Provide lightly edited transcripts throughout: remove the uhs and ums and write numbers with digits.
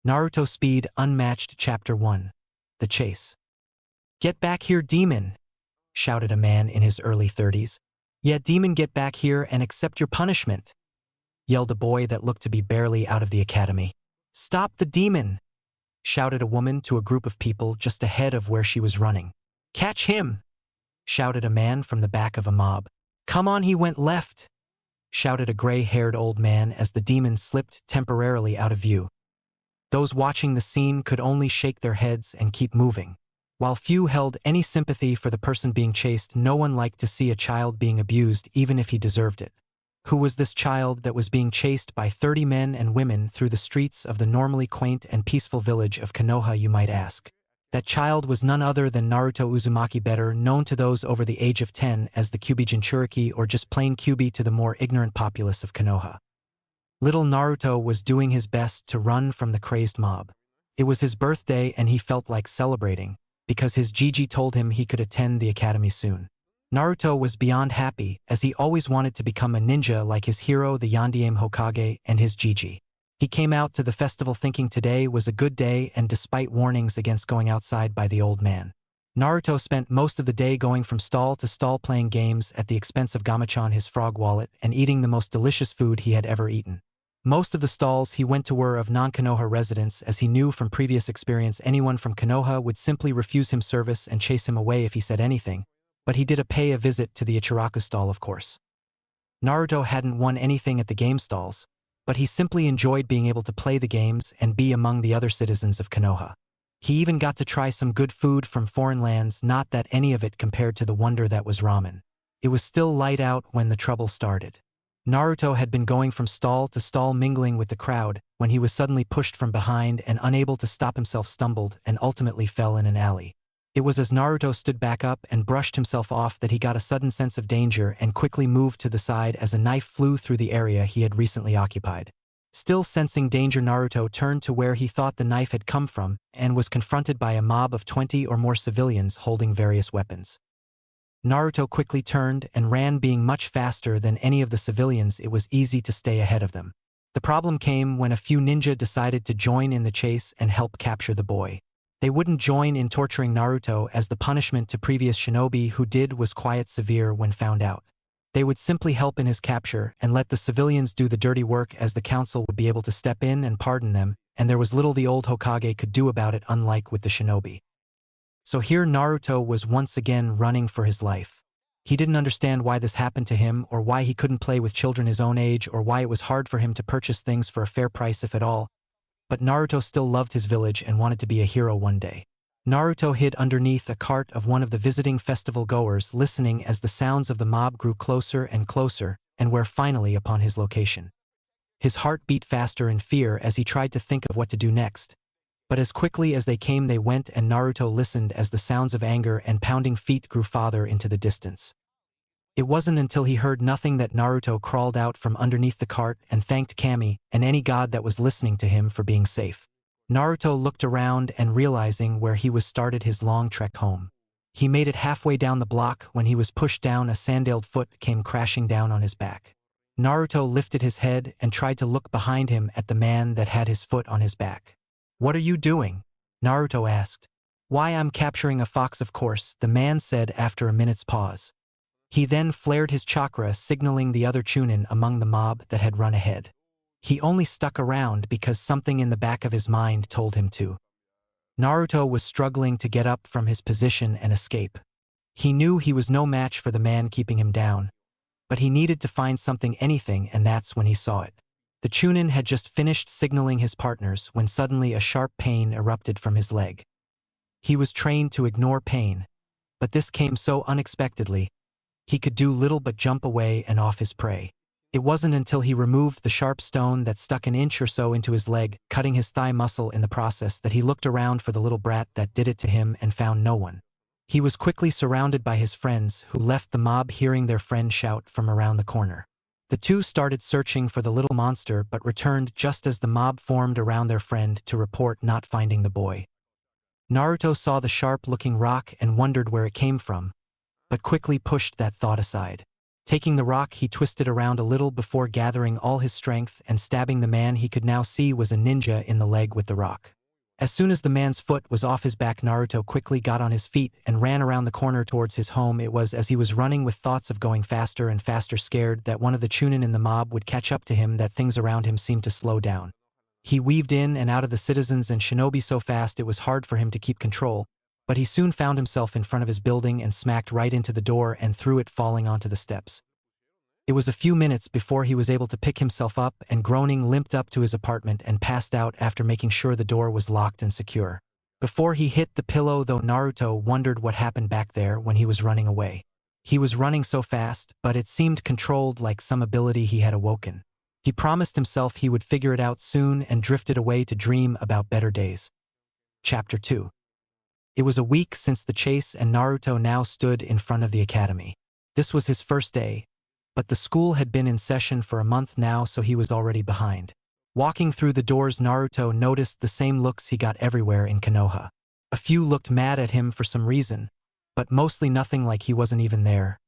Naruto Speed Unmatched Chapter 1. The Chase. "Get back here, demon!" shouted a man in his early 30s. "Yeah, demon, get back here and accept your punishment!" yelled a boy that looked to be barely out of the academy. "Stop the demon!" shouted a woman to a group of people just ahead of where she was running. "Catch him!" shouted a man from the back of a mob. "Come on, he went left!" shouted a gray-haired old man as the demon slipped temporarily out of view. Those watching the scene could only shake their heads and keep moving. While few held any sympathy for the person being chased, no one liked to see a child being abused even if he deserved it. Who was this child that was being chased by 30 men and women through the streets of the normally quaint and peaceful village of Konoha, you might ask? That child was none other than Naruto Uzumaki, better known to those over the age of 10 as the Kyuubi Jinchuriki, or just plain Kyuubi to the more ignorant populace of Konoha. Little Naruto was doing his best to run from the crazed mob. It was his birthday and he felt like celebrating, because his Gigi told him he could attend the academy soon. Naruto was beyond happy, as he always wanted to become a ninja like his hero, the Yondaime Hokage, and his Gigi. He came out to the festival thinking today was a good day, and despite warnings against going outside by the old man, Naruto spent most of the day going from stall to stall playing games at the expense of Gamachan, his frog wallet, and eating the most delicious food he had ever eaten. Most of the stalls he went to were of non-Konoha residents, as he knew from previous experience anyone from Konoha would simply refuse him service and chase him away if he said anything, but he did pay a visit to the Ichiraku stall, of course. Naruto hadn't won anything at the game stalls, but he simply enjoyed being able to play the games and be among the other citizens of Konoha. He even got to try some good food from foreign lands, not that any of it compared to the wonder that was ramen. It was still light out when the trouble started. Naruto had been going from stall to stall mingling with the crowd when he was suddenly pushed from behind and, unable to stop himself, stumbled and ultimately fell in an alley. It was as Naruto stood back up and brushed himself off that he got a sudden sense of danger and quickly moved to the side as a knife flew through the area he had recently occupied. Still sensing danger, Naruto turned to where he thought the knife had come from and was confronted by a mob of 20 or more civilians holding various weapons. Naruto quickly turned and ran. Being much faster than any of the civilians, it was easy to stay ahead of them. The problem came when a few ninja decided to join in the chase and help capture the boy. They wouldn't join in torturing Naruto, as the punishment to previous shinobi who did was quite severe when found out. They would simply help in his capture and let the civilians do the dirty work, as the council would be able to step in and pardon them, and there was little the old Hokage could do about it, unlike with the shinobi. So here Naruto was once again running for his life. He didn't understand why this happened to him, or why he couldn't play with children his own age, or why it was hard for him to purchase things for a fair price, if at all. But Naruto still loved his village and wanted to be a hero one day. Naruto hid underneath a cart of one of the visiting festival goers, listening as the sounds of the mob grew closer and closer, and were finally upon his location. His heart beat faster in fear as he tried to think of what to do next. But as quickly as they came, they went, and Naruto listened as the sounds of anger and pounding feet grew farther into the distance. It wasn't until he heard nothing that Naruto crawled out from underneath the cart and thanked Kami and any god that was listening to him for being safe. Naruto looked around and, realizing where he was, started his long trek home. He made it halfway down the block when he was pushed down. A sandaled foot came crashing down on his back. Naruto lifted his head and tried to look behind him at the man that had his foot on his back. "What are you doing?" Naruto asked. "Why, I'm capturing a fox, of course," the man said after a minute's pause. He then flared his chakra, signaling the other Chunin among the mob that had run ahead. He only stuck around because something in the back of his mind told him to. Naruto was struggling to get up from his position and escape. He knew he was no match for the man keeping him down, but he needed to find something, anything, and that's when he saw it. The Chunin had just finished signaling his partners when suddenly a sharp pain erupted from his leg. He was trained to ignore pain, but this came so unexpectedly, he could do little but jump away and off his prey. It wasn't until he removed the sharp stone that stuck an inch or so into his leg, cutting his thigh muscle in the process, that he looked around for the little brat that did it to him and found no one. He was quickly surrounded by his friends, who left the mob hearing their friend shout from around the corner. The two started searching for the little monster but returned just as the mob formed around their friend to report not finding the boy. Naruto saw the sharp-looking rock and wondered where it came from, but quickly pushed that thought aside. Taking the rock, he twisted around a little before gathering all his strength and stabbing the man he could now see was a ninja in the leg with the rock. As soon as the man's foot was off his back, Naruto quickly got on his feet and ran around the corner towards his home. It was as he was running with thoughts of going faster and faster, scared that one of the chunin in the mob would catch up to him, that things around him seemed to slow down. He weaved in and out of the citizens and shinobi so fast it was hard for him to keep control, but he soon found himself in front of his building and smacked right into the door and threw it, falling onto the steps. It was a few minutes before he was able to pick himself up and, groaning, limped up to his apartment and passed out after making sure the door was locked and secure. Before he hit the pillow, though, Naruto wondered what happened back there when he was running away. He was running so fast, but it seemed controlled, like some ability he had awoken. He promised himself he would figure it out soon and drifted away to dream about better days. Chapter 2. It was a week since the chase and Naruto now stood in front of the academy. This was his first day, but the school had been in session for a month now, so he was already behind. Walking through the doors, Naruto noticed the same looks he got everywhere in Konoha. A few looked mad at him for some reason, but mostly nothing, like he wasn't even there.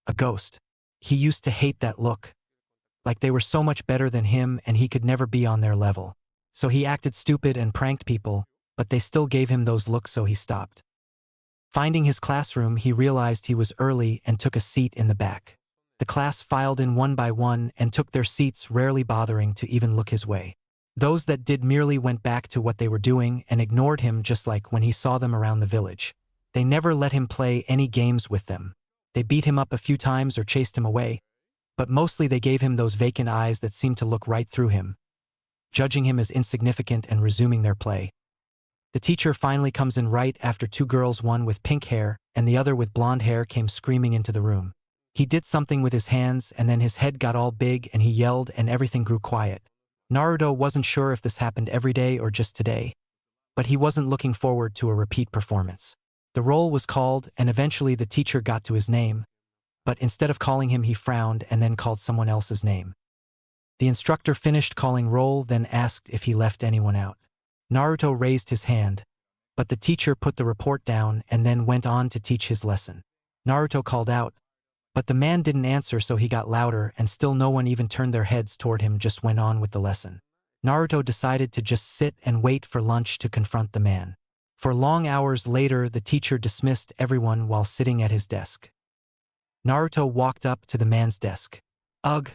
A ghost. He used to hate that look. Like they were so much better than him and he could never be on their level. So he acted stupid and pranked people, but they still gave him those looks, so he stopped. Finding his classroom, he realized he was early and took a seat in the back. The class filed in one by one and took their seats, rarely bothering to even look his way. Those that did merely went back to what they were doing and ignored him, just like when he saw them around the village. They never let him play any games with them. They beat him up a few times or chased him away, but mostly they gave him those vacant eyes that seemed to look right through him, judging him as insignificant and resuming their play. The teacher finally comes in right after two girls, one with pink hair and the other with blonde hair, came screaming into the room. He did something with his hands and then his head got all big and he yelled and everything grew quiet. Naruto wasn't sure if this happened every day or just today, but he wasn't looking forward to a repeat performance. The roll was called and eventually the teacher got to his name, but instead of calling him, he frowned and then called someone else's name. The instructor finished calling roll, then asked if he left anyone out. Naruto raised his hand, but the teacher put the report down and then went on to teach his lesson. Naruto called out, but the man didn't answer, so he got louder and still no one even turned their heads toward him, just went on with the lesson. Naruto decided to just sit and wait for lunch to confront the man. For long hours later, the teacher dismissed everyone while sitting at his desk. Naruto walked up to the man's desk. "Ugh.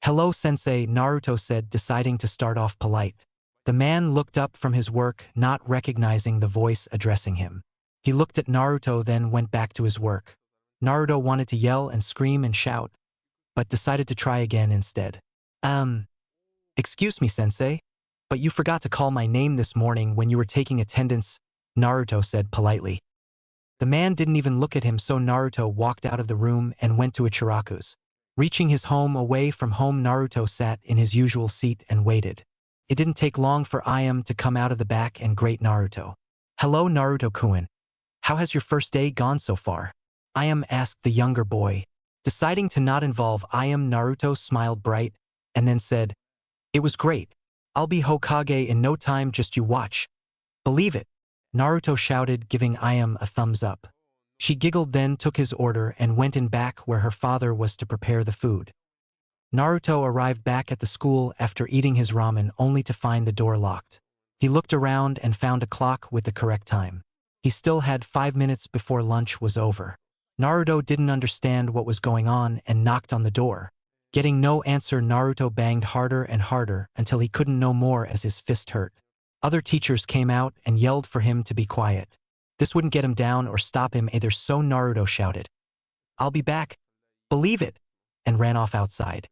Hello, sensei," Naruto said, deciding to start off polite. The man looked up from his work, not recognizing the voice addressing him. He looked at Naruto, then went back to his work. Naruto wanted to yell and scream and shout, but decided to try again instead. Excuse me, sensei, but you forgot to call my name this morning when you were taking attendance," Naruto said politely. The man didn't even look at him, so Naruto walked out of the room and went to Ichiraku's. Reaching his home away from home, Naruto sat in his usual seat and waited. It didn't take long for Ayam to come out of the back and greet Naruto. "Hello, Naruto-kun. How has your first day gone so far?" Ayam asked the younger boy. Deciding to not involve Ayam, Naruto smiled bright and then said, "It was great. I'll be Hokage in no time, just you watch." "Believe it," Naruto shouted, giving Ayam a thumbs up. She giggled, then took his order and went in back where her father was to prepare the food. Naruto arrived back at the school after eating his ramen only to find the door locked. He looked around and found a clock with the correct time. He still had 5 minutes before lunch was over. Naruto didn't understand what was going on and knocked on the door. Getting no answer, Naruto banged harder and harder until he couldn't no more as his fist hurt. Other teachers came out and yelled for him to be quiet. This wouldn't get him down or stop him either, so Naruto shouted, "I'll be back. Believe it," and ran off outside.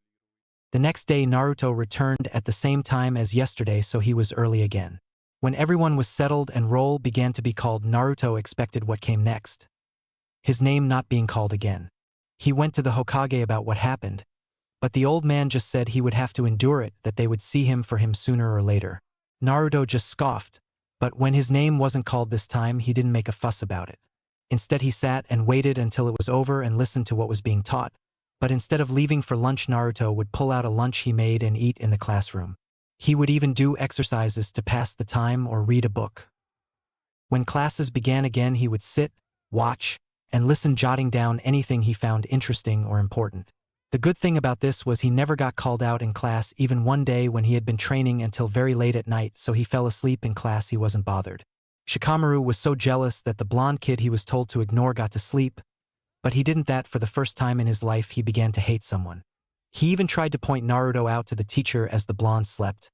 The next day, Naruto returned at the same time as yesterday, so he was early again. When everyone was settled and roll began to be called, Naruto expected what came next. His name not being called again. He went to the Hokage about what happened, but the old man just said he would have to endure it, that they would see him for him sooner or later. Naruto just scoffed, but when his name wasn't called this time, he didn't make a fuss about it. Instead, he sat and waited until it was over and listened to what was being taught. But instead of leaving for lunch, Naruto would pull out a lunch he made and eat in the classroom. He would even do exercises to pass the time or read a book. When classes began again, he would sit, watch, and listened, jotting down anything he found interesting or important. The good thing about this was he never got called out in class, even one day when he had been training until very late at night, so he fell asleep in class. He wasn't bothered. Shikamaru was so jealous that the blonde kid he was told to ignore got to sleep, but he didn't. That for the first time in his life he began to hate someone. He even tried to point Naruto out to the teacher as the blonde slept.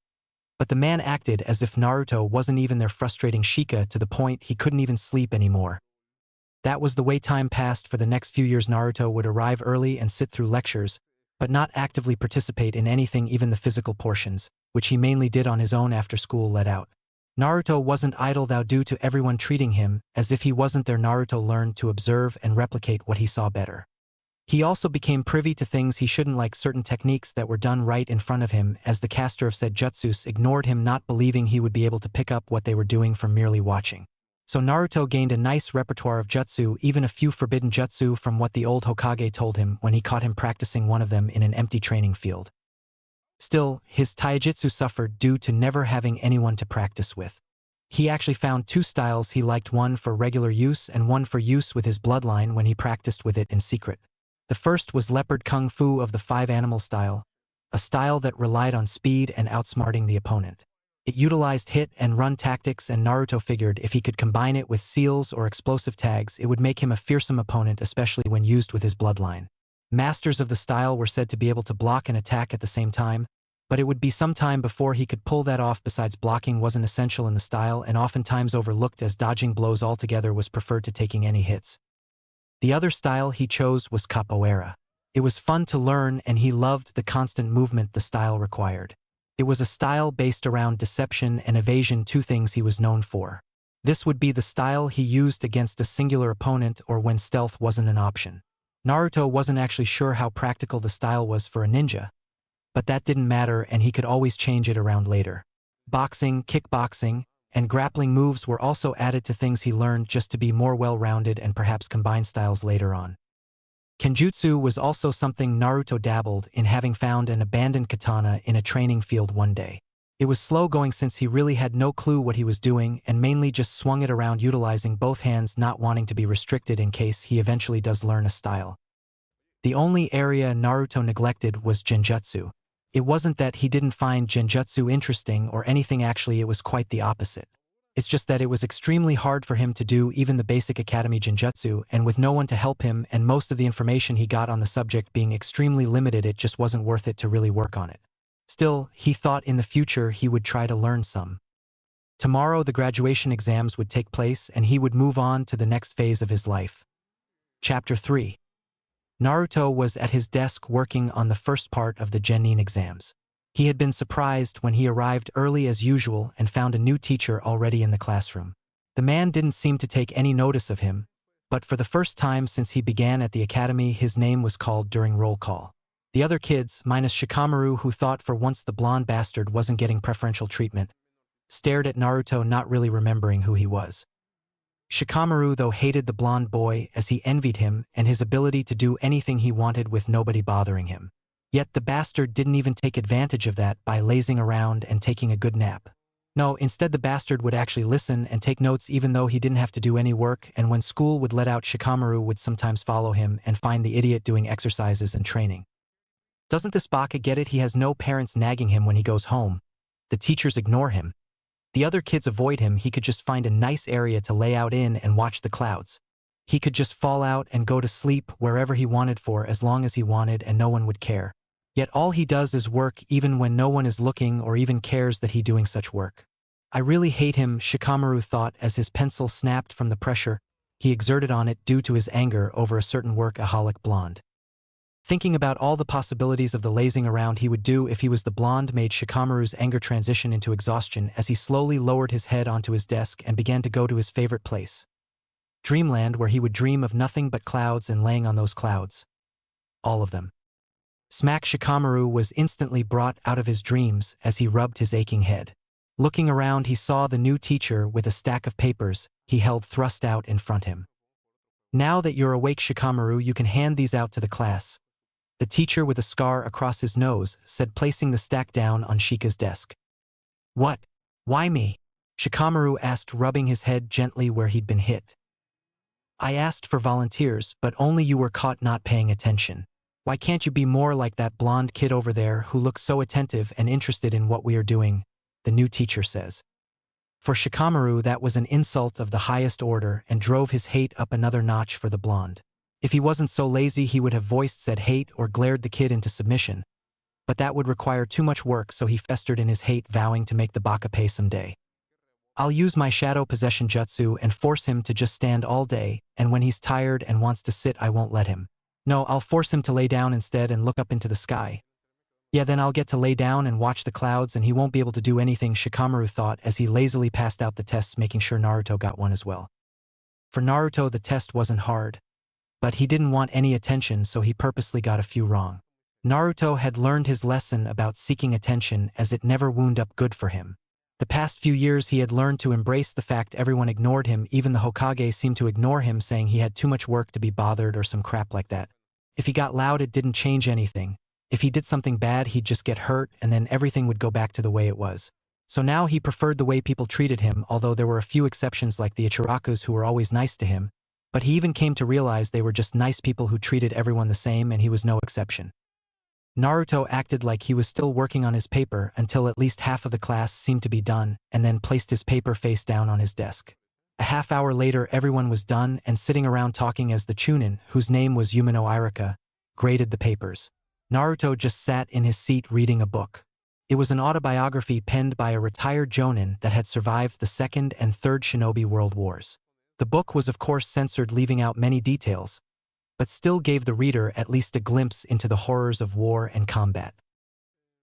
But the man acted as if Naruto wasn't even there, frustrating Shika to the point he couldn't even sleep anymore. That was the way time passed for the next few years. Naruto would arrive early and sit through lectures, but not actively participate in anything, even the physical portions, which he mainly did on his own after school let out. Naruto wasn't idle though, due to everyone treating him as if he wasn't there. Naruto learned to observe and replicate what he saw better. He also became privy to things he shouldn't, like certain techniques that were done right in front of him, as the caster of said jutsus ignored him, not believing he would be able to pick up what they were doing from merely watching. So Naruto gained a nice repertoire of jutsu, even a few forbidden jutsu from what the old Hokage told him when he caught him practicing one of them in an empty training field. Still, his taijutsu suffered due to never having anyone to practice with. He actually found two styles he liked, one for regular use and one for use with his bloodline when he practiced with it in secret. The first was leopard kung fu of the 5 animal style, a style that relied on speed and outsmarting the opponent. It utilized hit and run tactics, and Naruto figured if he could combine it with seals or explosive tags, it would make him a fearsome opponent, especially when used with his bloodline. Masters of the style were said to be able to block and attack at the same time, but it would be some time before he could pull that off. Besides, blocking wasn't essential in the style and oftentimes overlooked, as dodging blows altogether was preferred to taking any hits. The other style he chose was capoeira. It was fun to learn and he loved the constant movement the style required. It was a style based around deception and evasion, two things he was known for. This would be the style he used against a singular opponent or when stealth wasn't an option. Naruto wasn't actually sure how practical the style was for a ninja, but that didn't matter and he could always change it around later. Boxing, kickboxing, and grappling moves were also added to things he learned just to be more well-rounded and perhaps combine styles later on. Kenjutsu was also something Naruto dabbled in, having found an abandoned katana in a training field one day. It was slow going since he really had no clue what he was doing and mainly just swung it around utilizing both hands, not wanting to be restricted in case he eventually does learn a style. The only area Naruto neglected was genjutsu. It wasn't that he didn't find genjutsu interesting or anything, actually it was quite the opposite. It's just that it was extremely hard for him to do even the basic academy genjutsu, and with no one to help him and most of the information he got on the subject being extremely limited, it just wasn't worth it to really work on it. Still, he thought in the future he would try to learn some. Tomorrow the graduation exams would take place and he would move on to the next phase of his life. Chapter 3. Naruto was at his desk working on the first part of the genin exams. He had been surprised when he arrived early as usual and found a new teacher already in the classroom. The man didn't seem to take any notice of him, but for the first time since he began at the academy, his name was called during roll call. The other kids, minus Shikamaru, who thought for once the blonde bastard wasn't getting preferential treatment, stared at Naruto, not really remembering who he was. Shikamaru, though, hated the blonde boy as he envied him and his ability to do anything he wanted with nobody bothering him. Yet the bastard didn't even take advantage of that by lazing around and taking a good nap. No, instead the bastard would actually listen and take notes even though he didn't have to do any work, and when school would let out, Shikamaru would sometimes follow him and find the idiot doing exercises and training. Doesn't this baka get it? He has no parents nagging him when he goes home. The teachers ignore him. The other kids avoid him. He could just find a nice area to lay out in and watch the clouds. He could just fall out and go to sleep wherever he wanted for as long as he wanted and no one would care. Yet all he does is work even when no one is looking or even cares that he doing such work. I really hate him, Shikamaru thought as his pencil snapped from the pressure he exerted on it due to his anger over a certain workaholic blonde. Thinking about all the possibilities of the lazing around he would do if he was the blonde made Shikamaru's anger transition into exhaustion as he slowly lowered his head onto his desk and began to go to his favorite place. Dreamland, where he would dream of nothing but clouds and laying on those clouds. All of them. Smack! Shikamaru was instantly brought out of his dreams as he rubbed his aching head. Looking around, he saw the new teacher with a stack of papers he held thrust out in front him. Now that you're awake, Shikamaru, you can hand these out to the class. The teacher with a scar across his nose said, placing the stack down on Shika's desk. What? Why me? Shikamaru asked, rubbing his head gently where he'd been hit. I asked for volunteers, but only you were caught not paying attention. Why can't you be more like that blonde kid over there who looks so attentive and interested in what we are doing? The new teacher says. For Shikamaru, that was an insult of the highest order and drove his hate up another notch for the blonde. If he wasn't so lazy, he would have voiced said hate or glared the kid into submission. But that would require too much work, so he festered in his hate, vowing to make the baka pay someday. I'll use my shadow possession jutsu and force him to just stand all day, and when he's tired and wants to sit, I won't let him. No, I'll force him to lay down instead and look up into the sky. Yeah, then I'll get to lay down and watch the clouds and he won't be able to do anything, Shikamaru thought as he lazily passed out the tests, making sure Naruto got one as well. For Naruto, the test wasn't hard, but he didn't want any attention, so he purposely got a few wrong. Naruto had learned his lesson about seeking attention, as it never wound up good for him. The past few years he had learned to embrace the fact everyone ignored him, even the Hokage seemed to ignore him, saying he had too much work to be bothered or some crap like that. If he got loud, it didn't change anything. If he did something bad, he'd just get hurt and then everything would go back to the way it was. So now he preferred the way people treated him, although there were a few exceptions like the Ichirakus who were always nice to him, but he even came to realize they were just nice people who treated everyone the same, and he was no exception. Naruto acted like he was still working on his paper until at least half of the class seemed to be done, and then placed his paper face down on his desk. A half hour later, everyone was done and sitting around talking as the Chunin, whose name was Yumino Irika, graded the papers. Naruto just sat in his seat reading a book. It was an autobiography penned by a retired jonin that had survived the Second and Third Shinobi World Wars. The book was of course censored, leaving out many details, but still gave the reader at least a glimpse into the horrors of war and combat.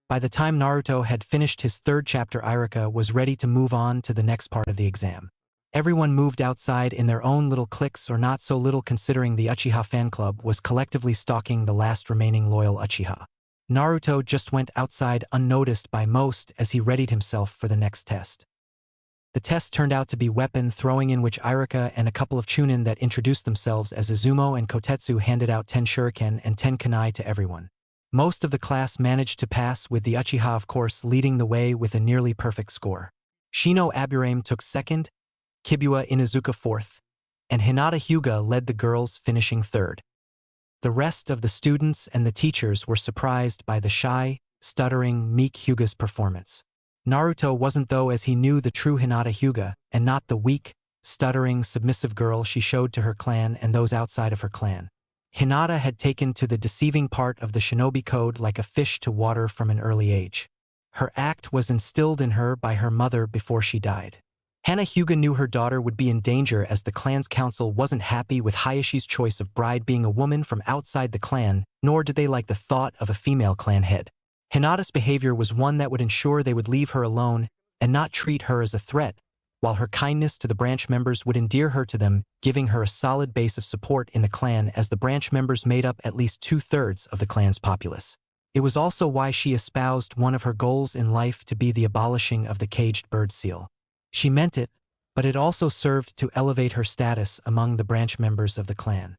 By the time Naruto had finished his third chapter, Irika was ready to move on to the next part of the exam. Everyone moved outside in their own little cliques, or not so little considering the Uchiha fan club was collectively stalking the last remaining loyal Uchiha. Naruto just went outside unnoticed by most as he readied himself for the next test. The test turned out to be weapon throwing, in which Irika and a couple of Chunin that introduced themselves as Izumo and Kotetsu handed out 10 shuriken and 10 kunai to everyone. Most of the class managed to pass, with the Uchiha of course leading the way with a nearly perfect score. Shino Aburame took second, Kibua Inuzuka fourth, and Hinata Hyuga led the girls, finishing third. The rest of the students and the teachers were surprised by the shy, stuttering, meek Hyuga's performance. Naruto wasn't though, as he knew the true Hinata Hyuga, and not the weak, stuttering, submissive girl she showed to her clan and those outside of her clan. Hinata had taken to the deceiving part of the shinobi code like a fish to water from an early age. Her act was instilled in her by her mother before she died. Hana Hyuga knew her daughter would be in danger, as the clan's council wasn't happy with Hayashi's choice of bride being a woman from outside the clan, nor did they like the thought of a female clan head. Hinata's behavior was one that would ensure they would leave her alone and not treat her as a threat, while her kindness to the branch members would endear her to them, giving her a solid base of support in the clan, as the branch members made up at least 2/3 of the clan's populace. It was also why she espoused one of her goals in life to be the abolishing of the caged bird seal. She meant it, but it also served to elevate her status among the branch members of the clan.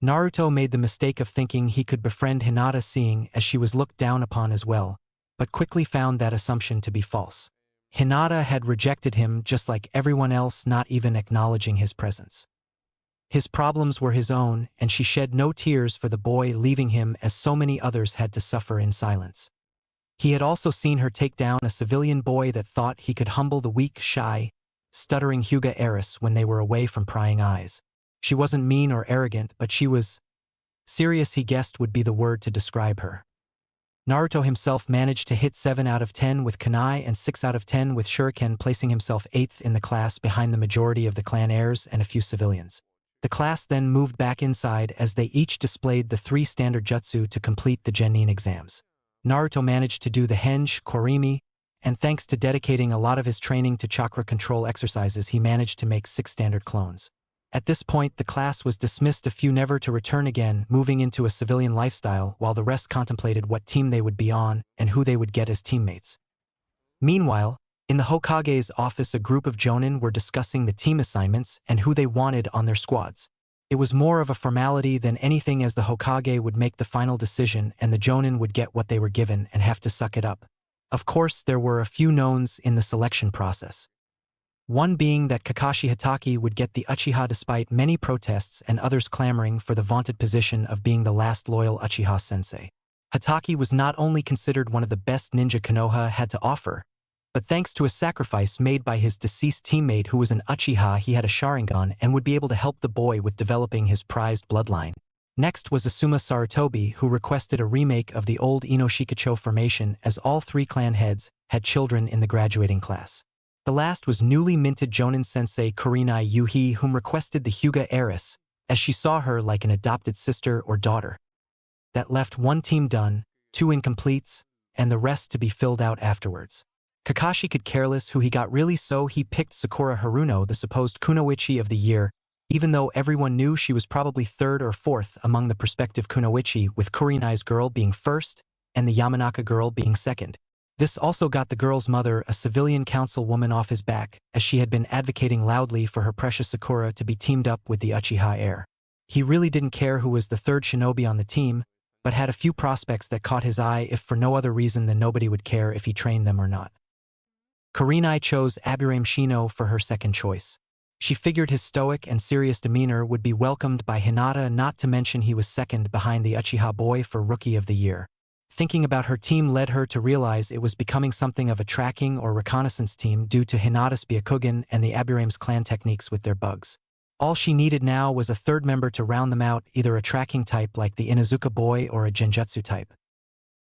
Naruto made the mistake of thinking he could befriend Hinata, seeing as she was looked down upon as well, but quickly found that assumption to be false. Hinata had rejected him just like everyone else, not even acknowledging his presence. His problems were his own, and she shed no tears for the boy, leaving him as so many others had to suffer in silence. He had also seen her take down a civilian boy that thought he could humble the weak, shy, stuttering Hyuga heiress when they were away from prying eyes. She wasn't mean or arrogant, but she was serious, he guessed would be the word to describe her. Naruto himself managed to hit 7 out of 10 with kunai and 6 out of 10 with shuriken, placing himself 8th in the class behind the majority of the clan heirs and a few civilians. The class then moved back inside as they each displayed the 3 standard jutsu to complete the genin exams. Naruto managed to do the henge, korimi, and thanks to dedicating a lot of his training to chakra control exercises, he managed to make 6 standard clones. At this point, the class was dismissed, a few never to return again, moving into a civilian lifestyle, while the rest contemplated what team they would be on and who they would get as teammates. Meanwhile, in the Hokage's office, a group of jonin were discussing the team assignments and who they wanted on their squads. It was more of a formality than anything, as the Hokage would make the final decision and the jonin would get what they were given and have to suck it up. Of course, there were a few knowns in the selection process. One being that Kakashi Hatake would get the Uchiha despite many protests and others clamoring for the vaunted position of being the last loyal Uchiha sensei. Hatake was not only considered one of the best ninja Konoha had to offer, but thanks to a sacrifice made by his deceased teammate who was an Uchiha, he had a Sharingan and would be able to help the boy with developing his prized bloodline. Next was Asuma Sarutobi, who requested a remake of the old Inoshikacho formation as all three clan heads had children in the graduating class. The last was newly minted Jonin sensei Kurenai Yuhi, whom requested the Hyuga heiress, as she saw her like an adopted sister or daughter. That left one team done, two incompletes, and the rest to be filled out afterwards. Kakashi could careless who he got really, so he picked Sakura Haruno, the supposed Kunoichi of the year, even though everyone knew she was probably third or fourth among the prospective Kunoichi, with Kurenai's girl being first and the Yamanaka girl being second. This also got the girl's mother, a civilian councilwoman, off his back, as she had been advocating loudly for her precious Sakura to be teamed up with the Uchiha heir. He really didn't care who was the third shinobi on the team, but had a few prospects that caught his eye, if for no other reason than nobody would care if he trained them or not. Kurenai chose Aburame Shino for her second choice. She figured his stoic and serious demeanor would be welcomed by Hinata, not to mention he was second behind the Uchiha boy for Rookie of the Year. Thinking about her team led her to realize it was becoming something of a tracking or reconnaissance team due to Hinata's Byakugan and the Aburame's clan techniques with their bugs. All she needed now was a third member to round them out, either a tracking type like the Inuzuka boy or a Genjutsu type.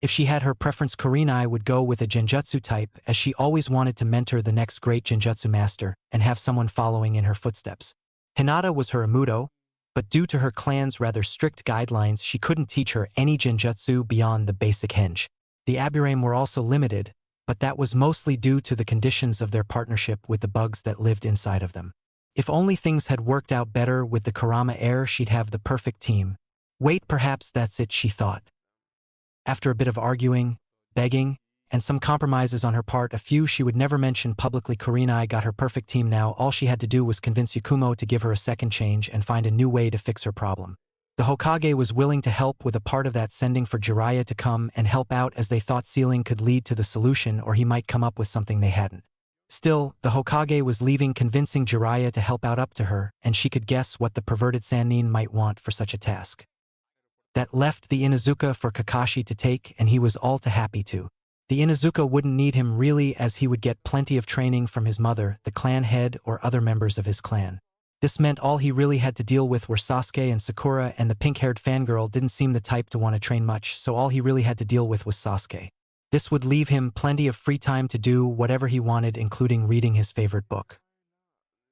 If she had her preference, Kurenai would go with a Genjutsu type, as she always wanted to mentor the next great Genjutsu master and have someone following in her footsteps. Hinata was her Amudo, but due to her clan's rather strict guidelines, she couldn't teach her any Genjutsu beyond the basic henge. The Aburame were also limited, but that was mostly due to the conditions of their partnership with the bugs that lived inside of them. If only things had worked out better with the Kurama heir, she'd have the perfect team. Wait, perhaps that's it, she thought. After a bit of arguing, begging, and some compromises on her part, a few she would never mention publicly, Kurenai got her perfect team. Now all she had to do was convince Yakumo to give her a second change and find a new way to fix her problem. The Hokage was willing to help with a part of that, sending for Jiraiya to come and help out, as they thought sealing could lead to the solution, or he might come up with something they hadn't. Still, the Hokage was leaving, convincing Jiraiya to help out up to her, and she could guess what the perverted Sannin might want for such a task. That left the Inuzuka for Kakashi to take, and he was all too happy to. The Inuzuka wouldn't need him really, as he would get plenty of training from his mother, the clan head, or other members of his clan. This meant all he really had to deal with were Sasuke and Sakura, and the pink-haired fangirl didn't seem the type to want to train much, so all he really had to deal with was Sasuke. This would leave him plenty of free time to do whatever he wanted, including reading his favorite book.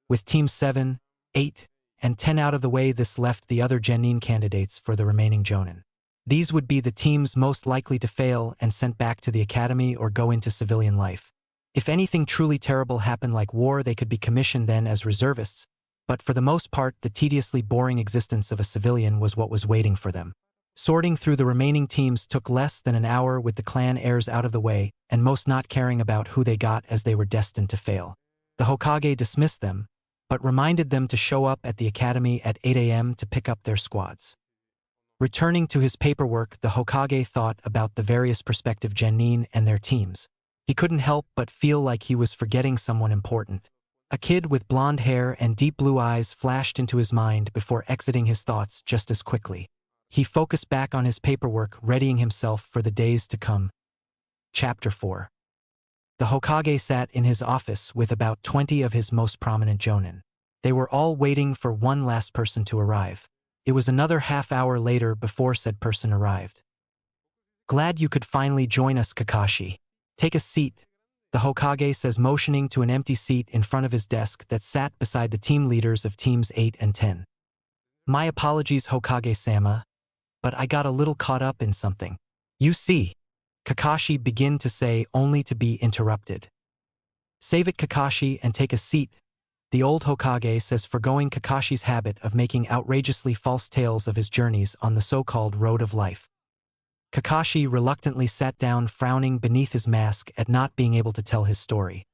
With teams 7, 8, and 10 out of the way, this left the other Genin candidates for the remaining Jonin. These would be the teams most likely to fail and sent back to the academy or go into civilian life. If anything truly terrible happened like war, they could be commissioned then as reservists, but for the most part the tediously boring existence of a civilian was what was waiting for them. Sorting through the remaining teams took less than an hour, with the clan heirs out of the way, and most not caring about who they got, as they were destined to fail. The Hokage dismissed them, but reminded them to show up at the academy at 8 a.m. to pick up their squads. Returning to his paperwork, the Hokage thought about the various prospective Genin and their teams. He couldn't help but feel like he was forgetting someone important. A kid with blonde hair and deep blue eyes flashed into his mind before exiting his thoughts just as quickly. He focused back on his paperwork, readying himself for the days to come. Chapter 4. The Hokage sat in his office with about 20 of his most prominent Jonin. They were all waiting for one last person to arrive. It was another half-hour later before said person arrived. "Glad you could finally join us, Kakashi. Take a seat," the Hokage says, motioning to an empty seat in front of his desk that sat beside the team leaders of teams 8 and 10. "My apologies, Hokage-sama, but I got a little caught up in something. You see," Kakashi began to say, only to be interrupted. "Save it, Kakashi, and take a seat," the old Hokage says, forgoing Kakashi's habit of making outrageously false tales of his journeys on the so-called road of life. Kakashi reluctantly sat down, frowning beneath his mask at not being able to tell his story.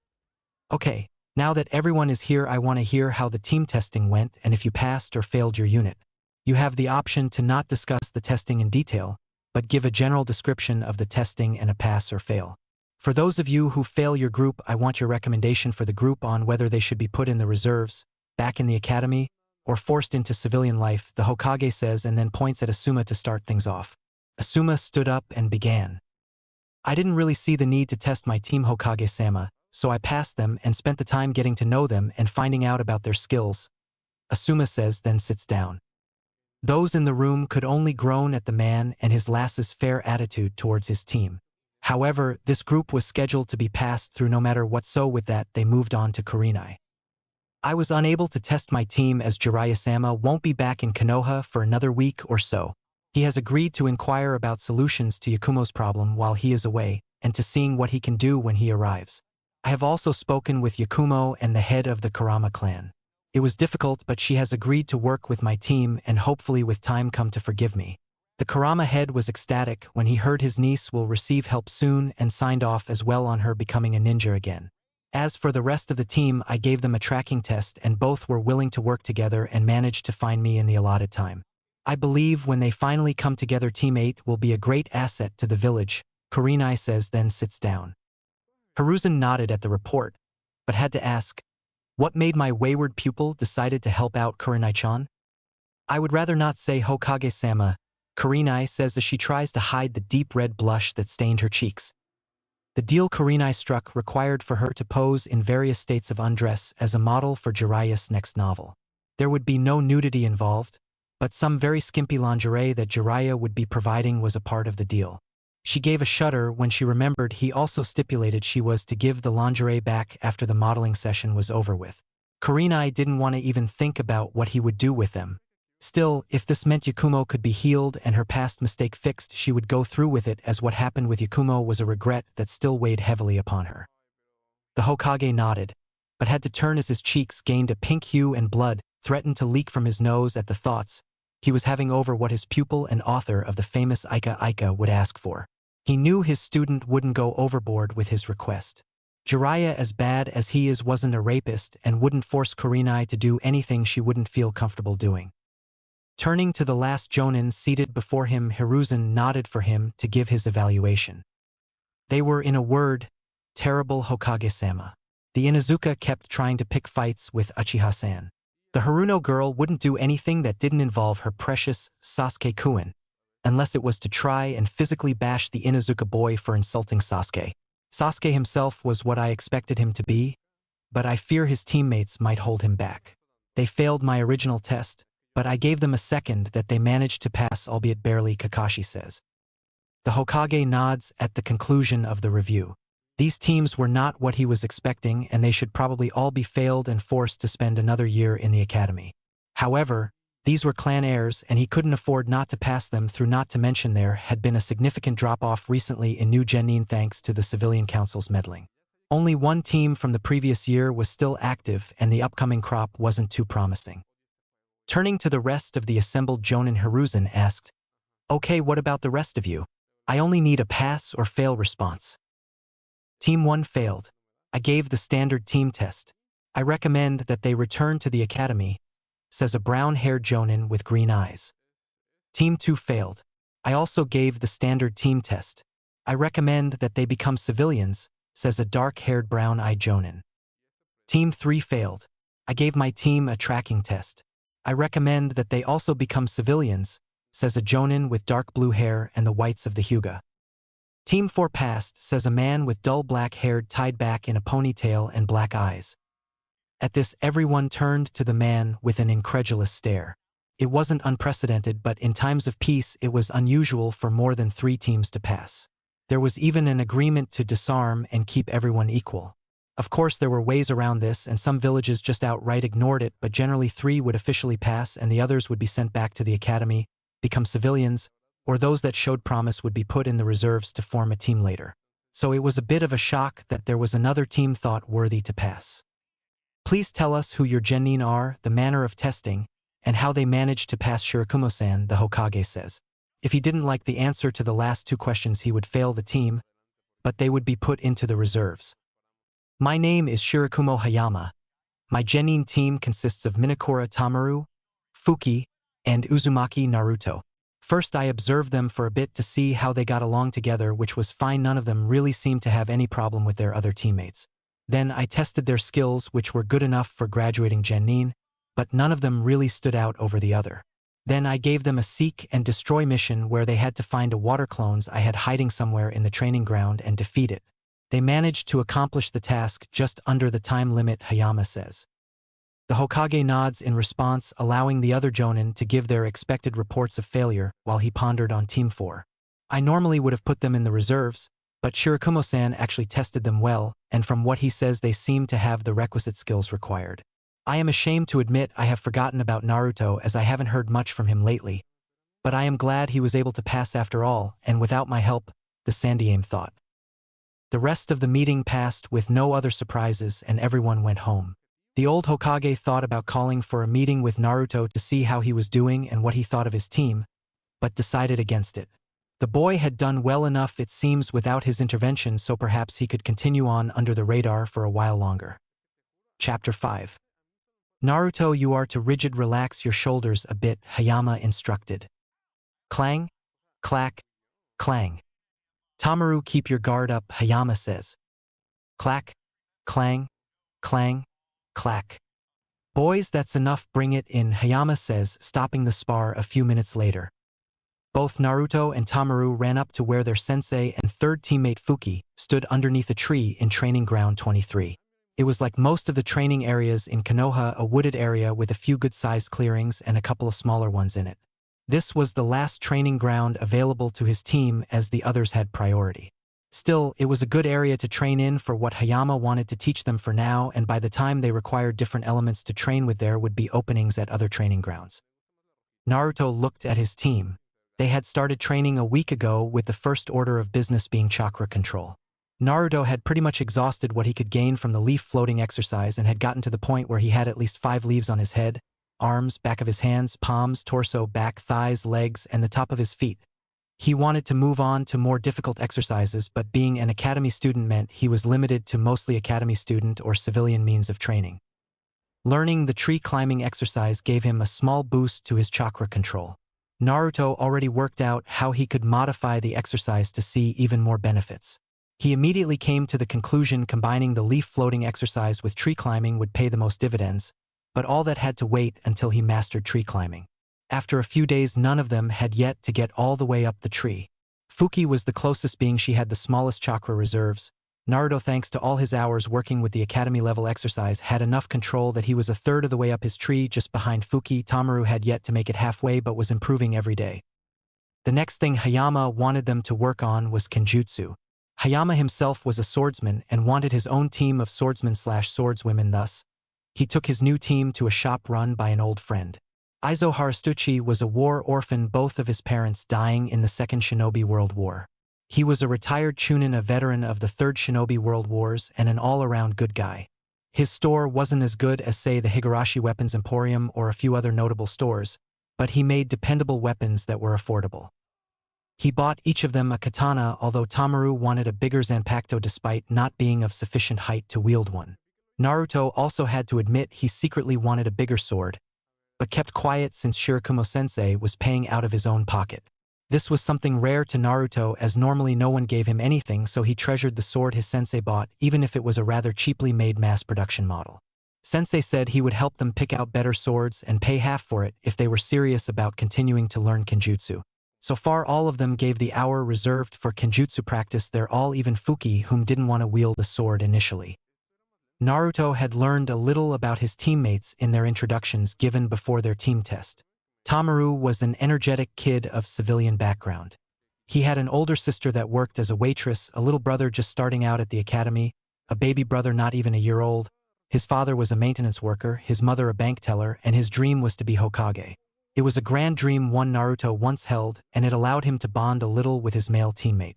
"Okay, now that everyone is here, I want to hear how the team testing went and if you passed or failed your unit. You have the option to not discuss the testing in detail, but give a general description of the testing and a pass or fail. For those of you who fail your group, I want your recommendation for the group on whether they should be put in the reserves, back in the academy, or forced into civilian life, the Hokage says and then points at Asuma to start things off. Asuma stood up and began. I didn't really see the need to test my team Hokage-sama, so I passed them and spent the time getting to know them and finding out about their skills. Asuma says, then sits down. Those in the room could only groan at the man and his lass's fair attitude towards his team. However, this group was scheduled to be passed through no matter what, so with that they moved on to Kurenai. I was unable to test my team as Jiraiya-sama won't be back in Konoha for another week or so. He has agreed to inquire about solutions to Yakumo's problem while he is away, and to seeing what he can do when he arrives. I have also spoken with Yakumo and the head of the Kurama clan. It was difficult, but she has agreed to work with my team and hopefully with time come to forgive me. The Kurama head was ecstatic when he heard his niece will receive help soon and signed off as well on her becoming a ninja again. As for the rest of the team, I gave them a tracking test and both were willing to work together and managed to find me in the allotted time. I believe when they finally come together, Team 8 will be a great asset to the village, Kurenai says, then sits down. Hiruzen nodded at the report, but had to ask, what made my wayward pupil decided to help out Kurenai-chan? I would rather not say, Hokage-sama, Kurenai says as she tries to hide the deep red blush that stained her cheeks. The deal Kurenai struck required for her to pose in various states of undress as a model for Jiraiya's next novel. There would be no nudity involved, but some very skimpy lingerie that Jiraiya would be providing was a part of the deal. She gave a shudder when she remembered he also stipulated she was to give the lingerie back after the modeling session was over with. Kurenai didn't want to even think about what he would do with them. Still, if this meant Yakumo could be healed and her past mistake fixed, she would go through with it, as what happened with Yakumo was a regret that still weighed heavily upon her. The Hokage nodded, but had to turn as his cheeks gained a pink hue and blood threatened to leak from his nose at the thoughts he was having over what his pupil and author of the famous Ika Ika would ask for. He knew his student wouldn't go overboard with his request. Jiraiya, as bad as he is, wasn't a rapist and wouldn't force Kurenai to do anything she wouldn't feel comfortable doing. Turning to the last jonin seated before him, Hiruzen nodded for him to give his evaluation. They were, in a word, terrible, Hokage-sama. The Inuzuka kept trying to pick fights with Uchiha-san. The Haruno girl wouldn't do anything that didn't involve her precious Sasuke-kun, unless it was to try and physically bash the Inuzuka boy for insulting Sasuke. Sasuke himself was what I expected him to be, but I fear his teammates might hold him back. They failed my original test, but I gave them a second that they managed to pass, albeit barely, Kakashi says. The Hokage nods at the conclusion of the review. These teams were not what he was expecting, and they should probably all be failed and forced to spend another year in the academy. However, these were clan heirs and he couldn't afford not to pass them through, not to mention there had been a significant drop-off recently in new genin thanks to the civilian council's meddling. Only one team from the previous year was still active and the upcoming crop wasn't too promising. Turning to the rest of the assembled jonin, Hiruzen asked, "Okay, what about the rest of you? I only need a pass or fail response." Team 1 failed. I gave the standard team test. I recommend that they return to the academy, says a brown-haired jonin with green eyes. Team 2 failed. I also gave the standard team test. I recommend that they become civilians, says a dark-haired brown-eyed jonin. Team 3 failed. I gave my team a tracking test. I recommend that they also become civilians, says a jonin with dark blue hair and the whites of the Hyuga. Team 4 passed, says a man with dull black hair tied back in a ponytail and black eyes. At this, everyone turned to the man with an incredulous stare. It wasn't unprecedented, but in times of peace it was unusual for more than 3 teams to pass. There was even an agreement to disarm and keep everyone equal. Of course, there were ways around this, and some villages just outright ignored it, but generally 3 would officially pass and the others would be sent back to the academy, become civilians, or those that showed promise would be put in the reserves to form a team later. So it was a bit of a shock that there was another team thought worthy to pass. Please tell us who your genin are, the manner of testing, and how they managed to pass, Shirakumo-san, the Hokage says. If he didn't like the answer to the last 2 questions, he would fail the team, but they would be put into the reserves. My name is Shirakumo Hayama. My genin team consists of Minakura Tamaru, Fuki, and Uzumaki Naruto. First I observed them for a bit to see how they got along together, which was fine. None of them really seemed to have any problem with their other teammates. Then I tested their skills, which were good enough for graduating genin, but none of them really stood out over the other. Then I gave them a seek and destroy mission where they had to find a water clones I had hiding somewhere in the training ground and defeat it. They managed to accomplish the task just under the time limit, Hayama says. The Hokage nods in response, allowing the other jonin to give their expected reports of failure while he pondered on Team 4. I normally would have put them in the reserves, but Shirakumo-san actually tested them well, and from what he says they seem to have the requisite skills required. I am ashamed to admit I have forgotten about Naruto as I haven't heard much from him lately, but I am glad he was able to pass after all, and without my help, the Sandiame thought. The rest of the meeting passed with no other surprises and everyone went home. The old Hokage thought about calling for a meeting with Naruto to see how he was doing and what he thought of his team, but decided against it. The boy had done well enough, it seems, without his intervention, so perhaps he could continue on under the radar for a while longer. Chapter 5. Naruto, you are to rigid, relax your shoulders a bit, Hayama instructed. Clang, clack, clang. Tamaru, keep your guard up, Hayama says. Clack, clang, clang, clack. Boys, that's enough, bring it in, Hayama says, stopping the spar a few minutes later. Both Naruto and Tamaru ran up to where their sensei and third teammate Fuki stood underneath a tree in Training Ground 23. It was like most of the training areas in Konoha, a wooded area with a few good-sized clearings and a couple of smaller ones in it. This was the last training ground available to his team as the others had priority. Still, it was a good area to train in for what Hayama wanted to teach them for now, and by the time they required different elements to train with, there would be openings at other training grounds. Naruto looked at his team. They had started training a week ago, with the first order of business being chakra control. Naruto had pretty much exhausted what he could gain from the leaf floating exercise and had gotten to the point where he had at least 5 leaves on his head, arms, back of his hands, palms, torso, back, thighs, legs, and the top of his feet. He wanted to move on to more difficult exercises, but being an academy student meant he was limited to mostly academy student or civilian means of training. Learning the tree climbing exercise gave him a small boost to his chakra control. Naruto already worked out how he could modify the exercise to see even more benefits. He immediately came to the conclusion combining the leaf floating exercise with tree climbing would pay the most dividends, but all that had to wait until he mastered tree climbing. After a few days, none of them had yet to get all the way up the tree. Fuki was the closest, being she had the smallest chakra reserves. Naruto, thanks to all his hours working with the academy-level exercise, had enough control that he was a third of the way up his tree just behind Fuki. Tamaru had yet to make it halfway but was improving every day. The next thing Hayama wanted them to work on was Kenjutsu. Hayama himself was a swordsman and wanted his own team of swordsmen/swordswomen, thus, he took his new team to a shop run by an old friend. Izo Harastuchi was a war orphan, both of his parents dying in the Second Shinobi World War. He was a retired chunin, a veteran of the Third Shinobi World Wars, and an all-around good guy. His store wasn't as good as, say, the Higurashi Weapons Emporium or a few other notable stores, but he made dependable weapons that were affordable. He bought each of them a katana, although Tamaru wanted a bigger zanpakuto despite not being of sufficient height to wield one. Naruto also had to admit he secretly wanted a bigger sword, but kept quiet since Shirakumo-sensei was paying out of his own pocket. This was something rare to Naruto, as normally no one gave him anything, so he treasured the sword his sensei bought, even if it was a rather cheaply made mass-production model. Sensei said he would help them pick out better swords and pay half for it if they were serious about continuing to learn Kenjutsu. So far all of them gave the hour reserved for Kenjutsu practice their all, even Fuki, whom didn't want to wield a sword initially. Naruto had learned a little about his teammates in their introductions given before their team test. Tamaru was an energetic kid of civilian background. He had an older sister that worked as a waitress, a little brother just starting out at the academy, a baby brother not even a year old. His father was a maintenance worker, his mother a bank teller, and his dream was to be Hokage. It was a grand dream one Naruto once held, and it allowed him to bond a little with his male teammate.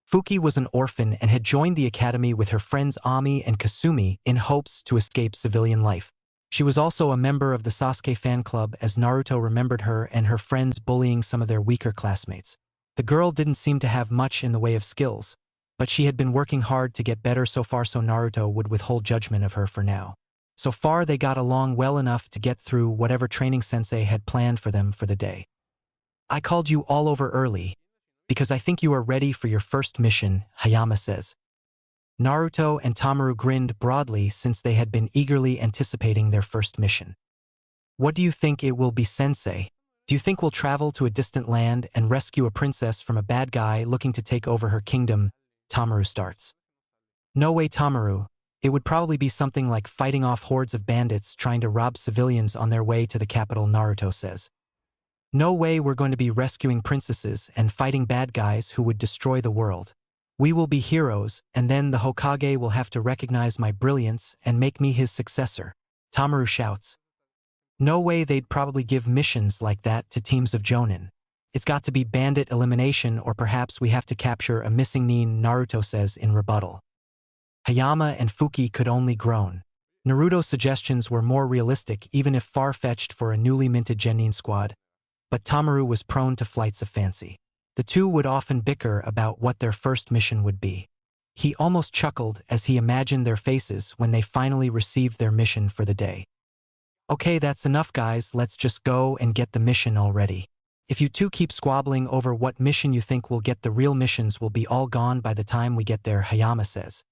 Fuki was an orphan and had joined the academy with her friends Ami and Kasumi in hopes to escape civilian life. She was also a member of the Sasuke fan club, as Naruto remembered her and her friends bullying some of their weaker classmates. The girl didn't seem to have much in the way of skills, but she had been working hard to get better so far, so Naruto would withhold judgment of her for now. So far they got along well enough to get through whatever training sensei had planned for them for the day. I called you all over early, because I think you are ready for your first mission, Hayama says. Naruto and Tamaru grinned broadly since they had been eagerly anticipating their first mission. What do you think it will be, sensei? Do you think we'll travel to a distant land and rescue a princess from a bad guy looking to take over her kingdom? Tamaru starts. No way, Tamaru. It would probably be something like fighting off hordes of bandits trying to rob civilians on their way to the capital, Naruto says. No way we're going to be rescuing princesses and fighting bad guys who would destroy the world. We will be heroes, and then the Hokage will have to recognize my brilliance and make me his successor. Tamaru shouts. No way, they'd probably give missions like that to teams of jonin. It's got to be bandit elimination, or perhaps we have to capture a missing nin, Naruto says in rebuttal. Hayama and Fuki could only groan. Naruto's suggestions were more realistic, even if far-fetched for a newly minted genin squad, but Tamaru was prone to flights of fancy. The two would often bicker about what their first mission would be. He almost chuckled as he imagined their faces when they finally received their mission for the day. Okay, that's enough, guys, let's just go and get the mission already. If you two keep squabbling over what mission you think we'll get, the real missions will be all gone by the time we get there, Hayama says.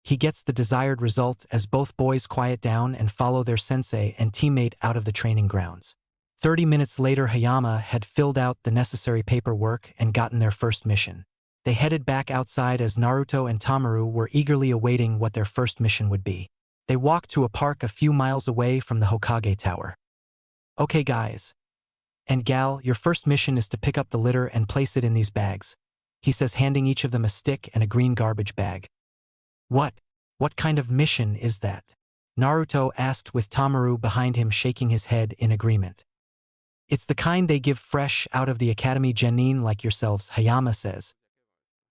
He gets the desired result as both boys quiet down and follow their sensei and teammate out of the training grounds. 30 minutes later, Hayama had filled out the necessary paperwork and gotten their first mission. They headed back outside as Naruto and Tamaru were eagerly awaiting what their first mission would be. They walked to a park a few miles away from the Hokage Tower. Okay, guys. And gal, your first mission is to pick up the litter and place it in these bags, he says, handing each of them a stick and a green garbage bag. What kind of mission is that? Naruto asked, with Tamaru behind him shaking his head in agreement. It's the kind they give fresh out of the academy genin like yourselves, Hayama says.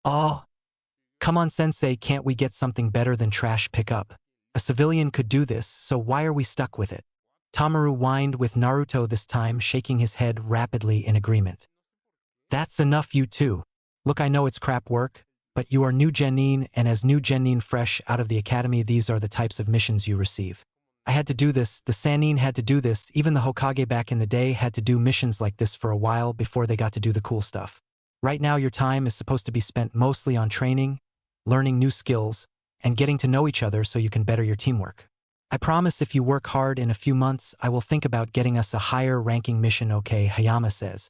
Oh, come on, sensei, can't we get something better than trash pickup? A civilian could do this, so why are we stuck with it? Tamaru whined, with Naruto this time shaking his head rapidly in agreement. That's enough, you two. Look, I know it's crap work, but you are new genin, and as new genin fresh out of the academy, these are the types of missions you receive. I had to do this, the Sannin had to do this, even the Hokage back in the day had to do missions like this for a while before they got to do the cool stuff. Right now your time is supposed to be spent mostly on training, learning new skills, and getting to know each other so you can better your teamwork. I promise if you work hard, in a few months I will think about getting us a higher ranking mission, okay, Hayama says.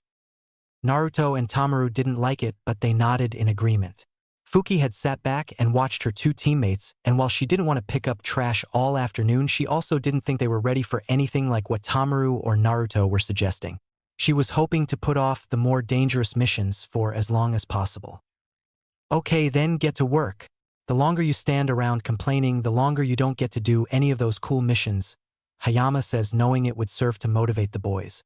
Naruto and Tamaru didn't like it, but they nodded in agreement. Fuki had sat back and watched her two teammates, and while she didn't want to pick up trash all afternoon, she also didn't think they were ready for anything like what Tamaru or Naruto were suggesting. She was hoping to put off the more dangerous missions for as long as possible. Okay, then get to work. The longer you stand around complaining, the longer you don't get to do any of those cool missions, Hayama says, knowing it would serve to motivate the boys.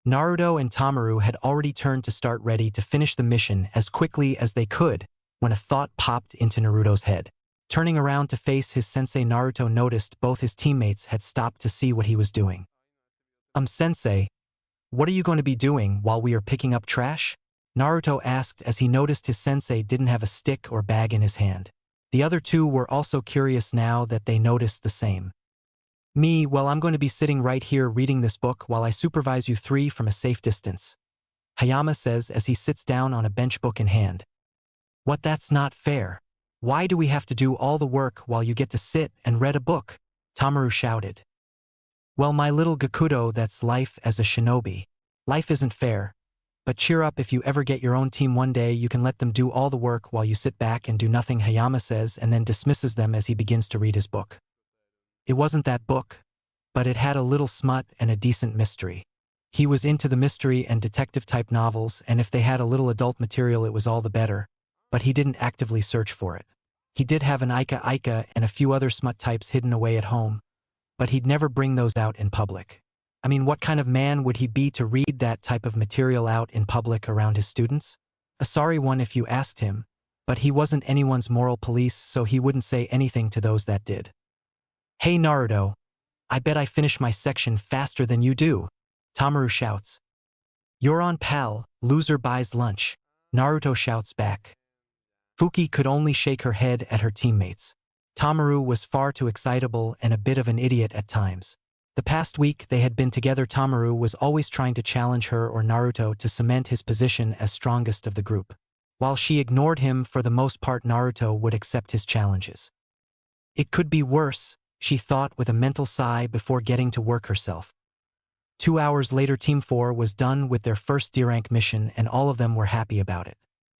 Naruto and Tamaru had already turned to start ready to finish the mission as quickly as they could when a thought popped into Naruto's head. Turning around to face his sensei, Naruto noticed both his teammates had stopped to see what he was doing. Sensei, what are you going to be doing while we are picking up trash? Naruto asked as he noticed his sensei didn't have a stick or bag in his hand. The other two were also curious now that they noticed the same. Me, well, I'm going to be sitting right here reading this book while I supervise you three from a safe distance, Hayama says as he sits down on a bench, book in hand. What, that's not fair. Why do we have to do all the work while you get to sit and read a book? Tamaru shouted. Well, my little Gakudo, that's life as a shinobi. Life isn't fair. But cheer up, if you ever get your own team one day, you can let them do all the work while you sit back and do nothing, Hayama says, and then dismisses them as he begins to read his book. It wasn't that book, but it had a little smut and a decent mystery. He was into the mystery and detective-type novels, and if they had a little adult material it was all the better, but he didn't actively search for it. He did have an Ika and a few other smut types hidden away at home, but he'd never bring those out in public. I mean, what kind of man would he be to read that type of material out in public around his students? A sorry one if you asked him, but he wasn't anyone's moral police, so he wouldn't say anything to those that did. Hey Naruto, I bet I finish my section faster than you do, Tamaru shouts. You're on, pal, loser buys lunch, Naruto shouts back. Fuki could only shake her head at her teammates. Tamaru was far too excitable and a bit of an idiot at times. The past week they had been together. Tamaru was always trying to challenge her or Naruto to cement his position as strongest of the group. While she ignored him for the most part, Naruto would accept his challenges. It could be worse, she thought with a mental sigh before getting to work herself. 2 hours later, Team 4 was done with their first D-rank mission and all of them were happy about it.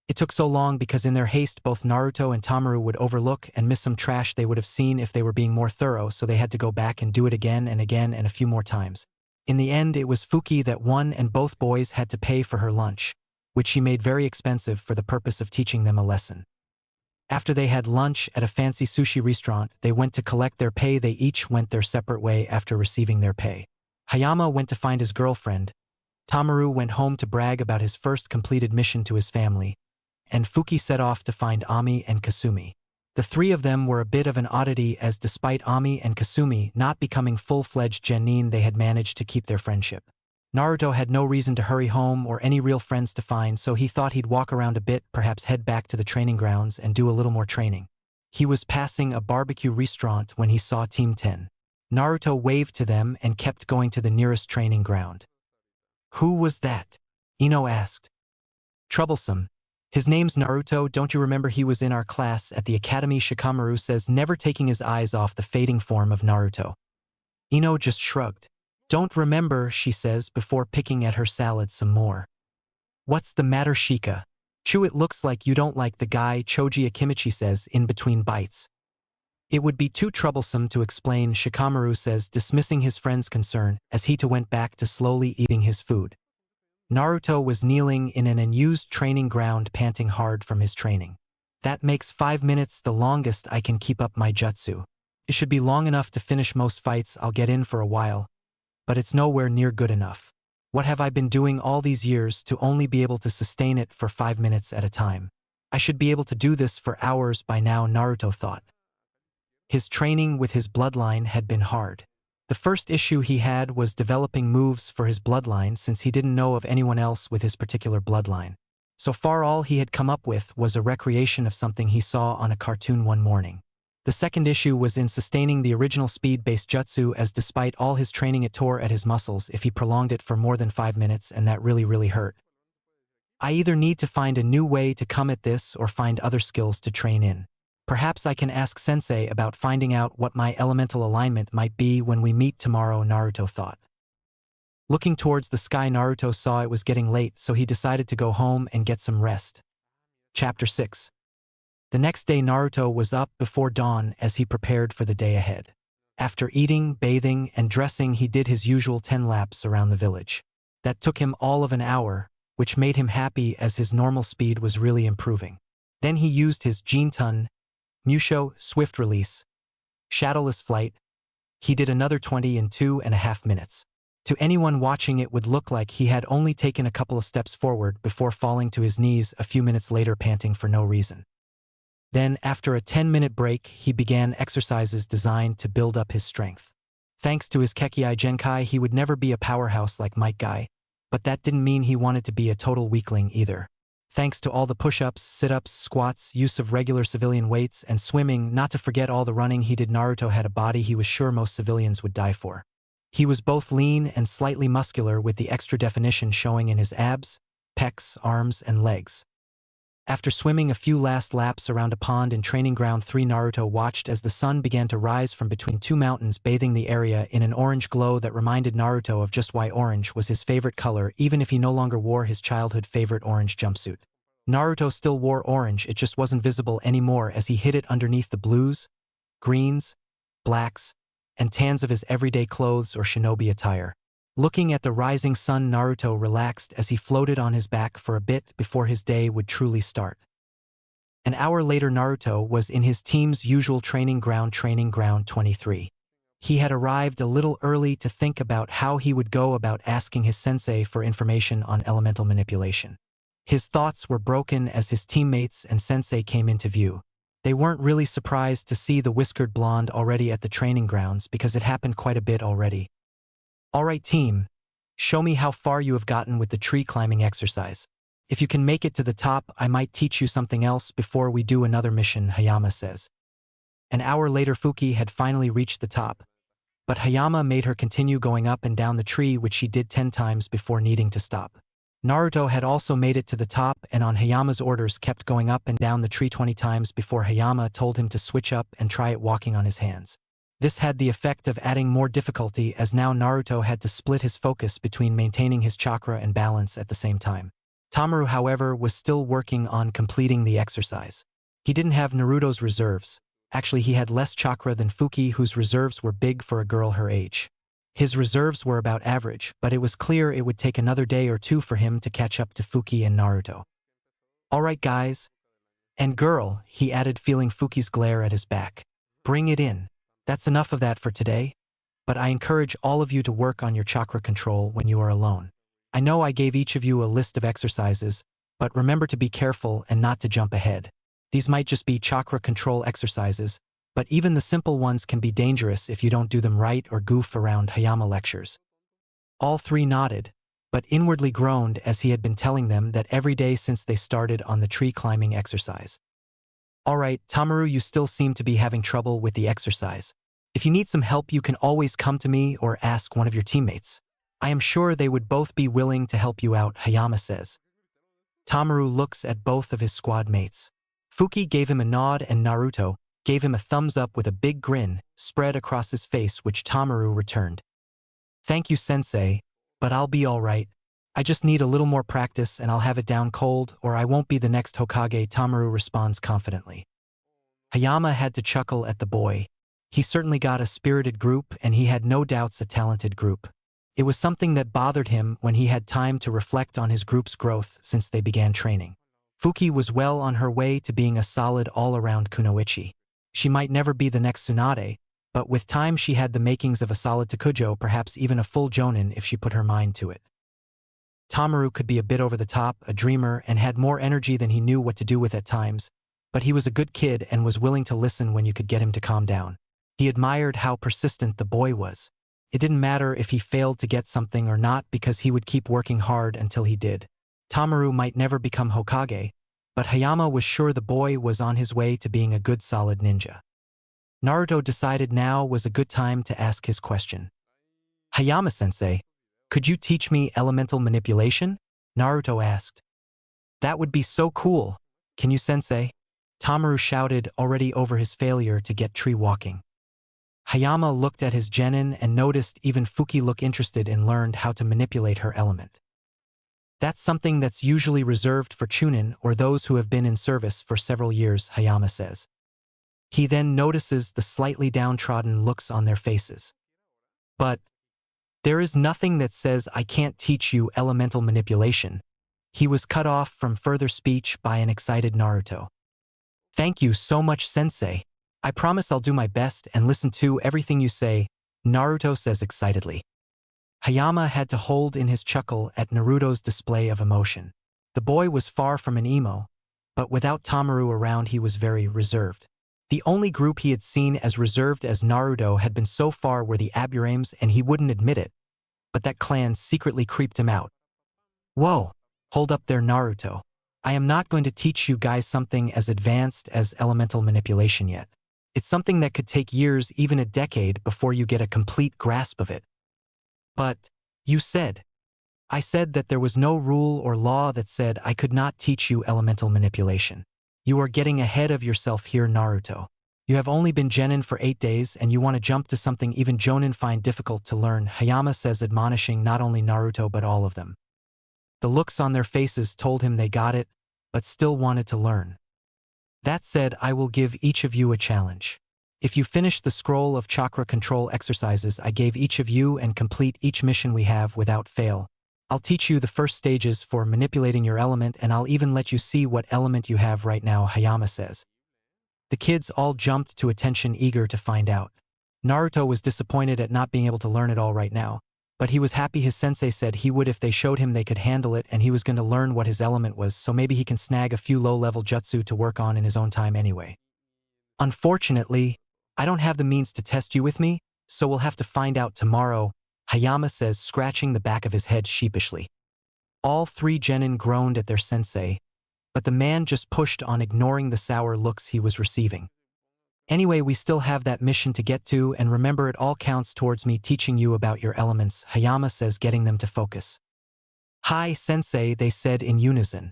It took so long because in their haste both Naruto and Tamaru would overlook and miss some trash they would have seen if they were being more thorough, so they had to go back and do it again and again and a few more times. In the end, it was Fuki that won and both boys had to pay for her lunch, which she made very expensive for the purpose of teaching them a lesson. After they had lunch at a fancy sushi restaurant, they went to collect their pay. They each went their separate way after receiving their pay. Hayama went to find his girlfriend, Tamaru went home to brag about his first completed mission to his family, and Fuki set off to find Ami and Kasumi. The three of them were a bit of an oddity as despite Ami and Kasumi not becoming full-fledged genin, they had managed to keep their friendship. Naruto had no reason to hurry home or any real friends to find, so he thought he'd walk around a bit, perhaps head back to the training grounds and do a little more training. He was passing a barbecue restaurant when he saw Team 10. Naruto waved to them and kept going to the nearest training ground. "Who was that?" Ino asked. "Troublesome. His name's Naruto, don't you remember he was in our class at the academy?" Shikamaru says, never taking his eyes off the fading form of Naruto. Ino just shrugged. "Don't remember," she says before picking at her salad some more. "What's the matter, Shika? Chew, it looks like you don't like the guy," Choji Akimichi says in between bites. "It would be too troublesome to explain," Shikamaru says, dismissing his friend's concern as he too went back to slowly eating his food. Naruto was kneeling in an unused training ground, panting hard from his training. "That makes 5 minutes the longest I can keep up my jutsu. It should be long enough to finish most fights I'll get in for a while, but it's nowhere near good enough. What have I been doing all these years to only be able to sustain it for 5 minutes at a time? I should be able to do this for hours by now," Naruto thought. His training with his bloodline had been hard. The first issue he had was developing moves for his bloodline, since he didn't know of anyone else with his particular bloodline. So far all he had come up with was a recreation of something he saw on a cartoon one morning. The second issue was in sustaining the original speed-based jutsu, as despite all his training it tore at his muscles if he prolonged it for more than 5 minutes, and that really hurt. "I either need to find a new way to come at this or find other skills to train in. Perhaps I can ask Sensei about finding out what my elemental alignment might be when we meet tomorrow," Naruto thought. Looking towards the sky, Naruto saw it was getting late, so he decided to go home and get some rest. Chapter 6. The next day Naruto was up before dawn as he prepared for the day ahead. After eating, bathing, and dressing, he did his usual 10 laps around the village. That took him all of an hour, which made him happy as his normal speed was really improving. Then he used his Jinton, Musho, Swift Release, Shadowless Flight. He did another 20 in 2.5 minutes. To anyone watching, it would look like he had only taken a couple of steps forward before falling to his knees a few minutes later, panting for no reason. Then, after a 10-minute break, he began exercises designed to build up his strength. Thanks to his Kekkei Genkai, he would never be a powerhouse like Mike Guy, but that didn't mean he wanted to be a total weakling either. Thanks to all the push-ups, sit-ups, squats, use of regular civilian weights, and swimming, not to forget all the running he did, Naruto had a body he was sure most civilians would die for. He was both lean and slightly muscular, with the extra definition showing in his abs, pecs, arms, and legs. After swimming a few last laps around a pond in Training Ground 3, Naruto watched as the sun began to rise from between two mountains, bathing the area in an orange glow that reminded Naruto of just why orange was his favorite color, even if he no longer wore his childhood favorite orange jumpsuit. Naruto still wore orange, it just wasn't visible anymore as he hid it underneath the blues, greens, blacks, and tans of his everyday clothes or shinobi attire. Looking at the rising sun, Naruto relaxed as he floated on his back for a bit before his day would truly start. An hour later, Naruto was in his team's usual Training Ground 23. He had arrived a little early to think about how he would go about asking his sensei for information on elemental manipulation. His thoughts were broken as his teammates and sensei came into view. They weren't really surprised to see the whiskered blonde already at the training grounds, because it happened quite a bit already. "Alright team, show me how far you have gotten with the tree climbing exercise. If you can make it to the top, I might teach you something else before we do another mission," Hayama says. An hour later, Fuki had finally reached the top. but Hayama made her continue going up and down the tree, which she did 10 times before needing to stop. Naruto had also made it to the top and on Hayama's orders kept going up and down the tree 20 times before Hayama told him to switch up and try it walking on his hands. This had the effect of adding more difficulty, as now Naruto had to split his focus between maintaining his chakra and balance at the same time. Tamaru, however, was still working on completing the exercise. He didn't have Naruto's reserves. Actually, he had less chakra than Fuki, whose reserves were big for a girl her age. His reserves were about average, but it was clear it would take another day or two for him to catch up to Fuki and Naruto. "Alright guys. And girl," he added, feeling Fuki's glare at his back. "Bring it in. That's enough of that for today. But I encourage all of you to work on your chakra control when you are alone. I know I gave each of you a list of exercises, but remember to be careful and not to jump ahead. These might just be chakra control exercises, but even the simple ones can be dangerous if you don't do them right or goof around." Hayama lectures. All three nodded, but inwardly groaned as he had been telling them that every day since they started on the tree climbing exercise. "Alright, Tamaru, you still seem to be having trouble with the exercise. If you need some help, you can always come to me or ask one of your teammates. I am sure they would both be willing to help you out," Hayama says. Tamaru looks at both of his squad mates. Fuki gave him a nod and Naruto gave him a thumbs up with a big grin spread across his face, which Tamaru returned. "Thank you, sensei, but I'll be alright. I just need a little more practice and I'll have it down cold, or I won't be the next Hokage," Tamaru responds confidently. Hayama had to chuckle at the boy. He certainly got a spirited group, and he had no doubts a talented group. It was something that bothered him when he had time to reflect on his group's growth since they began training. Fuki was well on her way to being a solid all-around kunoichi. She might never be the next Tsunade, but with time she had the makings of a solid Takujo, perhaps even a full Jonin if she put her mind to it. Tamaru could be a bit over the top, a dreamer, and had more energy than he knew what to do with at times, but he was a good kid and was willing to listen when you could get him to calm down. He admired how persistent the boy was. It didn't matter if he failed to get something or not, because he would keep working hard until he did. Tamaru might never become Hokage, but Hayama was sure the boy was on his way to being a good solid ninja. Naruto decided now was a good time to ask his question. "Hayama-sensei, could you teach me elemental manipulation?" Naruto asked. "That would be so cool. Can you, sensei?" Tamaru shouted, already over his failure to get tree walking. Hayama looked at his genin and noticed even Fuki look interested and learned how to manipulate her element. "That's something that's usually reserved for Chunin or those who have been in service for several years," Hayama says. He then notices the slightly downtrodden looks on their faces. "But there is nothing that says I can't teach you elemental manipulation." He was cut off from further speech by an excited Naruto. "Thank you so much, sensei. I promise I'll do my best and listen to everything you say," Naruto says excitedly. Hayama had to hold in his chuckle at Naruto's display of emotion. The boy was far from an emo, but without Tamaru around he was very reserved. The only group he had seen as reserved as Naruto had been so far were the Aburames, and he wouldn't admit it, but that clan secretly creeped him out. "Whoa, hold up there, Naruto. I am not going to teach you guys something as advanced as elemental manipulation yet. It's something that could take years, even a decade, before you get a complete grasp of it." "But you said..." "I said that there was no rule or law that said I could not teach you elemental manipulation. You are getting ahead of yourself here, Naruto. You have only been Genin for 8 days and you want to jump to something even Jonin find difficult to learn," Hayama says, admonishing not only Naruto but all of them. The looks on their faces told him they got it, but still wanted to learn. "That said, I will give each of you a challenge. If you finish the scroll of chakra control exercises I gave each of you and complete each mission we have without fail, I'll teach you the first stages for manipulating your element, and I'll even let you see what element you have right now," Hayama says. The kids all jumped to attention, eager to find out. Naruto was disappointed at not being able to learn it all right now, but he was happy his sensei said he would if they showed him they could handle it, and he was going to learn what his element was, so maybe he can snag a few low-level jutsu to work on in his own time anyway. "Unfortunately, I don't have the means to test you with me, so we'll have to find out tomorrow," Hayama says, scratching the back of his head sheepishly. All 3 genin groaned at their sensei, but the man just pushed on, ignoring the sour looks he was receiving. Anyway, we still have that mission to get to, and remember, it all counts towards me teaching you about your elements, Hayama says, getting them to focus. Hi, Sensei, they said in unison.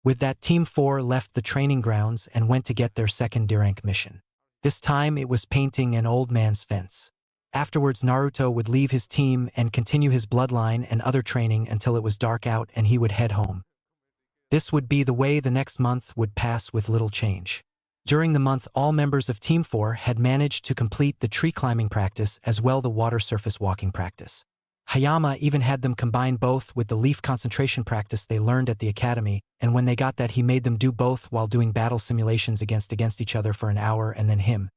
With that, Team 4 left the training grounds and went to get their second D-rank mission. This time it was painting an old man's fence. Afterwards, Naruto would leave his team and continue his bloodline and other training until it was dark out and he would head home. This would be the way the next month would pass with little change. During the month, all members of Team 4 had managed to complete the tree climbing practice as well the water surface walking practice. Hayama even had them combine both with the leaf concentration practice they learned at the academy, and when they got that, he made them do both while doing battle simulations against each other for an hour and then him.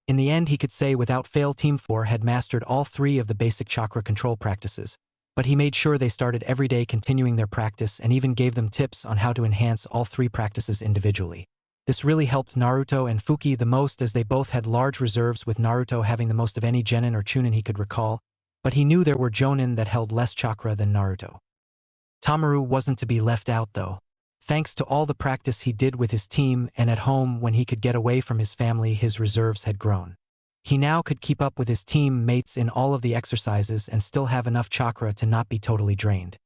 In the end, he could say without fail Team 4 had mastered all three of the basic chakra control practices, but he made sure they started every day continuing their practice and even gave them tips on how to enhance all three practices individually. This really helped Naruto and Fuki the most, as they both had large reserves, with Naruto having the most of any genin or chunin he could recall, but he knew there were jonin that held less chakra than Naruto. Tamaru wasn't to be left out though. Thanks to all the practice he did with his team and at home when he could get away from his family, his reserves had grown. He now could keep up with his team mates in all of the exercises and still have enough chakra to not be totally drained.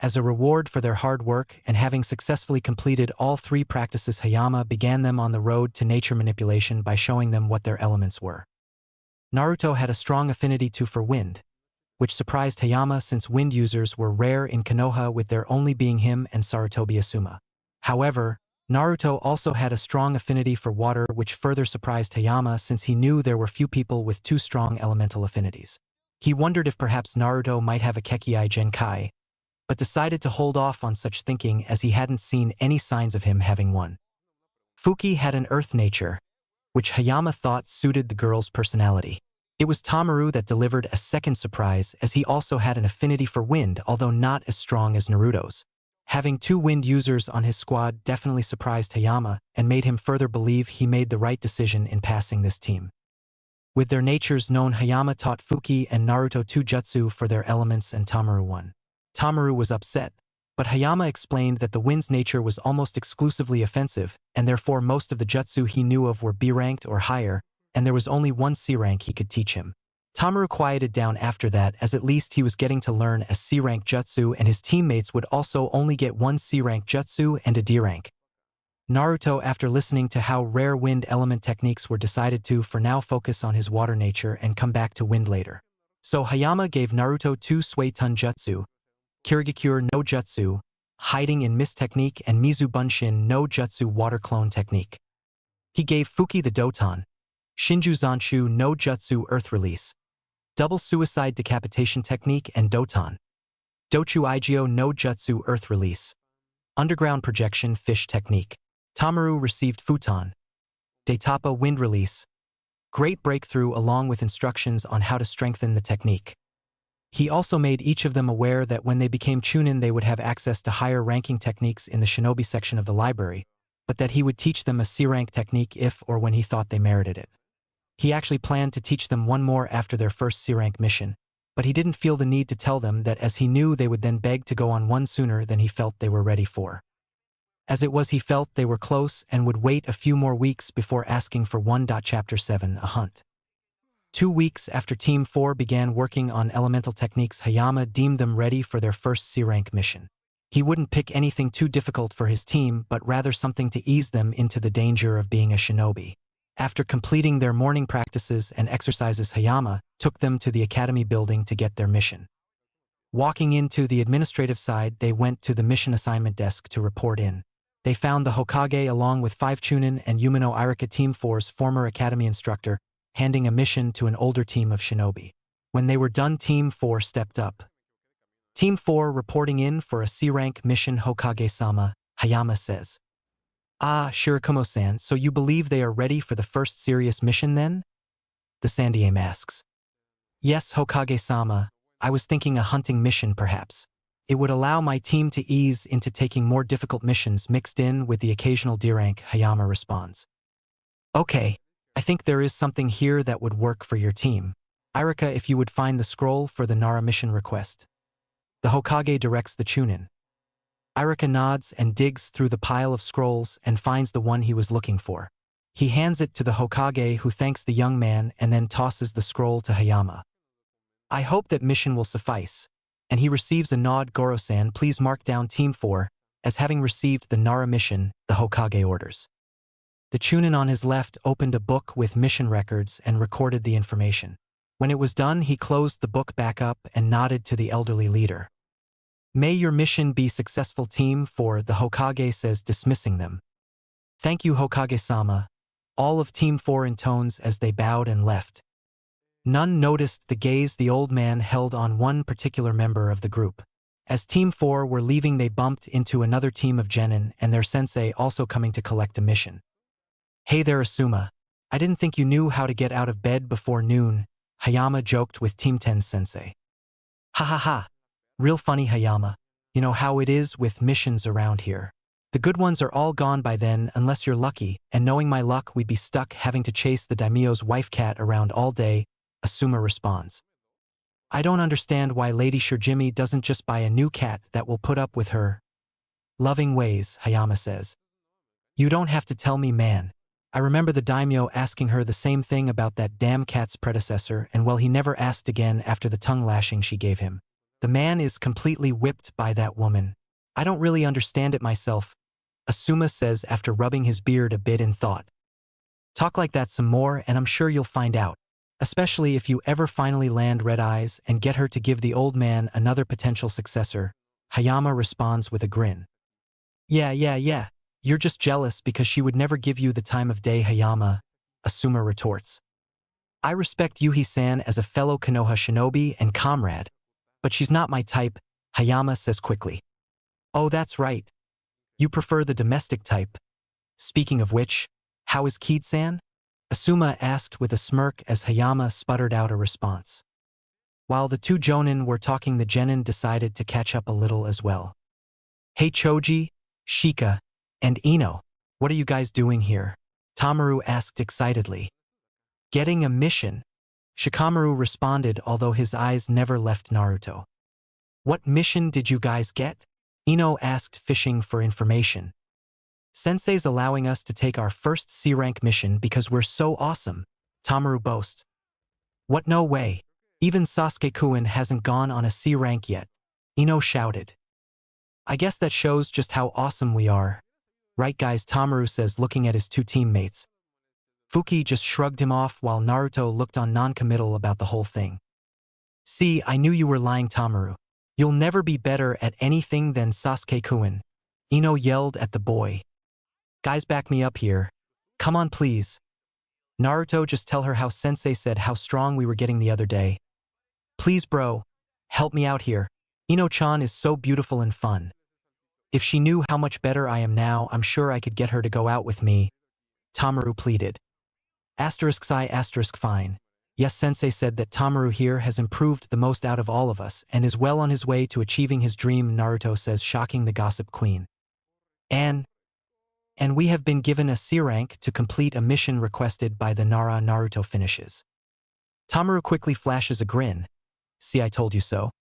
As a reward for their hard work and having successfully completed all three practices, Hayama began them on the road to nature manipulation by showing them what their elements were. Naruto had a strong affinity for wind, which surprised Hayama since wind users were rare in Konoha, with there only being him and Sarutobi Asuma. However, Naruto also had a strong affinity for water, which further surprised Hayama since he knew there were few people with two strong elemental affinities. He wondered if perhaps Naruto might have a Kekkei Genkai, but decided to hold off on such thinking as he hadn't seen any signs of him having one. Fuki had an earth nature, which Hayama thought suited the girl's personality. It was Tamaru that delivered a second surprise, as he also had an affinity for wind, although not as strong as Naruto's. Having two wind users on his squad definitely surprised Hayama and made him further believe he made the right decision in passing this team. With their natures known, Hayama taught Fuki and Naruto two jutsu for their elements and Tamaru one. Tamaru was upset, but Hayama explained that the wind's nature was almost exclusively offensive, and therefore most of the jutsu he knew of were B-ranked or higher, and there was only one C-rank he could teach him. Tamaru quieted down after that, as at least he was getting to learn a C-rank jutsu and his teammates would also only get one C-rank jutsu and a D-rank. Naruto, after listening to how rare wind element techniques were, decided to for now focus on his water nature and come back to wind later. So Hayama gave Naruto two Suetun jutsu, Kirigakure no jutsu, hiding in mist technique, and Mizubunshin no jutsu, water clone technique. He gave Fuki the Doton, Shinju Zanshu no jutsu, earth release, double suicide decapitation technique, and Doton, Dochu Igyo no jutsu, earth release, underground projection fish technique. Tamaru received Futon, Daitapa, wind release, great breakthrough, along with instructions on how to strengthen the technique. He also made each of them aware that when they became chunin they would have access to higher ranking techniques in the shinobi section of the library, but that he would teach them a C-rank technique if or when he thought they merited it. He actually planned to teach them one more after their first C-rank mission, but he didn't feel the need to tell them that, as he knew they would then beg to go on one sooner than he felt they were ready for. As it was, he felt they were close and would wait a few more weeks before asking for 1. Chapter 7, A Hunt. 2 weeks after Team 4 began working on elemental techniques, Hayama deemed them ready for their first C-rank mission. He wouldn't pick anything too difficult for his team, but rather something to ease them into the danger of being a shinobi. After completing their morning practices and exercises, Hayama took them to the academy building to get their mission. Walking into the administrative side, they went to the mission assignment desk to report in. They found the Hokage along with 5 chunin and Umino Irika, Team 4's former academy instructor, handing a mission to an older team of shinobi. When they were done, Team 4 stepped up. Team 4 reporting in for a C-rank mission. Hokage-sama, Hayama says. Ah, Shirakumo-san, so you believe they are ready for the first serious mission then? The Sandiame asks. Yes, Hokage-sama, I was thinking a hunting mission perhaps. It would allow my team to ease into taking more difficult missions mixed in with the occasional D-rank, Hayama responds. Okay, I think there is something here that would work for your team. Irika, if you would find the scroll for the Nara mission request. The Hokage directs the chunin. Irika nods and digs through the pile of scrolls and finds the one he was looking for. He hands it to the Hokage, who thanks the young man and then tosses the scroll to Hayama. I hope that mission will suffice. And he receives a nod. Goro-san, please mark down Team 4 as having received the Nara mission, the Hokage orders. The Chunin on his left opened a book with mission records and recorded the information. When it was done, he closed the book back up and nodded to the elderly leader. May your mission be successful, Team 4, the Hokage says, dismissing them. Thank you, Hokage-sama. All of Team 4 intones as they bowed and left. None noticed the gaze the old man held on one particular member of the group. As Team 4 were leaving, they bumped into another team of genin and their sensei also coming to collect a mission. Hey there, Asuma. I didn't think you knew how to get out of bed before noon, Hayama joked with Team 10's sensei. Ha ha ha. Real funny, Hayama. You know how it is with missions around here. The good ones are all gone by then unless you're lucky, and knowing my luck, we'd be stuck having to chase the daimyo's wife cat around all day, Asuma responds. I don't understand why Lady Shirjimi doesn't just buy a new cat that will put up with her loving ways, Hayama says. You don't have to tell me, man. I remember the daimyo asking her the same thing about that damn cat's predecessor, and well, he never asked again after the tongue lashing she gave him. The man is completely whipped by that woman. I don't really understand it myself, Asuma says after rubbing his beard a bit in thought. Talk like that some more and I'm sure you'll find out. Especially if you ever finally land Red Eyes and get her to give the old man another potential successor, Hayama responds with a grin. Yeah. You're just jealous because she would never give you the time of day, Hayama, Asuma retorts. I respect Yuhi-san as a fellow Konoha shinobi and comrade, but she's not my type, Hayama says quickly. Oh, that's right. You prefer the domestic type. Speaking of which, how is Keed-san? Asuma asked with a smirk as Hayama sputtered out a response. While the two jonin were talking, the genin decided to catch up a little as well. Hey Choji, Shika, and Ino, what are you guys doing here? Tamaru asked excitedly. Getting a mission, Shikamaru responded, although his eyes never left Naruto. What mission did you guys get? Ino asked, fishing for information. Sensei's allowing us to take our first C-rank mission because we're so awesome, Tamaru boasts. What, no way. Even Sasuke-kun hasn't gone on a C-rank yet, Ino shouted. I guess that shows just how awesome we are. Right guys, Tamaru says, looking at his two teammates. Fuki just shrugged him off while Naruto looked on non-committal about the whole thing. See, I knew you were lying, Tamaru. You'll never be better at anything than Sasuke-kun, Ino yelled at the boy. Guys, back me up here. Come on, please. Naruto, just tell her how Sensei said how strong we were getting the other day. Please, bro. Help me out here. Ino-chan is so beautiful and fun. If she knew how much better I am now, I'm sure I could get her to go out with me, Tamaru pleaded. Fine. Yes, Sensei said that Tamaru here has improved the most out of all of us and is well on his way to achieving his dream, Naruto says, shocking the gossip queen. And we have been given a C rank to complete a mission requested by the Nara, Naruto finishes. Tamaru quickly flashes a grin. See, I told you so.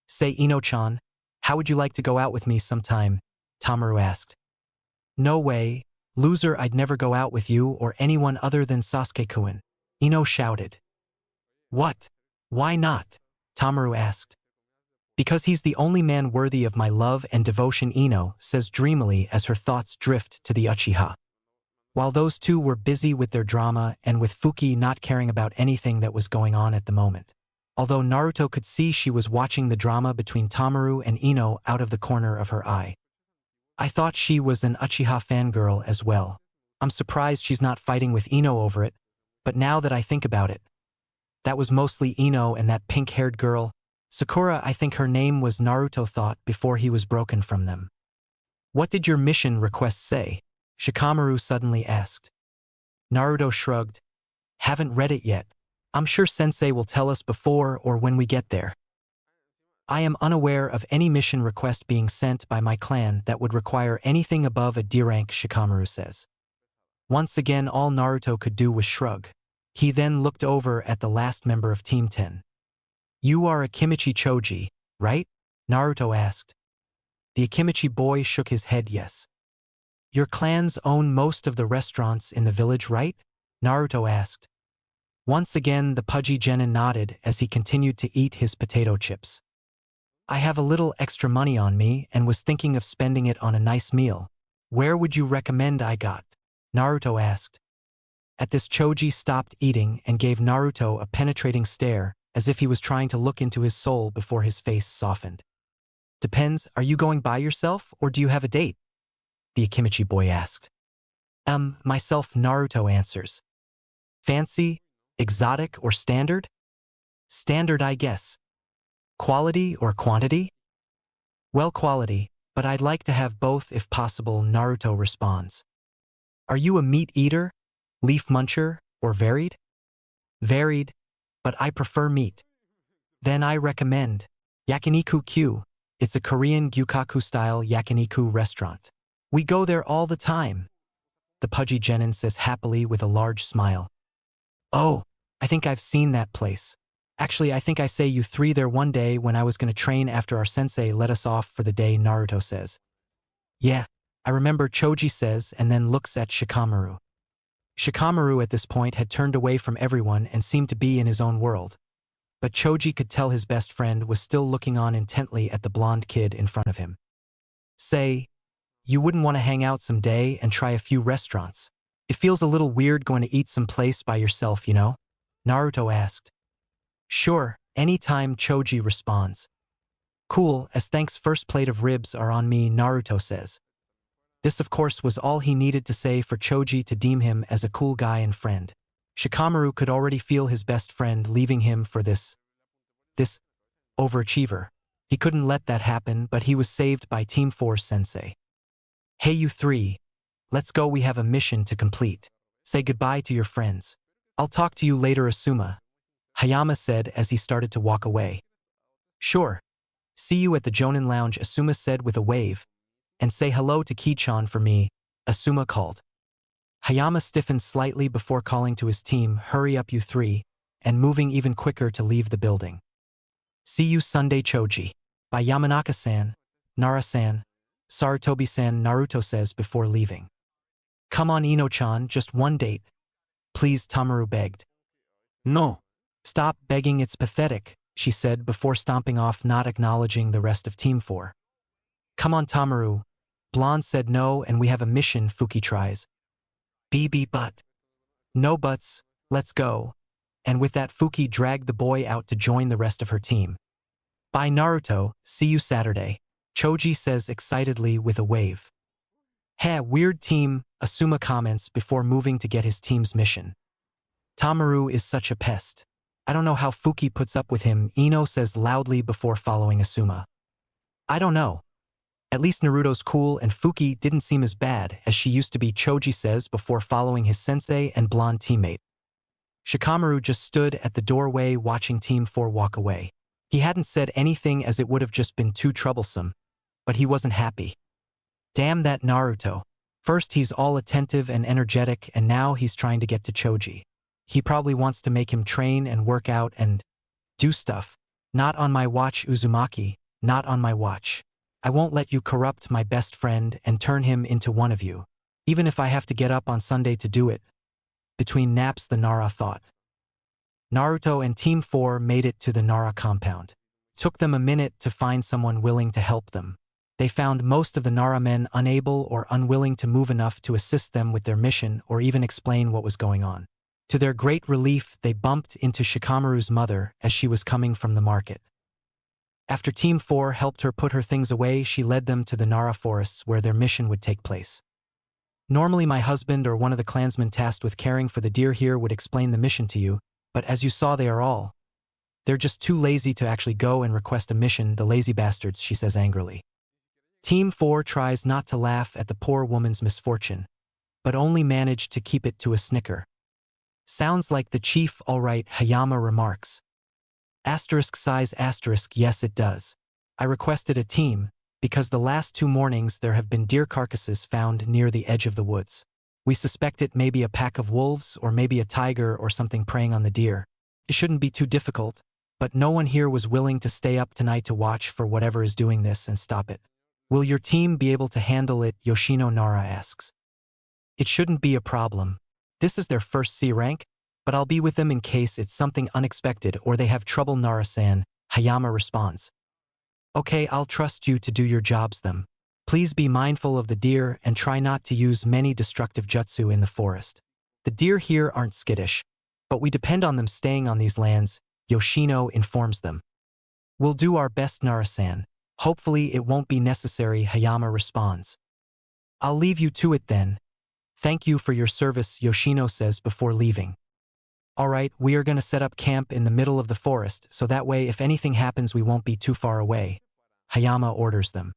Say, Ino-chan, how would you like to go out with me sometime? Tamaru asked. No way, loser, I'd never go out with you or anyone other than Sasuke-kun, Ino shouted. What? Why not? Tamaru asked. Because he's the only man worthy of my love and devotion, Ino says dreamily as her thoughts drift to the Uchiha. While those two were busy with their drama and with Fuki not caring about anything that was going on at the moment. Although Naruto could see she was watching the drama between Tamaru and Ino out of the corner of her eye. I thought she was an Uchiha fangirl as well. I'm surprised she's not fighting with Ino over it, but now that I think about it, that was mostly Ino and that pink-haired girl, Sakura, I think her name was, Naruto thought before he was broken from them. What did your mission request say? Shikamaru suddenly asked. Naruto shrugged. Haven't read it yet. I'm sure Sensei will tell us before or when we get there. I am unaware of any mission request being sent by my clan that would require anything above a D rank, Shikamaru says. Once again, all Naruto could do was shrug. He then looked over at the last member of Team 10. You are Akimichi Choji, right? Naruto asked. The Akimichi boy shook his head yes. Your clans own most of the restaurants in the village, right? Naruto asked. Once again the pudgy genin nodded as he continued to eat his potato chips. I have a little extra money on me and was thinking of spending it on a nice meal. Where would you recommend I got? Naruto asked. At this Choji stopped eating and gave Naruto a penetrating stare as if he was trying to look into his soul before his face softened. Depends, are you going by yourself or do you have a date? The Akimichi boy asked. Myself, Naruto answers. Fancy, exotic, or standard? Standard, I guess. Quality or quantity? Well, quality, but I'd like to have both if possible, Naruto responds. Are you a meat eater, leaf muncher, or varied? Varied, but I prefer meat. Then I recommend Yakiniku Q. It's a Korean gyukaku-style yakiniku restaurant. We go there all the time. The pudgy genin says happily with a large smile. Oh, I think I've seen that place. Actually, I think I saw you three there one day when I was going to train after our sensei let us off for the day, Naruto says. Yeah, I remember, Choji says and then looks at Shikamaru. Shikamaru at this point had turned away from everyone and seemed to be in his own world. But Choji could tell his best friend was still looking on intently at the blonde kid in front of him. Say, you wouldn't want to hang out some day and try a few restaurants? It feels a little weird going to eat some place by yourself, you know? Naruto asked. Sure, anytime, Choji responds. Cool, as thanks, first plate of ribs are on me, Naruto says. This of course was all he needed to say for Choji to deem him as a cool guy and friend. Shikamaru could already feel his best friend leaving him for this overachiever. He couldn't let that happen, but he was saved by Team 4's sensei. Hey you three, let's go, we have a mission to complete. Say goodbye to your friends. I'll talk to you later, Asuma, Hayama said as he started to walk away. Sure. See you at the Jonin Lounge, Asuma said with a wave. And say hello to Ki-chan for me, Asuma called. Hayama stiffened slightly before calling to his team, hurry up you three, and moving even quicker to leave the building. See you Sunday, Choji. By Yamanaka-san, Nara-san, Sarutobi-san, Naruto says before leaving. Come on Ino-chan, just one date. Please, Tamaru begged. No. Stop begging, it's pathetic, she said before stomping off, not acknowledging the rest of Team 4. Come on Tamaru. Blonde said no and we have a mission, Fuki tries. BB but. No buts, let's go. And with that Fuki dragged the boy out to join the rest of her team. Bye Naruto, see you Saturday, Choji says excitedly with a wave. Heh, weird team, Asuma comments before moving to get his team's mission. Tamaru is such a pest. I don't know how Fuki puts up with him, Ino says loudly before following Asuma. I don't know. At least Naruto's cool and Fuki didn't seem as bad as she used to be, Choji says before following his sensei and blonde teammate. Shikamaru just stood at the doorway watching Team 4 walk away. He hadn't said anything as it would have just been too troublesome, but he wasn't happy. Damn that Naruto. First he's all attentive and energetic and now he's trying to get to Choji. He probably wants to make him train and work out and do stuff. Not on my watch, Uzumaki, not on my watch. I won't let you corrupt my best friend and turn him into one of you, even if I have to get up on Sunday to do it. Between naps, the Nara thought. Naruto and Team 4 made it to the Nara compound. Took them a minute to find someone willing to help them. They found most of the Nara men unable or unwilling to move enough to assist them with their mission or even explain what was going on. To their great relief, they bumped into Shikamaru's mother as she was coming from the market. After Team 4 helped her put her things away, she led them to the Nara forests where their mission would take place. Normally my husband or one of the clansmen tasked with caring for the deer here would explain the mission to you, but as you saw they're just too lazy to actually go and request a mission, the lazy bastards, she says angrily. Team 4 tries not to laugh at the poor woman's misfortune, but only managed to keep it to a snicker. Sounds like the chief, all right, Hayama remarks. Asterisk size asterisk, yes it does. I requested a team, because the last 2 mornings there have been deer carcasses found near the edge of the woods. We suspect it may be a pack of wolves or maybe a tiger or something preying on the deer. It shouldn't be too difficult, but no one here was willing to stay up tonight to watch for whatever is doing this and stop it. Will your team be able to handle it? Yoshino Nara asks. It shouldn't be a problem. This is their first C rank, but I'll be with them in case it's something unexpected or they have trouble. Nara-san, Hayama responds. Okay, I'll trust you to do your jobs them. Please be mindful of the deer and try not to use many destructive jutsu in the forest. The deer here aren't skittish, but we depend on them staying on these lands, Yoshino informs them. We'll do our best, Nara-san. Hopefully it won't be necessary, Hayama responds. I'll leave you to it then. Thank you for your service, Yoshino says before leaving. Alright, we are gonna set up camp in the middle of the forest, so that way if anything happens we won't be too far away. Hayama orders them.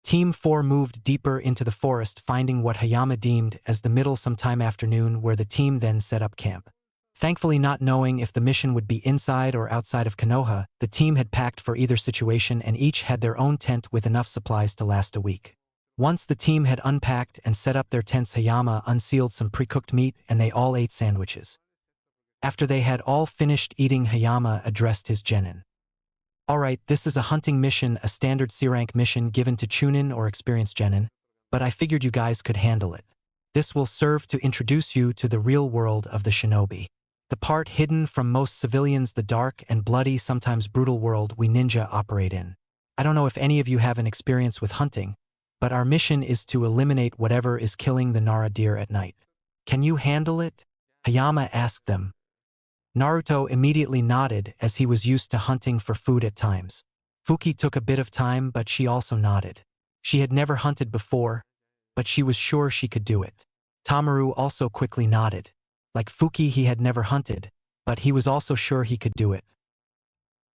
Team 4 moved deeper into the forest, finding what Hayama deemed as the middle sometime afternoon, where the team then set up camp. Thankfully, not knowing if the mission would be inside or outside of Konoha, the team had packed for either situation and each had their own tent with enough supplies to last a week. Once the team had unpacked and set up their tents, Hayama unsealed some pre-cooked meat and they all ate sandwiches. After they had all finished eating, Hayama addressed his genin. Alright, this is a hunting mission, a standard C-rank mission given to Chunin or experienced genin, but I figured you guys could handle it. This will serve to introduce you to the real world of the shinobi. The part hidden from most civilians, the dark and bloody, sometimes brutal world we ninja operate in. I don't know if any of you have an experience with hunting, but our mission is to eliminate whatever is killing the Nara deer at night. Can you handle it? Hayama asked them. Naruto immediately nodded, as he was used to hunting for food at times. Fuki took a bit of time, but she also nodded. She had never hunted before, but she was sure she could do it. Tamaru also quickly nodded. Like Fuki, he had never hunted, but he was also sure he could do it.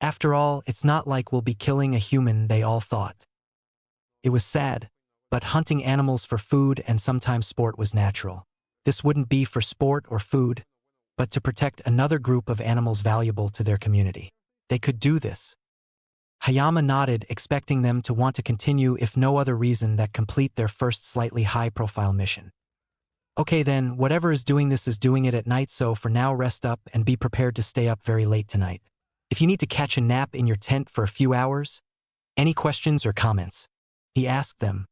After all, it's not like we'll be killing a human, they all thought. It was sad, but hunting animals for food and sometimes sport was natural. This wouldn't be for sport or food, but to protect another group of animals valuable to their community. They could do this. Hayama nodded, expecting them to want to continue if no other reason than complete their first slightly high-profile mission. Okay then, whatever is doing this is doing it at night, so for now rest up and be prepared to stay up very late tonight. If you need to catch a nap in your tent for a few hours, any questions or comments? He asked them.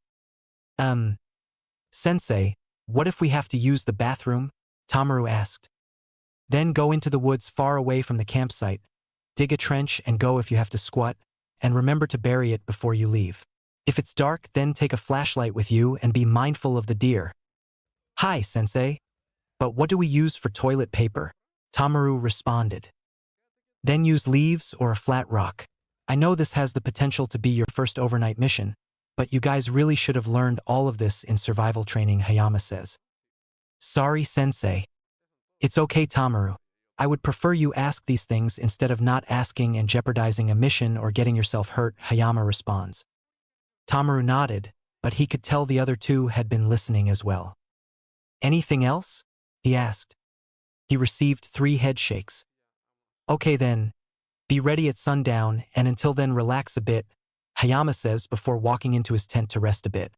Sensei, what if we have to use the bathroom? Tamaru asked. Then go into the woods far away from the campsite, dig a trench and go if you have to squat, and remember to bury it before you leave. If it's dark, then take a flashlight with you and be mindful of the deer. Hi, Sensei. But what do we use for toilet paper? Tamaru responded. Then use leaves or a flat rock. I know this has the potential to be your first overnight mission, but you guys really should have learned all of this in survival training, Hayama says. Sorry, Sensei. It's okay, Tamaru. I would prefer you ask these things instead of not asking and jeopardizing a mission or getting yourself hurt, Hayama responds. Tamaru nodded, but he could tell the other two had been listening as well. Anything else? He asked. He received 3 head shakes. Okay then. Be ready at sundown, and until then relax a bit, Hayama says before walking into his tent to rest a bit.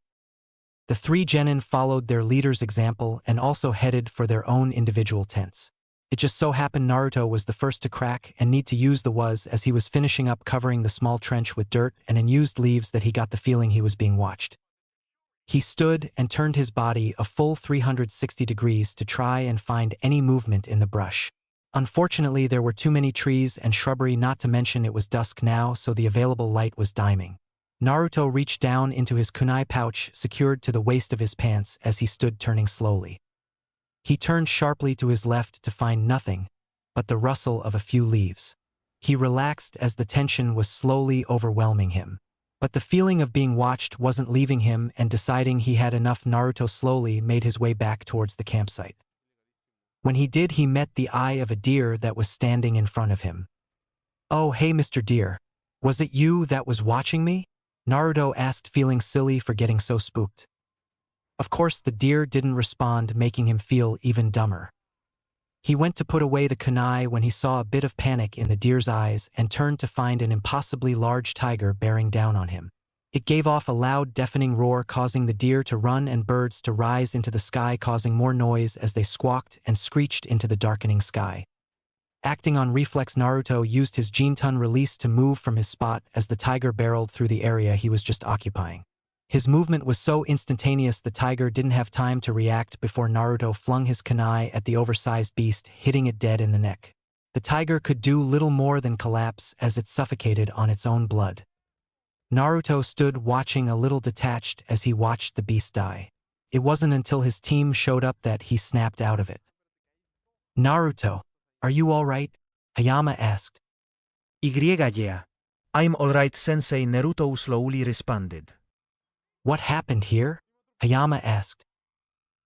The 3 genin followed their leader's example and also headed for their own individual tents. It just so happened Naruto was the first to crack and need to use the was as he was finishing up covering the small trench with dirt and unused leaves that he got the feeling he was being watched. He stood and turned his body a full 360 degrees to try and find any movement in the brush. Unfortunately, there were too many trees and shrubbery, not to mention it was dusk now, so the available light was dimming. Naruto reached down into his kunai pouch secured to the waist of his pants as he stood turning slowly. He turned sharply to his left to find nothing but the rustle of a few leaves. He relaxed as the tension was slowly overwhelming him. But the feeling of being watched wasn't leaving him, and deciding he had enough, Naruto slowly made his way back towards the campsite. When he did, he met the eye of a deer that was standing in front of him. Oh, hey Mr. Deer. Was it you that was watching me? Naruto asked, feeling silly for getting so spooked. Of course, the deer didn't respond, making him feel even dumber. He went to put away the kunai when he saw a bit of panic in the deer's eyes and turned to find an impossibly large tiger bearing down on him. It gave off a loud, deafening roar, causing the deer to run and birds to rise into the sky, causing more noise as they squawked and screeched into the darkening sky. Acting on reflex, Naruto used his Jintan release to move from his spot as the tiger barreled through the area he was just occupying. His movement was so instantaneous the tiger didn't have time to react before Naruto flung his kunai at the oversized beast, hitting it dead in the neck. The tiger could do little more than collapse as it suffocated on its own blood. Naruto stood watching a little detached as he watched the beast die. It wasn't until his team showed up that he snapped out of it. "Naruto, are you all right?" Hayama asked. Yeah. I'm alright, Sensei, Naruto slowly responded. "What happened here?" Hayama asked.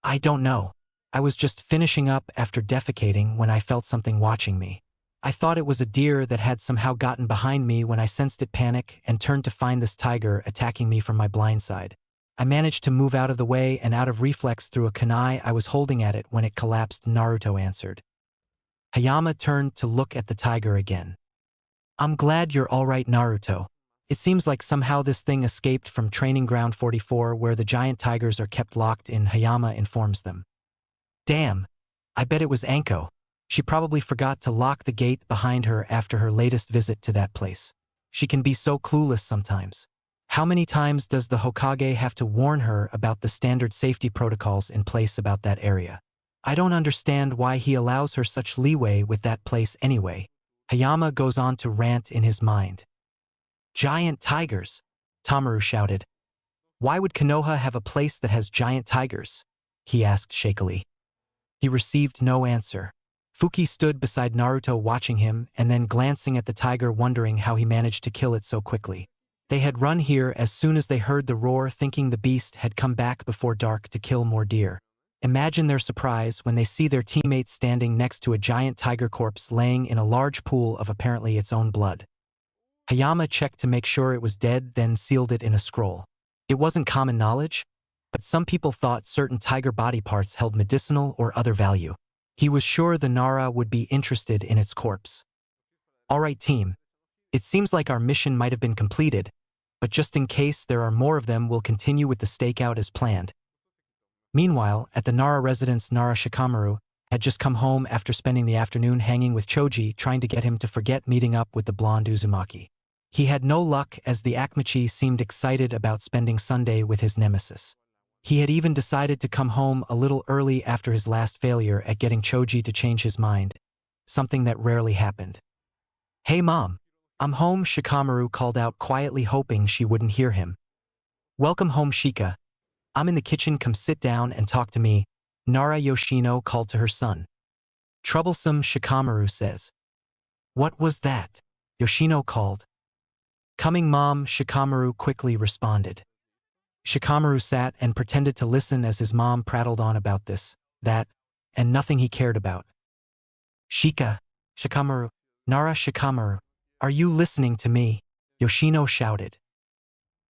"I don't know. I was just finishing up after defecating when I felt something watching me. I thought it was a deer that had somehow gotten behind me when I sensed it panic and turned to find this tiger attacking me from my blind side. I managed to move out of the way and out of reflex threw a kunai I was holding at it when it collapsed," Naruto answered. Hayama turned to look at the tiger again. "I'm glad you're all right, Naruto. It seems like somehow this thing escaped from Training Ground 44 where the giant tigers are kept locked in," Hayama informs them. "Damn, I bet it was Anko. She probably forgot to lock the gate behind her after her latest visit to that place. She can be so clueless sometimes. How many times does the Hokage have to warn her about the standard safety protocols in place about that area? I don't understand why he allows her such leeway with that place anyway." Hayama goes on to rant in his mind. "Giant tigers," Tamaru shouted. "Why would Konoha have a place that has giant tigers?" he asked shakily. He received no answer. Fuki stood beside Naruto watching him and then glancing at the tiger, wondering how he managed to kill it so quickly. They had run here as soon as they heard the roar, thinking the beast had come back before dark to kill more deer. Imagine their surprise when they see their teammates standing next to a giant tiger corpse laying in a large pool of apparently its own blood. Hayama checked to make sure it was dead, then sealed it in a scroll. It wasn't common knowledge, but some people thought certain tiger body parts held medicinal or other value. He was sure the Nara would be interested in its corpse. "All right, team. It seems like our mission might have been completed, but just in case there are more of them, we'll continue with the stakeout as planned." Meanwhile, at the Nara residence, Nara Shikamaru had just come home after spending the afternoon hanging with Choji, trying to get him to forget meeting up with the blonde Uzumaki. He had no luck as the Akamachi seemed excited about spending Sunday with his nemesis. He had even decided to come home a little early after his last failure at getting Choji to change his mind, something that rarely happened. "Hey Mom, I'm home," Shikamaru called out quietly, hoping she wouldn't hear him. "Welcome home, Shika. I'm in the kitchen, come sit down and talk to me," Nara Yoshino called to her son. "Troublesome," Shikamaru says. "What was that?" Yoshino called. "Coming, Mom," Shikamaru quickly responded. Shikamaru sat and pretended to listen as his mom prattled on about this, that, and nothing he cared about. Shikamaru, Nara Shikamaru, are you listening to me?" Yoshino shouted.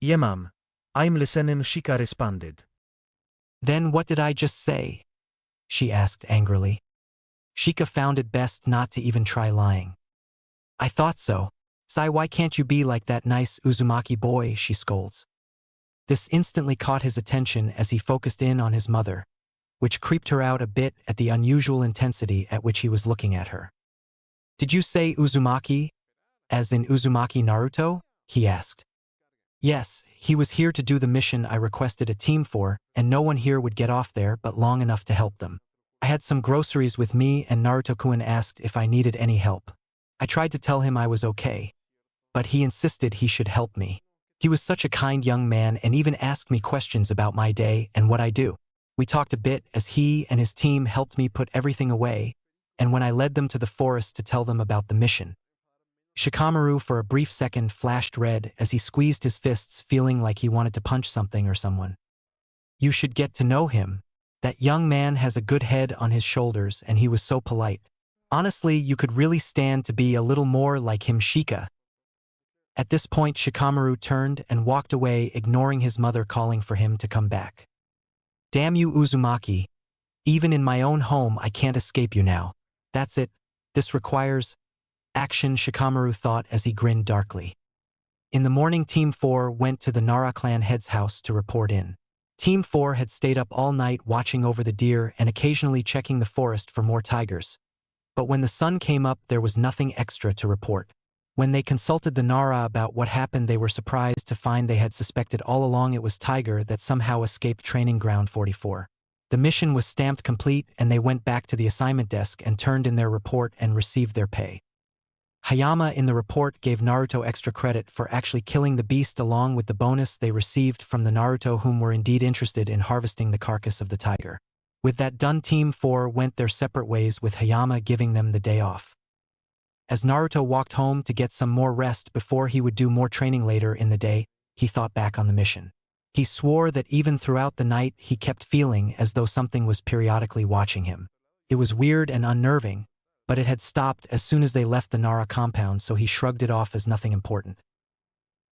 "Yeah, Mom. I'm listening," Shika responded. "Then what did I just say?" she asked angrily. Shika found it best not to even try lying. "I thought so. Sai, why can't you be like that nice Uzumaki boy?" she scolds. This instantly caught his attention as he focused in on his mother, which creeped her out a bit at the unusual intensity at which he was looking at her. "Did you say Uzumaki, as in Uzumaki Naruto?" he asked. "Yes, he was here to do the mission I requested a team for, and no one here would get off there but long enough to help them. I had some groceries with me and Naruto-kun asked if I needed any help. I tried to tell him I was okay, but he insisted he should help me. He was such a kind young man and even asked me questions about my day and what I do. We talked a bit as he and his team helped me put everything away, and when I led them to the forest to tell them about the mission." Shikamaru for a brief second flashed red as he squeezed his fists, feeling like he wanted to punch something or someone. "You should get to know him. That young man has a good head on his shoulders and he was so polite. Honestly, you could really stand to be a little more like him, Shika." At this point, Shikamaru turned and walked away, ignoring his mother calling for him to come back. "Damn you, Uzumaki. Even in my own home, I can't escape you now. That's it. This requires action," Shikamaru thought as he grinned darkly. In the morning, Team 4 went to the Nara clan head's house to report in. Team 4 had stayed up all night watching over the deer and occasionally checking the forest for more tigers. But when the sun came up, there was nothing extra to report. When they consulted the Nara about what happened, they were surprised to find they had suspected all along it was Tiger that somehow escaped Training Ground 44. The mission was stamped complete, and they went back to the assignment desk and turned in their report and received their pay. Hayama in the report gave Naruto extra credit for actually killing the beast along with the bonus they received from the Naruto whom were indeed interested in harvesting the carcass of the tiger. With that done, Team 4 went their separate ways with Hayama giving them the day off. As Naruto walked home to get some more rest before he would do more training later in the day, he thought back on the mission. He swore that even throughout the night he kept feeling as though something was periodically watching him. It was weird and unnerving, but it had stopped as soon as they left the Nara compound, so he shrugged it off as nothing important.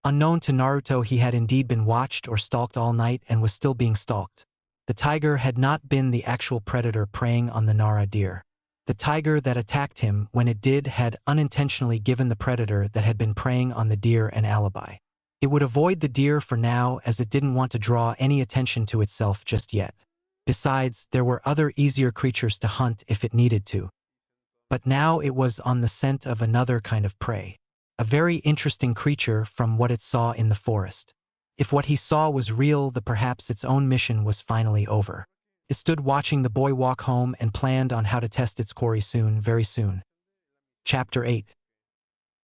Unknown to Naruto, he had indeed been watched or stalked all night and was still being stalked. The tiger had not been the actual predator preying on the Nara deer. The tiger that attacked him when it did had unintentionally given the predator that had been preying on the deer an alibi. It would avoid the deer for now as it didn't want to draw any attention to itself just yet. Besides, there were other easier creatures to hunt if it needed to. But now it was on the scent of another kind of prey. A very interesting creature from what it saw in the forest. If what he saw was real, then perhaps its own mission was finally over. It stood watching the boy walk home and planned on how to test its quarry soon, very soon. Chapter 8.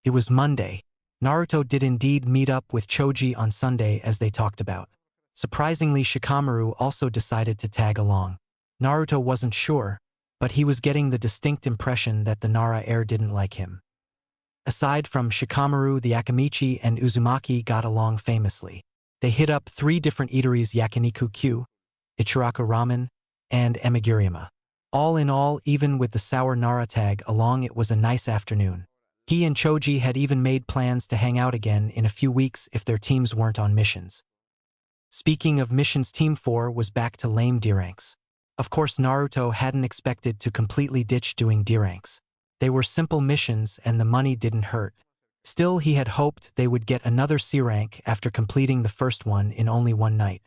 It was Monday. Naruto did indeed meet up with Choji on Sunday as they talked about. Surprisingly, Shikamaru also decided to tag along. Naruto wasn't sure, but he was getting the distinct impression that the Nara heir didn't like him. Aside from Shikamaru, the Akamichi and Uzumaki got along famously. They hit up 3 different eateries: Yakiniku-Q, Ichiraku Ramen, and Emiguriyama. All in all, even with the sour Nara tag along, it was a nice afternoon. He and Choji had even made plans to hang out again in a few weeks if their teams weren't on missions. Speaking of missions, Team 4 was back to lame D-ranks. Of course, Naruto hadn't expected to completely ditch doing D-ranks. They were simple missions and the money didn't hurt. Still, he had hoped they would get another C rank after completing the first one in only one night.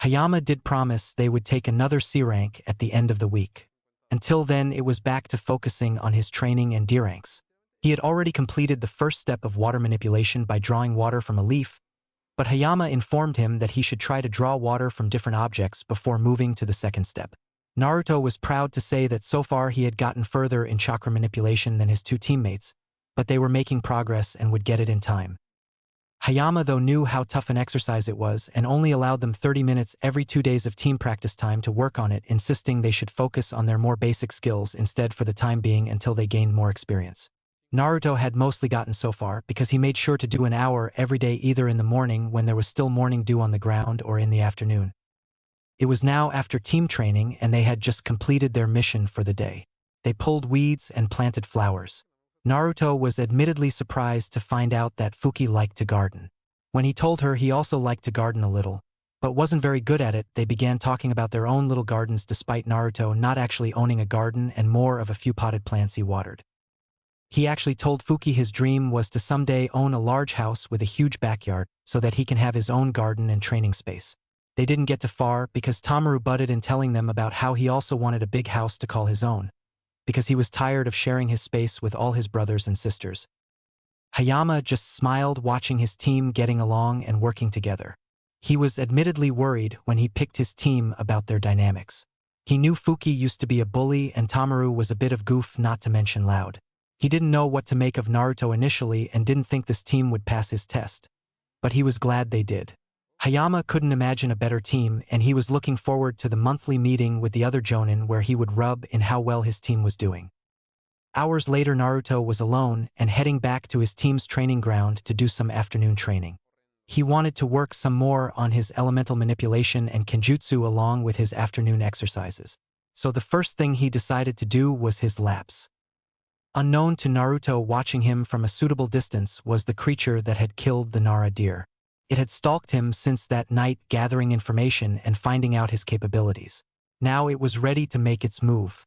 Hayama did promise they would take another C rank at the end of the week. Until then, it was back to focusing on his training and D-ranks. He had already completed the first step of water manipulation by drawing water from a leaf, but Hayama informed him that he should try to draw water from different objects before moving to the second step. Naruto was proud to say that so far he had gotten further in chakra manipulation than his 2 teammates, but they were making progress and would get it in time. Hayama, though, knew how tough an exercise it was and only allowed them 30 minutes every 2 days of team practice time to work on it, insisting they should focus on their more basic skills instead for the time being until they gained more experience. Naruto had mostly gotten so far because he made sure to do an hour every day, either in the morning when there was still morning dew on the ground or in the afternoon. It was now after team training and they had just completed their mission for the day. They pulled weeds and planted flowers. Naruto was admittedly surprised to find out that Fuki liked to garden. When he told her he also liked to garden a little, but wasn't very good at it, they began talking about their own little gardens despite Naruto not actually owning a garden and more of a few potted plants he watered. He actually told Fuki his dream was to someday own a large house with a huge backyard so that he can have his own garden and training space. They didn't get too far because Tamaru butted in, telling them about how he also wanted a big house to call his own, because he was tired of sharing his space with all his brothers and sisters. Hayama just smiled watching his team getting along and working together. He was admittedly worried when he picked his team about their dynamics. He knew Fuki used to be a bully and Tamaru was a bit of goof, not to mention loud. He didn't know what to make of Naruto initially and didn't think this team would pass his test, but he was glad they did. Hayama couldn't imagine a better team, and he was looking forward to the monthly meeting with the other Jonin where he would rub in how well his team was doing. Hours later, Naruto was alone and heading back to his team's training ground to do some afternoon training. He wanted to work some more on his elemental manipulation and kenjutsu along with his afternoon exercises. So the first thing he decided to do was his laps. Unknown to Naruto, watching him from a suitable distance was the creature that had killed the Nara deer. It had stalked him since that night, gathering information and finding out his capabilities. Now it was ready to make its move.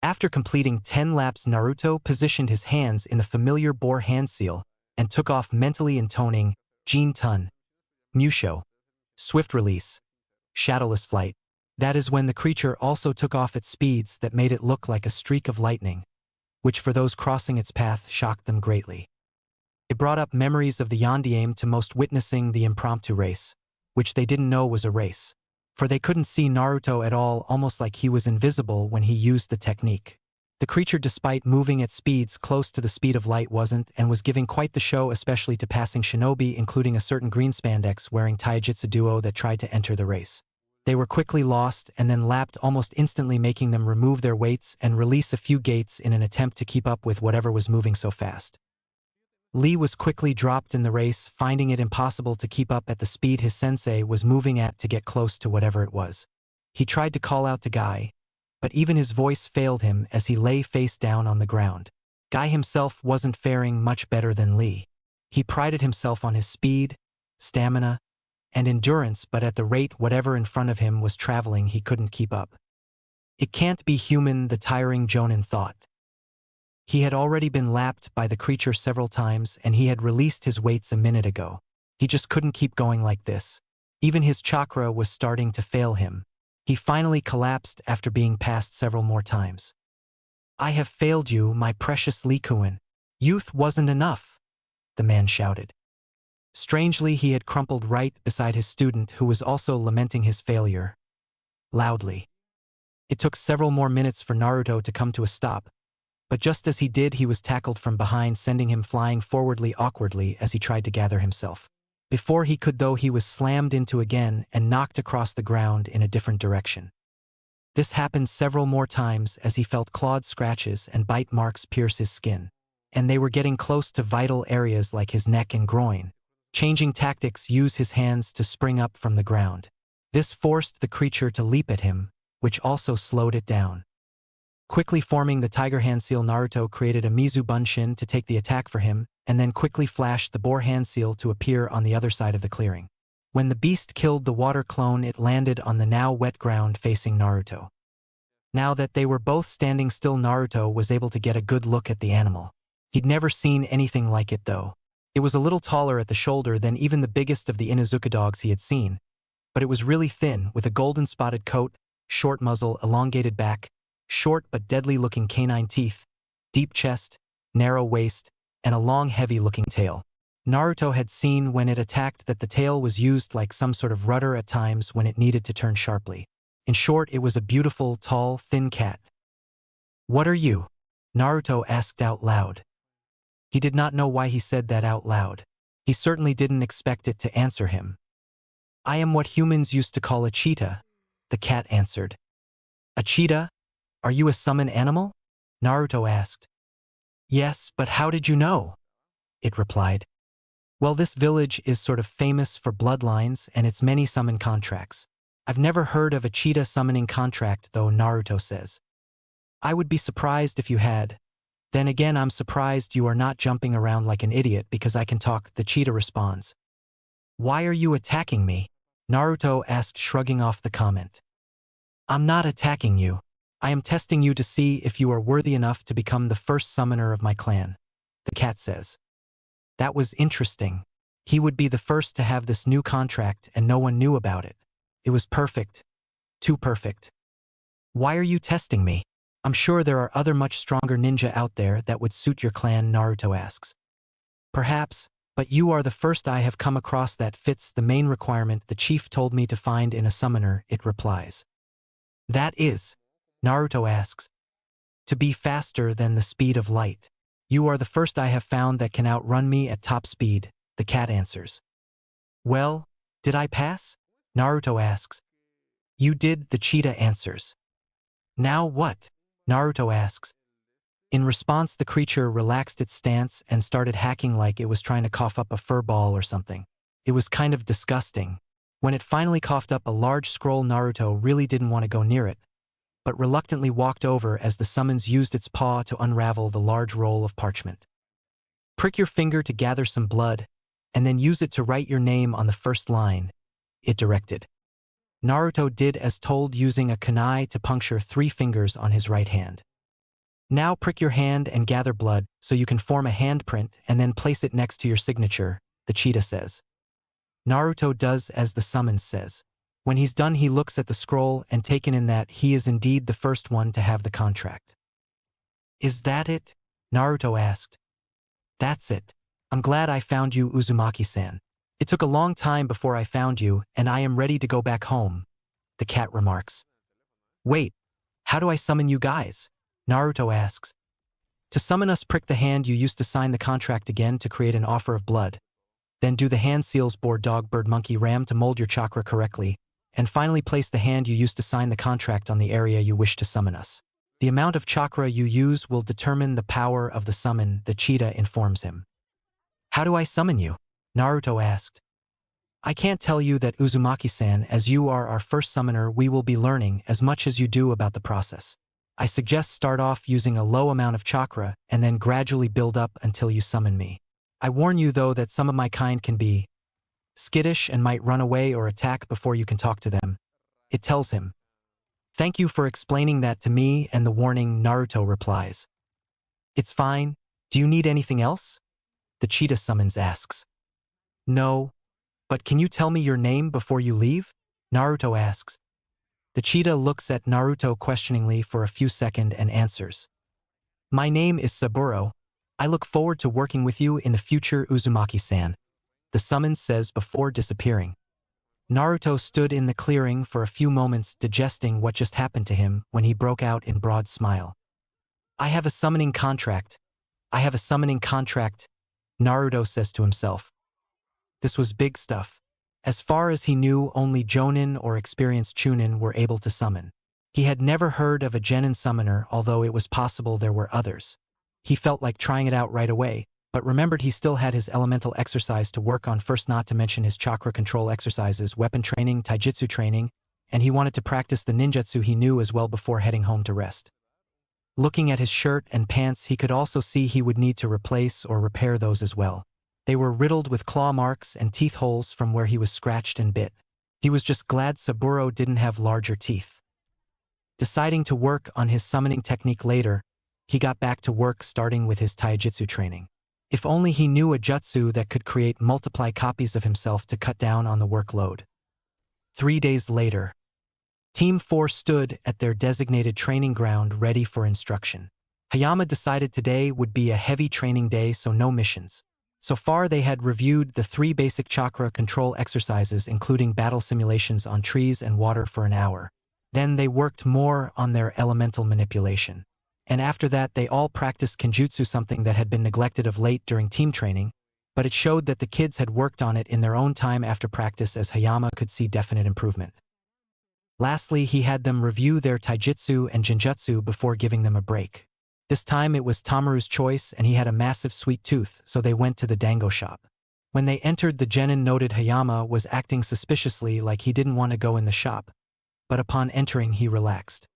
After completing 10 laps, Naruto positioned his hands in the familiar boar hand seal and took off, mentally intoning Jin Tun, Musho, Swift Release, Shadowless Flight. That is when the creature also took off at speeds that made it look like a streak of lightning. which for those crossing its path shocked them greatly. It brought up memories of the Yondiame to most witnessing the impromptu race, which they didn't know was a race, for they couldn't see Naruto at all, almost like he was invisible when he used the technique. The creature, despite moving at speeds close to the speed of light, wasn't and was giving quite the show, especially to passing shinobi, including a certain green spandex wearing taijutsu duo that tried to enter the race. They were quickly lost and then lapped almost instantly, making them remove their weights and release a few gates in an attempt to keep up with whatever was moving so fast. Lee was quickly dropped in the race, finding it impossible to keep up at the speed his sensei was moving at to get close to whatever it was. He tried to call out to Guy, but even his voice failed him as he lay face down on the ground. Guy himself wasn't faring much better than Lee. He prided himself on his speed, stamina, and endurance, but at the rate whatever in front of him was traveling, he couldn't keep up. It can't be human, the tiring Jonin thought. He had already been lapped by the creature several times and he had released his weights a minute ago. He just couldn't keep going like this. Even his chakra was starting to fail him. He finally collapsed after being passed several more times. "I have failed you, my precious Likuin. Youth wasn't enough," the man shouted. Strangely, he had crumpled right beside his student, who was also lamenting his failure loudly. It took several more minutes for Naruto to come to a stop, but just as he did, he was tackled from behind, sending him flying forwardly awkwardly as he tried to gather himself. Before he could, though, he was slammed into again and knocked across the ground in a different direction. This happened several more times as he felt clawed scratches and bite marks pierce his skin, and they were getting close to vital areas like his neck and groin. Changing tactics, use his hands to spring up from the ground. This forced the creature to leap at him, which also slowed it down. Quickly forming the tiger hand seal, Naruto created a Mizu Bunshin to take the attack for him, and then quickly flashed the boar hand seal to appear on the other side of the clearing. When the beast killed the water clone, it landed on the now wet ground facing Naruto. Now that they were both standing still, Naruto was able to get a good look at the animal. He'd never seen anything like it, though. It was a little taller at the shoulder than even the biggest of the Inuzuka dogs he had seen, but it was really thin, with a golden spotted coat, short muzzle, elongated back, short but deadly-looking canine teeth, deep chest, narrow waist, and a long, heavy-looking tail. Naruto had seen when it attacked that the tail was used like some sort of rudder at times when it needed to turn sharply. In short, it was a beautiful, tall, thin cat. "What are you?" Naruto asked out loud. He did not know why he said that out loud. He certainly didn't expect it to answer him. "I am what humans used to call a cheetah," the cat answered. "A cheetah? Are you a summon animal?" Naruto asked. "Yes, but how did you know?" it replied. "Well, this village is sort of famous for bloodlines and its many summon contracts. I've never heard of a cheetah summoning contract, though," Naruto says. "I would be surprised if you had. Then again, I'm surprised you are not jumping around like an idiot because I can talk," the cheetah responds. "Why are you attacking me?" Naruto asked, shrugging off the comment. "I'm not attacking you. I am testing you to see if you are worthy enough to become the first summoner of my clan," the cat says. That was interesting. He would be the first to have this new contract and no one knew about it. It was perfect. Too perfect. "Why are you testing me? I'm sure there are other much stronger ninja out there that would suit your clan," Naruto asks. "Perhaps, but you are the first I have come across that fits the main requirement the chief told me to find in a summoner," it replies. "That is?" Naruto asks. "To be faster than the speed of light. You are the first I have found that can outrun me at top speed," the cat answers. "Well, did I pass?" Naruto asks. "You did," the cheetah answers. "Now what?" Naruto asks. In response, the creature relaxed its stance and started hacking like it was trying to cough up a fur ball or something. It was kind of disgusting. When it finally coughed up a large scroll, Naruto really didn't want to go near it, but reluctantly walked over as the summons used its paw to unravel the large roll of parchment. "Prick your finger to gather some blood, and then use it to write your name on the first line," it directed. Naruto did as told, using a kunai to puncture 3 fingers on his right hand. "Now prick your hand and gather blood so you can form a handprint and then place it next to your signature," the cheetah says. Naruto does as the summons says. When he's done, he looks at the scroll and taken in that he is indeed the first one to have the contract. Is that it? Naruto asked. That's it. I'm glad I found you, Uzumaki-san. It took a long time before I found you, and I am ready to go back home. The cat remarks. Wait, how do I summon you guys? Naruto asks. To summon us, prick the hand you used to sign the contract again to create an offer of blood. Then do the hand seals board dog bird monkey ram to mold your chakra correctly, and finally place the hand you used to sign the contract on the area you wish to summon us. The amount of chakra you use will determine the power of the summon, the cheetah informs him. How do I summon you? Naruto asked. I can't tell you that, Uzumaki-san, as you are our first summoner, we will be learning as much as you do about the process. I suggest start off using a low amount of chakra and then gradually build up until you summon me. I warn you though that some of my kind can be skittish and might run away or attack before you can talk to them. It tells him. Thank you for explaining that to me, and the warning, Naruto replies. It's fine. Do you need anything else? The cheetah summons asks. No. But can you tell me your name before you leave? Naruto asks. The cheetah looks at Naruto questioningly for a few seconds and answers. My name is Saburo. I look forward to working with you in the future, Uzumaki-san. The summons says before disappearing. Naruto stood in the clearing for a few moments digesting what just happened to him when he broke out in broad smile. I have a summoning contract. I have a summoning contract, Naruto says to himself. This was big stuff. As far as he knew, only Jonin or experienced Chunin were able to summon. He had never heard of a genin summoner, although it was possible there were others. He felt like trying it out right away, but remembered he still had his elemental exercise to work on first, not to mention his chakra control exercises, weapon training, taijutsu training, and he wanted to practice the ninjutsu he knew as well before heading home to rest. Looking at his shirt and pants, he could also see he would need to replace or repair those as well. They were riddled with claw marks and teeth holes from where he was scratched and bit. He was just glad Saburo didn't have larger teeth. Deciding to work on his summoning technique later, he got back to work starting with his taijutsu training. If only he knew a jutsu that could create multiply copies of himself to cut down on the workload. 3 days later, Team 4 stood at their designated training ground ready for instruction. Hayama decided today would be a heavy training day, so no missions. So far they had reviewed the 3 basic chakra control exercises, including battle simulations on trees and water, for an hour. Then they worked more on their elemental manipulation. And after that they all practiced kenjutsu, something that had been neglected of late during team training, but it showed that the kids had worked on it in their own time after practice, as Hayama could see definite improvement. Lastly, he had them review their taijutsu and genjutsu before giving them a break. This time it was Tamaru's choice, and he had a massive sweet tooth, so they went to the dango shop. When they entered, the genin noted Hayama was acting suspiciously, like he didn't want to go in the shop. But upon entering he relaxed.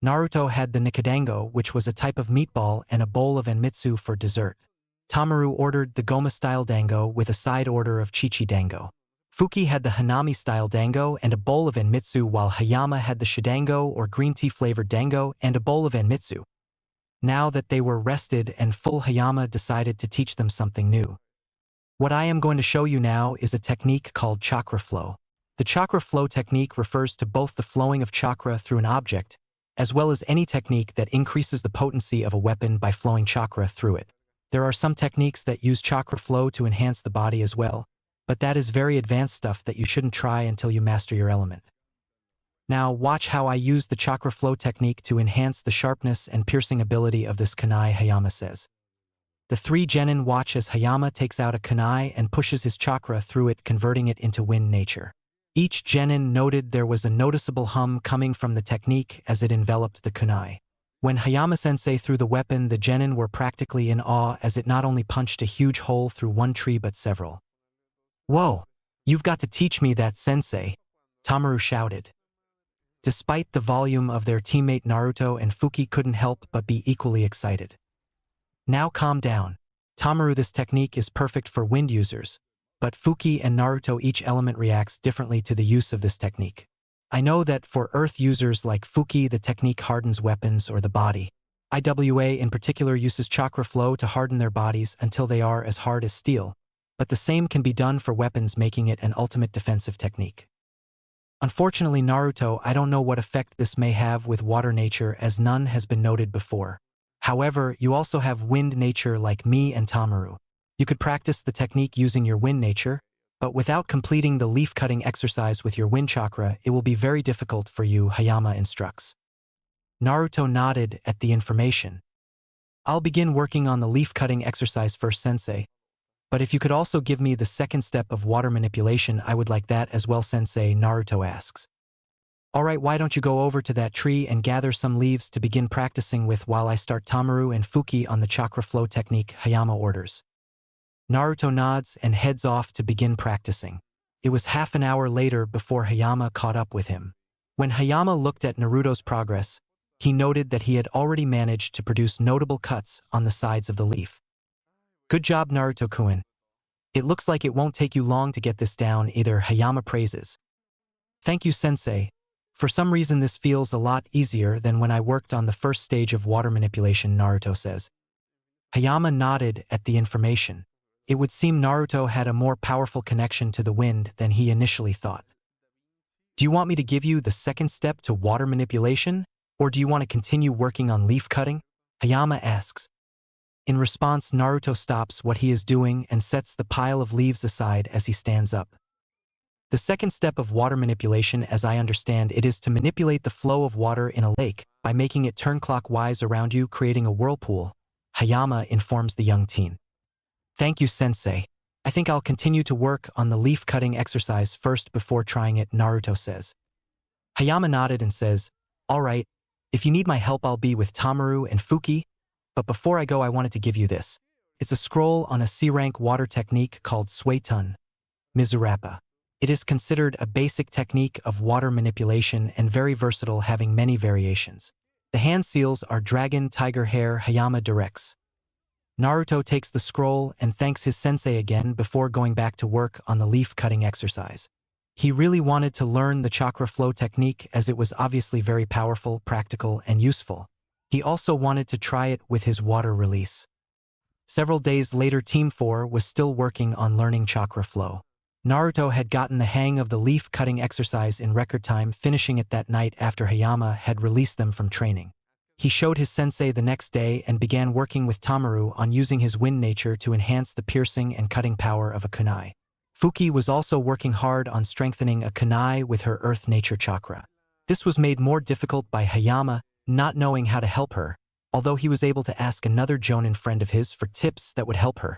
Naruto had the nikadango, which was a type of meatball, and a bowl of enmitsu for dessert. Tamaru ordered the Goma-style dango with a side order of chichi dango. Fuki had the Hanami-style dango and a bowl of enmitsu, while Hayama had the shidango or green tea-flavored dango and a bowl of enmitsu. Now that they were rested and full, Hayama decided to teach them something new. What I am going to show you now is a technique called chakra flow. The chakra flow technique refers to both the flowing of chakra through an object, as well as any technique that increases the potency of a weapon by flowing chakra through it. There are some techniques that use chakra flow to enhance the body as well, but that is very advanced stuff that you shouldn't try until you master your element. Now watch how I use the chakra flow technique to enhance the sharpness and piercing ability of this kunai, Hayama says. The 3 genin watch as Hayama takes out a kunai and pushes his chakra through it, converting it into wind nature. Each genin noted there was a noticeable hum coming from the technique as it enveloped the kunai. When Hayama-sensei threw the weapon, the genin were practically in awe, as it not only punched a huge hole through one tree but several. Whoa! You've got to teach me that, sensei! Tamaru shouted. Despite the volume of their teammate, Naruto and Fuki couldn't help but be equally excited. Now calm down. Tamaru, this technique is perfect for wind users, but Fuki and Naruto, each element reacts differently to the use of this technique. I know that for earth users like Fuki, the technique hardens weapons or the body. IWA in particular uses chakra flow to harden their bodies until they are as hard as steel, but the same can be done for weapons, making it an ultimate defensive technique. Unfortunately, Naruto, I don't know what effect this may have with water nature, as none has been noted before. However, you also have wind nature like me and Tamaru. You could practice the technique using your wind nature, but without completing the leaf-cutting exercise with your wind chakra, it will be very difficult for you, Hayama instructs. Naruto nodded at the information. I'll begin working on the leaf-cutting exercise first, sensei. But if you could also give me the second step of water manipulation, I would like that as well, sensei, Naruto asks. Alright, why don't you go over to that tree and gather some leaves to begin practicing with while I start Tamaru and Fuki on the chakra flow technique, Hayama orders. Naruto nods and heads off to begin practicing. It was half an hour later before Hayama caught up with him. When Hayama looked at Naruto's progress, he noted that he had already managed to produce notable cuts on the sides of the leaf. Good job, Naruto-kun. It looks like it won't take you long to get this down, either, Hayama praises. Thank you, sensei. For some reason this feels a lot easier than when I worked on the first stage of water manipulation, Naruto says. Hayama nodded at the information. It would seem Naruto had a more powerful connection to the wind than he initially thought. Do you want me to give you the second step to water manipulation, or do you want to continue working on leaf cutting? Hayama asks. In response, Naruto stops what he is doing and sets the pile of leaves aside as he stands up. The second step of water manipulation, as I understand it, is to manipulate the flow of water in a lake by making it turn clockwise around you, creating a whirlpool, Hayama informs the young teen. Thank you, sensei. I think I'll continue to work on the leaf-cutting exercise first before trying it, Naruto says. Hayama nodded and says, all right, if you need my help I'll be with Tamaru and Fuki, but before I go I wanted to give you this. It's a scroll on a C-rank water technique called Suetun Mizurappa. It is considered a basic technique of water manipulation and very versatile, having many variations. The hand seals are dragon, tiger, hare, Hayama directs. Naruto takes the scroll and thanks his sensei again before going back to work on the leaf-cutting exercise. He really wanted to learn the chakra flow technique as it was obviously very powerful, practical, and useful. He also wanted to try it with his water release. Several days later, Team 4 was still working on learning chakra flow. Naruto had gotten the hang of the leaf-cutting exercise in record time, finishing it that night after Hayama had released them from training. He showed his sensei the next day and began working with Tamaru on using his wind nature to enhance the piercing and cutting power of a kunai. Fuki was also working hard on strengthening a kunai with her earth nature chakra. This was made more difficult by Hayama not knowing how to help her, although he was able to ask another jonin friend of his for tips that would help her.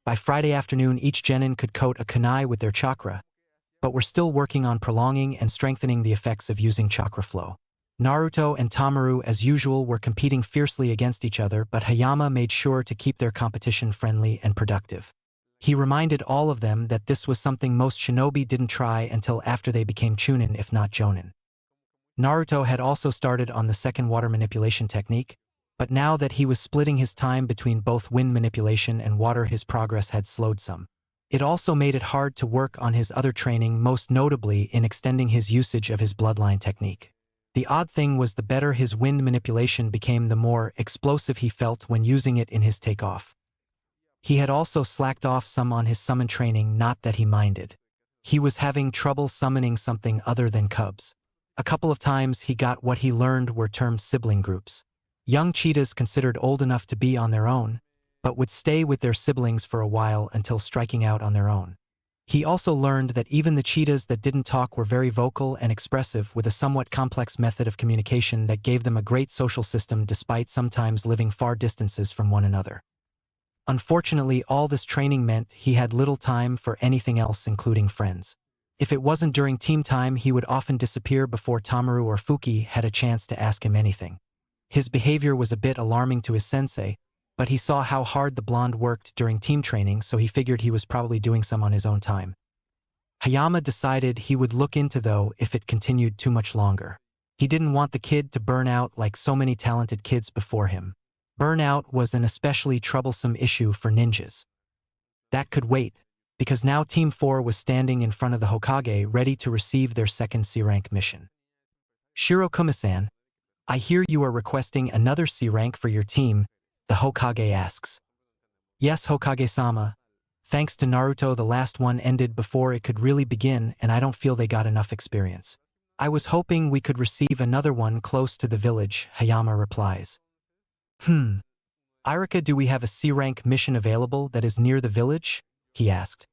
By Friday afternoon, each genin could coat a kunai with their chakra, but were still working on prolonging and strengthening the effects of using chakra flow. Naruto and Tamaru, as usual, were competing fiercely against each other, but Hayama made sure to keep their competition friendly and productive. He reminded all of them that this was something most shinobi didn't try until after they became chunin, if not jonin. Naruto had also started on the second water manipulation technique, but now that he was splitting his time between both wind manipulation and water, his progress had slowed some. It also made it hard to work on his other training, most notably in extending his usage of his bloodline technique. The odd thing was, the better his wind manipulation became, the more explosive he felt when using it in his takeoff. He had also slacked off some on his summon training, not that he minded. He was having trouble summoning something other than cubs. A couple of times he got what he learned were termed sibling groups. Young cheetahs considered old enough to be on their own, but would stay with their siblings for a while until striking out on their own. He also learned that even the cheetahs that didn't talk were very vocal and expressive, with a somewhat complex method of communication that gave them a great social system despite sometimes living far distances from one another. Unfortunately, all this training meant he had little time for anything else, including friends. If it wasn't during team time, he would often disappear before Tamaru or Fuki had a chance to ask him anything. His behavior was a bit alarming to his sensei, but he saw how hard the blonde worked during team training, so he figured he was probably doing some on his own time. Hayama decided he would look into though if it continued too much longer. He didn't want the kid to burn out like so many talented kids before him. Burnout was an especially troublesome issue for ninjas. That could wait, because now Team 4 was standing in front of the Hokage ready to receive their second C-rank mission. Shiro Kuma-san, I hear you are requesting another C-rank for your team, the Hokage asks. Yes, Hokage-sama. Thanks to Naruto, the last one ended before it could really begin, and I don't feel they got enough experience. I was hoping we could receive another one close to the village, Hayama replies. Hmm. Irika, do we have a C-rank mission available that is near the village? He asked.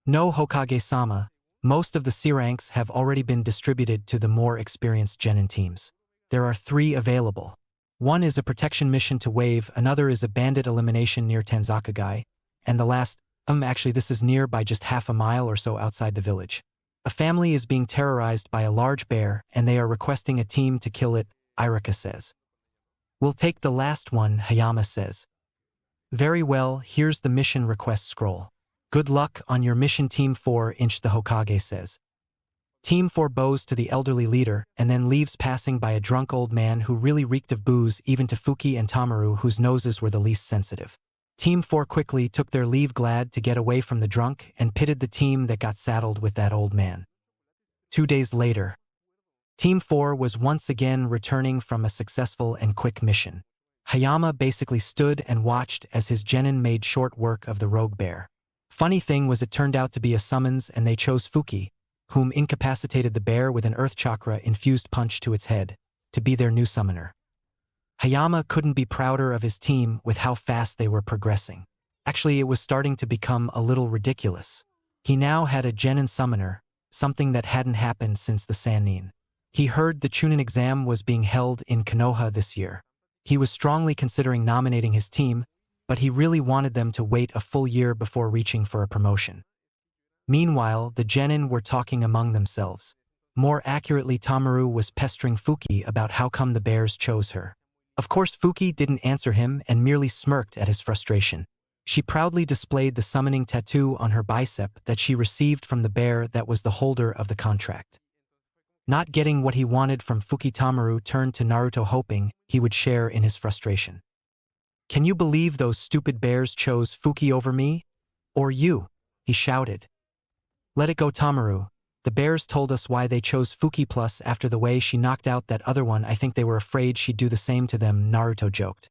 No, Hokage-sama. Most of the C ranks have already been distributed to the more experienced genin teams. There are 3 available. One is a protection mission to Wave, another is a bandit elimination near Tanzakagai, and the last, actually this is near by just half a mile or so outside the village. A family is being terrorized by a large bear and they are requesting a team to kill it, Irika says. We'll take the last one, Hayama says. Very well, here's the mission request scroll. Good luck on your mission, Team 4, the Hokage says. Team 4 bows to the elderly leader and then leaves, passing by a drunk old man who really reeked of booze even to Fuki and Tamaru, whose noses were the least sensitive. Team 4 quickly took their leave, glad to get away from the drunk, and pitted the team that got saddled with that old man. 2 days later, Team 4 was once again returning from a successful and quick mission. Hayama basically stood and watched as his genin made short work of the rogue bear. Funny thing was, it turned out to be a summons and they chose Fuki, whom incapacitated the bear with an earth chakra infused punch to its head, to be their new summoner. Hayama couldn't be prouder of his team with how fast they were progressing. Actually, it was starting to become a little ridiculous. He now had a genin summoner, something that hadn't happened since the Sannin. He heard the Chunin exam was being held in Konoha this year. He was strongly considering nominating his team, but he really wanted them to wait a full year before reaching for a promotion. Meanwhile, the genin were talking among themselves. More accurately, Tamaru was pestering Fuki about how come the bears chose her. Of course, Fuki didn't answer him and merely smirked at his frustration. She proudly displayed the summoning tattoo on her bicep that she received from the bear that was the holder of the contract. Not getting what he wanted from Fuki, Tamaru turned to Naruto, hoping he would share in his frustration. Can you believe those stupid bears chose Fuki over me? Or you? He shouted. Let it go, Tamaru. The bears told us why they chose Fuki, plus after the way she knocked out that other one, I think they were afraid she'd do the same to them, Naruto joked.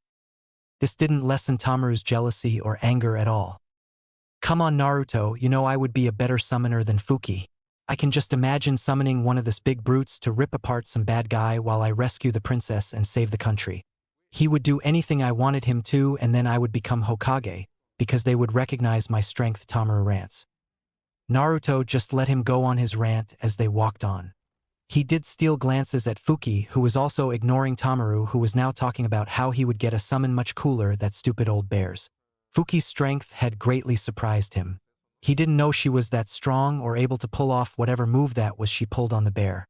This didn't lessen Tamaru's jealousy or anger at all. Come on, Naruto, you know I would be a better summoner than Fuki. I can just imagine summoning one of this big brutes to rip apart some bad guy while I rescue the princess and save the country. He would do anything I wanted him to, and then I would become Hokage, because they would recognize my strength, Tamaru rants. Naruto just let him go on his rant as they walked on. He did steal glances at Fuki, who was also ignoring Tamaru, who was now talking about how he would get a summon much cooler than stupid old bears. Fuki's strength had greatly surprised him. He didn't know she was that strong or able to pull off whatever move that was she pulled on the bear.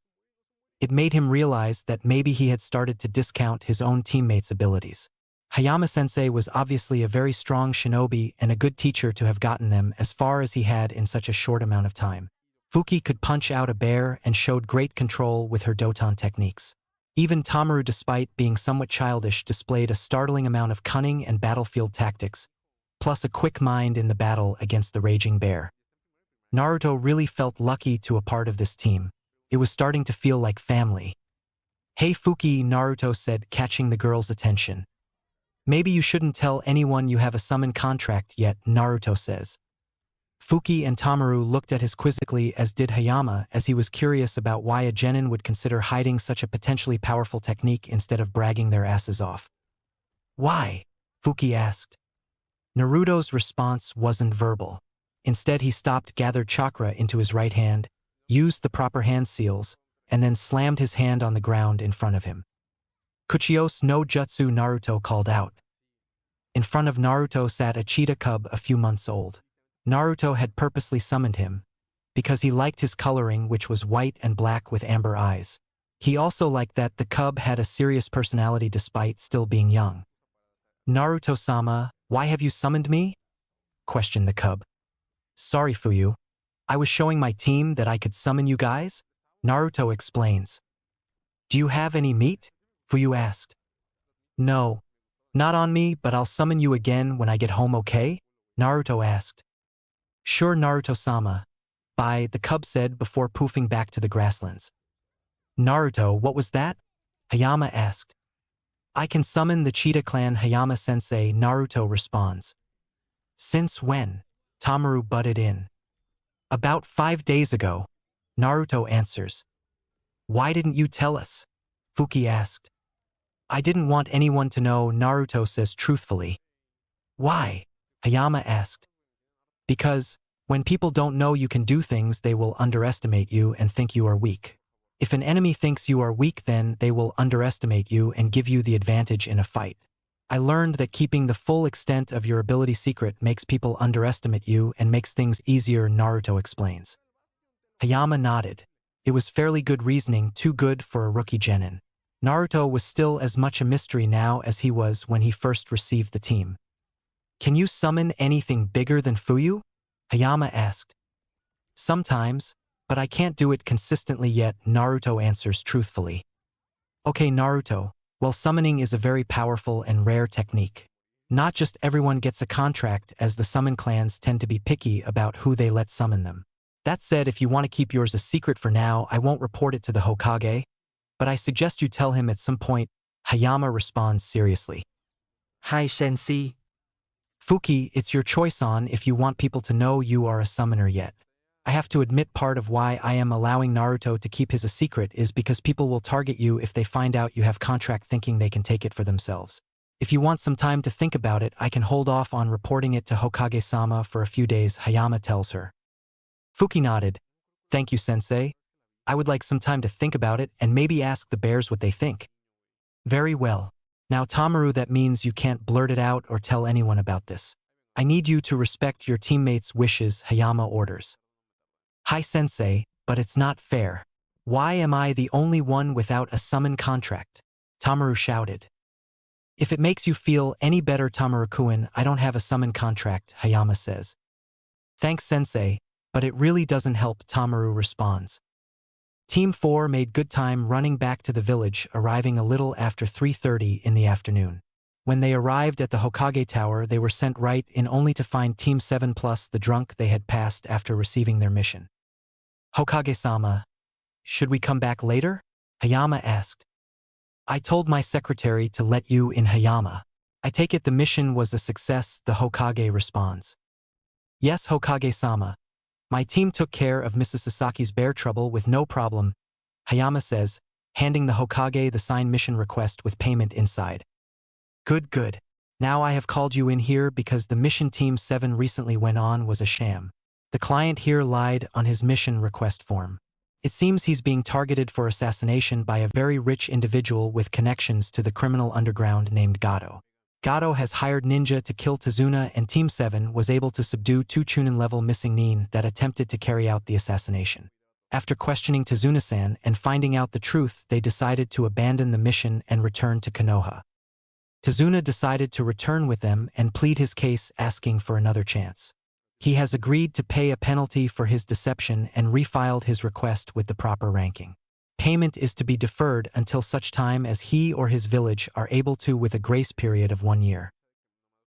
It made him realize that maybe he had started to discount his own teammates' abilities. Hayama-sensei was obviously a very strong shinobi and a good teacher to have gotten them as far as he had in such a short amount of time. Fuki could punch out a bear and showed great control with her Doton techniques. Even Tamaru, despite being somewhat childish, displayed a startling amount of cunning and battlefield tactics, plus a quick mind in the battle against the raging bear. Naruto really felt lucky to be a part of this team. It was starting to feel like family. Hey Fuki, Naruto said, catching the girl's attention. Maybe you shouldn't tell anyone you have a summon contract yet, Naruto says. Fuki and Tamaru looked at him quizzically, as did Hayama, as he was curious about why a genin would consider hiding such a potentially powerful technique instead of bragging their asses off. Why? Fuki asked. Naruto's response wasn't verbal. Instead, he stopped, gathered chakra into his right hand, used the proper hand seals, and then slammed his hand on the ground in front of him. Kuchios no Jutsu, Naruto called out. In front of Naruto sat a cheetah cub a few months old. Naruto had purposely summoned him because he liked his coloring, which was white and black with amber eyes. He also liked that the cub had a serious personality despite still being young. Naruto-sama, why have you summoned me? Questioned the cub. Sorry, Fuyu. I was showing my team that I could summon you guys? Naruto explains. Do you have any meat? Fuyu asked. No. Not on me, but I'll summon you again when I get home, okay? Naruto asked. Sure, Naruto-sama. Bye, the cub said before poofing back to the grasslands. Naruto, what was that? Hayama asked. I can summon the cheetah clan, Hayama-sensei, Naruto responds. Since when? Tamaru butted in. About 5 days ago, Naruto answers. Why didn't you tell us? Fuki asked. I didn't want anyone to know, Naruto says truthfully. Why? Hayama asked. Because, when people don't know you can do things, they will underestimate you and think you are weak. If an enemy thinks you are weak, then they will underestimate you and give you the advantage in a fight. I learned that keeping the full extent of your ability secret makes people underestimate you and makes things easier, Naruto explains. Hayama nodded. It was fairly good reasoning, too good for a rookie genin. Naruto was still as much a mystery now as he was when he first received the team. Can you summon anything bigger than Fuyu? Hayama asked. Sometimes, but I can't do it consistently yet, Naruto answers truthfully. Okay, Naruto, well, summoning is a very powerful and rare technique. Not just everyone gets a contract, as the summon clans tend to be picky about who they let summon them. That said, if you want to keep yours a secret for now, I won't report it to the Hokage, but I suggest you tell him at some point, Hayama responds seriously. Hi, Sensei. Fuki, it's your choice on if you want people to know you are a summoner yet. I have to admit, part of why I am allowing Naruto to keep his a secret is because people will target you if they find out you have contract, thinking they can take it for themselves. If you want some time to think about it, I can hold off on reporting it to Hokage-sama for a few days, Hayama tells her. Fuki nodded. Thank you, sensei. I would like some time to think about it and maybe ask the bears what they think. Very well. Now, Tamaru, that means you can't blurt it out or tell anyone about this. I need you to respect your teammates' wishes, Hayama orders. Hi, sensei, but it's not fair. Why am I the only one without a summon contract? Tamaru shouted. If it makes you feel any better, Tamaru-kun, I don't have a summon contract, Hayama says. Thanks, sensei, but it really doesn't help, Tamaru responds. Team 4 made good time running back to the village, arriving a little after 3:30 in the afternoon. When they arrived at the Hokage Tower, they were sent right in only to find Team 7 plus the drunk they had passed after receiving their mission. Hokage-sama, should we come back later? Hayama asked. I told my secretary to let you in, Hayama. I take it the mission was a success, the Hokage responds. Yes, Hokage-sama. My team took care of Mrs. Sasaki's bear trouble with no problem, Hayama says, handing the Hokage the signed mission request with payment inside. Good, good. Now I have called you in here because the mission Team 7 recently went on was a sham. The client here lied on his mission request form. It seems he's being targeted for assassination by a very rich individual with connections to the criminal underground named Gato. Gato has hired ninja to kill Tazuna, and Team 7 was able to subdue 2 Chunin-level missing nin that attempted to carry out the assassination. After questioning Tazuna-san and finding out the truth, they decided to abandon the mission and return to Konoha. Tazuna decided to return with them and plead his case, asking for another chance. He has agreed to pay a penalty for his deception and refiled his request with the proper ranking. Payment is to be deferred until such time as he or his village are able to, with a grace period of 1 year.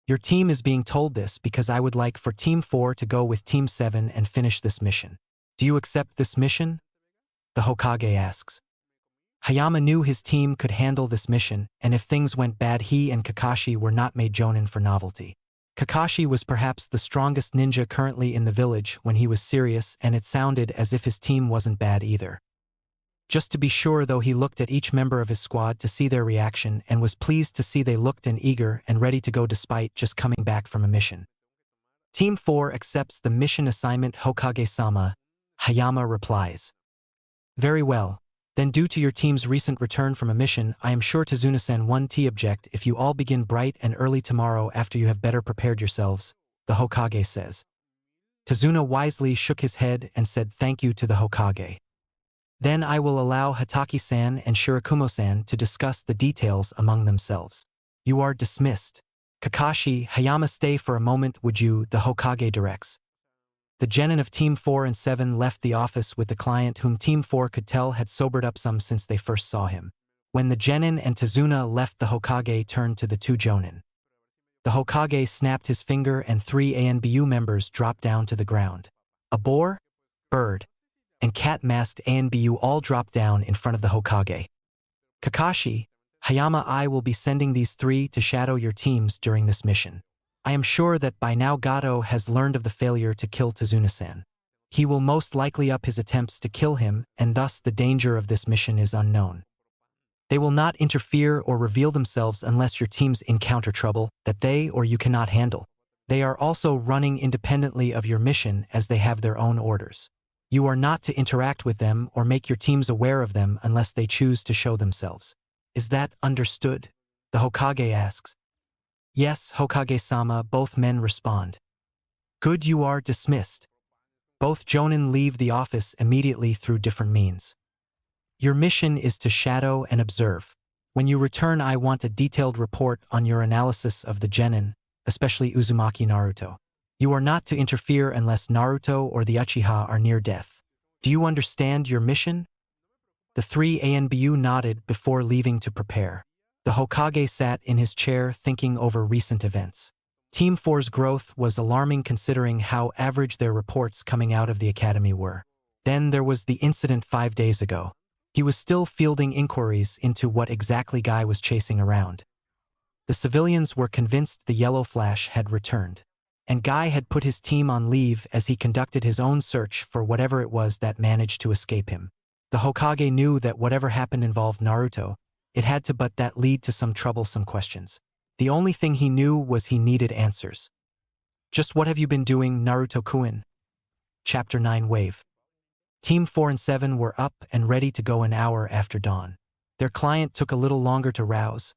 Your team is being told this because I would like for Team 4 to go with Team 7 and finish this mission. Do you accept this mission? The Hokage asks. Hayama knew his team could handle this mission, and if things went bad, he and Kakashi were not made jonin for novelty. Kakashi was perhaps the strongest ninja currently in the village when he was serious, and it sounded as if his team wasn't bad either. Just to be sure, though, he looked at each member of his squad to see their reaction and was pleased to see they looked eager and ready to go despite just coming back from a mission. Team 4 accepts the mission assignment, Hokage-sama, Hayama replies. Very well. Then, due to your team's recent return from a mission, I am sure Tazuna-san won't object if you all begin bright and early tomorrow after you have better prepared yourselves, the Hokage says. Tazuna wisely shook his head and said thank you to the Hokage. Then I will allow Hataki-san and Shirakumo-san to discuss the details among themselves. You are dismissed. Kakashi, Hayama, stay for a moment, would you, the Hokage directs. The genin of Team 4 and 7 left the office with the client, whom Team 4 could tell had sobered up some since they first saw him. When the genin and Tazuna left, the Hokage turned to the 2 jonin. The Hokage snapped his finger and 3 ANBU members dropped down to the ground. A boar, bird, and cat-masked ANBU all dropped down in front of the Hokage. Kakashi, Hayama, I will be sending these 3 to shadow your teams during this mission. I am sure that by now Gato has learned of the failure to kill Tazuna-san. He will most likely up his attempts to kill him, and thus the danger of this mission is unknown. They will not interfere or reveal themselves unless your teams encounter trouble that they or you cannot handle. They are also running independently of your mission as they have their own orders. You are not to interact with them or make your teams aware of them unless they choose to show themselves. Is that understood? The Hokage asks. Yes, Hokage-sama, both men respond. Good, you are dismissed. Both Jonin leave the office immediately through different means. Your mission is to shadow and observe. When you return, I want a detailed report on your analysis of the genin, especially Uzumaki Naruto. You are not to interfere unless Naruto or the Uchiha are near death. Do you understand your mission? The three ANBU nodded before leaving to prepare. The Hokage sat in his chair thinking over recent events. Team 4's growth was alarming considering how average their reports coming out of the academy were. Then there was the incident 5 days ago. He was still fielding inquiries into what exactly Guy was chasing around. The civilians were convinced the Yellow Flash had returned, and Guy had put his team on leave as he conducted his own search for whatever it was that managed to escape him. The Hokage knew that whatever happened involved Naruto. It had to, but that lead to some troublesome questions. The only thing he knew was he needed answers. Just what have you been doing, Naruto-kun? Chapter 9 Wave. Team 4 and 7 were up and ready to go an hour after dawn. Their client took a little longer to rouse,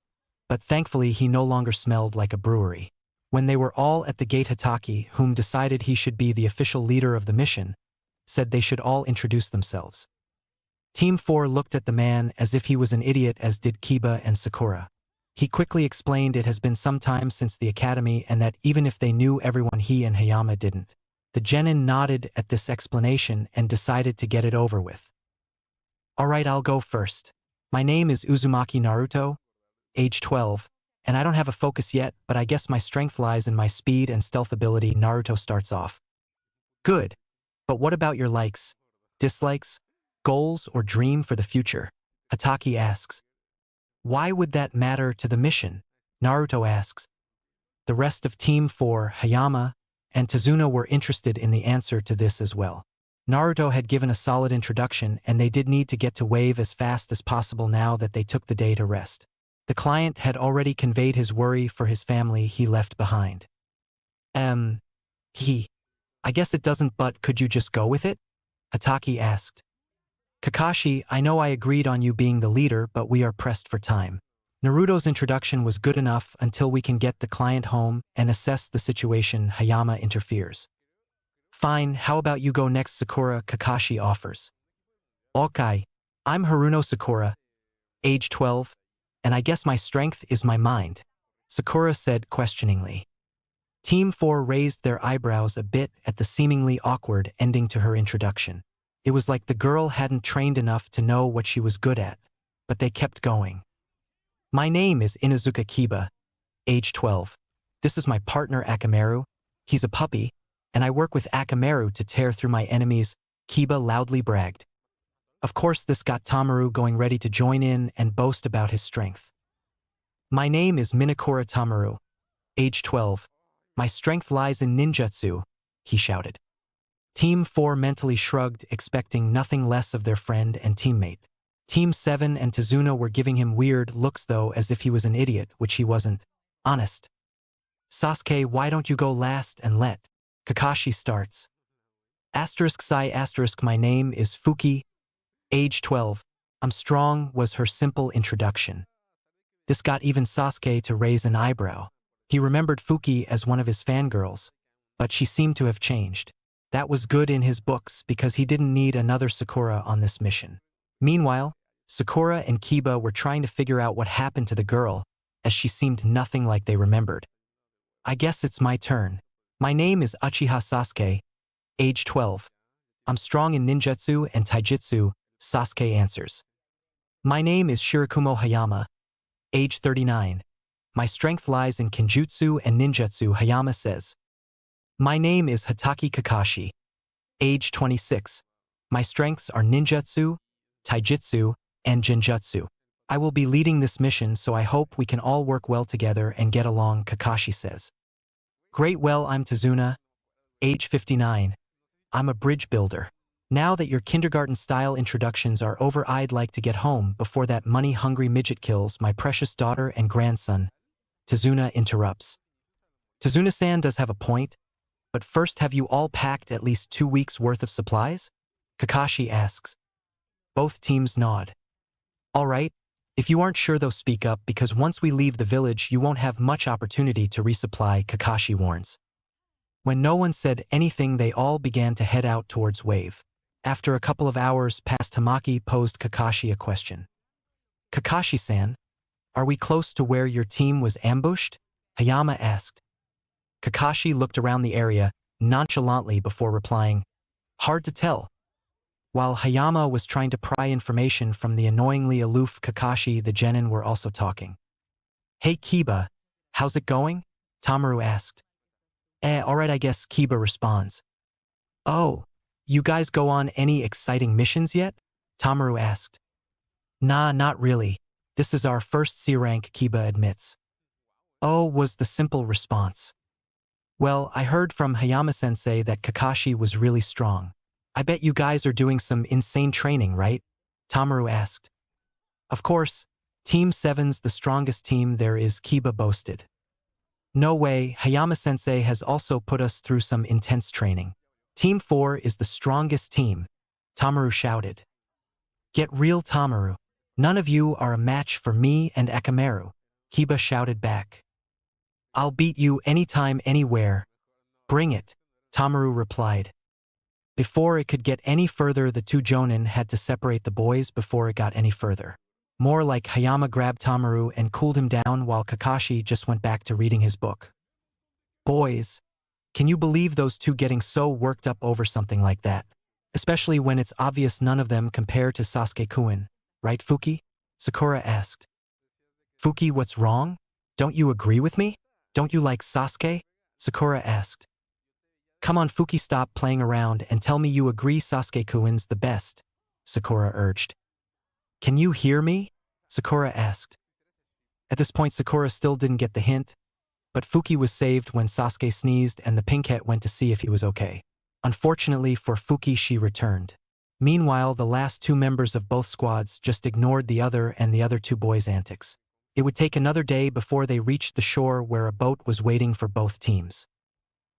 but thankfully he no longer smelled like a brewery. When they were all at the gate, Hatake, whom decided he should be the official leader of the mission, said they should all introduce themselves. Team 4 looked at the man as if he was an idiot, as did Kiba and Sakura. He quickly explained it has been some time since the academy and that even if they knew everyone, he and Hayama didn't. The genin nodded at this explanation and decided to get it over with. Alright, I'll go first. My name is Uzumaki Naruto, age 12, and I don't have a focus yet, but I guess my strength lies in my speed and stealth ability. Naruto starts off. Good. But what about your likes, dislikes, goals, or dream for the future? Hatake asks. Why would that matter to the mission? Naruto asks. The rest of Team 4, Hayama, and Tazuna were interested in the answer to this as well. Naruto had given a solid introduction and they did need to get to Wave as fast as possible now that they took the day to rest. The client had already conveyed his worry for his family he left behind. I guess it doesn't, but could you just go with it? Hatake asked. Kakashi, I know I agreed on you being the leader, but we are pressed for time. Naruto's introduction was good enough until we can get the client home and assess the situation. Hayama interferes. Fine, how about you go next, Sakura? Kakashi offers. Okay, I'm Haruno Sakura, age 12, and I guess my strength is my mind, Sakura said questioningly. Team 4 raised their eyebrows a bit at the seemingly awkward ending to her introduction. It was like the girl hadn't trained enough to know what she was good at, but they kept going. My name is Inuzuka Kiba, age 12. This is my partner Akamaru. He's a puppy, and I work with Akamaru to tear through my enemies, Kiba loudly bragged. Of course, this got Tamaru going, ready to join in and boast about his strength. My name is Minakura Tamaru, age 12. My strength lies in ninjutsu, he shouted. Team 4 mentally shrugged, expecting nothing less of their friend and teammate. Team 7 and Tazuna were giving him weird looks though, as if he was an idiot, which he wasn't. Honest. Sasuke, why don't you go last and let Kakashi starts? ****, my name is Fuki, age 12. I'm strong, was her simple introduction. This got even Sasuke to raise an eyebrow. He remembered Fuki as one of his fangirls, but she seemed to have changed. That was good in his books because he didn't need another Sakura on this mission. Meanwhile, Sakura and Kiba were trying to figure out what happened to the girl, as she seemed nothing like they remembered. I guess it's my turn. My name is Uchiha Sasuke, age 12. I'm strong in ninjutsu and taijutsu, Sasuke answers. My name is Shirakumo Hayama, age 39. My strength lies in kenjutsu and ninjutsu, Hayama says. My name is Hatake Kakashi, age 26. My strengths are ninjutsu, taijutsu, and genjutsu. I will be leading this mission, so I hope we can all work well together and get along, Kakashi says. Great, well, I'm Tazuna, age 59. I'm a bridge builder. Now that your kindergarten-style introductions are over, I'd like to get home before that money-hungry midget kills my precious daughter and grandson. Tazuna interrupts. Tazuna-san does have a point, but first, have you all packed at least 2 weeks' worth of supplies? Kakashi asks. Both teams nod. All right, if you aren't sure though, speak up, because once we leave the village you won't have much opportunity to resupply, Kakashi warns. When no one said anything, they all began to head out towards Wave. After a couple of hours passed, Tamaki posed Kakashi a question. Kakashi-san, are we close to where your team was ambushed? Hayama asked. Kakashi looked around the area nonchalantly before replying, hard to tell. While Hayama was trying to pry information from the annoyingly aloof Kakashi, the genin were also talking. Hey Kiba, how's it going? Tamaru asked. Alright, I guess, Kiba responds. Oh, you guys go on any exciting missions yet? Tamaru asked. Nah, not really. This is our first C rank, Kiba admits. Oh, was the simple response. Well, I heard from Hayama-sensei that Kakashi was really strong. I bet you guys are doing some insane training, right? Tamaru asked. Of course, Team 7's the strongest team there is, Kiba boasted. No way, Hayama-sensei has also put us through some intense training. Team 4 is the strongest team, Tamaru shouted. Get real, Tamaru. None of you are a match for me and Akamaru, Kiba shouted back. I'll beat you anytime, anywhere. Bring it, Tamaru replied. Before it could get any further, the two jonin had to separate the boys before it got any further. More like Hayama grabbed Tamaru and cooled him down while Kakashi just went back to reading his book. Boys, can you believe those two getting so worked up over something like that? Especially when it's obvious none of them compare to Sasuke-kun, right Fuki? Sakura asked. Fuki, what's wrong? Don't you agree with me? Don't you like Sasuke? Sakura asked. Come on Fuki, stop playing around and tell me you agree Sasuke-kun's the best, Sakura urged. Can you hear me? Sakura asked. At this point Sakura still didn't get the hint, but Fuki was saved when Sasuke sneezed and the pinkette went to see if he was okay. Unfortunately for Fuki, she returned. Meanwhile, the last two members of both squads just ignored the other and the other two boys' antics. It would take another day before they reached the shore where a boat was waiting for both teams.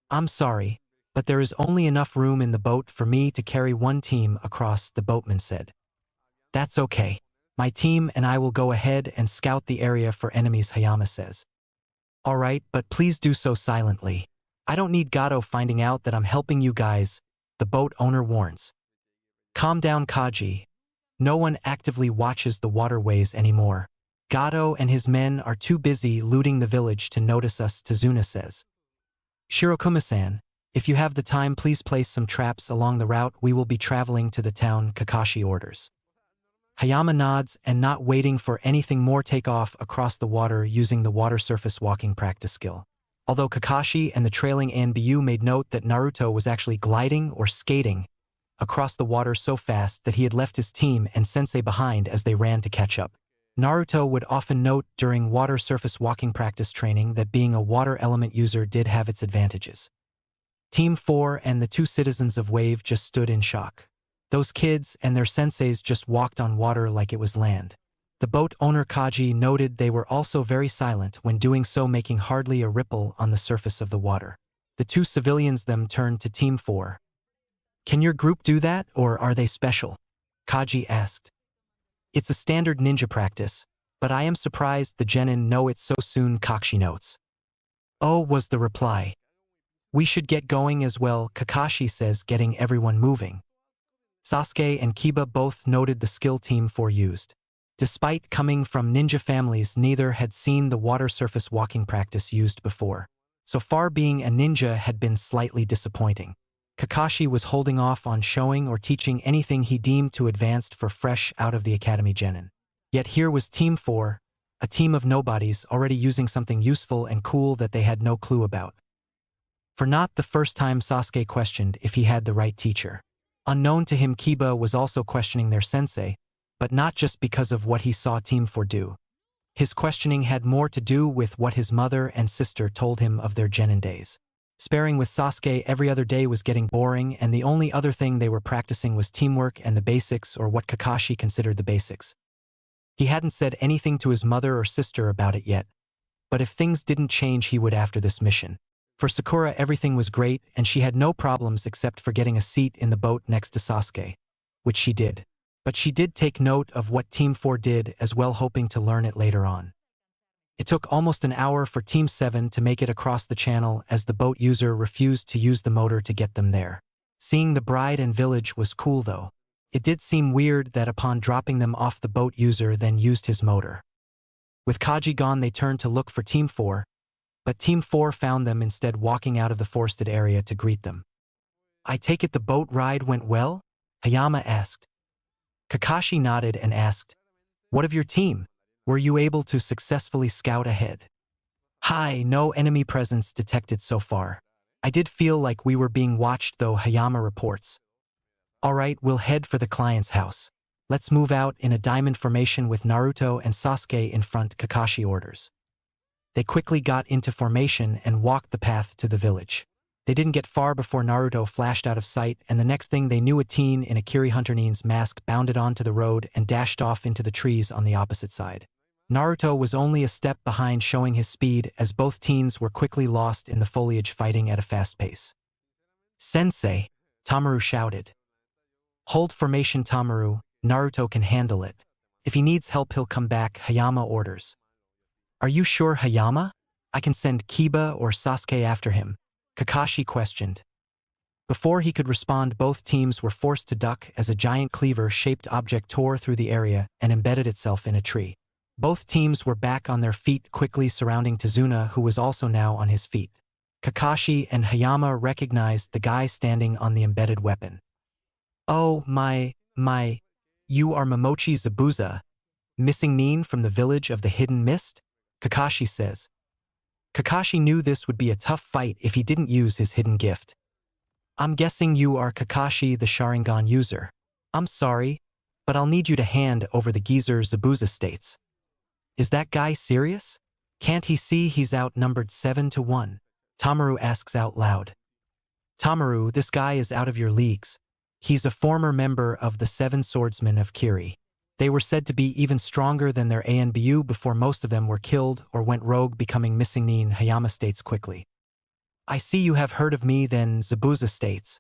I'm sorry, but there is only enough room in the boat for me to carry one team across, the boatman said. That's okay. My team and I will go ahead and scout the area for enemies, Hayama says. All right, but please do so silently. I don't need Gato finding out that I'm helping you guys, the boat owner warns. Calm down, Kaji. No one actively watches the waterways anymore. Gato and his men are too busy looting the village to notice us, Tazuna says. Shirokuma-san, if you have the time, please place some traps along the route we will be traveling to the town, Kakashi orders. Hayama nods and, not waiting for anything more, take off across the water using the water surface walking practice skill. Although Kakashi and the trailing Anbu made note that Naruto was actually gliding or skating across the water so fast that he had left his team and sensei behind as they ran to catch up. Naruto would often note during water surface walking practice training that being a water element user did have its advantages. Team 4 and the two citizens of Wave just stood in shock. Those kids and their senseis just walked on water like it was land. The boat owner Kaji noted they were also very silent when doing so, making hardly a ripple on the surface of the water. The two civilians then turned to Team 4. Can your group do that, or are they special? Kaji asked. It's a standard ninja practice, but I am surprised the genin know it so soon, Kakashi notes. Oh, was the reply. We should get going as well, Kakashi says, getting everyone moving. Sasuke and Kiba both noted the skill Team 4 used. Despite coming from ninja families, neither had seen the water surface walking practice used before. So far, being a ninja had been slightly disappointing. Kakashi was holding off on showing or teaching anything he deemed too advanced for fresh out of the academy genin. Yet here was Team 4, a team of nobodies, already using something useful and cool that they had no clue about. For not the first time, Sasuke questioned if he had the right teacher. Unknown to him, Kiba was also questioning their sensei, but not just because of what he saw Team 4 do. His questioning had more to do with what his mother and sister told him of their genin days. Sparring with Sasuke every other day was getting boring, and the only other thing they were practicing was teamwork and the basics, or what Kakashi considered the basics. He hadn't said anything to his mother or sister about it yet, but if things didn't change he would after this mission. For Sakura everything was great, and she had no problems except for getting a seat in the boat next to Sasuke, which she did. But she did take note of what Team 4 did as well, hoping to learn it later on. It took almost an hour for Team 7 to make it across the channel as the boat user refused to use the motor to get them there. Seeing the bride and village was cool though. It did seem weird that upon dropping them off the boat user then used his motor. With Kaji gone they turned to look for Team 4, but Team 4 found them instead walking out of the forested area to greet them. "I take it the boat ride went well?" Hayama asked. Kakashi nodded and asked, "What of your team? Were you able to successfully scout ahead?" "Hi, no enemy presence detected so far. I did feel like we were being watched though," Hayama reports. "Alright, we'll head for the client's house. Let's move out in a diamond formation with Naruto and Sasuke in front," Kakashi orders. They quickly got into formation and walked the path to the village. They didn't get far before Naruto flashed out of sight, and the next thing they knew a teen in a Kiri Hunternin's mask bounded onto the road and dashed off into the trees on the opposite side. Naruto was only a step behind, showing his speed as both teens were quickly lost in the foliage fighting at a fast pace. "Sensei!" Tamaru shouted. "Hold formation, Tamaru. Naruto can handle it. If he needs help he'll come back," Hayama orders. "Are you sure, Hayama? I can send Kiba or Sasuke after him," Kakashi questioned. Before he could respond, both teams were forced to duck as a giant cleaver-shaped object tore through the area and embedded itself in a tree. Both teams were back on their feet, quickly surrounding Tazuna, who was also now on his feet. Kakashi and Hayama recognized the guy standing on the embedded weapon. "Oh my, you are Momochi Zabuza, missing Nin from the village of the Hidden Mist?" Kakashi says. Kakashi knew this would be a tough fight if he didn't use his hidden gift. "I'm guessing you are Kakashi the Sharingan user. I'm sorry, but I'll need you to hand over the geezer," Zabuza states. "Is that guy serious? Can't he see he's outnumbered 7-1? Tamaru asks out loud. "Tamaru, this guy is out of your leagues. He's a former member of the Seven Swordsmen of Kiri. They were said to be even stronger than their ANBU before most of them were killed or went rogue, becoming missing Nin," Hayama states quickly. "I see you have heard of me then," Zabuza states.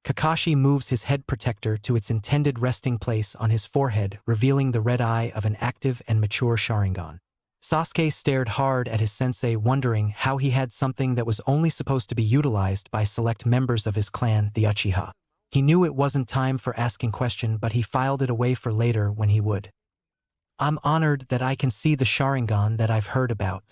Kakashi moves his head protector to its intended resting place on his forehead, revealing the red eye of an active and mature Sharingan. Sasuke stared hard at his sensei, wondering how he had something that was only supposed to be utilized by select members of his clan, the Uchiha. He knew it wasn't time for asking question, but he filed it away for later when he would. "I'm honored that I can see the Sharingan that I've heard about.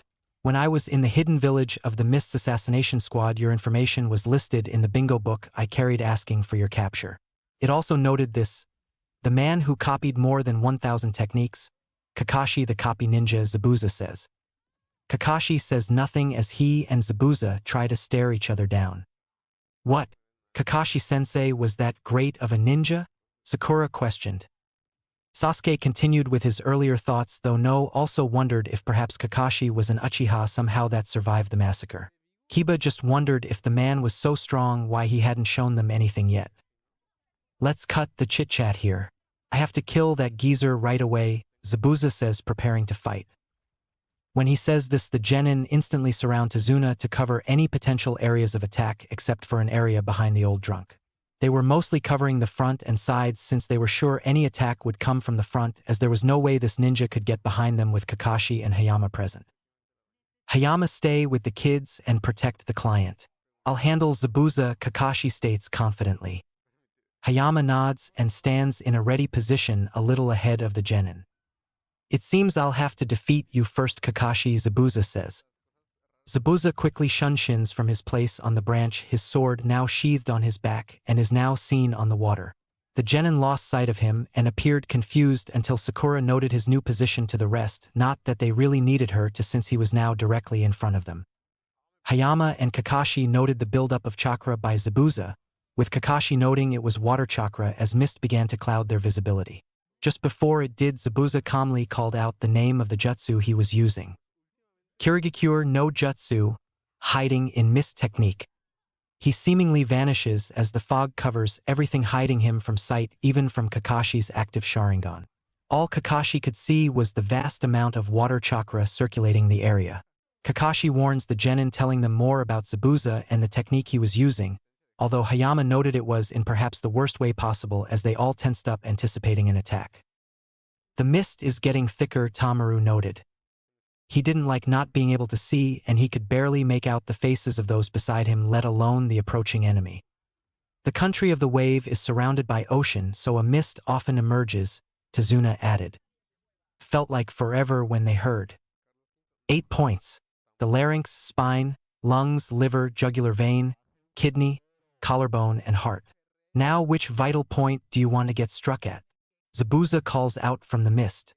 When I was in the hidden village of the Mist's assassination squad, your information was listed in the bingo book I carried asking for your capture. It also noted this: the man who copied more than 1,000 techniques, Kakashi the copy ninja," Zabuza says. Kakashi says nothing as he and Zabuza try to stare each other down. "What? Kakashi-sensei was that great of a ninja?" Sakura questioned. Sasuke continued with his earlier thoughts, though No also wondered if perhaps Kakashi was an Uchiha somehow that survived the massacre. Kiba just wondered if the man was so strong why he hadn't shown them anything yet. "Let's cut the chit-chat here. I have to kill that geezer right away," Zabuza says, preparing to fight. When he says this, the genin instantly surround Tazuna to cover any potential areas of attack except for an area behind the old drunk. They were mostly covering the front and sides since they were sure any attack would come from the front, as there was no way this ninja could get behind them with Kakashi and Hayama present. "Hayama, stay with the kids and protect the client. I'll handle Zabuza," Kakashi states confidently. Hayama nods and stands in a ready position a little ahead of the genin. "It seems I'll have to defeat you first, Kakashi," Zabuza says. Zabuza quickly shuns from his place on the branch, his sword now sheathed on his back, and is now seen on the water. The genin lost sight of him and appeared confused until Sakura noted his new position to the rest, not that they really needed her to, since he was now directly in front of them. Hayama and Kakashi noted the buildup of chakra by Zabuza, with Kakashi noting it was water chakra as mist began to cloud their visibility. Just before it did, Zabuza calmly called out the name of the jutsu he was using. "Kirigakure no Jutsu," hiding in mist technique. He seemingly vanishes as the fog covers everything, hiding him from sight, even from Kakashi's active Sharingan. All Kakashi could see was the vast amount of water chakra circulating the area. Kakashi warns the genin, telling them more about Zabuza and the technique he was using, although Hayama noted it was in perhaps the worst way possible as they all tensed up anticipating an attack. The mist is getting thicker, Tamaru noted. He didn't like not being able to see, and he could barely make out the faces of those beside him, let alone the approaching enemy. The country of the wave is surrounded by ocean, so a mist often emerges, Tazuna added. Felt like forever when they heard. 8 points. The larynx, spine, lungs, liver, jugular vein, kidney, collarbone, and heart. Now which vital point do you want to get struck at? Zabuza calls out from the mist.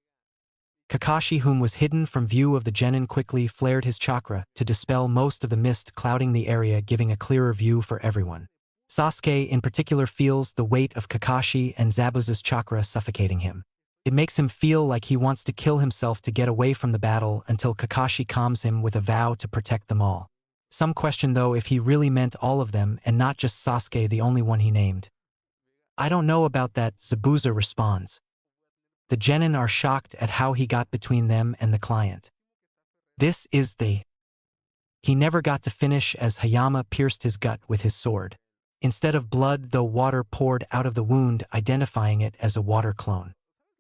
Kakashi, whom was hidden from view of the genin, quickly flared his chakra to dispel most of the mist clouding the area, giving a clearer view for everyone. Sasuke in particular feels the weight of Kakashi and Zabuza's chakra suffocating him. It makes him feel like he wants to kill himself to get away from the battle until Kakashi calms him with a vow to protect them all. Some question though if he really meant all of them and not just Sasuke, the only one he named. I don't know about that, Zabuza responds. The genin are shocked at how he got between them and the client. This is the... He never got to finish as Hayama pierced his gut with his sword. Instead of blood, though, water poured out of the wound, identifying it as a water clone.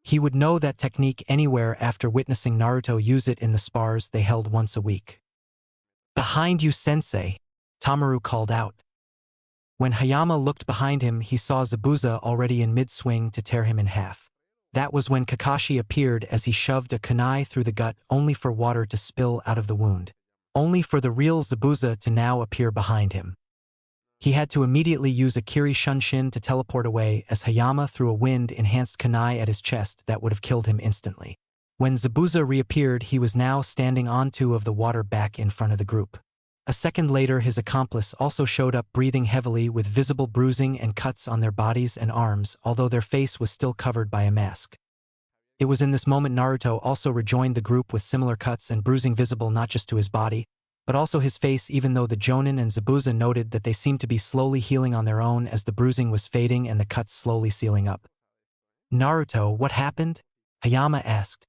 He would know that technique anywhere after witnessing Naruto use it in the spars they held once a week. Behind you, sensei, Tamaru called out. When Hayama looked behind him, he saw Zabuza already in mid-swing to tear him in half. That was when Kakashi appeared as he shoved a kunai through the gut, only for water to spill out of the wound. Only for the real Zabuza to now appear behind him. He had to immediately use a Kiri Shunshin to teleport away as Hayama threw a wind-enhanced kunai at his chest that would have killed him instantly. When Zabuza reappeared, he was now standing on two of the water back in front of the group. A second later, his accomplice also showed up, breathing heavily with visible bruising and cuts on their bodies and arms, although their face was still covered by a mask. It was in this moment Naruto also rejoined the group with similar cuts and bruising visible not just to his body, but also his face, even though the Jonin and Zabuza noted that they seemed to be slowly healing on their own as the bruising was fading and the cuts slowly sealing up. Naruto, what happened? Hayama asked.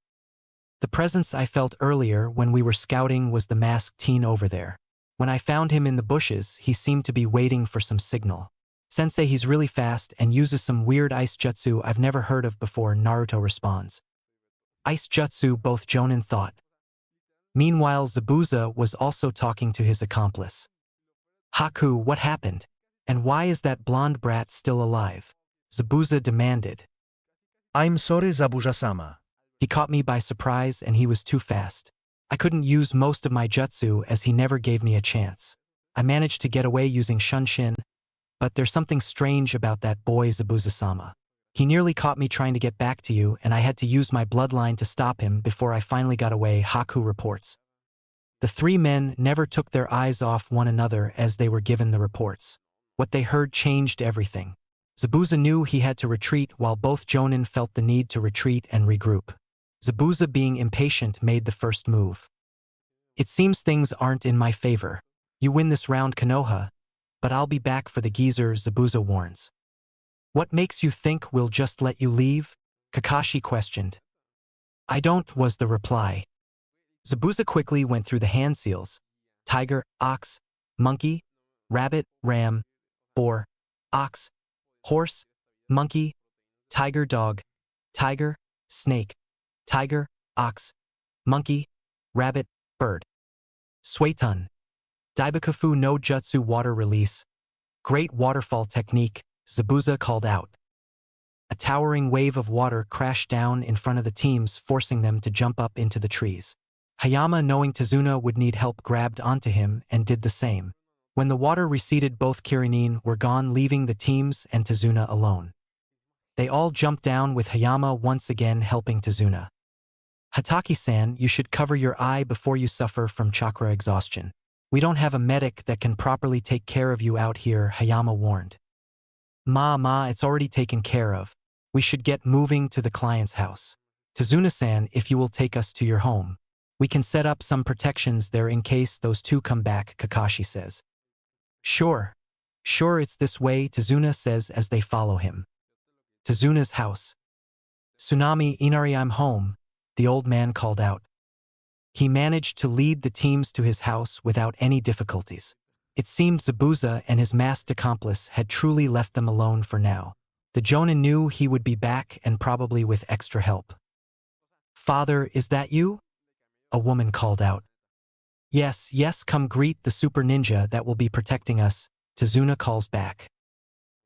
The presence I felt earlier when we were scouting was the masked teen over there. When I found him in the bushes, he seemed to be waiting for some signal. Sensei, he's really fast and uses some weird ice jutsu I've never heard of before, Naruto responds. Ice jutsu, both Jonin thought. Meanwhile, Zabuza was also talking to his accomplice. Haku, what happened? And why is that blonde brat still alive? Zabuza demanded. I'm sorry, Zabuza-sama. He caught me by surprise and he was too fast. I couldn't use most of my jutsu as he never gave me a chance. I managed to get away using Shunshin, but there's something strange about that boy, Zabuza-sama. He nearly caught me trying to get back to you, and I had to use my bloodline to stop him before I finally got away, Haku reports. The three men never took their eyes off one another as they were given the reports. What they heard changed everything. Zabuza knew he had to retreat while both Jonin felt the need to retreat and regroup. Zabuza, being impatient, made the first move. It seems things aren't in my favor. You win this round, Konoha, but I'll be back for the geezer, Zabuza warns. What makes you think we'll just let you leave? Kakashi questioned. I don't, was the reply. Zabuza quickly went through the hand seals. Tiger, ox, monkey, rabbit, ram, boar, ox, horse, monkey, tiger, dog, tiger, snake, tiger, ox, monkey, rabbit, bird. Suetun. Daibakufu no Jutsu water release. Great waterfall technique, Zabuza called out. A towering wave of water crashed down in front of the teams, forcing them to jump up into the trees. Hayama, knowing Tazuna would need help, grabbed onto him and did the same. When the water receded, both Kirinin were gone, leaving the teams and Tazuna alone. They all jumped down with Hayama once again helping Tazuna. Hataki-san, you should cover your eye before you suffer from chakra exhaustion. We don't have a medic that can properly take care of you out here, Hayama warned. Ma, it's already taken care of. We should get moving to the client's house. Tazuna-san, if you will take us to your home. We can set up some protections there in case those two come back, Kakashi says. Sure. Sure, it's this way, Tazuna says as they follow him. Tazuna's house. Tsunami, Inari, I'm home, the old man called out. He managed to lead the teams to his house without any difficulties. It seemed Zabuza and his masked accomplice had truly left them alone for now. The Jonin knew he would be back and probably with extra help. Father, is that you? A woman called out. Yes, yes, come greet the super ninja that will be protecting us, Tazuna calls back.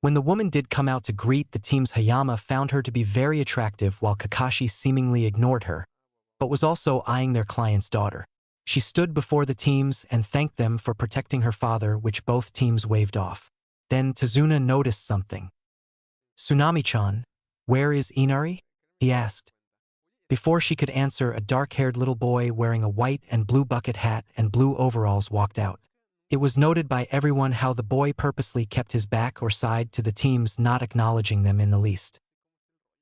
When the woman did come out to greet the teams, Hayama found her to be very attractive while Kakashi seemingly ignored her, but was also eyeing their client's daughter. She stood before the teams and thanked them for protecting her father, which both teams waved off. Then Tazuna noticed something. Tsunami-chan, where is Inari? He asked. Before she could answer, a dark-haired little boy wearing a white and blue bucket hat and blue overalls walked out. It was noted by everyone how the boy purposely kept his back or side to the teams, not acknowledging them in the least.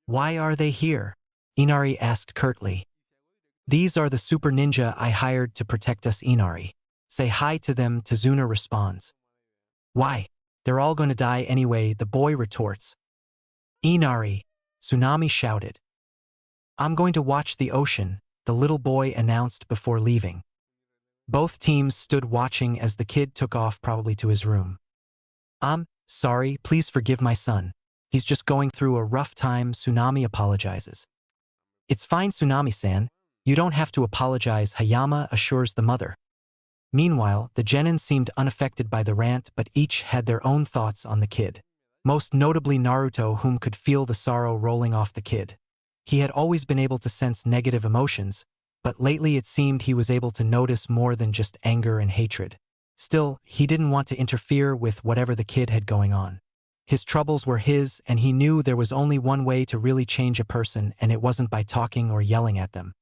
Why are they here? Inari asked curtly. These are the super ninja I hired to protect us, Inari. Say hi to them, Tazuna responds. Why? They're all going to die anyway, the boy retorts. Inari, Tsunami shouted. I'm going to watch the ocean, the little boy announced before leaving. Both teams stood watching as the kid took off, probably to his room. I'm sorry, please forgive my son. He's just going through a rough time, Tsunami apologizes. It's fine, Tsunami-san. You don't have to apologize, Hayama assures the mother. Meanwhile, the genin seemed unaffected by the rant, but each had their own thoughts on the kid. Most notably Naruto, whom could feel the sorrow rolling off the kid. He had always been able to sense negative emotions, but lately it seemed he was able to notice more than just anger and hatred. Still, he didn't want to interfere with whatever the kid had going on. His troubles were his, and he knew there was only one way to really change a person, and it wasn't by talking or yelling at them.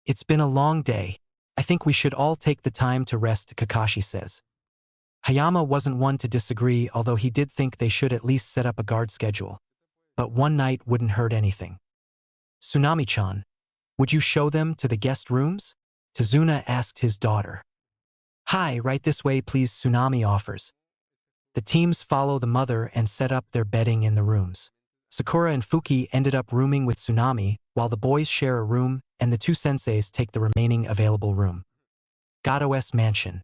It's been a long day. I think we should all take the time to rest, Kakashi says. Hayama wasn't one to disagree, although he did think they should at least set up a guard schedule. But one night wouldn't hurt anything. Tsunami-chan, would you show them to the guest rooms? Tazuna asked his daughter. Hi, right this way please, Tsunami offers. The teams follow the mother and set up their bedding in the rooms. Sakura and Fuki ended up rooming with Tsunami, while the boys share a room, and the two senseis take the remaining available room. Gado's mansion.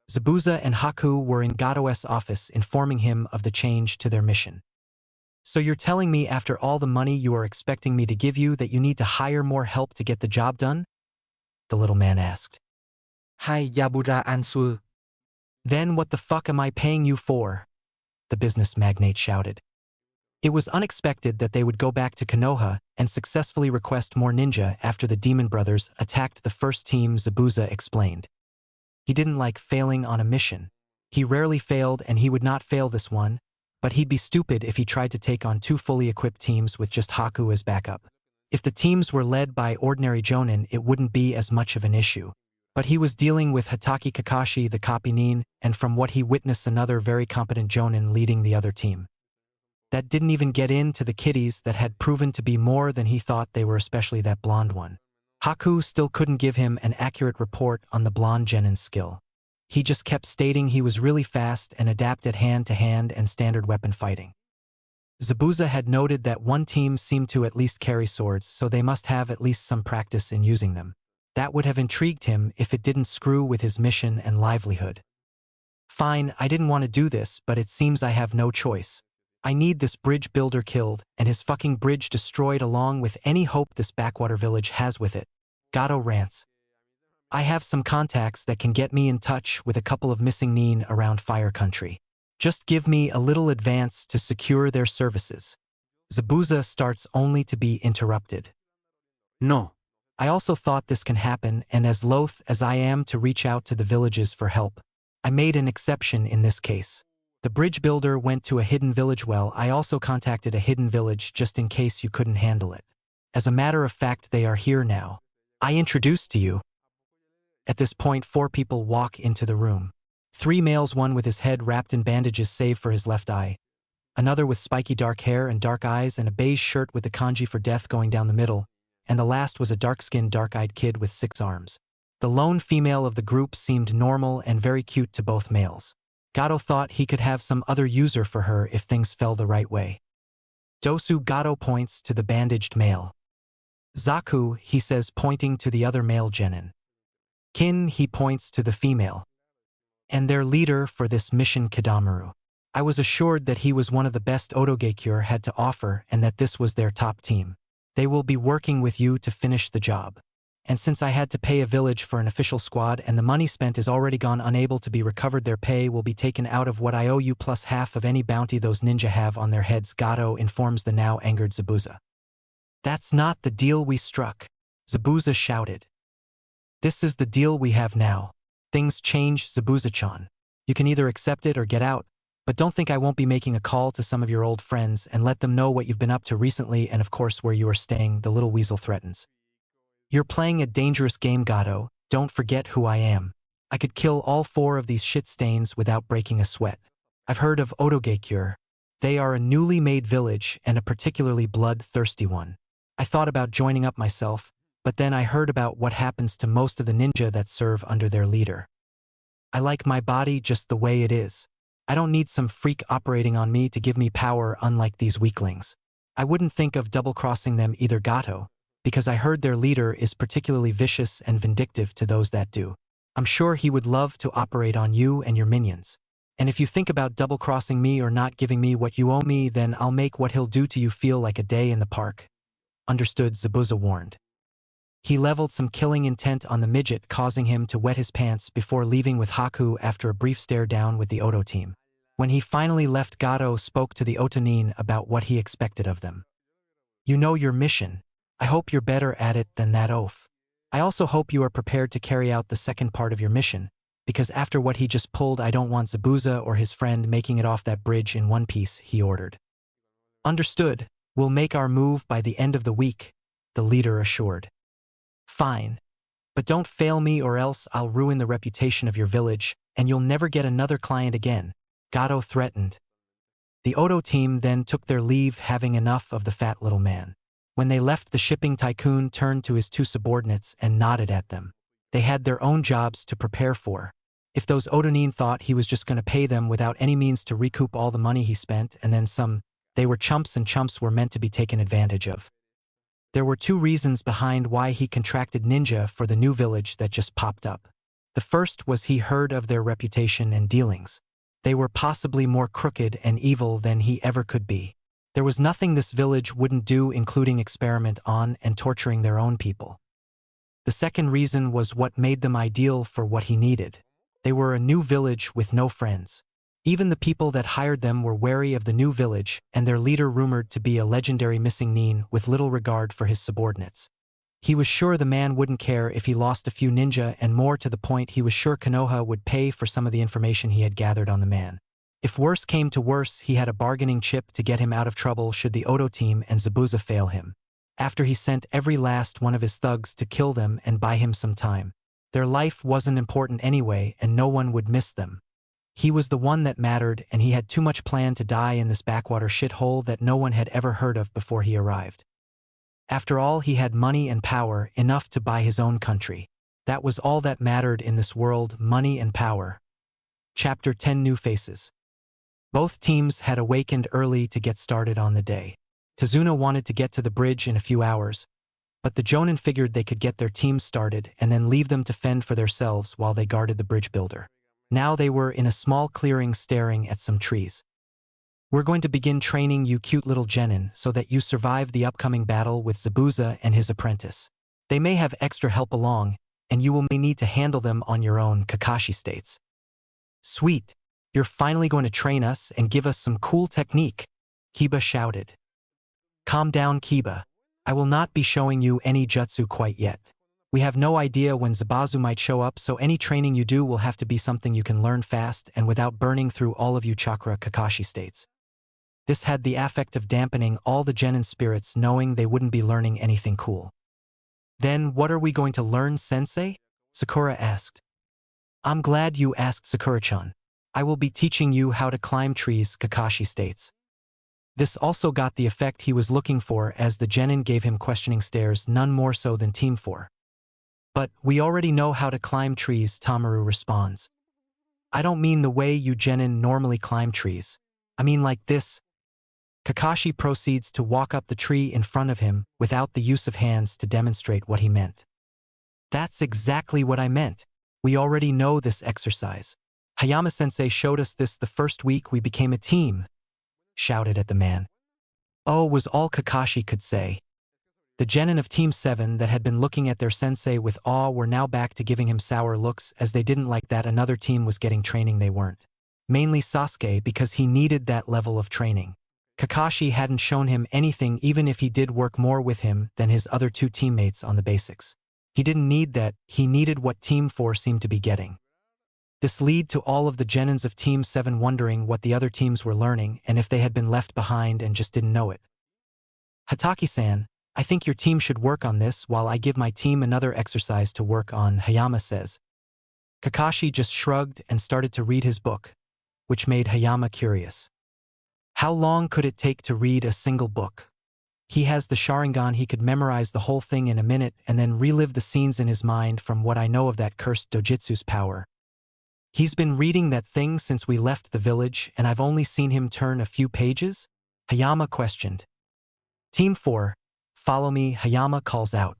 Zabuza and Haku were in Gado's office informing him of the change to their mission. So you're telling me after all the money you are expecting me to give you that you need to hire more help to get the job done? The little man asked. Hai Yabura answer. Then what the fuck am I paying you for? The business magnate shouted. It was unexpected that they would go back to Konoha and successfully request more ninja after the Demon Brothers attacked the first team, Zabuza explained. He didn't like failing on a mission. He rarely failed and he would not fail this one, but he'd be stupid if he tried to take on two fully equipped teams with just Haku as backup. If the teams were led by ordinary jonin, it wouldn't be as much of an issue. But he was dealing with Hatake Kakashi, the copy nin, and from what he witnessed, another very competent jonin leading the other team. That didn't even get into the kiddies that had proven to be more than he thought they were, especially that blonde one. Haku still couldn't give him an accurate report on the blonde genin's skill. He just kept stating he was really fast and adept at hand-to-hand and standard weapon fighting. Zabuza had noted that one team seemed to at least carry swords, so they must have at least some practice in using them. That would have intrigued him if it didn't screw with his mission and livelihood. Fine, I didn't want to do this, but it seems I have no choice. I need this bridge builder killed and his fucking bridge destroyed along with any hope this backwater village has with it. Gado rants. I have some contacts that can get me in touch with a couple of missing nin around Fire Country. Just give me a little advance to secure their services. Zabuza starts only to be interrupted. No. I also thought this can happen, and as loath as I am to reach out to the villages for help, I made an exception in this case. The bridge builder went to a hidden village. Well, I also contacted a hidden village just in case you couldn't handle it. As a matter of fact, they are here now. I introduced to you. At this point, 4 people walk into the room. 3 males, one with his head wrapped in bandages save for his left eye, another with spiky dark hair and dark eyes and a beige shirt with the kanji for death going down the middle, and the last was a dark-skinned, dark-eyed kid with 6 arms. The lone female of the group seemed normal and very cute to both males. Gato thought he could have some other user for her if things fell the right way. Dosu, Gato points to the bandaged male. Zaku, he says, pointing to the other male genin. Kin, he points to the female. And their leader for this mission, Kidamaru. I was assured that he was one of the best Otogekure had to offer and that this was their top team. They will be working with you to finish the job. And since I had to pay a village for an official squad and the money spent is already gone unable to be recovered, their pay will be taken out of what I owe you plus half of any bounty those ninja have on their heads, Gato informs the now angered Zabuza. That's not the deal we struck, Zabuza shouted. This is the deal we have now. Things change, Zabuza-chan. You can either accept it or get out, but don't think I won't be making a call to some of your old friends and let them know what you've been up to recently and of course where you are staying, the little weasel threatens. You're playing a dangerous game, Gato. Don't forget who I am. I could kill all 4 of these shit stains without breaking a sweat. I've heard of Otogekure. They are a newly made village and a particularly blood-thirsty one. I thought about joining up myself, but then I heard about what happens to most of the ninja that serve under their leader. I like my body just the way it is. I don't need some freak operating on me to give me power unlike these weaklings. I wouldn't think of double-crossing them either, Gato, because I heard their leader is particularly vicious and vindictive to those that do. I'm sure he would love to operate on you and your minions. And if you think about double-crossing me or not giving me what you owe me, then I'll make what he'll do to you feel like a day in the park. Understood, Zabuza warned. He leveled some killing intent on the midget, causing him to wet his pants before leaving with Haku after a brief stare down with the Oto team. When he finally left, Gato spoke to the Otonin about what he expected of them. You know your mission. I hope you're better at it than that oaf. I also hope you are prepared to carry out the second part of your mission, because after what he just pulled, I don't want Zabuza or his friend making it off that bridge in one piece, he ordered. Understood. We'll make our move by the end of the week, the leader assured. Fine. But don't fail me or else I'll ruin the reputation of your village, and you'll never get another client again, Gato threatened. The Oto team then took their leave, having enough of the fat little man. When they left, the shipping tycoon turned to his 2 subordinates and nodded at them. They had their own jobs to prepare for. If those Otonin thought he was just going to pay them without any means to recoup all the money he spent and then some, they were chumps, and chumps were meant to be taken advantage of. There were 2 reasons behind why he contracted ninja for the new village that just popped up. The first was he heard of their reputation and dealings. They were possibly more crooked and evil than he ever could be. There was nothing this village wouldn't do, including experiment on and torturing their own people. The second reason was what made them ideal for what he needed. They were a new village with no friends. Even the people that hired them were wary of the new village, and their leader rumored to be a legendary missing nin with little regard for his subordinates. He was sure the man wouldn't care if he lost a few ninja, and more to the point, he was sure Konoha would pay for some of the information he had gathered on the man. If worse came to worse, he had a bargaining chip to get him out of trouble should the Oto team and Zabuza fail him. After he sent every last one of his thugs to kill them and buy him some time. Their life wasn't important anyway, and no one would miss them. He was the one that mattered, and he had too much plan to die in this backwater shithole that no one had ever heard of before he arrived. After all, he had money and power, enough to buy his own country. That was all that mattered in this world, money and power. Chapter 10: New Faces. Both teams had awakened early to get started on the day. Tazuna wanted to get to the bridge in a few hours, but the Jonin figured they could get their teams started and then leave them to fend for themselves while they guarded the bridge builder. Now they were in a small clearing staring at some trees. We're going to begin training you cute little genin so that you survive the upcoming battle with Zabuza and his apprentice. They may have extra help along, and you may need to handle them on your own, Kakashi states. Sweet. You're finally going to train us and give us some cool technique, Kiba shouted. Calm down, Kiba. I will not be showing you any jutsu quite yet. We have no idea when Zabuza might show up, so any training you do will have to be something you can learn fast and without burning through all of your chakra, Kakashi states. This had the effect of dampening all the genin spirits, knowing they wouldn't be learning anything cool. Then what are we going to learn, sensei? Sakura asked. I'm glad you asked, Sakura-chan. I will be teaching you how to climb trees, Kakashi states. This also got the effect he was looking for as the genin gave him questioning stares, none more so than Team 4. But we already know how to climb trees, Tamaru responds. I don't mean the way you genin normally climb trees. I mean like this. Kakashi proceeds to walk up the tree in front of him without the use of hands to demonstrate what he meant. That's exactly what I meant. We already know this exercise. Hayama-sensei showed us this the first week we became a team, shouted at the man. Oh, was all Kakashi could say. The genin of Team 7 that had been looking at their sensei with awe were now back to giving him sour looks as they didn't like that another team was getting training they weren't. Mainly Sasuke because he needed that level of training. Kakashi hadn't shown him anything even if he did work more with him than his other two teammates on the basics. He didn't need that, he needed what Team 4 seemed to be getting. This led to all of the genins of Team 7 wondering what the other teams were learning and if they had been left behind and just didn't know it. Hataki-san, I think your team should work on this while I give my team another exercise to work on, Hayama says. Kakashi just shrugged and started to read his book, which made Hayama curious. How long could it take to read a single book? He has the Sharingan, he could memorize the whole thing in a minute and then relive the scenes in his mind from what I know of that cursed dojutsu's power. He's been reading that thing since we left the village and I've only seen him turn a few pages? Hayama questioned. Team 4, follow me, Hayama calls out.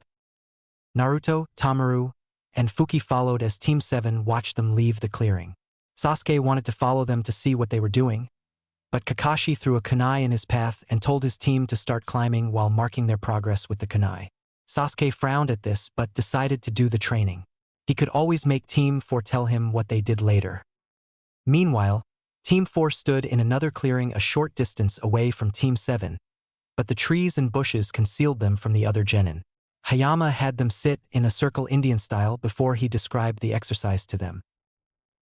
Naruto, Tamaru, and Fuki followed as Team 7 watched them leave the clearing. Sasuke wanted to follow them to see what they were doing, but Kakashi threw a kunai in his path and told his team to start climbing while marking their progress with the kunai. Sasuke frowned at this but decided to do the training. He could always make Team 4 tell him what they did later. Meanwhile, Team 4 stood in another clearing a short distance away from Team 7, but the trees and bushes concealed them from the other genin. Hayama had them sit in a circle Indian style before he described the exercise to them.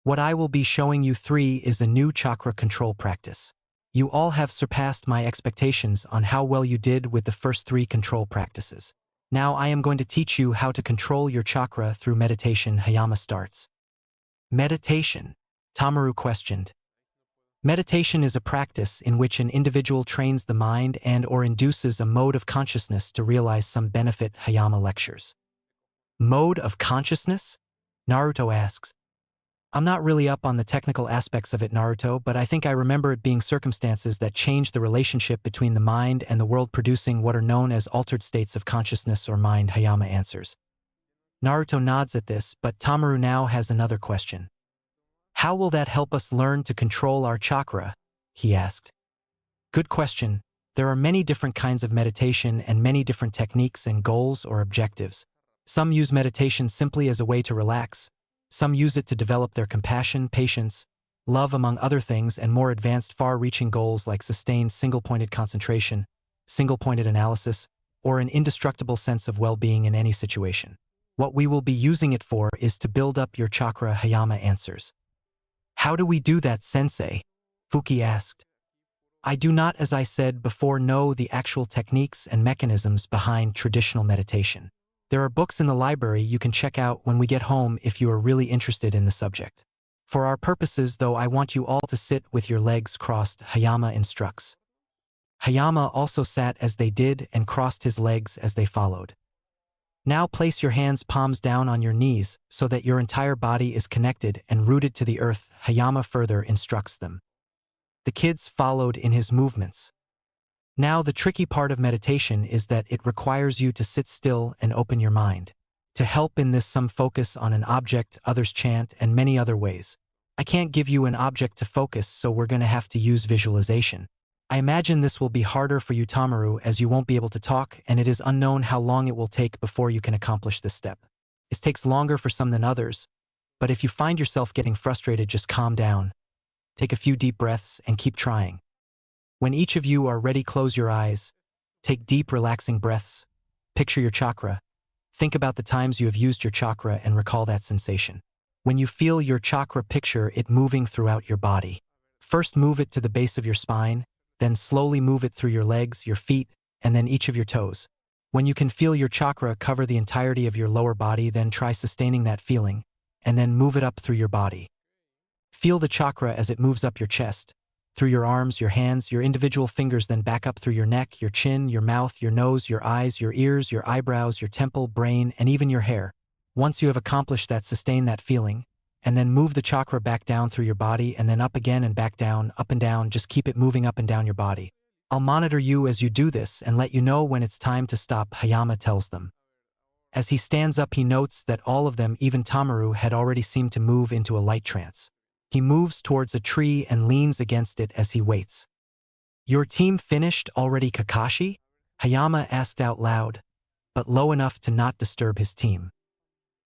What I will be showing you 3 is a new chakra control practice. You all have surpassed my expectations on how well you did with the first 3 control practices. Now I am going to teach you how to control your chakra through meditation, Hayama starts. Meditation? Tamaru questioned. Meditation is a practice in which an individual trains the mind and/or induces a mode of consciousness to realize some benefit, Hayama lectures. Mode of consciousness? Naruto asks. I'm not really up on the technical aspects of it, Naruto, but I think I remember it being circumstances that changed the relationship between the mind and the world, producing what are known as altered states of consciousness or mind, Hayama answers. Naruto nods at this, but Tamaru now has another question. How will that help us learn to control our chakra? He asked. Good question. There are many different kinds of meditation and many different techniques and goals or objectives. Some use meditation simply as a way to relax. Some use it to develop their compassion, patience, love among other things, and more advanced far-reaching goals like sustained single-pointed concentration, single-pointed analysis, or an indestructible sense of well-being in any situation. What we will be using it for is to build up your chakra, Hayama answers. How do we do that, sensei? Fuki asked. I do not, as I said before, know the actual techniques and mechanisms behind traditional meditation. There are books in the library you can check out when we get home if you are really interested in the subject. For our purposes, though, I want you all to sit with your legs crossed, Hayama instructs. Hayama also sat as they did and crossed his legs as they followed. Now place your hands palms down on your knees so that your entire body is connected and rooted to the earth, Hayama further instructs them. The kids followed in his movements. Now the tricky part of meditation is that it requires you to sit still and open your mind. To help in this, some focus on an object, others chant, and many other ways. I can't give you an object to focus, so we're going to have to use visualization. I imagine this will be harder for you, Tamaru, as you won't be able to talk and it is unknown how long it will take before you can accomplish this step. It takes longer for some than others, but if you find yourself getting frustrated, just calm down. Take a few deep breaths and keep trying. When each of you are ready, close your eyes. Take deep, relaxing breaths. Picture your chakra. Think about the times you have used your chakra and recall that sensation. When you feel your chakra, picture it moving throughout your body. First move it to the base of your spine, then slowly move it through your legs, your feet, and then each of your toes. When you can feel your chakra cover the entirety of your lower body, then try sustaining that feeling, and then move it up through your body. Feel the chakra as it moves up your chest, through your arms, your hands, your individual fingers, then back up through your neck, your chin, your mouth, your nose, your eyes, your ears, your eyebrows, your temple, brain, and even your hair. Once you have accomplished that, sustain that feeling, and then move the chakra back down through your body and then up again and back down, up and down, just keep it moving up and down your body. I'll monitor you as you do this and let you know when it's time to stop, Hayama tells them. As he stands up, he notes that all of them, even Tamaru, had already seemed to move into a light trance. He moves towards a tree and leans against it as he waits. Your team finished already, Kakashi? Hayama asked out loud, but low enough to not disturb his team.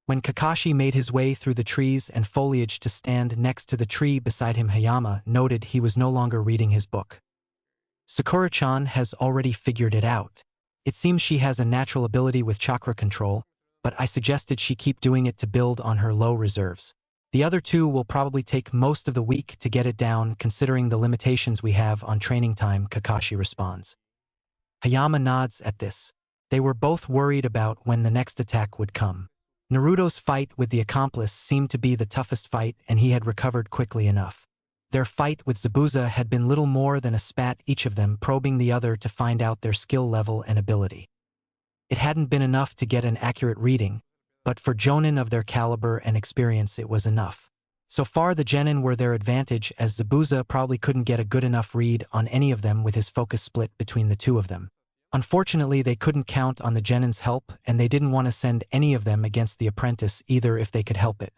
When Kakashi made his way through the trees and foliage to stand next to the tree beside him, Hayama noted he was no longer reading his book. Sakura-chan has already figured it out. It seems she has a natural ability with chakra control, but I suggested she keep doing it to build on her low reserves. The other two will probably take most of the week to get it down, considering the limitations we have on training time, Kakashi responds. Hayama nods at this. They were both worried about when the next attack would come. Naruto's fight with the accomplice seemed to be the toughest fight, and he had recovered quickly enough. Their fight with Zabuza had been little more than a spat, each of them probing the other to find out their skill level and ability. It hadn't been enough to get an accurate reading, but for jonin of their caliber and experience it was enough. So far the genin were their advantage, as Zabuza probably couldn't get a good enough read on any of them with his focus split between the two of them. Unfortunately, they couldn't count on the genin's help, and they didn't want to send any of them against the apprentice either if they could help it.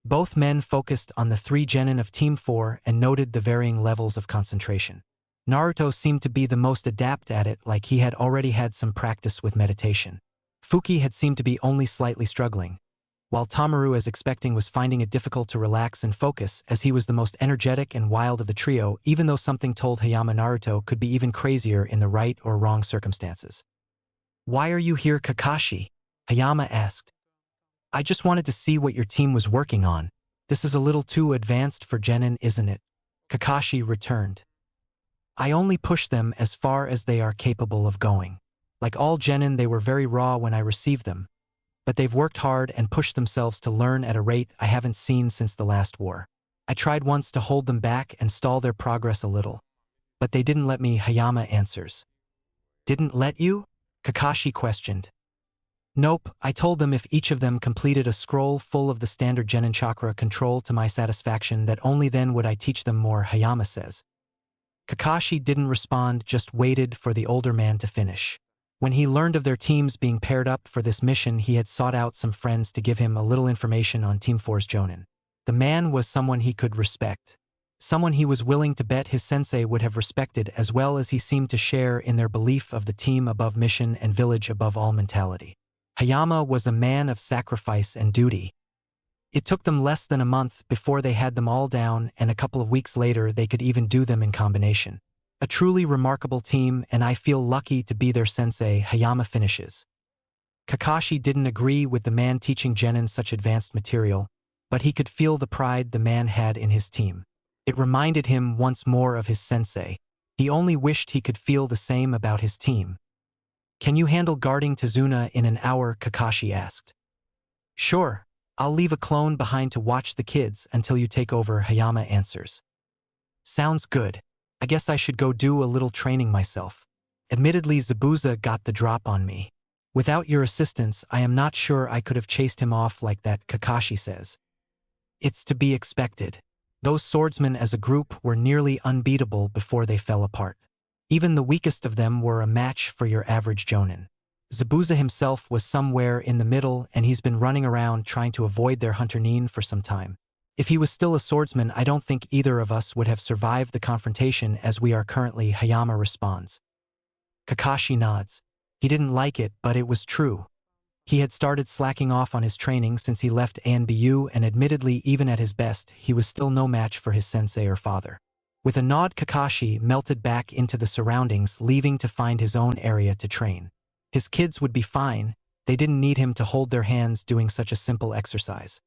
Both men focused on the three genin of Team 4 and noted the varying levels of concentration. Naruto seemed to be the most adept at it, like he had already had some practice with meditation. Fuki had seemed to be only slightly struggling, while Tamaru, as expecting, was finding it difficult to relax and focus, as he was the most energetic and wild of the trio, even though something told Hayama Naruto could be even crazier in the right or wrong circumstances. "Why are you here, Kakashi?" Hayama asked. "I just wanted to see what your team was working on. This is a little too advanced for genin, isn't it?" Kakashi returned. "I only push them as far as they are capable of going. Like all genin, they were very raw when I received them, but they've worked hard and pushed themselves to learn at a rate I haven't seen since the last war. I tried once to hold them back and stall their progress a little, but they didn't let me," Hayama answers. "Didn't let you?" Kakashi questioned. "Nope, I told them if each of them completed a scroll full of the standard genin chakra control to my satisfaction, that only then would I teach them more," Hayama says. Kakashi didn't respond, just waited for the older man to finish. When he learned of their teams being paired up for this mission, he had sought out some friends to give him a little information on Team 4's jonin. The man was someone he could respect. Someone he was willing to bet his sensei would have respected, as well as he seemed to share in their belief of the team above mission and village above all mentality. Hayama was a man of sacrifice and duty. It took them less than a month before they had them all down, and a couple of weeks later they could even do them in combination. A truly remarkable team, and I feel lucky to be their sensei, Hayama finishes. Kakashi didn't agree with the man teaching genin such advanced material, but he could feel the pride the man had in his team. It reminded him once more of his sensei. He only wished he could feel the same about his team. "Can you handle guarding Tazuna in an hour?" Kakashi asked. "Sure, I'll leave a clone behind to watch the kids until you take over," Hayama answers. "Sounds good. I guess I should go do a little training myself. Admittedly, Zabuza got the drop on me. Without your assistance, I am not sure I could have chased him off like that," Kakashi says. It's to be expected. Those swordsmen as a group were nearly unbeatable before they fell apart. Even the weakest of them were a match for your average jonin. Zabuza himself was somewhere in the middle, and he's been running around trying to avoid their hunter Nin for some time. If he was still a swordsman, I don't think either of us would have survived the confrontation as we are currently, Hayama responds. Kakashi nods. He didn't like it, but it was true. He had started slacking off on his training since he left ANBU, and admittedly, even at his best, he was still no match for his sensei or father. With a nod, Kakashi melted back into the surroundings, leaving to find his own area to train. His kids would be fine. They didn't need him to hold their hands doing such a simple exercise.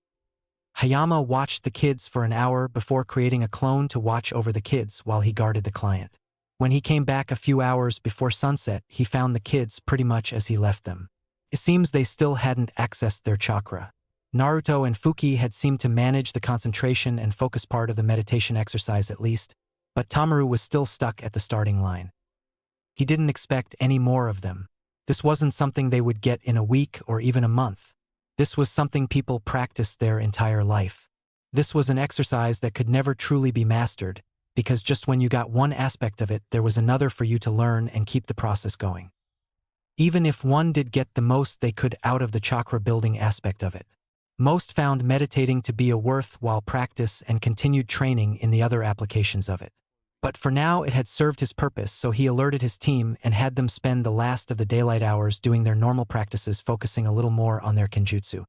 Hayama watched the kids for an hour before creating a clone to watch over the kids while he guarded the client. When he came back a few hours before sunset, he found the kids pretty much as he left them. It seems they still hadn't accessed their chakra. Naruto and Fuki had seemed to manage the concentration and focus part of the meditation exercise at least, But Tamaru was still stuck at the starting line. He didn't expect any more of them. This wasn't something they would get in a week or even a month. This was something people practiced their entire life. This was an exercise that could never truly be mastered, because just when you got one aspect of it, there was another for you to learn and keep the process going. Even if one did get the most they could out of the chakra building aspect of it. Most found meditating to be a worthwhile practice and continued training in the other applications of it. But for now it had served his purpose, so he alerted his team and had them spend the last of the daylight hours doing their normal practices, focusing a little more on their kenjutsu.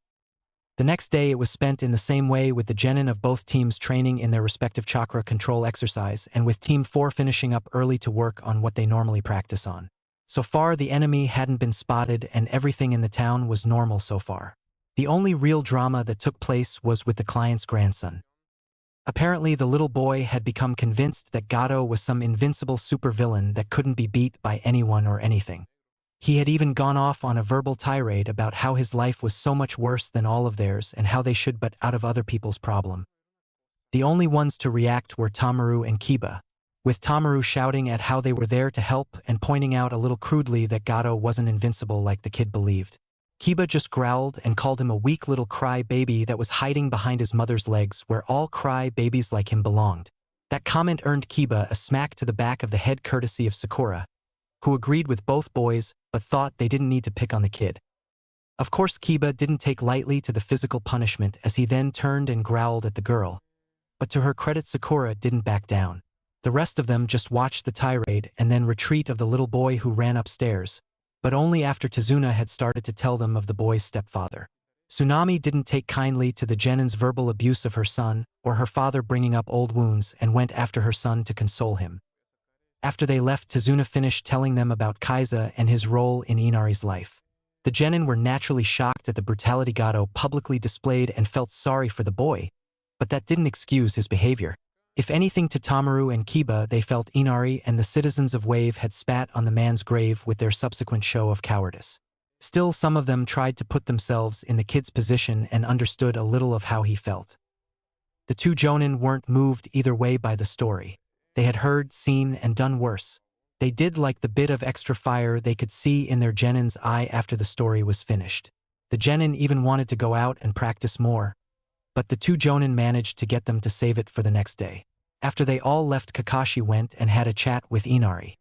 The next day it was spent in the same way, with the genin of both teams training in their respective chakra control exercise, and with Team 4 finishing up early to work on what they normally practice on. So far the enemy hadn't been spotted and everything in the town was normal so far. The only real drama that took place was with the client's grandson. Apparently the little boy had become convinced that Gato was some invincible supervillain that couldn't be beat by anyone or anything. He had even gone off on a verbal tirade about how his life was so much worse than all of theirs and how they should but out of other people's problem. The only ones to react were Tamaru and Kiba, with Tamaru shouting at how they were there to help and pointing out a little crudely that Gato wasn't invincible like the kid believed. Kiba just growled and called him a weak little cry baby that was hiding behind his mother's legs, where all cry babies like him belonged. That comment earned Kiba a smack to the back of the head courtesy of Sakura, who agreed with both boys but thought they didn't need to pick on the kid. Of course Kiba didn't take lightly to the physical punishment, as he then turned and growled at the girl. But to her credit, Sakura didn't back down. The rest of them just watched the tirade and then retreat of the little boy, who ran upstairs, but only after Tazuna had started to tell them of the boy's stepfather. Tsunami didn't take kindly to the genin's verbal abuse of her son, or her father bringing up old wounds, and went after her son to console him. After they left, Tazuna finished telling them about Kaiza and his role in Inari's life. The genin were naturally shocked at the brutality Gato publicly displayed and felt sorry for the boy, but that didn't excuse his behavior. If anything, to Tamaru and Kiba, they felt Inari and the citizens of Wave had spat on the man's grave with their subsequent show of cowardice. Still, some of them tried to put themselves in the kid's position and understood a little of how he felt. The two jonin weren't moved either way by the story. They had heard, seen, and done worse. They did like the bit of extra fire they could see in their genin's eye after the story was finished. The genin even wanted to go out and practice more, but the two jonin managed to get them to save it for the next day. After they all left, Kakashi went and had a chat with Inari.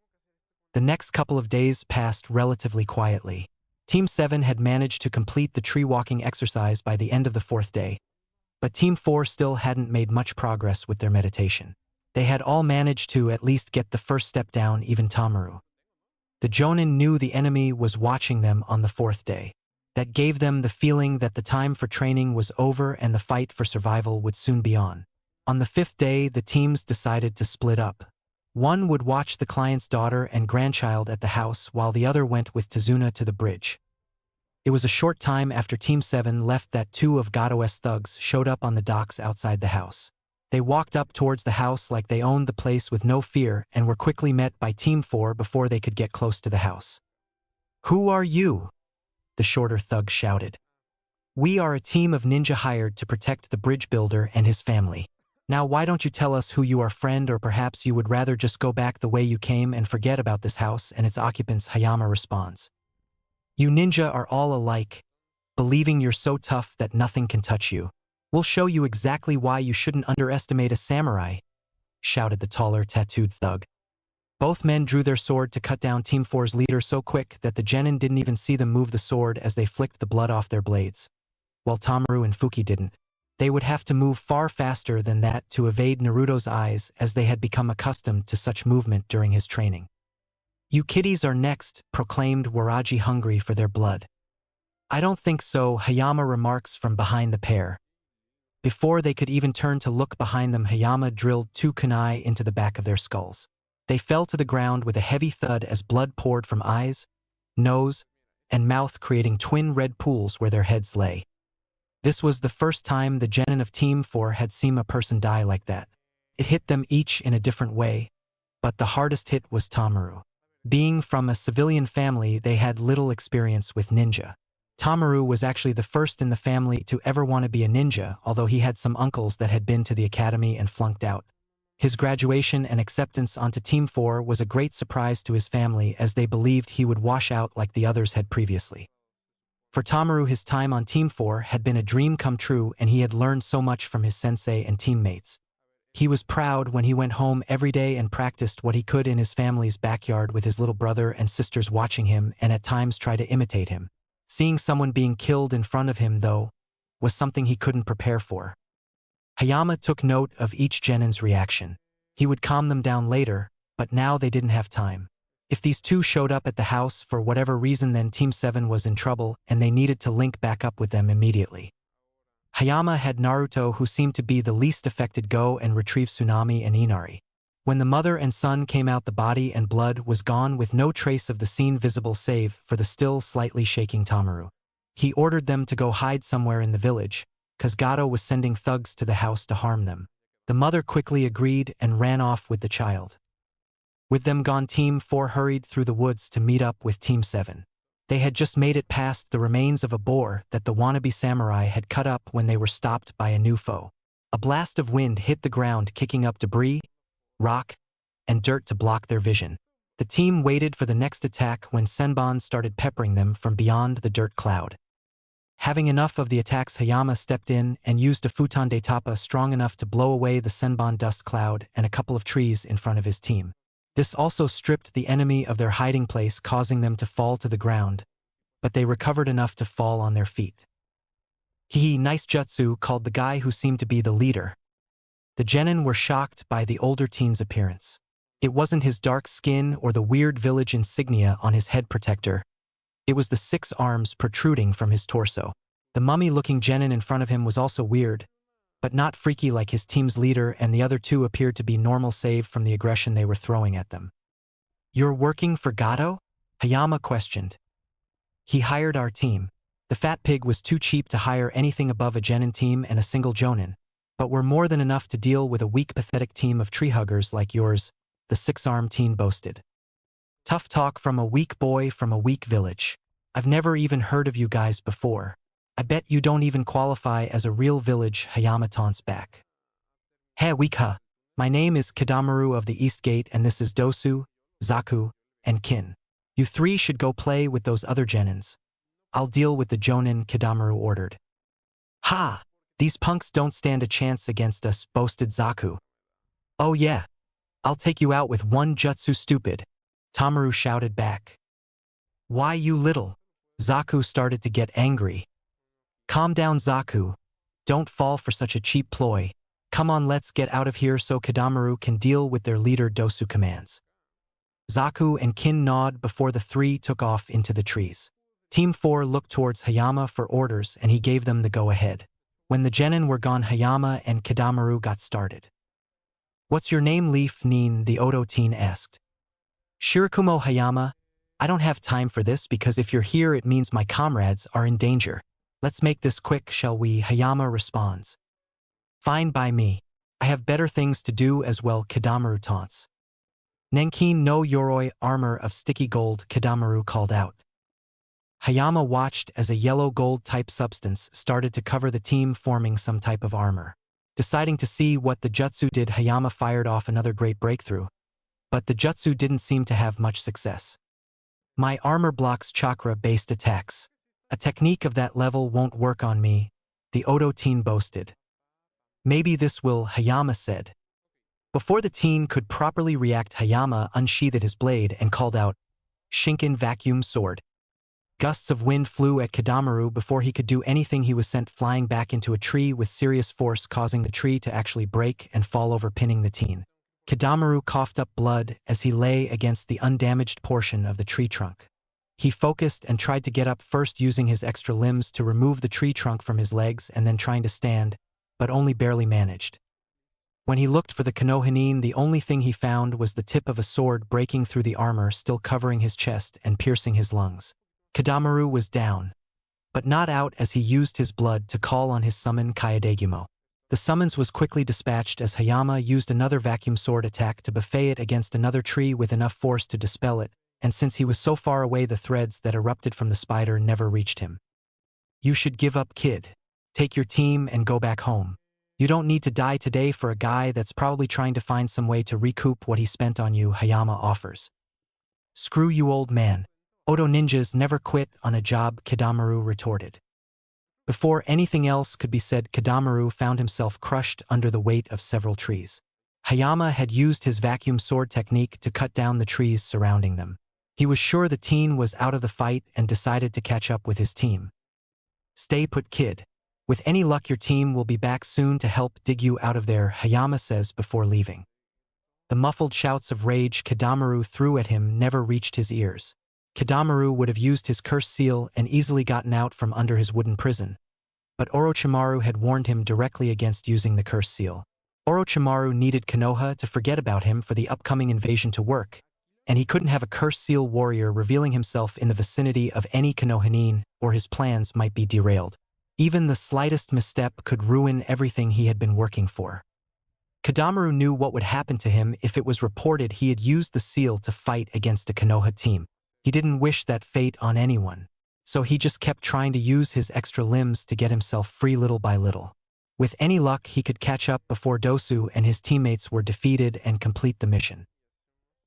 The next couple of days passed relatively quietly. Team 7 had managed to complete the tree walking exercise by the end of the 4th day, but Team 4 still hadn't made much progress with their meditation. They had all managed to at least get the first step down, even Tamaru. The jonin knew the enemy was watching them on the 4th day. That gave them the feeling that the time for training was over and the fight for survival would soon be on. On the 5th day, the teams decided to split up. One would watch the client's daughter and grandchild at the house, while the other went with Tazuna to the bridge. It was a short time after Team 7 left that two of Gato's thugs showed up on the docks outside the house. They walked up towards the house like they owned the place with no fear, and were quickly met by Team 4 before they could get close to the house. "Who are you?" the shorter thug shouted. "We are a team of ninja hired to protect the bridge builder and his family. Now why don't you tell us who you are, friend, or perhaps you would rather just go back the way you came and forget about this house and its occupants?" Hayama responds. "You ninja are all alike, believing you're so tough that nothing can touch you. We'll show you exactly why you shouldn't underestimate a samurai," shouted the taller, tattooed thug. Both men drew their sword to cut down Team 4's leader so quick that the genin didn't even see them move the sword as they flicked the blood off their blades. While Tamaru and Fuki didn't. They would have to move far faster than that to evade Naruto's eyes, as they had become accustomed to such movement during his training. "You kiddies are next," proclaimed Waraji, hungry for their blood. "I don't think so," Hayama remarks from behind the pair. Before they could even turn to look behind them, Hayama drilled 2 kunai into the back of their skulls. They fell to the ground with a heavy thud as blood poured from eyes, nose, and mouth, creating twin red pools where their heads lay. This was the first time the genin of Team 4 had seen a person die like that. It hit them each in a different way, but the hardest hit was Tamaru. Being from a civilian family, they had little experience with ninja. Tamaru was actually the first in the family to ever want to be a ninja, although he had some uncles that had been to the academy and flunked out. His graduation and acceptance onto Team 4 was a great surprise to his family as they believed he would wash out like the others had previously. For Tamaru, his time on Team 4 had been a dream come true and he had learned so much from his sensei and teammates. He was proud when he went home every day and practiced what he could in his family's backyard with his little brother and sisters watching him and at times try to imitate him. Seeing someone being killed in front of him, though, was something he couldn't prepare for. Hayama took note of each genin's reaction. He would calm them down later, but now they didn't have time. If these two showed up at the house for whatever reason, then Team 7 was in trouble and they needed to link back up with them immediately. Hayama had Naruto, who seemed to be the least affected, go and retrieve Tsunami and Inari. When the mother and son came out, the body and blood was gone with no trace of the scene visible save for the still slightly shaking Tamaru. He ordered them to go hide somewhere in the village, cause Gato was sending thugs to the house to harm them. The mother quickly agreed and ran off with the child. With them gone, Team 4 hurried through the woods to meet up with Team 7. They had just made it past the remains of a boar that the wannabe samurai had cut up when they were stopped by a new foe. A blast of wind hit the ground, kicking up debris, rock, and dirt to block their vision. The team waited for the next attack when Senbon started peppering them from beyond the dirt cloud. Having enough of the attacks, Hayama stepped in and used a futon de tapa strong enough to blow away the Senbon dust cloud and a couple of trees in front of his team. This also stripped the enemy of their hiding place, causing them to fall to the ground, but they recovered enough to fall on their feet. Nice jutsu, called the guy who seemed to be the leader. The genin were shocked by the older teen's appearance. It wasn't his dark skin or the weird village insignia on his head protector. It was the 6 arms protruding from his torso. The mummy-looking genin in front of him was also weird, but not freaky like his team's leader, and the other two appeared to be normal save from the aggression they were throwing at them. "You're working for Gato?" Hayama questioned. "He hired our team. The fat pig was too cheap to hire anything above a genin team and a single jonin, but we're more than enough to deal with a weak, pathetic team of tree huggers like yours," the 6-armed teen boasted. "Tough talk from a weak boy from a weak village. I've never even heard of you guys before. I bet you don't even qualify as a real village," Hayama taunts back. "Hey weak my name is Kidamaru of the East Gate and this is Dosu, Zaku, and Kin. You 3 should go play with those other genins. I'll deal with the jonin," Kidamaru ordered. "Ha! These punks don't stand a chance against us," boasted Zaku. "Oh yeah, I'll take you out with one jutsu, stupid," Tamaru shouted back. "Why, you little..." Zaku started to get angry. "Calm down, Zaku. Don't fall for such a cheap ploy. Come on, let's get out of here so Kidamaru can deal with their leader Dosu commands." Zaku and Kin nod before the 3 took off into the trees. Team 4 looked towards Hayama for orders and he gave them the go-ahead. When the genin were gone, Hayama and Kidamaru got started. "What's your name, Leaf Nin?" the Odo teen asked. "Shirakumo Hayama. I don't have time for this because if you're here it means my comrades are in danger. Let's make this quick, shall we?" Hayama responds. "Fine by me. I have better things to do as well," Kidamaru taunts. "Nenkin no Yoroi, armor of sticky gold," Kidamaru called out. Hayama watched as a yellow gold type substance started to cover the team, forming some type of armor. Deciding to see what the jutsu did, Hayama fired off another great breakthrough. But the jutsu didn't seem to have much success. "My armor blocks chakra-based attacks. A technique of that level won't work on me," the Odo teen boasted. "Maybe this will," Hayama said. Before the teen could properly react, Hayama unsheathed his blade and called out, "Shinken vacuum sword." Gusts of wind flew at Kidamaru. Before he could do anything, he was sent flying back into a tree with serious force, causing the tree to actually break and fall over, pinning the teen. Kidamaru coughed up blood as he lay against the undamaged portion of the tree trunk. He focused and tried to get up, first using his extra limbs to remove the tree trunk from his legs and then trying to stand, but only barely managed. When he looked for the Konohinin, the only thing he found was the tip of a sword breaking through the armor, still covering his chest and piercing his lungs. Kidamaru was down, but not out, as he used his blood to call on his summon Kaedegumo. The summons was quickly dispatched as Hayama used another vacuum sword attack to buffet it against another tree with enough force to dispel it, and since he was so far away, the threads that erupted from the spider never reached him. "You should give up, kid. Take your team and go back home." You don't need to die today for a guy that's probably trying to find some way to recoup what he spent on you, Hayama offers. Screw you, old man. Odo ninjas never quit on a job, Kidamaru retorted. Before anything else could be said, Kidamaru found himself crushed under the weight of several trees. Hayama had used his vacuum sword technique to cut down the trees surrounding them. He was sure the teen was out of the fight and decided to catch up with his team. Stay put, kid. With any luck, your team will be back soon to help dig you out of there, Hayama says before leaving. The muffled shouts of rage Kidamaru threw at him never reached his ears. Kidamaru would have used his curse seal and easily gotten out from under his wooden prison. But Orochimaru had warned him directly against using the curse seal. Orochimaru needed Konoha to forget about him for the upcoming invasion to work, and he couldn't have a curse seal warrior revealing himself in the vicinity of any Konohanin, or his plans might be derailed. Even the slightest misstep could ruin everything he had been working for. Kidamaru knew what would happen to him if it was reported he had used the seal to fight against a Konoha team. He didn't wish that fate on anyone, so he just kept trying to use his extra limbs to get himself free little by little. With any luck, he could catch up before Dosu and his teammates were defeated and complete the mission.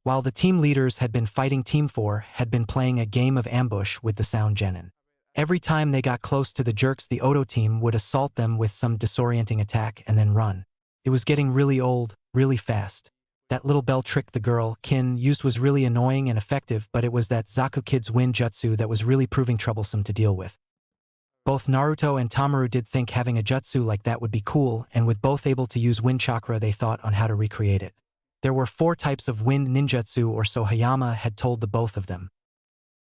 While the team leaders had been fighting, Team 4 had been playing a game of ambush with the Sound Genin. Every time they got close to the jerks, the Odo team would assault them with some disorienting attack and then run. It was getting really old, really fast. That little bell trick the girl, Kin, used was really annoying and effective, but it was that Zaku Kid's wind jutsu that was really proving troublesome to deal with. Both Naruto and Tamaru did think having a jutsu like that would be cool, and with both able to use wind chakra, they thought on how to recreate it. There were 4 types of wind ninjutsu, or so Hayama had told the both of them.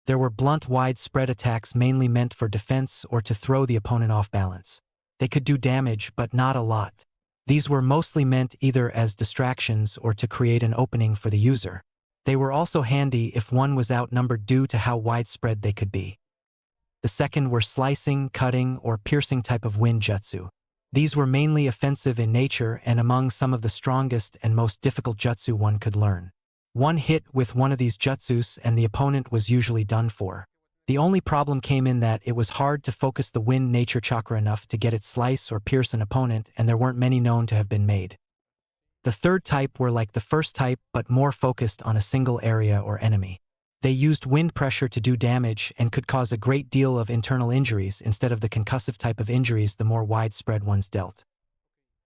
There were blunt, widespread attacks mainly meant for defense or to throw the opponent off balance. They could do damage, but not a lot. These were mostly meant either as distractions or to create an opening for the user. They were also handy if one was outnumbered due to how widespread they could be. The second were slicing, cutting, or piercing type of wind jutsu. These were mainly offensive in nature and among some of the strongest and most difficult jutsu one could learn. One hit with one of these jutsus and the opponent was usually done for. The only problem came in that it was hard to focus the wind nature chakra enough to get it slice or pierce an opponent, and there weren't many known to have been made. The third type were like the first type but more focused on a single area or enemy. They used wind pressure to do damage and could cause a great deal of internal injuries instead of the concussive type of injuries the more widespread ones dealt.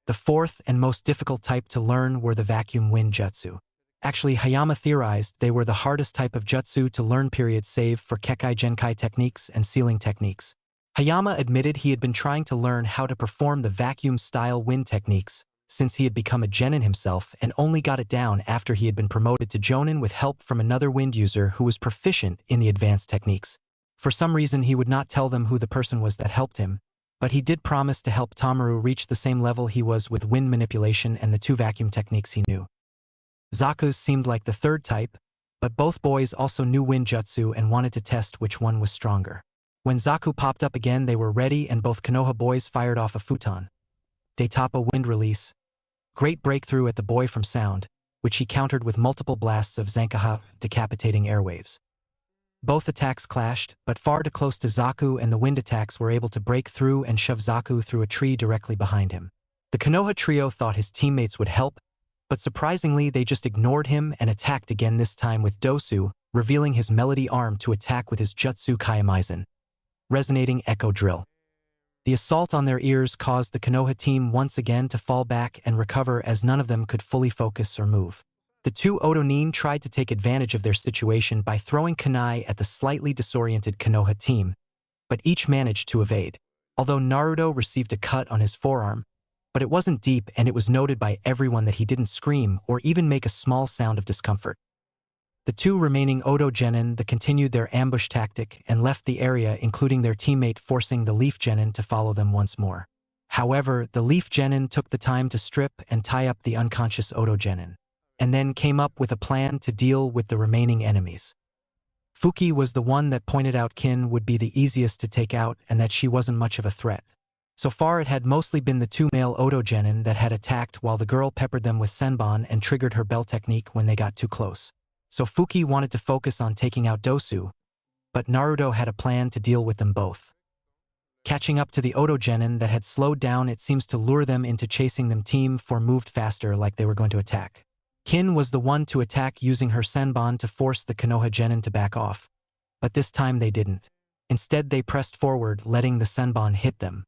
The fourth and most difficult type to learn were the vacuum wind jutsu. Actually, Hayama theorized they were the hardest type of jutsu to learn, save for Kekkei Genkai techniques and sealing techniques. Hayama admitted he had been trying to learn how to perform the vacuum-style wind techniques since he had become a genin himself and only got it down after he had been promoted to jonin with help from another wind user who was proficient in the advanced techniques. For some reason, he would not tell them who the person was that helped him, but he did promise to help Tamaru reach the same level he was with wind manipulation and the 2 vacuum techniques he knew. Zaku's seemed like the third type, but both boys also knew wind jutsu and wanted to test which one was stronger. When Zaku popped up again, they were ready and both Konoha boys fired off a futon. Daitapa wind release. Great breakthrough at the boy from sound, which he countered with multiple blasts of Zankaha, decapitating airwaves. Both attacks clashed, but far too close to Zaku, and the wind attacks were able to break through and shove Zaku through a tree directly behind him. The Konoha trio thought his teammates would help, but surprisingly they just ignored him and attacked again, this time with Dosu, revealing his melody arm to attack with his Jutsu Kaiamaizen. Resonating echo drill. The assault on their ears caused the Konoha team once again to fall back and recover as none of them could fully focus or move. The 2 Odo nin tried to take advantage of their situation by throwing kunai at the slightly disoriented Konoha team, but each managed to evade. Although Naruto received a cut on his forearm, but it wasn't deep and it was noted by everyone that he didn't scream or even make a small sound of discomfort. The 2 remaining Odo genin continued their ambush tactic and left the area, including their teammate, forcing the Leaf genin to follow them once more. However, the Leaf genin took the time to strip and tie up the unconscious Odo genin, and then came up with a plan to deal with the remaining enemies. Fuki was the one that pointed out Kin would be the easiest to take out and that she wasn't much of a threat. So far it had mostly been the 2 male Odo genin that had attacked, while the girl peppered them with Senbon and triggered her bell technique when they got too close. So Fuki wanted to focus on taking out Dosu, but Naruto had a plan to deal with them both. Catching up to the Oto genin that had slowed down, it seems to lure them into chasing them. Team 4 moved faster like they were going to attack. Kin was the one to attack using her Senbon to force the Konoha genin to back off. But this time they didn't. Instead they pressed forward, letting the Senbon hit them.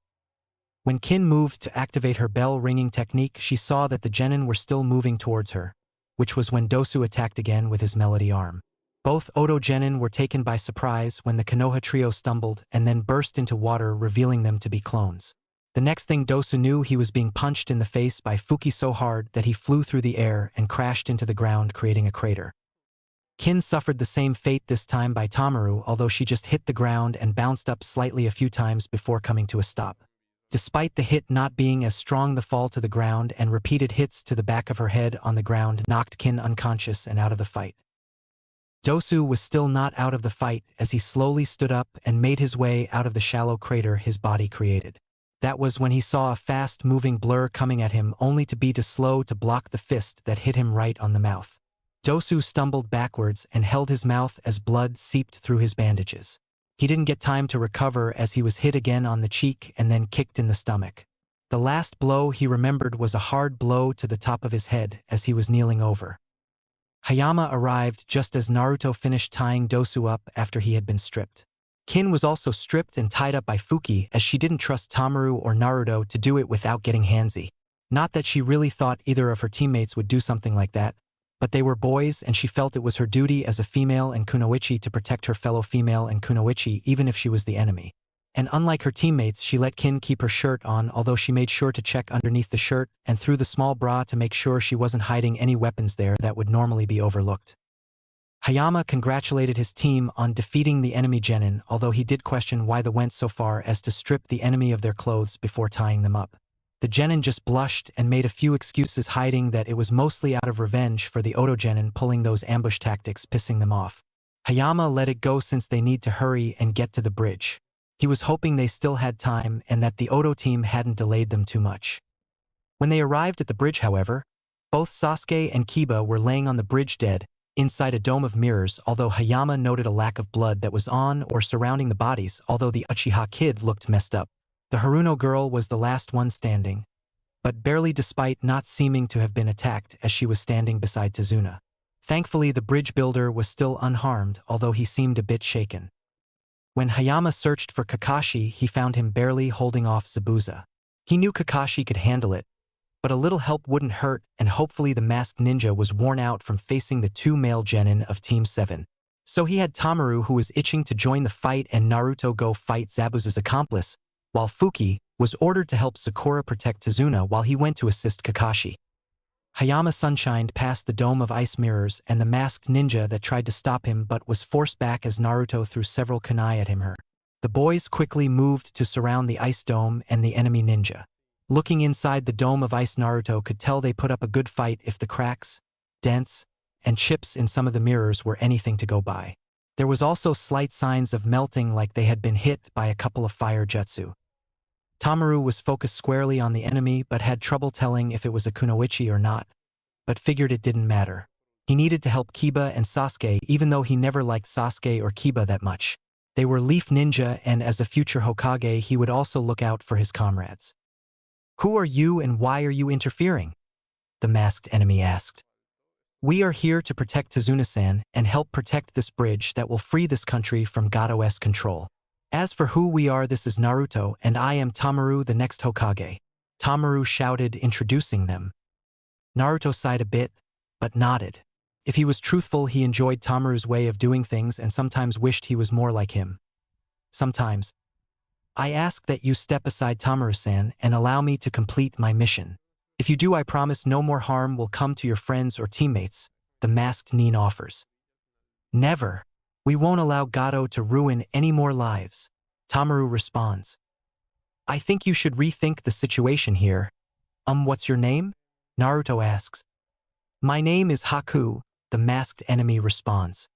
When Kin moved to activate her bell-ringing technique, she saw that the genin were still moving towards her, which was when Dosu attacked again with his melody arm. Both Oto genin were taken by surprise when the Konoha trio stumbled and then burst into water, revealing them to be clones. The next thing Dosu knew, he was being punched in the face by Fuki so hard that he flew through the air and crashed into the ground, creating a crater. Kin suffered the same fate this time by Tamaru, although she just hit the ground and bounced up slightly a few times before coming to a stop. Despite the hit not being as strong, the fall to the ground and repeated hits to the back of her head on the ground knocked Kin unconscious and out of the fight. Dosu was still not out of the fight as he slowly stood up and made his way out of the shallow crater his body created. That was when he saw a fast-moving blur coming at him, only to be too slow to block the fist that hit him right on the mouth. Dosu stumbled backwards and held his mouth as blood seeped through his bandages. He didn't get time to recover as he was hit again on the cheek and then kicked in the stomach. The last blow he remembered was a hard blow to the top of his head as he was kneeling over. Hayama arrived just as Naruto finished tying Dosu up after he had been stripped. Kin was also stripped and tied up by Fuki as she didn't trust Tamaru or Naruto to do it without getting handsy. Not that she really thought either of her teammates would do something like that, but they were boys and she felt it was her duty as a female and kunoichi to protect her fellow female and kunoichi even if she was the enemy. And unlike her teammates, she let Kin keep her shirt on, although she made sure to check underneath the shirt and through the small bra to make sure she wasn't hiding any weapons there that would normally be overlooked. Hayama congratulated his team on defeating the enemy genin, although he did question why they went so far as to strip the enemy of their clothes before tying them up. The genin just blushed and made a few excuses, hiding that it was mostly out of revenge for the Oto genin pulling those ambush tactics, pissing them off. Hayama let it go since they need to hurry and get to the bridge. He was hoping they still had time and that the Oto team hadn't delayed them too much. When they arrived at the bridge, however, both Sasuke and Kiba were laying on the bridge dead, inside a dome of mirrors, although Hayama noted a lack of blood that was on or surrounding the bodies, although the Uchiha kid looked messed up. The Haruno girl was the last one standing, but barely, despite not seeming to have been attacked, as she was standing beside Tazuna. Thankfully, the bridge builder was still unharmed, although he seemed a bit shaken. When Hayama searched for Kakashi, he found him barely holding off Zabuza. He knew Kakashi could handle it, but a little help wouldn't hurt, and hopefully the masked ninja was worn out from facing the two male genin of Team 7. So he had Tamaru, who was itching to join the fight, and Naruto go fight Zabuza's accomplice, while Fuki was ordered to help Sakura protect Tazuna while he went to assist Kakashi. Hayama sunshined past the dome of ice mirrors and the masked ninja that tried to stop him but was forced back as Naruto threw several kunai at him. The boys quickly moved to surround the ice dome and the enemy ninja. Looking inside the dome of ice, Naruto could tell they put up a good fight if the cracks, dents, and chips in some of the mirrors were anything to go by. There was also slight signs of melting, like they had been hit by a couple of fire jutsu. Tamaru was focused squarely on the enemy but had trouble telling if it was a kunoichi or not, but figured it didn't matter. He needed to help Kiba and Sasuke, even though he never liked Sasuke or Kiba that much. They were Leaf Ninja, and as a future Hokage he would also look out for his comrades. "Who are you and why are you interfering?" the masked enemy asked. "We are here to protect Tazuna-san and help protect this bridge that will free this country from Gado's control. As for who we are, this is Naruto, and I am Tamaru, the next Hokage," Tamaru shouted, introducing them. Naruto sighed a bit, but nodded. If he was truthful, he enjoyed Tamaru's way of doing things and sometimes wished he was more like him. Sometimes. "I ask that you step aside, Tamaru-san, and allow me to complete my mission. If you do, I promise no more harm will come to your friends or teammates," the masked nin offers. "Never. We won't allow Gado to ruin any more lives," Tamaru responds. "I think you should rethink the situation here." What's your name?" Naruto asks. "My name is Haku," the masked enemy responds.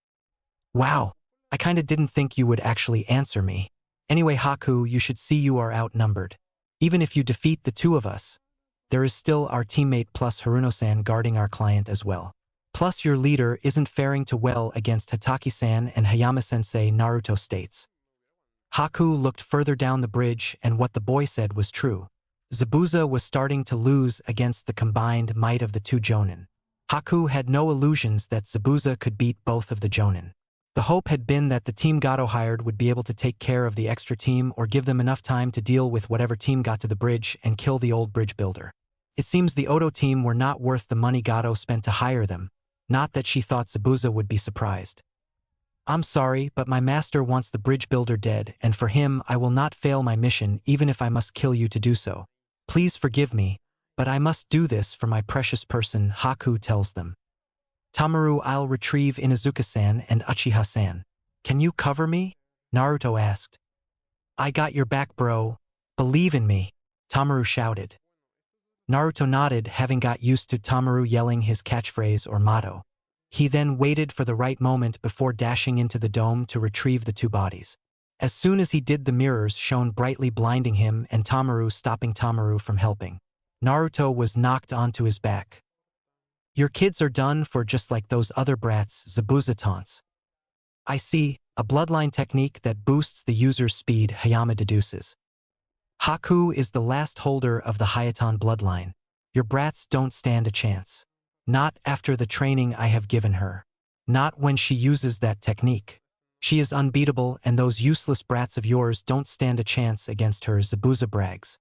"Wow, I kinda didn't think you would actually answer me. Anyway, Haku, you should see you are outnumbered. Even if you defeat the two of us, there is still our teammate plus Haruno-san guarding our client as well. Plus your leader isn't faring too well against Hataki-san and Hayama-sensei," Naruto states. Haku looked further down the bridge and what the boy said was true. Zabuza was starting to lose against the combined might of the two Jonin. Haku had no illusions that Zabuza could beat both of the Jonin. The hope had been that the team Gato hired would be able to take care of the extra team or give them enough time to deal with whatever team got to the bridge and kill the old bridge builder. It seems the Odo team were not worth the money Gato spent to hire them, not that she thought Zabuza would be surprised. I'm sorry, but my master wants the bridge builder dead, and for him I will not fail my mission even if I must kill you to do so. Please forgive me, but I must do this for my precious person, Haku tells them. Tamaru, I'll retrieve Inazuka-san and Uchiha-san. Can you cover me? Naruto asked. I got your back, bro. Believe in me, Tamaru shouted. Naruto nodded, having got used to Tamaru yelling his catchphrase or motto. He then waited for the right moment before dashing into the dome to retrieve the two bodies. As soon as he did, the mirrors shone brightly, blinding him and Tamaru, stopping Tamaru from helping. Naruto was knocked onto his back. Your kids are done for, just like those other brats, Zabuza taunts. I see, a bloodline technique that boosts the user's speed, Hayama deduces. Haku is the last holder of the Hayatan bloodline. Your brats don't stand a chance. Not after the training I have given her. Not when she uses that technique. She is unbeatable, and those useless brats of yours don't stand a chance against her, Zabuza brags.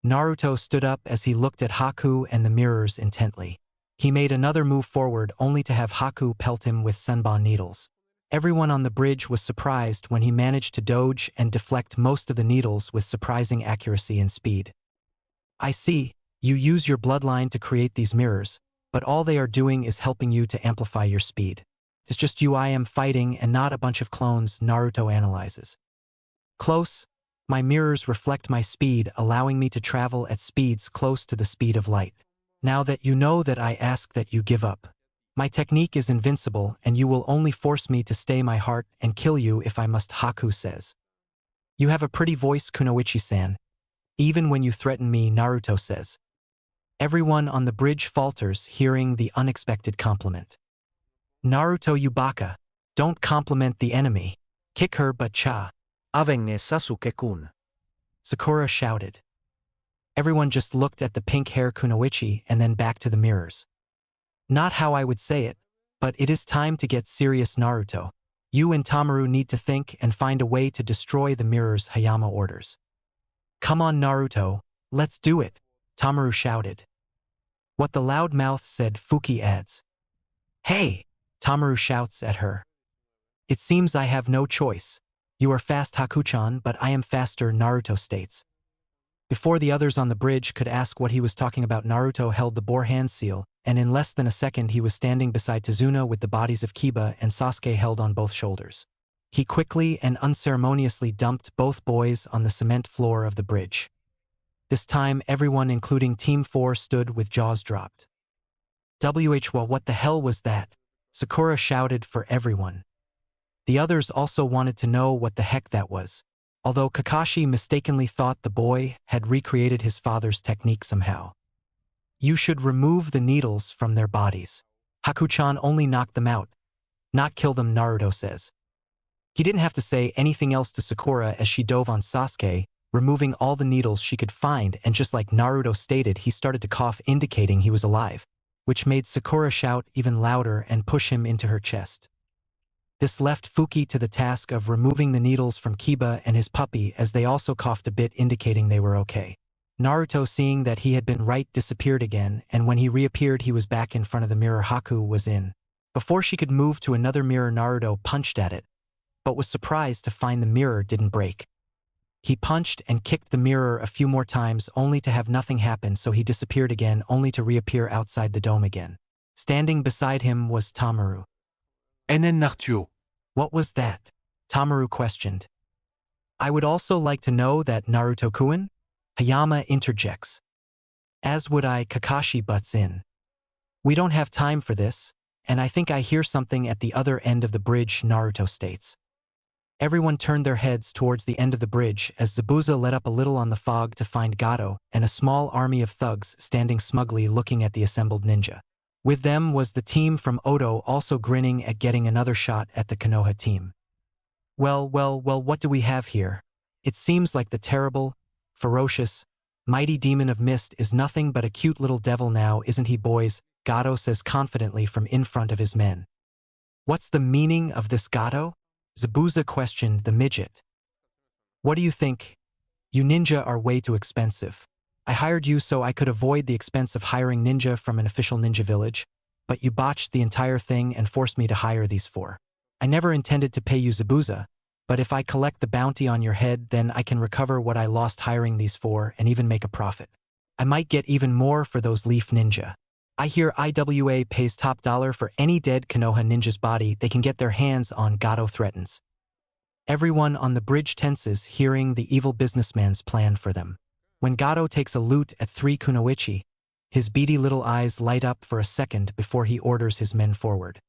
Naruto stood up as he looked at Haku and the mirrors intently. He made another move forward only to have Haku pelt him with senbon needles. Everyone on the bridge was surprised when he managed to dodge and deflect most of the needles with surprising accuracy and speed. I see, you use your bloodline to create these mirrors, but all they are doing is helping you to amplify your speed. It's just you I am fighting and not a bunch of clones, Naruto analyzes. Close, my mirrors reflect my speed, allowing me to travel at speeds close to the speed of light. Now that you know that, I ask that you give up. My technique is invincible, and you will only force me to stay my heart and kill you if I must, Haku says. You have a pretty voice, Kunoichi-san. Even when you threaten me, Naruto says. Everyone on the bridge falters, hearing the unexpected compliment. Naruto, you baka. Don't compliment the enemy. Kick her but cha. Avenge Sasuke-kun. Sakura shouted. Everyone just looked at the pink-hair Kunoichi and then back to the mirrors. Not how I would say it, but it is time to get serious, Naruto. You and Tamaru need to think and find a way to destroy the mirrors, Hayama orders. Come on, Naruto, let's do it, Tamaru shouted. What the loud mouth said, Fuki adds. Hey, Tamaru shouts at her. It seems I have no choice. You are fast, Haku-chan, but I am faster, Naruto states. Before the others on the bridge could ask what he was talking about, Naruto held the boar hand seal, and in less than a second he was standing beside Tazuna with the bodies of Kiba and Sasuke held on both shoulders. He quickly and unceremoniously dumped both boys on the cement floor of the bridge. This time everyone, including Team 4, stood with jaws dropped. Well, what the hell was that? Sakura shouted for everyone. The others also wanted to know what the heck that was, although Kakashi mistakenly thought the boy had recreated his father's technique somehow. You should remove the needles from their bodies. Haku-chan only knocked them out, not kill them, Naruto says. He didn't have to say anything else to Sakura as she dove on Sasuke, removing all the needles she could find, and just like Naruto stated, he started to cough, indicating he was alive, which made Sakura shout even louder and push him into her chest. This left Fuki to the task of removing the needles from Kiba and his puppy, as they also coughed a bit, indicating they were okay. Naruto, seeing that he had been right, disappeared again, and when he reappeared he was back in front of the mirror Haku was in. Before she could move to another mirror, Naruto punched at it, but was surprised to find the mirror didn't break. He punched and kicked the mirror a few more times only to have nothing happen, so he disappeared again only to reappear outside the dome again. Standing beside him was Tamaru. Naruto. What was that? Tamaru questioned. I would also like to know that, Naruto-kun? Hayama interjects. As would I, Kakashi butts in. We don't have time for this, and I think I hear something at the other end of the bridge, Naruto states. Everyone turned their heads towards the end of the bridge as Zabuza let up a little on the fog to find Gato and a small army of thugs standing smugly looking at the assembled ninja. With them was the team from Odo, also grinning at getting another shot at the Konoha team. Well, what do we have here? It seems like the terrible, ferocious, mighty demon of mist is nothing but a cute little devil now, isn't he, boys? Gato says confidently from in front of his men. What's the meaning of this, Gato? Zabuza questioned the midget. What do you think? You ninja are way too expensive. I hired you so I could avoid the expense of hiring ninja from an official ninja village, but you botched the entire thing and forced me to hire these four. I never intended to pay you, Zabuza, but if I collect the bounty on your head, then I can recover what I lost hiring these four and even make a profit. I might get even more for those leaf ninja. I hear IWA pays top dollar for any dead Konoha ninja's body they can get their hands on, Gato threatens. Everyone on the bridge tenses, hearing the evil businessman's plan for them. When Gato takes a loot at 3 kunoichi, his beady little eyes light up for a second before he orders his men forward.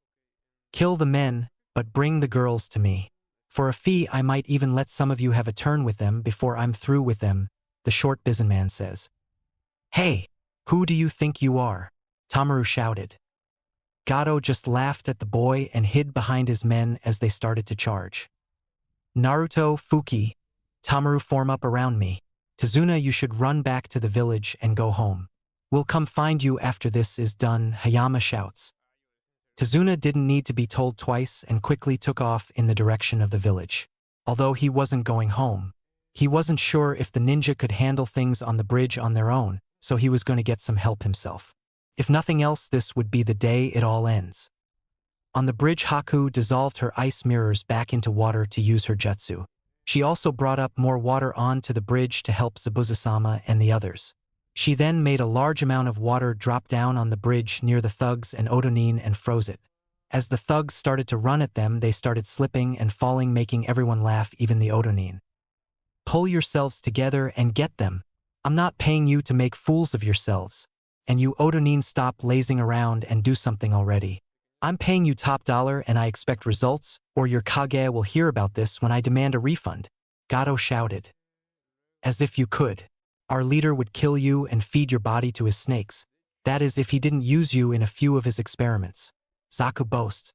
Kill the men, but bring the girls to me. For a fee, I might even let some of you have a turn with them before I'm through with them, the short businessman says. Hey, who do you think you are? Tamaru shouted. Gato just laughed at the boy and hid behind his men as they started to charge. Naruto, Fuki, Tamaru, form up around me. Tazuna, you should run back to the village and go home. We'll come find you after this is done, Hayama shouts. Tazuna didn't need to be told twice and quickly took off in the direction of the village. Although he wasn't going home, he wasn't sure if the ninja could handle things on the bridge on their own, so he was going to get some help himself. If nothing else, this would be the day it all ends. On the bridge, Haku dissolved her ice mirrors back into water to use her jutsu. She also brought up more water onto the bridge to help Zabuza-sama and the others. She then made a large amount of water drop down on the bridge near the thugs and Otonin and froze it. As the thugs started to run at them, they started slipping and falling, making everyone laugh, even the Otonin. Pull yourselves together and get them. I'm not paying you to make fools of yourselves. And you Otonin, stop lazing around and do something already. I'm paying you top dollar and I expect results, or your Kage will hear about this when I demand a refund, Gato shouted. As if you could. Our leader would kill you and feed your body to his snakes. That is, if he didn't use you in a few of his experiments. Zaku boasts.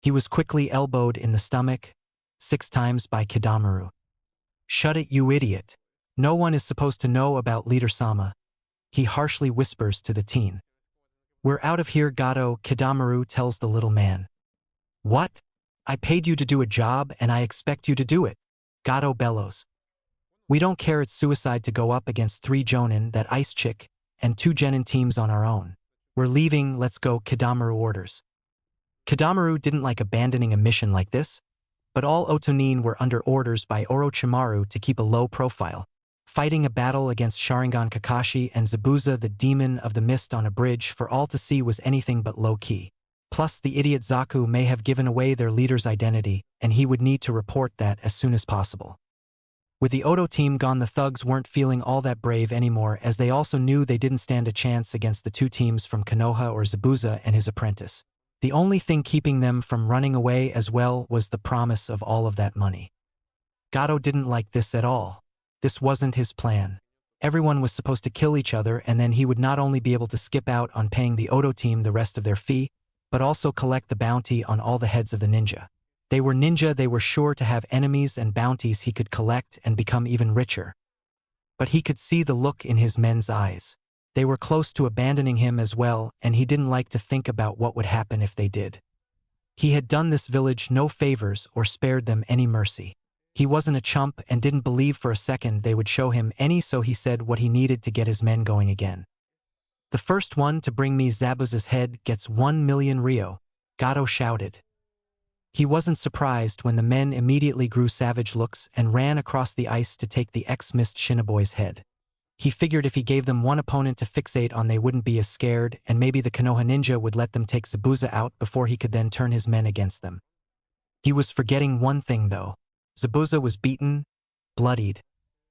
He was quickly elbowed in the stomach 6 times by Kidamaru. Shut it, you idiot. No one is supposed to know about Leader Sama. He harshly whispers to the teen. We're out of here, Gato, Kidamaru tells the little man. What? I paid you to do a job and I expect you to do it, Gato bellows. We don't care, it's suicide to go up against 3 Jonin, that ice chick, and 2 Genin teams on our own. We're leaving, let's go, Kidamaru orders. Kidamaru didn't like abandoning a mission like this, but all Otonin were under orders by Orochimaru to keep a low profile, fighting a battle against Sharingan Kakashi and Zabuza, the demon of the mist, on a bridge for all to see was anything but low-key. Plus, the idiot Zaku may have given away their leader's identity, and he would need to report that as soon as possible. With the Oto team gone, the thugs weren't feeling all that brave anymore, as they also knew they didn't stand a chance against the 2 teams from Konoha or Zabuza and his apprentice. The only thing keeping them from running away as well was the promise of all of that money. Gato didn't like this at all. This wasn't his plan. Everyone was supposed to kill each other, and then he would not only be able to skip out on paying the Oto team the rest of their fee, but also collect the bounty on all the heads of the ninja. They were ninja, they were sure to have enemies and bounties he could collect and become even richer. But he could see the look in his men's eyes. They were close to abandoning him as well, and he didn't like to think about what would happen if they did. He had done this village no favors or spared them any mercy. He wasn't a chump and didn't believe for a second they would show him any, so he said what he needed to get his men going again. The first one to bring me Zabuza's head gets 1 million Ryo, Gato shouted. He wasn't surprised when the men immediately grew savage looks and ran across the ice to take the ex-mist Shinoboy's head. He figured if he gave them one opponent to fixate on, they wouldn't be as scared, and maybe the Konoha ninja would let them take Zabuza out before he could then turn his men against them. He was forgetting one thing though. Zabuza was beaten, bloodied,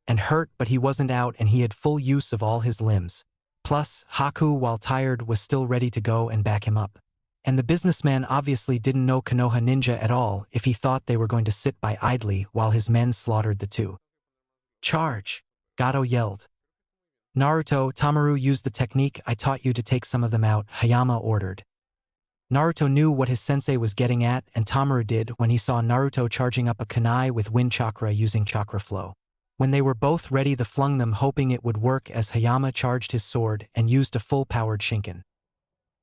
and hurt, but he wasn't out and he had full use of all his limbs. Plus, Haku, while tired, was still ready to go and back him up. And the businessman obviously didn't know Konoha ninja at all if he thought they were going to sit by idly while his men slaughtered the 2. Charge! Gato yelled. Naruto, Tamaru, used the technique I taught you to take some of them out, Hayama ordered. Naruto knew what his sensei was getting at, and Tamaru did when he saw Naruto charging up a kunai with wind chakra using chakra flow. When they were both ready, they flung them, hoping it would work, as Hayama charged his sword and used a full-powered Shinken.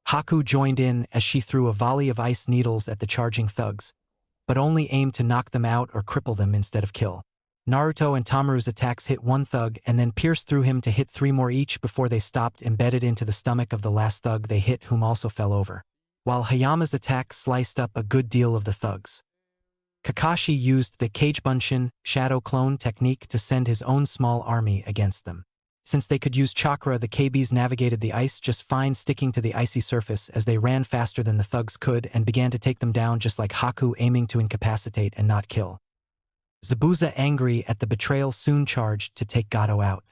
Haku joined in as she threw a volley of ice needles at the charging thugs, but only aimed to knock them out or cripple them instead of kill. Naruto and Tamaru's attacks hit one thug and then pierced through him to hit 3 more each before they stopped embedded into the stomach of the last thug they hit, whom also fell over, while Hayama's attack sliced up a good deal of the thugs. Kakashi used the Kagebunshin shadow clone technique to send his own small army against them. Since they could use chakra, the KBs navigated the ice just fine, sticking to the icy surface as they ran faster than the thugs could and began to take them down, just like Haku, aiming to incapacitate and not kill. Zabuza, angry at the betrayal, soon charged to take Gato out.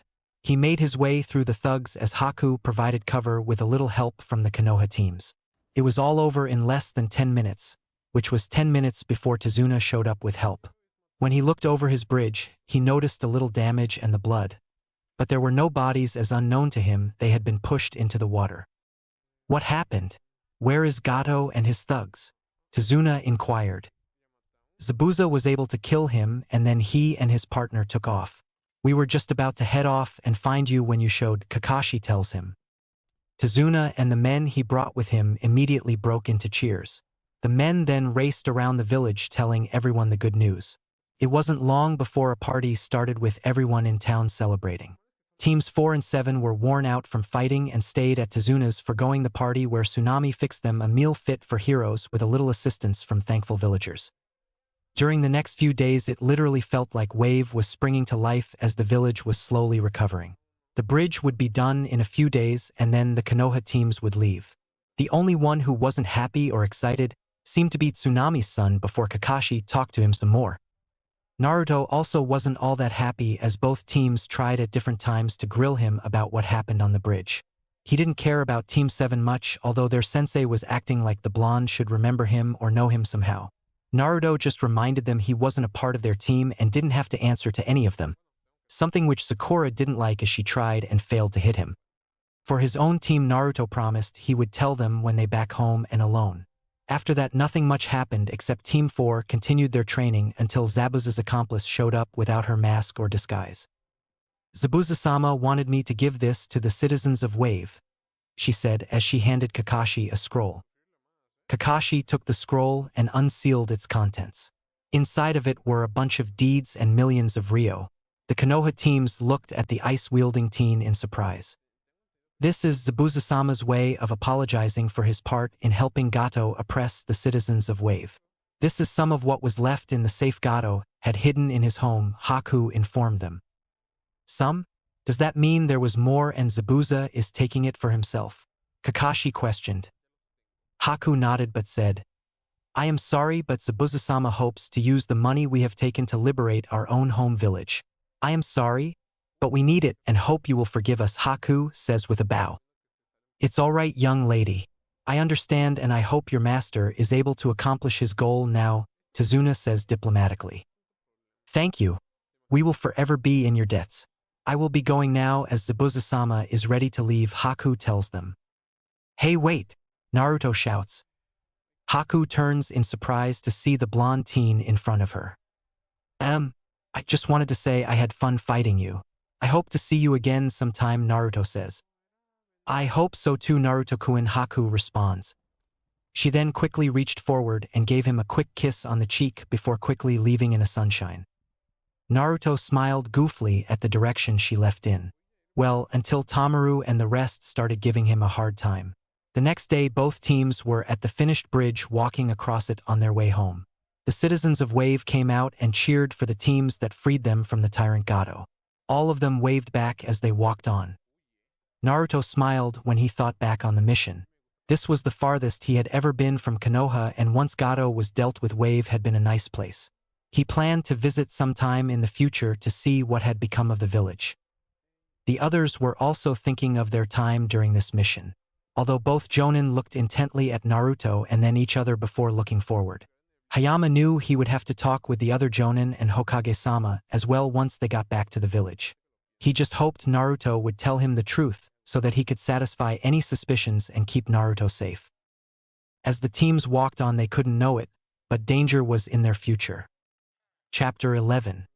He made his way through the thugs as Haku provided cover with a little help from the Konoha teams. It was all over in less than 10 minutes, which was 10 minutes before Tazuna showed up with help. When he looked over his bridge, he noticed a little damage and the blood. But there were no bodies, as unknown to him, they had been pushed into the water. What happened? Where is Gato and his thugs? Tazuna inquired. Zabuza was able to kill him, and then he and his partner took off. We were just about to head off and find you when you showed, Kakashi tells him. Tazuna and the men he brought with him immediately broke into cheers. The men then raced around the village telling everyone the good news. It wasn't long before a party started with everyone in town celebrating. Teams 4 and 7 were worn out from fighting and stayed at Tazuna's, forgoing the party, where Tsunami fixed them a meal fit for heroes with a little assistance from thankful villagers. During the next few days, it literally felt like Wave was springing to life as the village was slowly recovering. The bridge would be done in a few days, and then the Konoha teams would leave. The only one who wasn't happy or excited seemed to be Tsunami's son before Kakashi talked to him some more. Naruto also wasn't all that happy, as both teams tried at different times to grill him about what happened on the bridge. He didn't care about Team 7 much, although their sensei was acting like the blonde should remember him or know him somehow. Naruto just reminded them he wasn't a part of their team and didn't have to answer to any of them, something which Sakura didn't like, as she tried and failed to hit him. For his own team, Naruto promised he would tell them when they back home and alone. After that, nothing much happened, except Team 4 continued their training until Zabuza's accomplice showed up without her mask or disguise. Zabuza-sama wanted me to give this to the citizens of Wave, she said as she handed Kakashi a scroll. Kakashi took the scroll and unsealed its contents. Inside of it were a bunch of deeds and millions of Ryo. The Konoha teams looked at the ice-wielding teen in surprise. This is Zabuza-sama's way of apologizing for his part in helping Gato oppress the citizens of Wave. This is some of what was left in the safe Gato had hidden in his home, Haku informed them. Some? Does that mean there was more and Zabuza is taking it for himself? Kakashi questioned. Haku nodded but said, I am sorry, but Zabuza-sama hopes to use the money we have taken to liberate our own home village. I am sorry, but we need it and hope you will forgive us, Haku says with a bow. It's all right, young lady. I understand, and I hope your master is able to accomplish his goal now, Tazuna says diplomatically. Thank you. We will forever be in your debts. I will be going now, as Zabuza-sama is ready to leave, Haku tells them. Hey, wait! Naruto shouts. Haku turns in surprise to see the blonde teen in front of her. I just wanted to say I had fun fighting you. I hope to see you again sometime, Naruto says. I hope so too, Naruto-kun, Haku responds. She then quickly reached forward and gave him a quick kiss on the cheek before quickly leaving in a sunshine. Naruto smiled goofily at the direction she left in. Well, until Tamaru and the rest started giving him a hard time. The next day, both teams were at the finished bridge walking across it on their way home. The citizens of Wave came out and cheered for the teams that freed them from the tyrant Gato. All of them waved back as they walked on. Naruto smiled when he thought back on the mission. This was the farthest he had ever been from Konoha, and once Gato was dealt with, Wave had been a nice place. He planned to visit sometime in the future to see what had become of the village. The others were also thinking of their time during this mission, although both Jonin looked intently at Naruto and then each other before looking forward. Hayama knew he would have to talk with the other Jonin and Hokage-sama as well once they got back to the village. He just hoped Naruto would tell him the truth so that he could satisfy any suspicions and keep Naruto safe. As the teams walked on they couldn't know it, but danger was in their future. Chapter 11.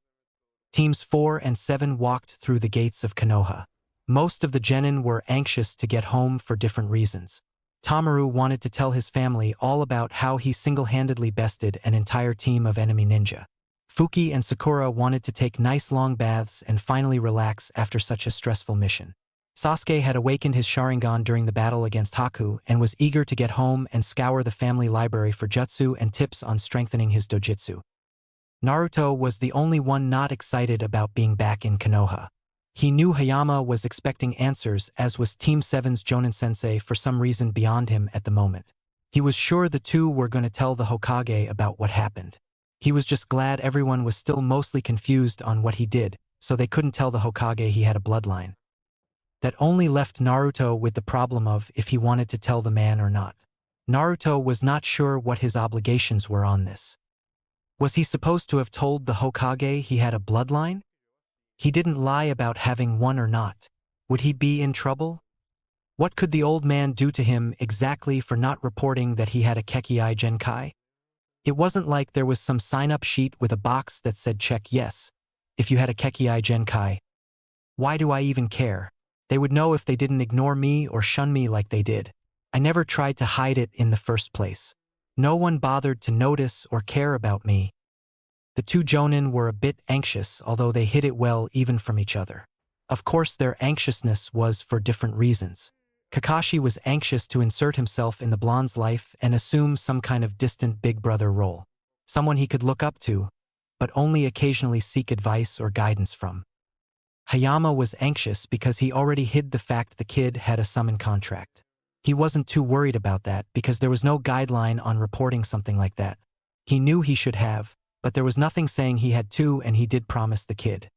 Teams 4 and 7 walked through the gates of Konoha. Most of the genin were anxious to get home for different reasons. Tamaru wanted to tell his family all about how he single-handedly bested an entire team of enemy ninja. Fuki and Sakura wanted to take nice long baths and finally relax after such a stressful mission. Sasuke had awakened his Sharingan during the battle against Haku and was eager to get home and scour the family library for jutsu and tips on strengthening his dojutsu. Naruto was the only one not excited about being back in Konoha. He knew Hayama was expecting answers, as was Team 7's Jonin-sensei for some reason beyond him at the moment. He was sure the two were going to tell the Hokage about what happened. He was just glad everyone was still mostly confused on what he did, so they couldn't tell the Hokage he had a bloodline. That only left Naruto with the problem of if he wanted to tell the man or not. Naruto was not sure what his obligations were on this. Was he supposed to have told the Hokage he had a bloodline? He didn't lie about having one or not. Would he be in trouble? What could the old man do to him exactly for not reporting that he had a Kekkei Genkai? It wasn't like there was some sign-up sheet with a box that said check yes, if you had a Kekkei Genkai. Why do I even care? They would know if they didn't ignore me or shun me like they did. I never tried to hide it in the first place. No one bothered to notice or care about me. The two Jonin were a bit anxious, although they hid it well even from each other. Of course, their anxiousness was for different reasons. Kakashi was anxious to insert himself in the blonde's life and assume some kind of distant big brother role. Someone he could look up to, but only occasionally seek advice or guidance from. Hayama was anxious because he already hid the fact the kid had a summon contract. He wasn't too worried about that because there was no guideline on reporting something like that. He knew he should have, but there was nothing saying he had to, and he did promise the kid.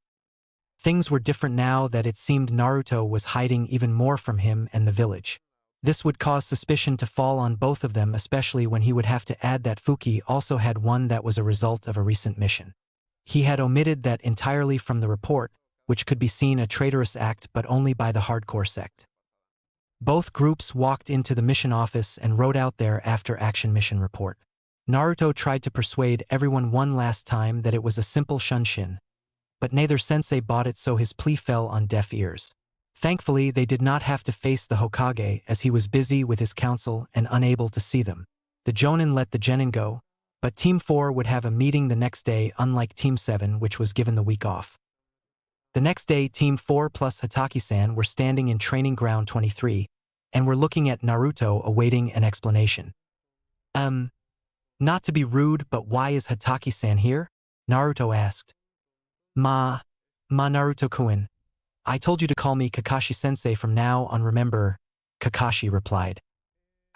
Things were different now that it seemed Naruto was hiding even more from him and the village. This would cause suspicion to fall on both of them, especially when he would have to add that Fuki also had one that was a result of a recent mission. He had omitted that entirely from the report, which could be seen a traitorous act but only by the hardcore sect. Both groups walked into the mission office and wrote out their after-action mission report. Naruto tried to persuade everyone one last time that it was a simple shunshin, but neither sensei bought it, so his plea fell on deaf ears. Thankfully, they did not have to face the Hokage as he was busy with his council and unable to see them. The Jonin let the genin go, but Team 4 would have a meeting the next day, unlike Team 7, which was given the week off. The next day, Team 4 plus Hataki-san were standing in Training Ground 23, and were looking at Naruto awaiting an explanation. Not to be rude, but why is Hataki-san here? Naruto asked. Ma Naruto-kun. I told you to call me Kakashi-sensei from now on, remember? Kakashi replied.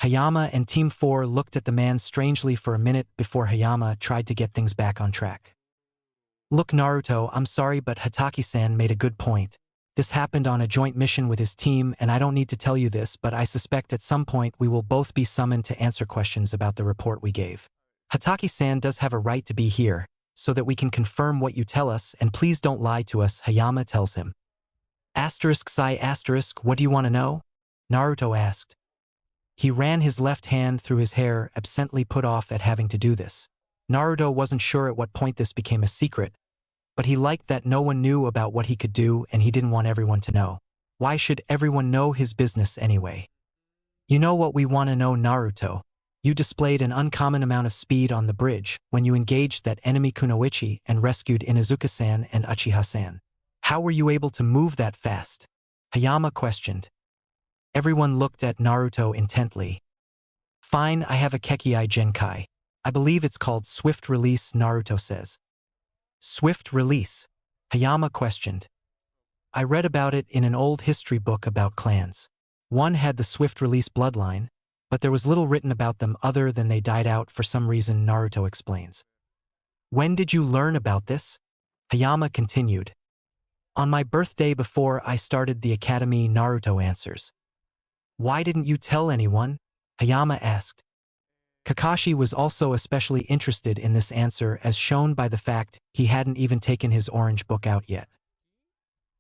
Hayama and Team 4 looked at the man strangely for a minute before Hayama tried to get things back on track. Look, Naruto, I'm sorry, but Hataki-san made a good point. This happened on a joint mission with his team, and I don't need to tell you this, but I suspect at some point we will both be summoned to answer questions about the report we gave. Hataki-san does have a right to be here, so that we can confirm what you tell us, and please don't lie to us, Hayama tells him. What do you want to know? Naruto asked. He ran his left hand through his hair, absently put off at having to do this. Naruto wasn't sure at what point this became a secret, but he liked that no one knew about what he could do, and he didn't want everyone to know. Why should everyone know his business anyway? You know what we want to know, Naruto. You displayed an uncommon amount of speed on the bridge when you engaged that enemy Kunoichi and rescued Inuzuka-san and Uchiha-san. How were you able to move that fast? Hayama questioned. Everyone looked at Naruto intently. Fine, I have a Kekkei Genkai. I believe it's called Swift Release, Naruto says. Swift Release? Hayama questioned. I read about it in an old history book about clans. One had the Swift Release bloodline, but there was little written about them other than they died out for some reason, Naruto explains. When did you learn about this? Hayama continued. On my birthday before I started the academy, Naruto answers. Why didn't you tell anyone? Hayama asked. Kakashi was also especially interested in this answer, as shown by the fact he hadn't even taken his orange book out yet.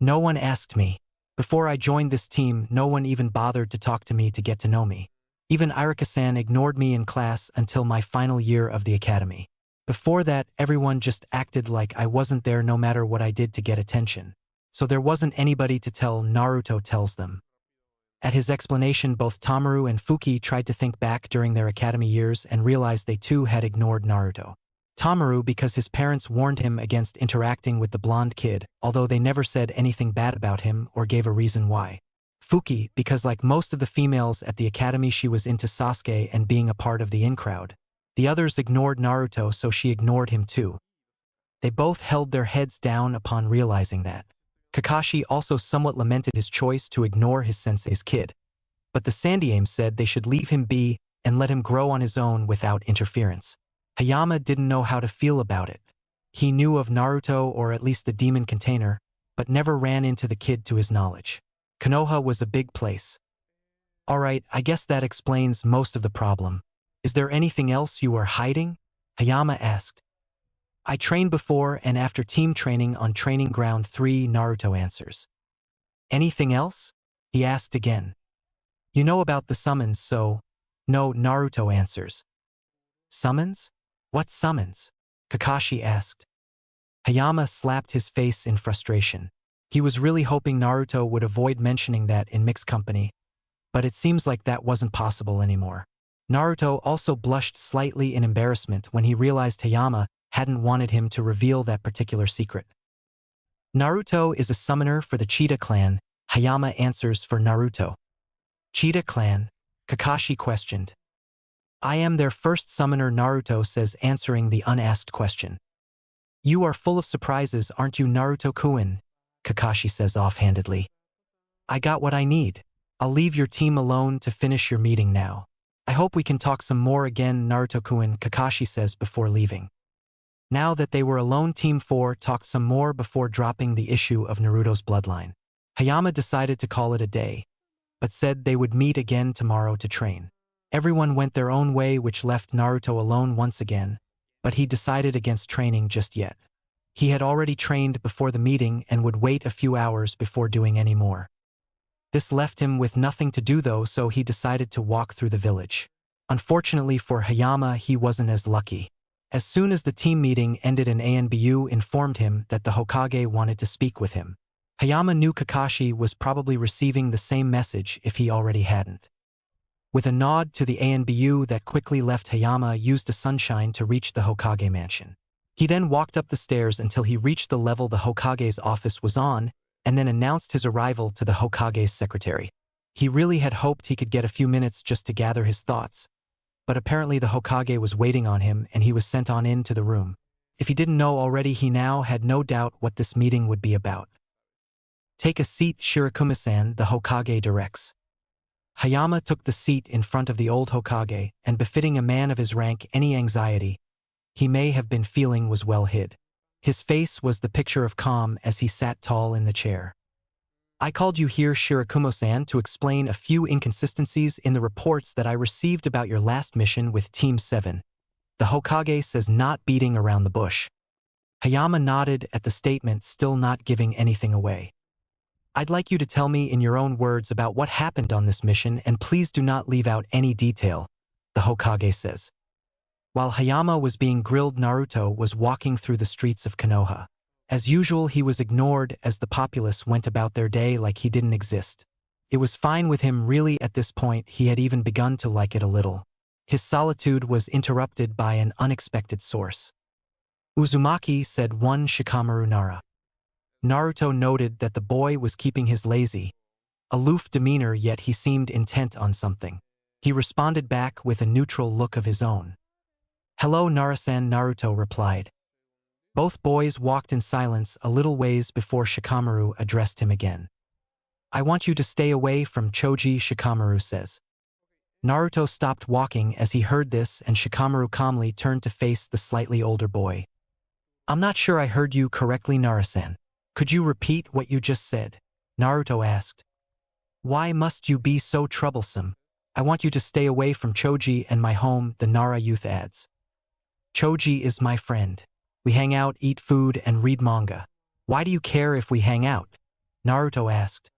No one asked me. Before I joined this team, no one even bothered to talk to me to get to know me. Even Irika-san ignored me in class until my final year of the academy. Before that, everyone just acted like I wasn't there no matter what I did to get attention. So there wasn't anybody to tell Naruto tells them. At his explanation, both Tamaru and Fuki tried to think back during their academy years and realized they too had ignored Naruto. Tamaru because his parents warned him against interacting with the blonde kid, although they never said anything bad about him or gave a reason why. Fuki because like most of the females at the academy she was into Sasuke and being a part of the in-crowd. The others ignored Naruto so she ignored him too. They both held their heads down upon realizing that. Kakashi also somewhat lamented his choice to ignore his sensei's kid. But the Sandaime said they should leave him be and let him grow on his own without interference. Hayama didn't know how to feel about it. He knew of Naruto or at least the demon container, but never ran into the kid to his knowledge. Konoha was a big place. Alright, I guess that explains most of the problem. Is there anything else you are hiding? Hayama asked. I trained before and after team training on Training Ground 3, Naruto answers. Anything else? He asked again. You know about the summons, so... No, Naruto answers. Summons? What summons? Kakashi asked. Hayama slapped his face in frustration. He was really hoping Naruto would avoid mentioning that in mixed company, but it seems like that wasn't possible anymore. Naruto also blushed slightly in embarrassment when he realized Hayama hadn't wanted him to reveal that particular secret. Naruto is a summoner for the Cheetah clan, Hayama answers for Naruto. Cheetah clan? Kakashi questioned. I am their first summoner, Naruto says, answering the unasked question. You are full of surprises, aren't you, Naruto-kun? Kakashi says offhandedly. I got what I need. I'll leave your team alone to finish your meeting now. I hope we can talk some more again, Naruto-kun, Kakashi says before leaving. Now that they were alone, Team 4 talked some more before dropping the issue of Naruto's bloodline. Hayama decided to call it a day, but said they would meet again tomorrow to train. Everyone went their own way, which left Naruto alone once again, but he decided against training just yet. He had already trained before the meeting and would wait a few hours before doing any more. This left him with nothing to do though, so he decided to walk through the village. Unfortunately for Hayama, he wasn't as lucky. As soon as the team meeting ended, an ANBU informed him that the Hokage wanted to speak with him. Hayama knew Kakashi was probably receiving the same message if he already hadn't. With a nod to the ANBU that quickly left, Hayama used a sunshine to reach the Hokage mansion. He then walked up the stairs until he reached the level the Hokage's office was on, and then announced his arrival to the Hokage's secretary. He really had hoped he could get a few minutes just to gather his thoughts, but apparently the Hokage was waiting on him and he was sent on into the room. If he didn't know already, he now had no doubt what this meeting would be about. Take a seat, Shirakumo-san, the Hokage directs. Hayama took the seat in front of the old Hokage, and befitting a man of his rank, any anxiety he may have been feeling was well hid. His face was the picture of calm as he sat tall in the chair. I called you here, Shirakumo-san, to explain a few inconsistencies in the reports that I received about your last mission with Team 7. The Hokage says, not beating around the bush. Hayama nodded at the statement, still not giving anything away. I'd like you to tell me in your own words about what happened on this mission, and please do not leave out any detail, the Hokage says. While Hayama was being grilled, Naruto was walking through the streets of Konoha. As usual, he was ignored as the populace went about their day like he didn't exist. It was fine with him really. At this point, he had even begun to like it a little. His solitude was interrupted by an unexpected source. Uzumaki, said one Shikamaru Nara. Naruto noted that the boy was keeping his lazy, aloof demeanor, yet he seemed intent on something. He responded back with a neutral look of his own. Hello, Nara-san, Naruto replied. Both boys walked in silence a little ways before Shikamaru addressed him again. I want you to stay away from Choji, Shikamaru says. Naruto stopped walking as he heard this, and Shikamaru calmly turned to face the slightly older boy. I'm not sure I heard you correctly, Nara-san. Could you repeat what you just said? Naruto asked. Why must you be so troublesome? I want you to stay away from Choji and my home, the Nara youth adds. Choji is my friend. We hang out, eat food, and read manga. Why do you care if we hang out? Naruto asked.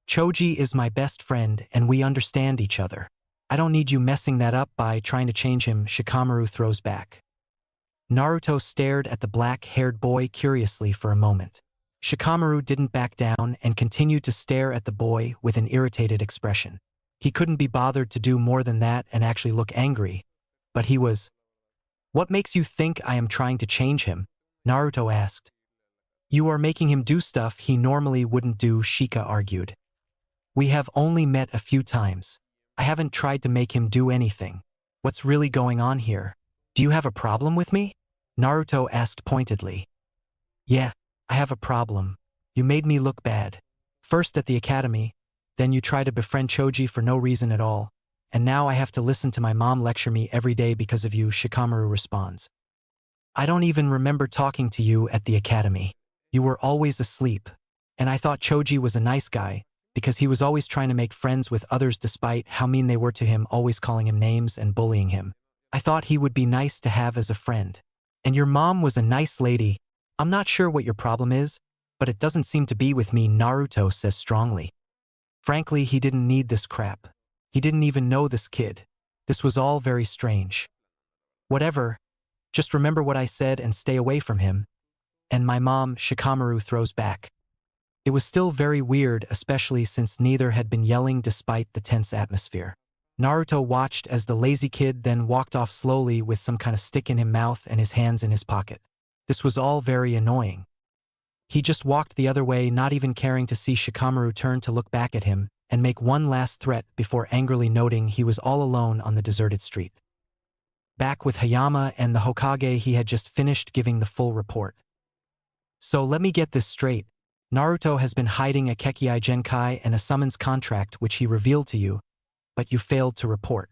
Choji is my best friend and we understand each other. I don't need you messing that up by trying to change him, Shikamaru throws back. Naruto stared at the black-haired boy curiously for a moment. Shikamaru didn't back down and continued to stare at the boy with an irritated expression. He couldn't be bothered to do more than that and actually look angry, but he was. What makes you think I am trying to change him? Naruto asked. You are making him do stuff he normally wouldn't do, Shika argued. We have only met a few times. I haven't tried to make him do anything. What's really going on here? Do you have a problem with me? Naruto asked pointedly. Yeah, I have a problem. You made me look bad. First at the academy, then you try to befriend Choji for no reason at all, and now I have to listen to my mom lecture me every day because of you, Shikamaru responds. I don't even remember talking to you at the academy. You were always asleep, and I thought Choji was a nice guy, because he was always trying to make friends with others despite how mean they were to him, always calling him names and bullying him. I thought he would be nice to have as a friend. And your mom was a nice lady. I'm not sure what your problem is, but it doesn't seem to be with me, Naruto says strongly. Frankly, he didn't need this crap. He didn't even know this kid. This was all very strange. Whatever. Just remember what I said and stay away from him. And my mom, Shikamaru throws back. It was still very weird, especially since neither had been yelling despite the tense atmosphere. Naruto watched as the lazy kid then walked off slowly with some kind of stick in his mouth and his hands in his pocket. This was all very annoying. He just walked the other way, not even caring to see Shikamaru turn to look back at him and make one last threat before angrily noting he was all alone on the deserted street. Back with Hayama and the Hokage, he had just finished giving the full report. So let me get this straight. Naruto has been hiding a Kekkei Genkai and a summons contract which he revealed to you, but you failed to report.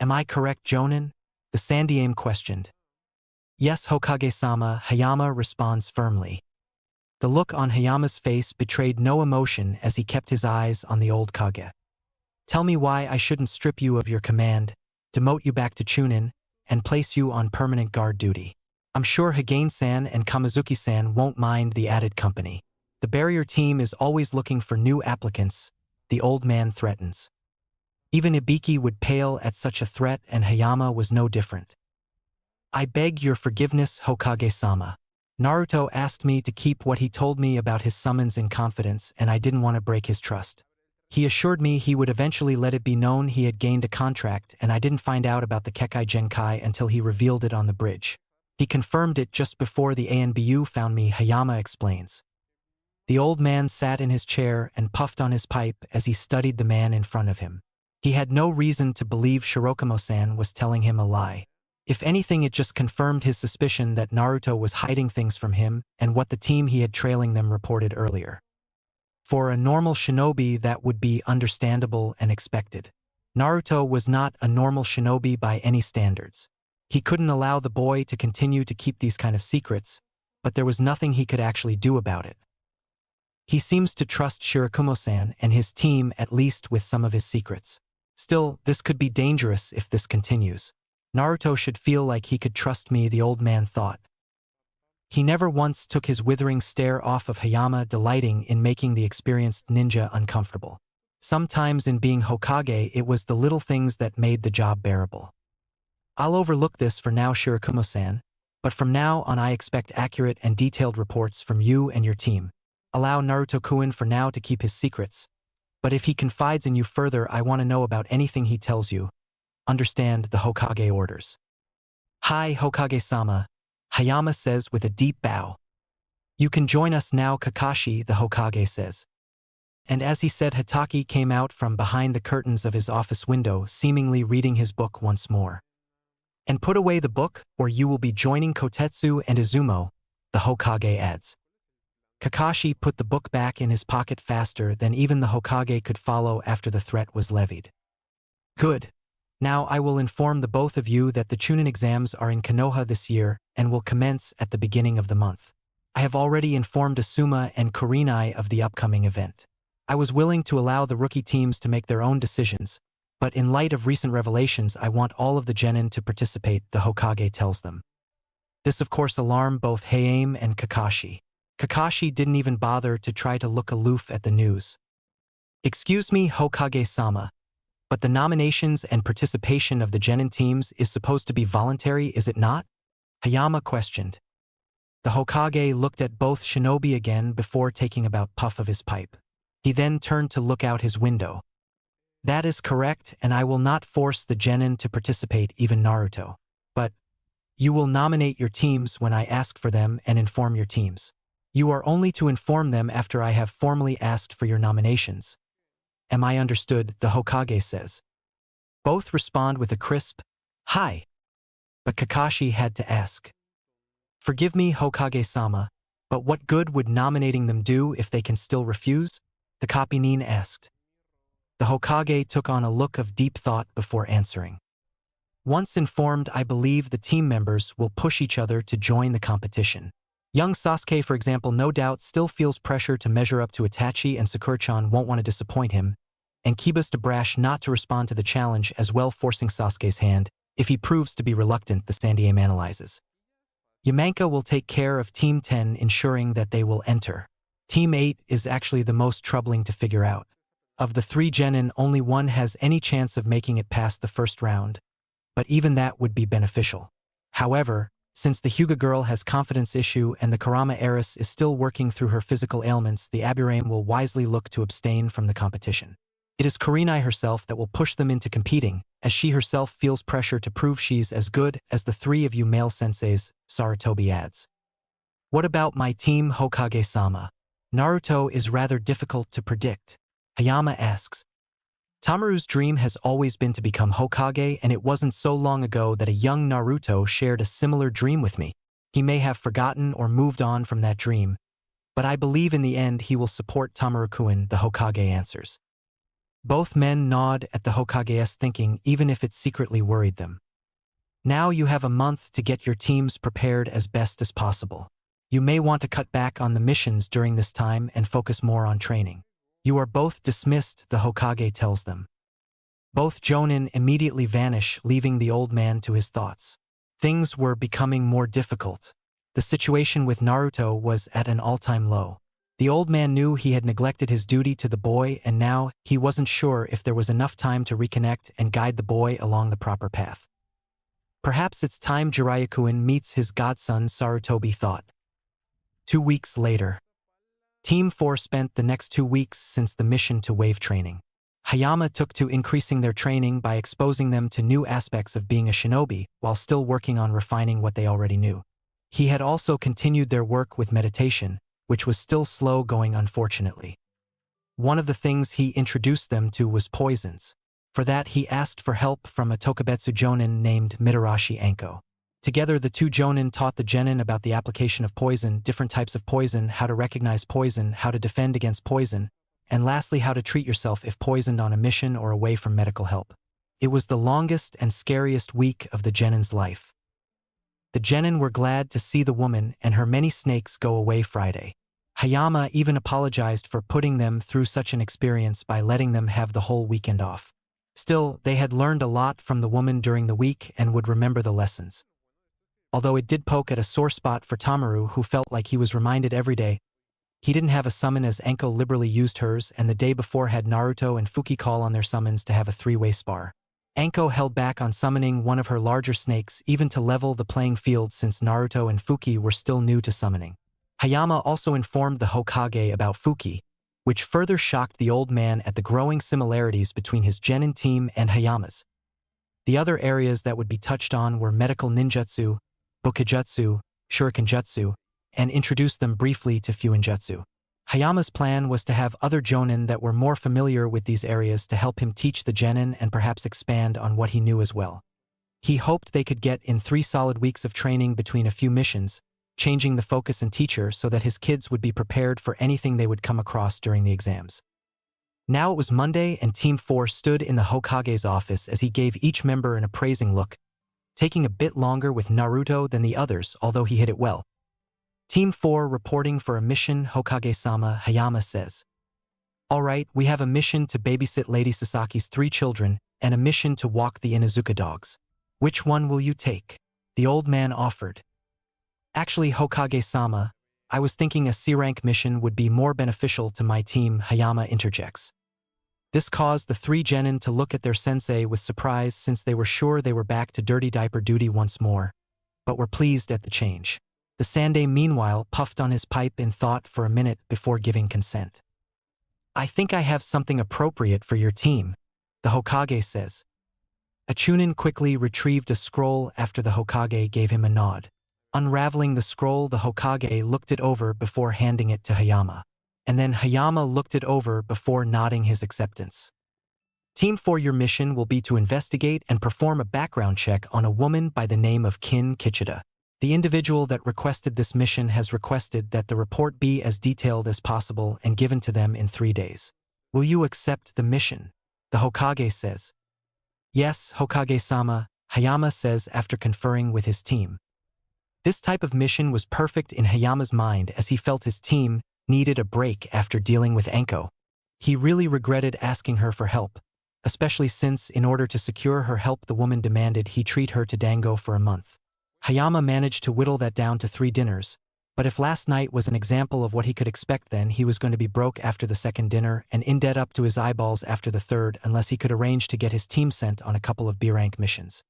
Am I correct, Jonin? The Sandaime questioned. Yes, Hokage-sama, Hayama responds firmly. The look on Hayama's face betrayed no emotion as he kept his eyes on the old Kage. Tell me why I shouldn't strip you of your command, demote you back to Chunin, and place you on permanent guard duty. I'm sure Higane-san and Kamizuki-san won't mind the added company. The barrier team is always looking for new applicants, the old man threatens. Even Ibiki would pale at such a threat, and Hayama was no different. I beg your forgiveness, Hokage-sama. Naruto asked me to keep what he told me about his summons in confidence, and I didn't want to break his trust. He assured me he would eventually let it be known he had gained a contract, and I didn't find out about the Kekkei Genkai until he revealed it on the bridge. He confirmed it just before the ANBU found me, Hayama explains. The old man sat in his chair and puffed on his pipe as he studied the man in front of him. He had no reason to believe Shirokamo-san was telling him a lie. If anything, it just confirmed his suspicion that Naruto was hiding things from him and what the team he had trailing them reported earlier. For a normal shinobi, that would be understandable and expected. Naruto was not a normal shinobi by any standards. He couldn't allow the boy to continue to keep these kind of secrets, but there was nothing he could actually do about it. He seems to trust Shirakumo-san and his team, at least with some of his secrets. Still, this could be dangerous if this continues. Naruto should feel like he could trust me, the old man thought. He never once took his withering stare off of Hayama, delighting in making the experienced ninja uncomfortable. Sometimes in being Hokage, it was the little things that made the job bearable. I'll overlook this for now, Shirakumo-san, but from now on I expect accurate and detailed reports from you and your team. Allow Naruto-kun for now to keep his secrets, but if he confides in you further, I want to know about anything he tells you. Understand the Hokage orders. Hi, Hokage-sama, Hayama says with a deep bow. You can join us now, Kakashi, the Hokage says. And as he said, Hatake came out from behind the curtains of his office window, seemingly reading his book once more. And put away the book, or you will be joining Kotetsu and Izumo, the Hokage adds. Kakashi put the book back in his pocket faster than even the Hokage could follow after the threat was levied. Good. Now I will inform the both of you that the Chunin exams are in Konoha this year and will commence at the beginning of the month. I have already informed Asuma and Kurenai of the upcoming event. I was willing to allow the rookie teams to make their own decisions, but in light of recent revelations, I want all of the genin to participate, the Hokage tells them. This of course alarmed both Hayame and Kakashi. Kakashi didn't even bother to try to look aloof at the news. Excuse me, Hokage-sama. But the nominations and participation of the genin teams is supposed to be voluntary, is it not? Hayama questioned. The Hokage looked at both shinobi again before taking about puff of his pipe. He then turned to look out his window. That is correct, and I will not force the genin to participate, even Naruto. But you will nominate your teams when I ask for them and inform your teams. You are only to inform them after I have formally asked for your nominations. Am I understood? The Hokage says. Both respond with a crisp, "Hi." But Kakashi had to ask. Forgive me, Hokage-sama, but what good would nominating them do if they can still refuse? The Kapinin asked. The Hokage took on a look of deep thought before answering. Once informed, I believe the team members will push each other to join the competition. Young Sasuke, for example, no doubt still feels pressure to measure up to Itachi, and Sakura-chan won't want to disappoint him, and Kiba's too brash not to respond to the challenge as well, forcing Sasuke's hand. If he proves to be reluctant, the Sandieme analyzes. Yamanka will take care of Team 10, ensuring that they will enter. Team 8 is actually the most troubling to figure out. Of the 3 genin, only one has any chance of making it past the first round, but even that would be beneficial. However, since the Hyuga girl has confidence issue and the Kurama heiress is still working through her physical ailments, the Aburame will wisely look to abstain from the competition. It is Kurenai herself that will push them into competing, as she herself feels pressure to prove she's as good as the 3 of you male senseis, Sarutobi adds. What about my team, Hokage-sama? Naruto is rather difficult to predict. Hayama asks. Tamaru's dream has always been to become Hokage, and it wasn't so long ago that a young Naruto shared a similar dream with me. He may have forgotten or moved on from that dream, but I believe in the end he will support Tamaru-kun, the Hokage answers. Both men nod at the Hokage's thinking, even if it secretly worried them. Now you have a month to get your teams prepared as best as possible. You may want to cut back on the missions during this time and focus more on training. You are both dismissed, the Hokage tells them. Both jonin immediately vanish, leaving the old man to his thoughts. Things were becoming more difficult. The situation with Naruto was at an all-time low. The old man knew he had neglected his duty to the boy, and now he wasn't sure if there was enough time to reconnect and guide the boy along the proper path. Perhaps it's time Jiraiya-kun meets his godson, Sarutobi thought. 2 weeks later. Team 4 spent the next 2 weeks since the mission to wave training. Hayama took to increasing their training by exposing them to new aspects of being a shinobi while still working on refining what they already knew. He had also continued their work with meditation, which was still slow going, unfortunately. One of the things he introduced them to was poisons. For that he asked for help from a Tokubetsu jonin named Mitarashi Anko. Together the 2 jonin taught the genin about the application of poison, different types of poison, how to recognize poison, how to defend against poison, and lastly how to treat yourself if poisoned on a mission or away from medical help. It was the longest and scariest week of the genin's life. The genin were glad to see the woman and her many snakes go away Friday. Hayama even apologized for putting them through such an experience by letting them have the whole weekend off. Still, they had learned a lot from the woman during the week and would remember the lessons. Although it did poke at a sore spot for Tamaru, who felt like he was reminded every day. He didn't have a summon as Anko liberally used hers, and the day before had Naruto and Fuki call on their summons to have a 3-way spar. Anko held back on summoning one of her larger snakes even to level the playing field since Naruto and Fuki were still new to summoning. Hayama also informed the Hokage about Fuki, which further shocked the old man at the growing similarities between his genin team and Hayama's. The other areas that would be touched on were medical ninjutsu, Bokujutsu, Shurikenjutsu, and introduced them briefly to Fuinjutsu. Hayama's plan was to have other jonin that were more familiar with these areas to help him teach the genin and perhaps expand on what he knew as well. He hoped they could get in 3 solid weeks of training between a few missions, changing the focus and teacher so that his kids would be prepared for anything they would come across during the exams. Now it was Monday and Team 4 stood in the Hokage's office as he gave each member an appraising look, taking a bit longer with Naruto than the others, although he hit it well. Team 4 reporting for a mission, Hokage-sama, Hayama says. All right, we have a mission to babysit Lady Sasaki's 3 children and a mission to walk the Inuzuka dogs. Which one will you take? The old man offered. Actually, Hokage-sama, I was thinking a C-rank mission would be more beneficial to my team, Hayama interjects. This caused the three genin to look at their sensei with surprise since they were sure they were back to dirty diaper duty once more, but were pleased at the change. The Sandai meanwhile puffed on his pipe in thought for a minute before giving consent. I think I have something appropriate for your team, the Hokage says. A Chunin quickly retrieved a scroll after the Hokage gave him a nod. Unraveling the scroll, the Hokage looked it over before handing it to Hayama. And then Hayama looked it over before nodding his acceptance. Team 4, your mission will be to investigate and perform a background check on a woman by the name of Kin Kichida. The individual that requested this mission has requested that the report be as detailed as possible and given to them in 3 days. Will you accept the mission? The Hokage says. Yes, Hokage-sama, Hayama says after conferring with his team. This type of mission was perfect in Hayama's mind as he felt his team needed a break after dealing with Anko. He really regretted asking her for help, especially since in order to secure her help the woman demanded he treat her to dango for a month. Hayama managed to whittle that down to 3 dinners, but if last night was an example of what he could expect, then he was going to be broke after the 2nd dinner and in debt up to his eyeballs after the 3rd unless he could arrange to get his team sent on a couple of B-rank missions.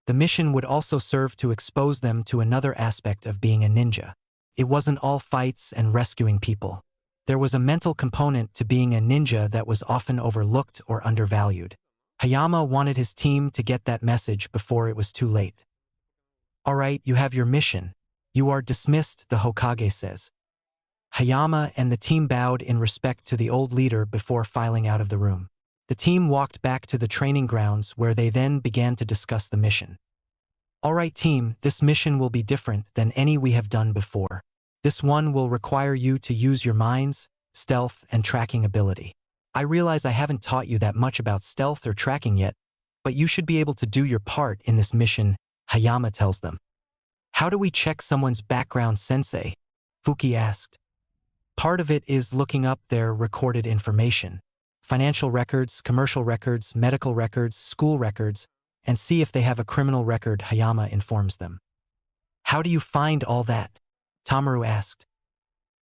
The mission would also serve to expose them to another aspect of being a ninja. It wasn't all fights and rescuing people. There was a mental component to being a ninja that was often overlooked or undervalued. Hayama wanted his team to get that message before it was too late. All right, you have your mission. You are dismissed, the Hokage says. Hayama and the team bowed in respect to the old leader before filing out of the room. The team walked back to the training grounds where they then began to discuss the mission. All right, team, this mission will be different than any we have done before. This one will require you to use your minds, stealth, and tracking ability. I realize I haven't taught you that much about stealth or tracking yet, but you should be able to do your part in this mission, Hayama tells them. How do we check someone's background, sensei? Fuki asked. Part of it is looking up their recorded information. Financial records, commercial records, medical records, school records, and see if they have a criminal record, Hayama informs them. How do you find all that? Tamaru asked.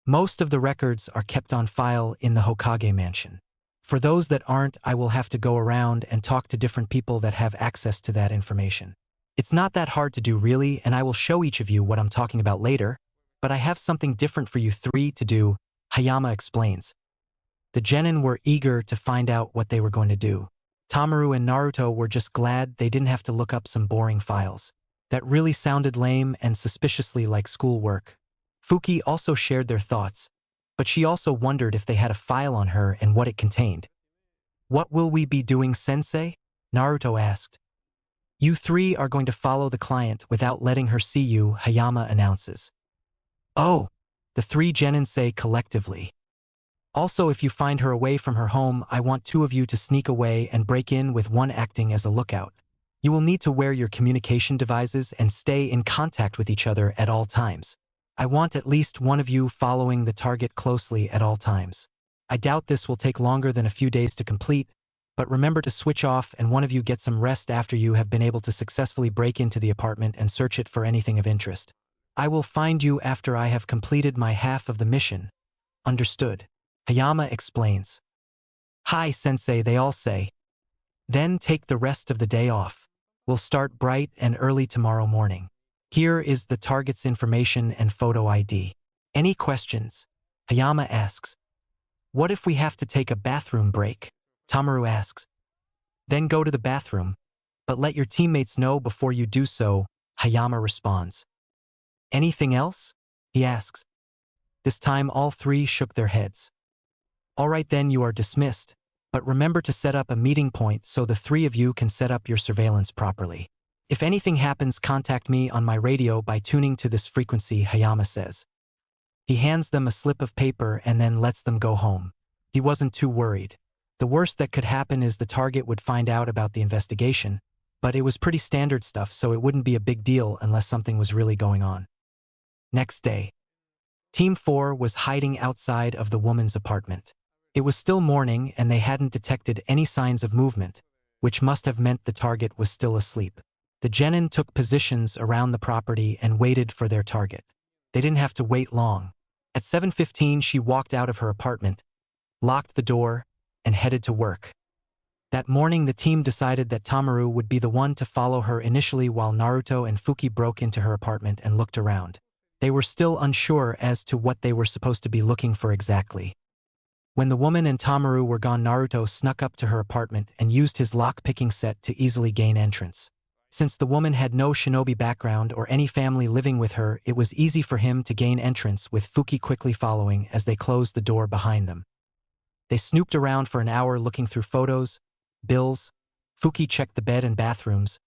Most of the records are kept on file in the Hokage mansion. For those that aren't, I will have to go around and talk to different people that have access to that information. It's not that hard to do really, and I will show each of you what I'm talking about later, but I have something different for you 3 to do, Hayama explains. The genin were eager to find out what they were going to do. Tamaru and Naruto were just glad they didn't have to look up some boring files. That really sounded lame and suspiciously like schoolwork. Fuki also shared their thoughts, but she also wondered if they had a file on her and what it contained. What will we be doing, sensei? Naruto asked. You 3 are going to follow the client without letting her see you, Hayama announces. Oh, the 3 genin say collectively. Also, if you find her away from her home, I want 2 of you to sneak away and break in with 1 acting as a lookout. You will need to wear your communication devices and stay in contact with each other at all times. I want at least 1 of you following the target closely at all times. I doubt this will take longer than a few days to complete, but remember to switch off and 1 of you get some rest after you have been able to successfully break into the apartment and search it for anything of interest. I will find you after I have completed my half of the mission. Understood. Hayama explains. Hi, sensei, they all say. Then take the rest of the day off. We'll start bright and early tomorrow morning. Here is the target's information and photo ID. Any questions? Hayama asks. What if we have to take a bathroom break? Tamaru asks. Then go to the bathroom, but let your teammates know before you do so, Hayama responds. Anything else? He asks. This time all 3 shook their heads. All right then, you are dismissed, but remember to set up a meeting point so the 3 of you can set up your surveillance properly. If anything happens, contact me on my radio by tuning to this frequency, Hayama says. He hands them a slip of paper and then lets them go home. He wasn't too worried. The worst that could happen is the target would find out about the investigation, but it was pretty standard stuff, so it wouldn't be a big deal unless something was really going on. Next day. Team 4 was hiding outside of the woman's apartment. It was still morning and they hadn't detected any signs of movement, which must have meant the target was still asleep. The genin took positions around the property and waited for their target. They didn't have to wait long. At 7:15 she walked out of her apartment, locked the door, and headed to work. That morning the team decided that Tamaru would be the one to follow her initially while Naruto and Fuki broke into her apartment and looked around. They were still unsure as to what they were supposed to be looking for exactly. When the woman and Tamaru were gone, Naruto snuck up to her apartment and used his lock-picking set to easily gain entrance. Since the woman had no shinobi background or any family living with her, it was easy for him to gain entrance, with Fuki quickly following as they closed the door behind them. They snooped around for an hour looking through photos, bills. Fuki checked the bed and bathrooms.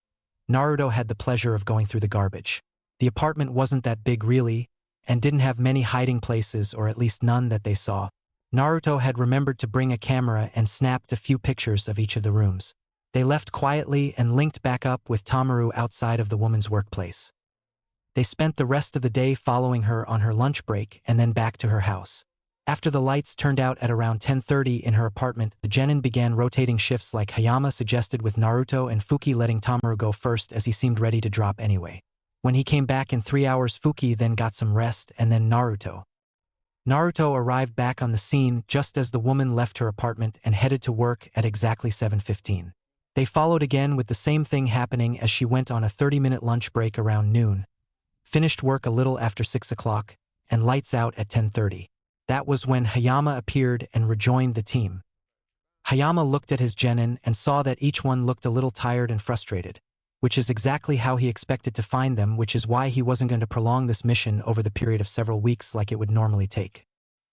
Naruto had the pleasure of going through the garbage. The apartment wasn't that big really, and didn't have many hiding places, or at least none that they saw. Naruto had remembered to bring a camera and snapped a few pictures of each of the rooms. They left quietly and linked back up with Tamaru outside of the woman's workplace. They spent the rest of the day following her on her lunch break and then back to her house. After the lights turned out at around 10:30 in her apartment, the genin began rotating shifts like Hayama suggested, with Naruto and Fuki letting Tamaru go first as he seemed ready to drop anyway. When he came back in 3 hours, Fuki then got some rest, and then Naruto. Naruto arrived back on the scene just as the woman left her apartment and headed to work at exactly 7:15. They followed again, with the same thing happening as she went on a 30-minute lunch break around noon, finished work a little after 6 o'clock, and lights out at 10:30. That was when Hayama appeared and rejoined the team. Hayama looked at his genin and saw that each one looked a little tired and frustrated, which is exactly how he expected to find them, which is why he wasn't going to prolong this mission over the period of several weeks like it would normally take.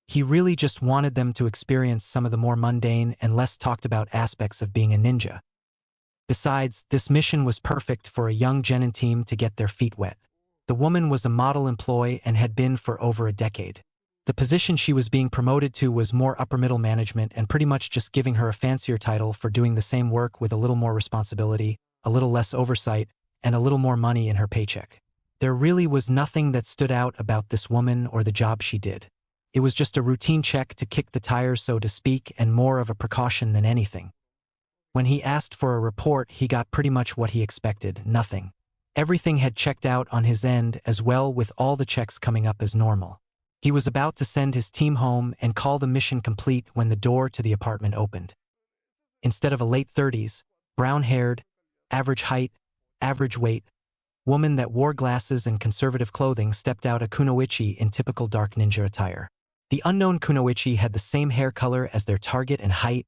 He really just wanted them to experience some of the more mundane and less talked about aspects of being a ninja. Besides, this mission was perfect for a young genin team to get their feet wet. The woman was a model employee and had been for over a decade. The position she was being promoted to was more upper-middle management, and pretty much just giving her a fancier title for doing the same work with a little more responsibility, a little less oversight, and a little more money in her paycheck. There really was nothing that stood out about this woman or the job she did. It was just a routine check to kick the tires, so to speak, and more of a precaution than anything. When he asked for a report, he got pretty much what he expected: nothing. Everything had checked out on his end as well, with all the checks coming up as normal. He was about to send his team home and call the mission complete when the door to the apartment opened. Instead of a late 30s, brown-haired, average height, average weight woman that wore glasses and conservative clothing stepped out, a kunoichi in typical dark ninja attire. The unknown kunoichi had the same hair color as their target and height,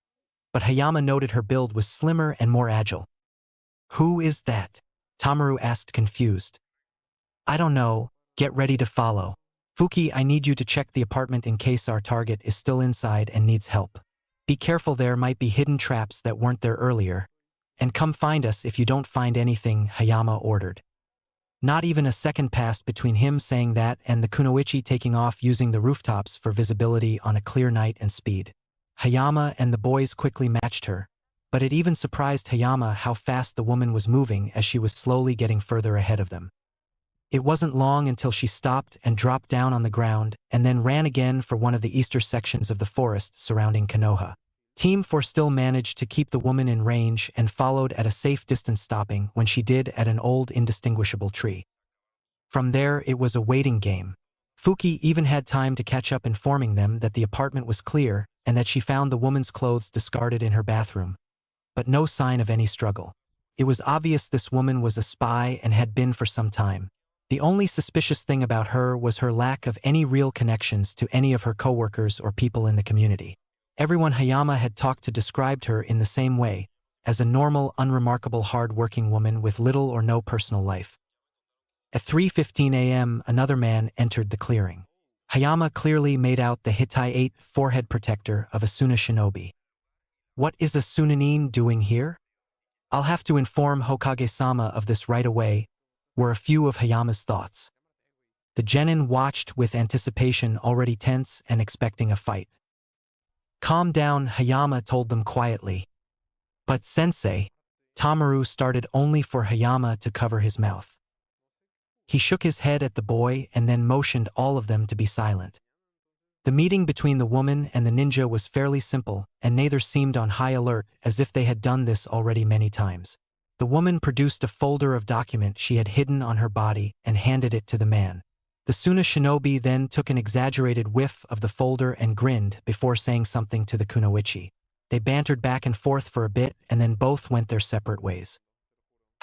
but Hayama noted her build was slimmer and more agile. "Who is that?" Tamaru asked, confused. "I don't know. Get ready to follow. Fuki, I need you to check the apartment in case our target is still inside and needs help. Be careful, there might be hidden traps that weren't there earlier. And come find us if you don't find anything," Hayama ordered. Not even a second passed between him saying that and the kunoichi taking off using the rooftops for visibility on a clear night and speed. Hayama and the boys quickly matched her, but it even surprised Hayama how fast the woman was moving as she was slowly getting further ahead of them. It wasn't long until she stopped and dropped down on the ground, and then ran again for one of the eastern sections of the forest surrounding Konoha. Team 4 still managed to keep the woman in range and followed at a safe distance, stopping when she did at an old indistinguishable tree. From there it was a waiting game. Fuki even had time to catch up, informing them that the apartment was clear and that she found the woman's clothes discarded in her bathroom, but no sign of any struggle. It was obvious this woman was a spy and had been for some time. The only suspicious thing about her was her lack of any real connections to any of her coworkers or people in the community. Everyone Hayama had talked to described her in the same way, as a normal, unremarkable, hard-working woman with little or no personal life. At 3:15 a.m., another man entered the clearing. Hayama clearly made out the Hittite forehead protector of a Suna shinobi. "What is a Sunanin doing here? I'll have to inform Hokage-sama of this right away," were a few of Hayama's thoughts. The genin watched with anticipation, already tense and expecting a fight. "Calm down," Hayama told them quietly. "But sensei," Tamaru started, only for Hayama to cover his mouth. He shook his head at the boy and then motioned all of them to be silent. The meeting between the woman and the ninja was fairly simple, and neither seemed on high alert, as if they had done this already many times. The woman produced a folder of documents she had hidden on her body and handed it to the man. The Suna shinobi then took an exaggerated whiff of the folder and grinned before saying something to the kunoichi. They bantered back and forth for a bit and then both went their separate ways.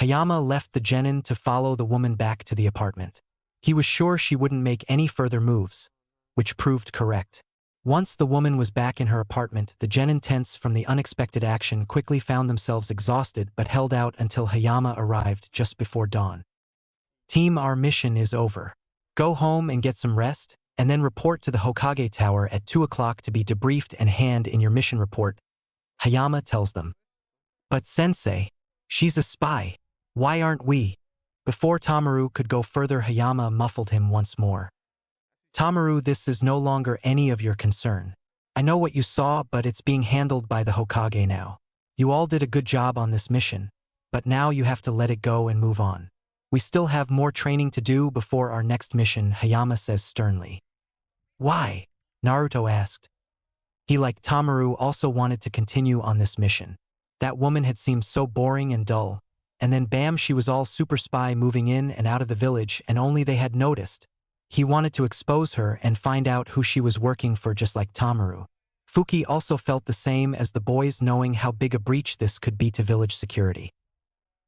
Hayama left the genin to follow the woman back to the apartment. He was sure she wouldn't make any further moves, which proved correct. Once the woman was back in her apartment, the genin, tense from the unexpected action, quickly found themselves exhausted but held out until Hayama arrived just before dawn. Team, our mission is over. Go home and get some rest, and then report to the Hokage Tower at 2 o'clock to be debriefed and hand in your mission report, Hayama tells them. But sensei, she's a spy. Why aren't we? Before Tamaru could go further, Hayama muffled him once more. Tamaru, this is no longer any of your concern. I know what you saw, but it's being handled by the Hokage now. You all did a good job on this mission, but now you have to let it go and move on. We still have more training to do before our next mission, Hayama says sternly. Why? Naruto asked. He, like Tamaru, also wanted to continue on this mission. That woman had seemed so boring and dull, and then bam, she was all super spy moving in and out of the village, and only they had noticed. He wanted to expose her and find out who she was working for, just like Tamaru. Fuki also felt the same as the boys, knowing how big a breach this could be to village security.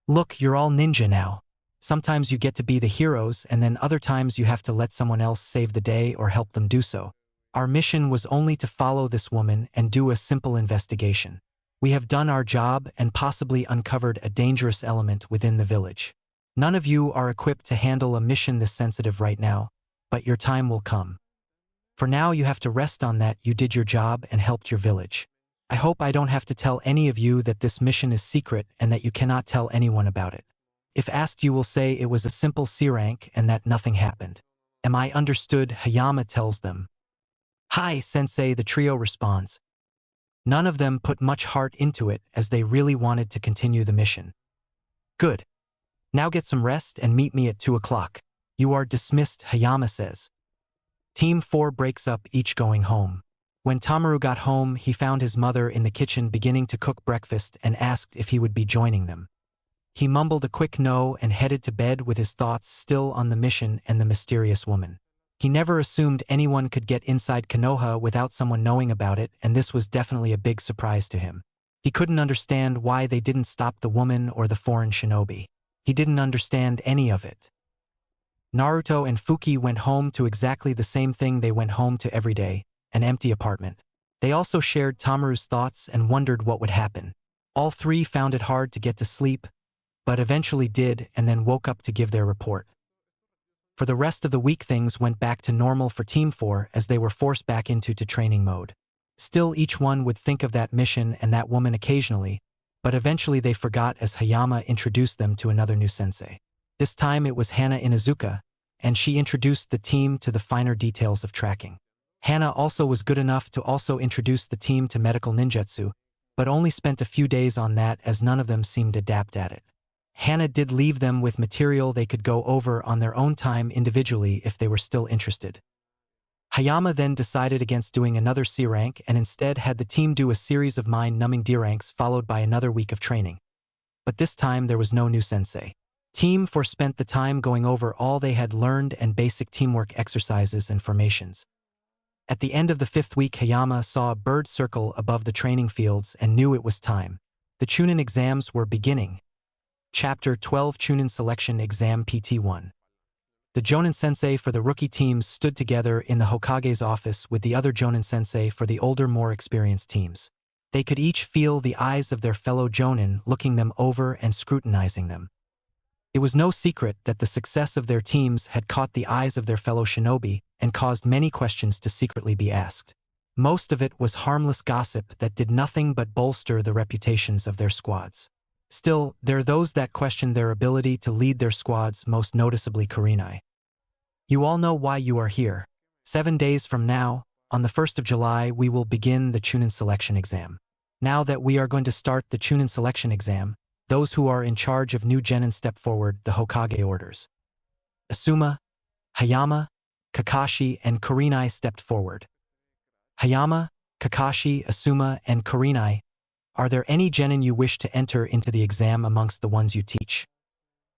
Look, you're all ninja now. Sometimes you get to be the heroes, and then other times you have to let someone else save the day or help them do so. Our mission was only to follow this woman and do a simple investigation. We have done our job and possibly uncovered a dangerous element within the village. None of you are equipped to handle a mission this sensitive right now, but your time will come. For now, you have to rest on that. You did your job and helped your village. I hope I don't have to tell any of you that this mission is secret and that you cannot tell anyone about it. If asked, you will say it was a simple C rank and that nothing happened. Am I understood? Hayama tells them. Hi, sensei, the trio responds. None of them put much heart into it, as they really wanted to continue the mission. Good. Now get some rest and meet me at 2 o'clock. You are dismissed, Hayama says. Team 4 breaks up, each going home. When Tamaru got home, he found his mother in the kitchen beginning to cook breakfast and asked if he would be joining them. He mumbled a quick no and headed to bed with his thoughts still on the mission and the mysterious woman. He never assumed anyone could get inside Konoha without someone knowing about it, and this was definitely a big surprise to him. He couldn't understand why they didn't stop the woman or the foreign shinobi. He didn't understand any of it. Naruto and Fuki went home to exactly the same thing they went home to every day, an empty apartment. They also shared Tamaru's thoughts and wondered what would happen. All three found it hard to get to sleep, but eventually did, and then woke up to give their report. For the rest of the week, things went back to normal for Team 4 as they were forced back into training mode. Still, each one would think of that mission and that woman occasionally, but eventually they forgot as Hayama introduced them to another new sensei. This time it was Hana Inuzuka, and she introduced the team to the finer details of tracking. Hana also was good enough to also introduce the team to medical ninjutsu, but only spent a few days on that as none of them seemed adept at it. Hana did leave them with material they could go over on their own time individually if they were still interested. Hayama then decided against doing another C rank and instead had the team do a series of mind-numbing D ranks followed by another week of training. But this time there was no new sensei. Team 4 spent the time going over all they had learned and basic teamwork exercises and formations. At the end of the 5th week, Hayama saw a bird circle above the training fields and knew it was time. The Chunin exams were beginning. Chapter 12, Chunin Selection Exam PT1. The Jonin sensei for the rookie teams stood together in the Hokage's office with the other Jonin sensei for the older, more experienced teams. They could each feel the eyes of their fellow Jonin looking them over and scrutinizing them. It was no secret that the success of their teams had caught the eyes of their fellow shinobi and caused many questions to secretly be asked. Most of it was harmless gossip that did nothing but bolster the reputations of their squads. Still, there are those that question their ability to lead their squads, most noticeably Kurenai. You all know why you are here. 7 days from now, on the 1st of July, we will begin the Chunin Selection Exam. Now that we are going to start the Chunin Selection Exam, those who are in charge of new genin step forward, the Hokage orders. Asuma, Hayama, Kakashi, and Kurenai stepped forward. Hayama, Kakashi, Asuma, and Kurenai, are there any genin you wish to enter into the exam amongst the ones you teach?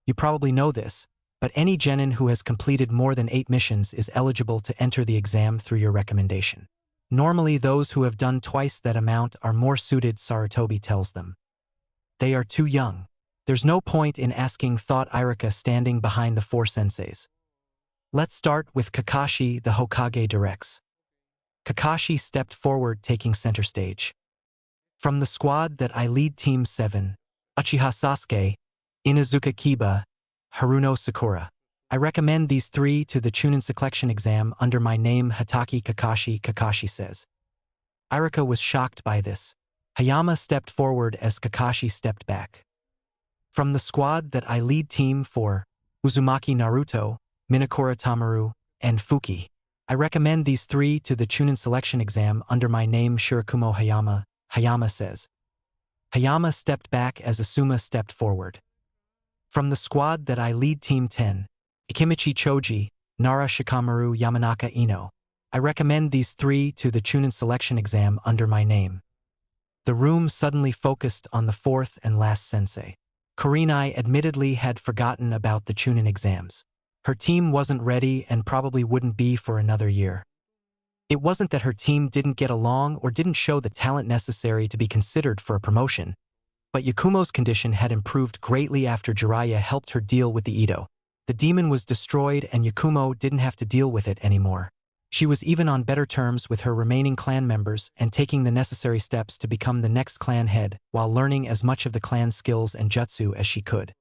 You probably know this, but any genin who has completed more than 8 missions is eligible to enter the exam through your recommendation. Normally those who have done twice that amount are more suited, Sarutobi tells them. They are too young. There's no point in asking, thought Irika, standing behind the four senseis. Let's start with Kakashi, the Hokage directs. Kakashi stepped forward, taking center stage. From the squad that I lead, Team 7, Uchiha Sasuke, Inuzuka Kiba, Haruno Sakura. I recommend these three to the Chunin selection exam under my name, Hatake Kakashi, Kakashi says. Irika was shocked by this. Hayama stepped forward as Kakashi stepped back. From the squad that I lead, Team 4, Uzumaki Naruto, Minakura Tamaru, and Fuki. I recommend these three to the Chunin selection exam under my name, Shirakumo Hayama, Hayama says. Hayama stepped back as Asuma stepped forward. From the squad that I lead, Team 10, Ikimichi Choji, Nara Shikamaru, Yamanaka Ino. I recommend these three to the Chunin selection exam under my name. The room suddenly focused on the fourth and last sensei. Kurenai admittedly had forgotten about the Chunin exams. Her team wasn't ready and probably wouldn't be for another year. It wasn't that her team didn't get along or didn't show the talent necessary to be considered for a promotion, but Yakumo's condition had improved greatly after Jiraiya helped her deal with the Ito. The demon was destroyed and Yakumo didn't have to deal with it anymore. She was even on better terms with her remaining clan members and taking the necessary steps to become the next clan head while learning as much of the clan's skills and jutsu as she could.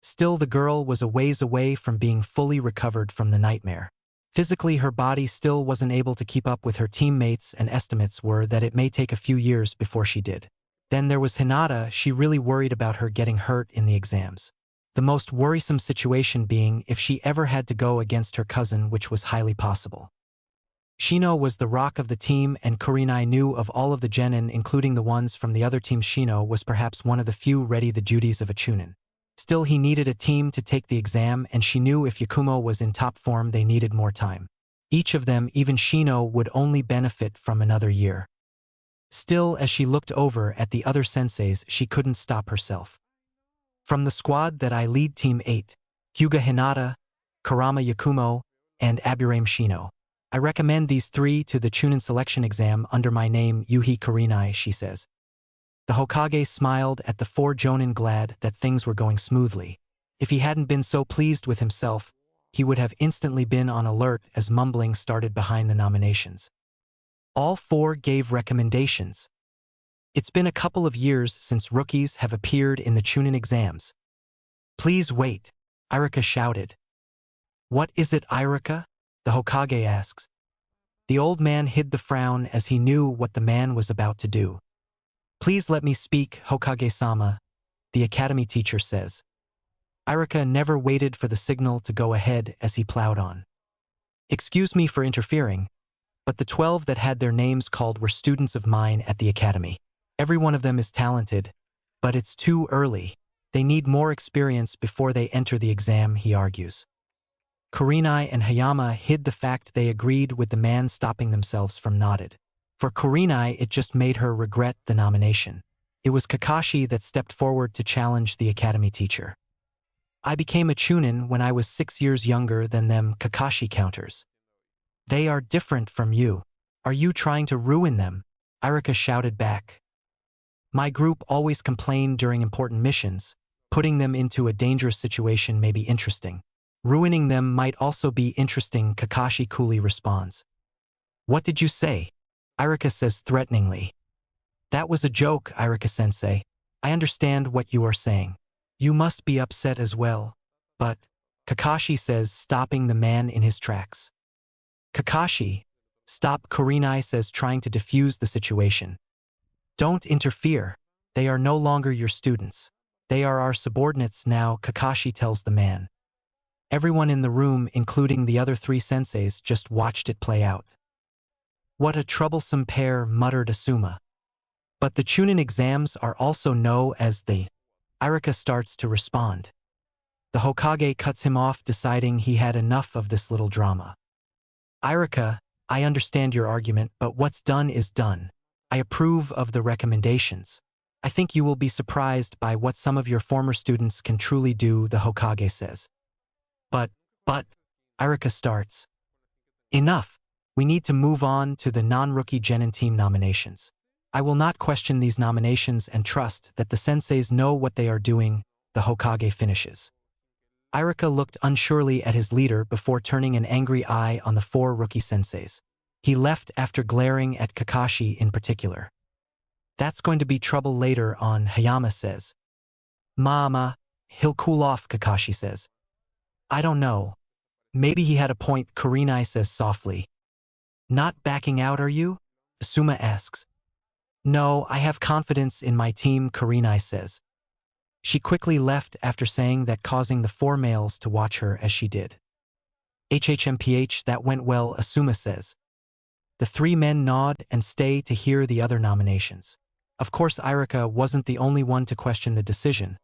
Still, the girl was a ways away from being fully recovered from the nightmare. Physically, her body still wasn't able to keep up with her teammates, and estimates were that it may take a few years before she did. Then there was Hinata. She really worried about her getting hurt in the exams. The most worrisome situation being if she ever had to go against her cousin, which was highly possible. Shino was the rock of the team, and Kurenai knew of all of the genin, including the ones from the other team. Shino was perhaps one of the few ready the duties of a chunin. Still, he needed a team to take the exam, and she knew if Yakumo was in top form they needed more time. Each of them, even Shino, would only benefit from another year. Still, as she looked over at the other senseis, she couldn't stop herself. From the squad that I lead, Team 8, Hyuga Hinata, Karama Yakumo, and Aburame Shino. I recommend these three to the Chunin selection exam under my name, Yuhi Kurenai, she says. The Hokage smiled at the four jonin, glad that things were going smoothly. If he hadn't been so pleased with himself, he would have instantly been on alert as mumbling started behind the nominations. All four gave recommendations. It's been a couple of years since rookies have appeared in the Chunin exams. Please wait, Irika shouted. What is it, Irika? The Hokage asks. The old man hid the frown as he knew what the man was about to do. Please let me speak, Hokage-sama, the academy teacher says. Irika never waited for the signal to go ahead as he plowed on. Excuse me for interfering, but the 12 that had their names called were students of mine at the academy. Every one of them is talented, but it's too early. They need more experience before they enter the exam, he argues. Kurenai and Hayama hid the fact they agreed with the man stopping themselves from nodded. For Kurenai, it just made her regret the nomination. It was Kakashi that stepped forward to challenge the academy teacher. I became a chunin when I was 6 years younger than them, Kakashi counters. They are different from you. Are you trying to ruin them? Irika shouted back. My group always complained during important missions. Putting them into a dangerous situation may be interesting. Ruining them might also be interesting, Kakashi coolly responds. What did you say? Irika says threateningly. That was a joke, Irika-sensei. I understand what you are saying. You must be upset as well. But, Kakashi says, stopping the man in his tracks. Kakashi, stop, Kurenai says, trying to defuse the situation. Don't interfere. They are no longer your students. They are our subordinates now, Kakashi tells the man. Everyone in the room, including the other 3 senseis, just watched it play out. What a troublesome pair, muttered Asuma. But the Chunin exams are also known as the... Irika starts to respond. The Hokage cuts him off, deciding he had enough of this little drama. Irika, I understand your argument, but what's done is done. I approve of the recommendations. I think you will be surprised by what some of your former students can truly do, the Hokage says. But, Irika starts. Enough. We need to move on to the non-rookie Genin team nominations. I will not question these nominations and trust that the senseis know what they are doing, the Hokage finishes. Irika looked unsurely at his leader before turning an angry eye on the 4 rookie senseis. He left after glaring at Kakashi in particular. That's going to be trouble later on, Hayama says. Mama, he'll cool off, Kakashi says. I don't know. Maybe he had a point, Kurenai says softly. Not backing out, are you? Asuma asks. No, I have confidence in my team, Kurenai says. She quickly left after saying that, causing the 4 males to watch her as she did. HHMPH, that went well, Asuma says. The 3 men nod and stay to hear the other nominations. Of course, Irika wasn't the only one to question the decision,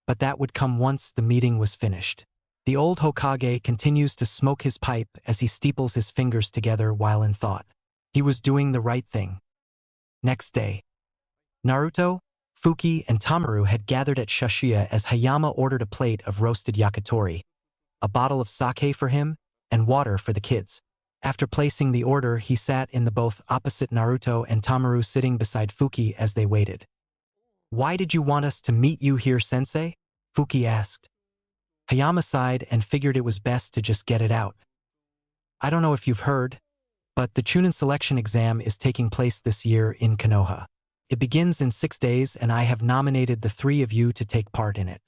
but that would come once the meeting was finished. The old Hokage continues to smoke his pipe as he steeples his fingers together while in thought. He was doing the right thing. Next day, Naruto, Fuki, and Tamaru had gathered at Shashiya as Hayama ordered a plate of roasted yakitori, a bottle of sake for him, and water for the kids. After placing the order, he sat in the both opposite Naruto and Tamaru sitting beside Fuki as they waited. Why did you want us to meet you here, sensei? Fuki asked. Hayama sighed and figured it was best to just get it out. I don't know if you've heard, but the Chunin selection exam is taking place this year in Konoha. It begins in 6 days and I have nominated the 3 of you to take part in it.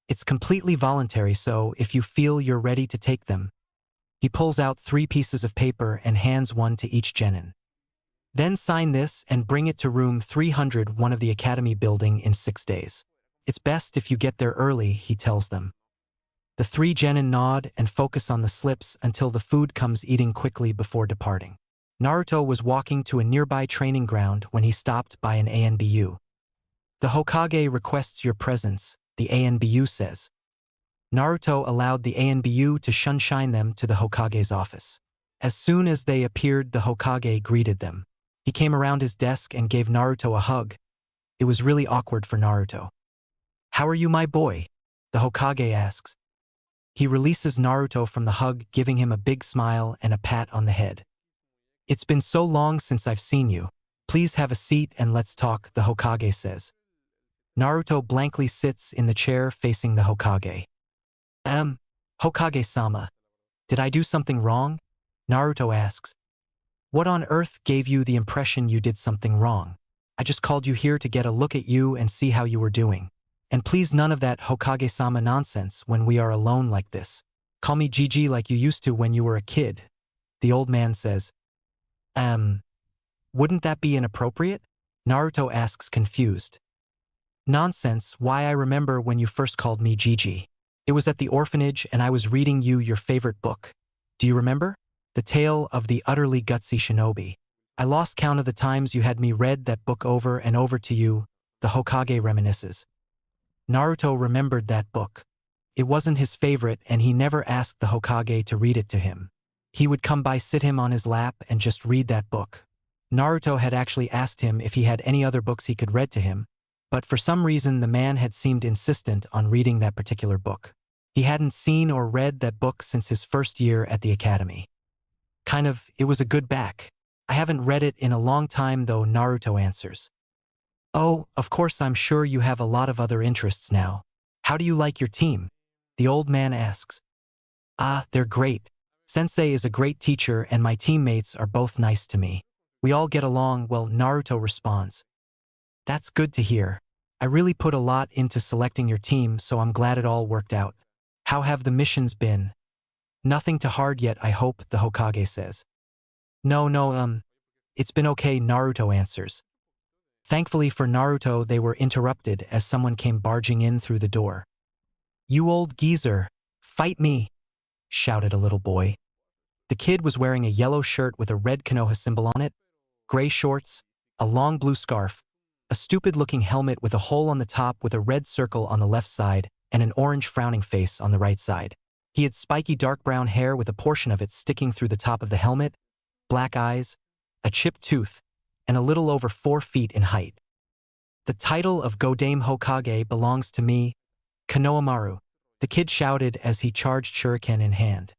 It's completely voluntary, so if you feel you're ready to take them. He pulls out 3 pieces of paper and hands one to each genin. Then sign this and bring it to room 301 of the academy building in 6 days. It's best if you get there early, he tells them. The 3 genin nod and focus on the slips until the food comes, eating quickly before departing. Naruto was walking to a nearby training ground when he stopped by an ANBU. The Hokage requests your presence, the ANBU says. Naruto allowed the ANBU to shunshine them to the Hokage's office. As soon as they appeared, the Hokage greeted them. He came around his desk and gave Naruto a hug. It was really awkward for Naruto. How are you, my boy? The Hokage asks. He releases Naruto from the hug, giving him a big smile and a pat on the head. It's been so long since I've seen you. Please have a seat and let's talk, the Hokage says. Naruto blankly sits in the chair facing the Hokage. Hokage-sama, did I do something wrong? Naruto asks. What on earth gave you the impression you did something wrong? I just called you here to get a look at you and see how you were doing. And please, none of that Hokage-sama nonsense when we are alone like this. Call me Gigi like you used to when you were a kid, the old man says. Wouldn't that be inappropriate? Naruto asks, confused. Nonsense, why, I remember when you first called me Gigi. It was at the orphanage and I was reading you your favorite book. Do you remember? The Tale of the Utterly Gutsy Shinobi. I lost count of the times you had me read that book over and over to you, the Hokage reminisces. Naruto remembered that book. It wasn't his favorite and he never asked the Hokage to read it to him. He would come by, sit him on his lap and just read that book. Naruto had actually asked him if he had any other books he could read to him, but for some reason the man had seemed insistent on reading that particular book. He hadn't seen or read that book since his first year at the academy. It was a good back. I haven't read it in a long time though, Naruto answers. Oh, of course, I'm sure you have a lot of other interests now. How do you like your team? The old man asks. They're great. Sensei is a great teacher and my teammates are both nice to me. We all get along well, Naruto responds. That's good to hear. I really put a lot into selecting your team, so I'm glad it all worked out. How have the missions been? Nothing too hard yet, I hope, the Hokage says. No, it's been okay, Naruto answers. Thankfully for Naruto, they were interrupted as someone came barging in through the door. You old geezer, fight me, shouted a little boy. The kid was wearing a yellow shirt with a red Konoha symbol on it, gray shorts, a long blue scarf, a stupid-looking helmet with a hole on the top with a red circle on the left side, and an orange frowning face on the right side. He had spiky dark brown hair with a portion of it sticking through the top of the helmet, black eyes, a chipped tooth, and a little over 4 feet in height. The title of Godame Hokage belongs to me, Konohamaru, the kid shouted as he charged shuriken in hand.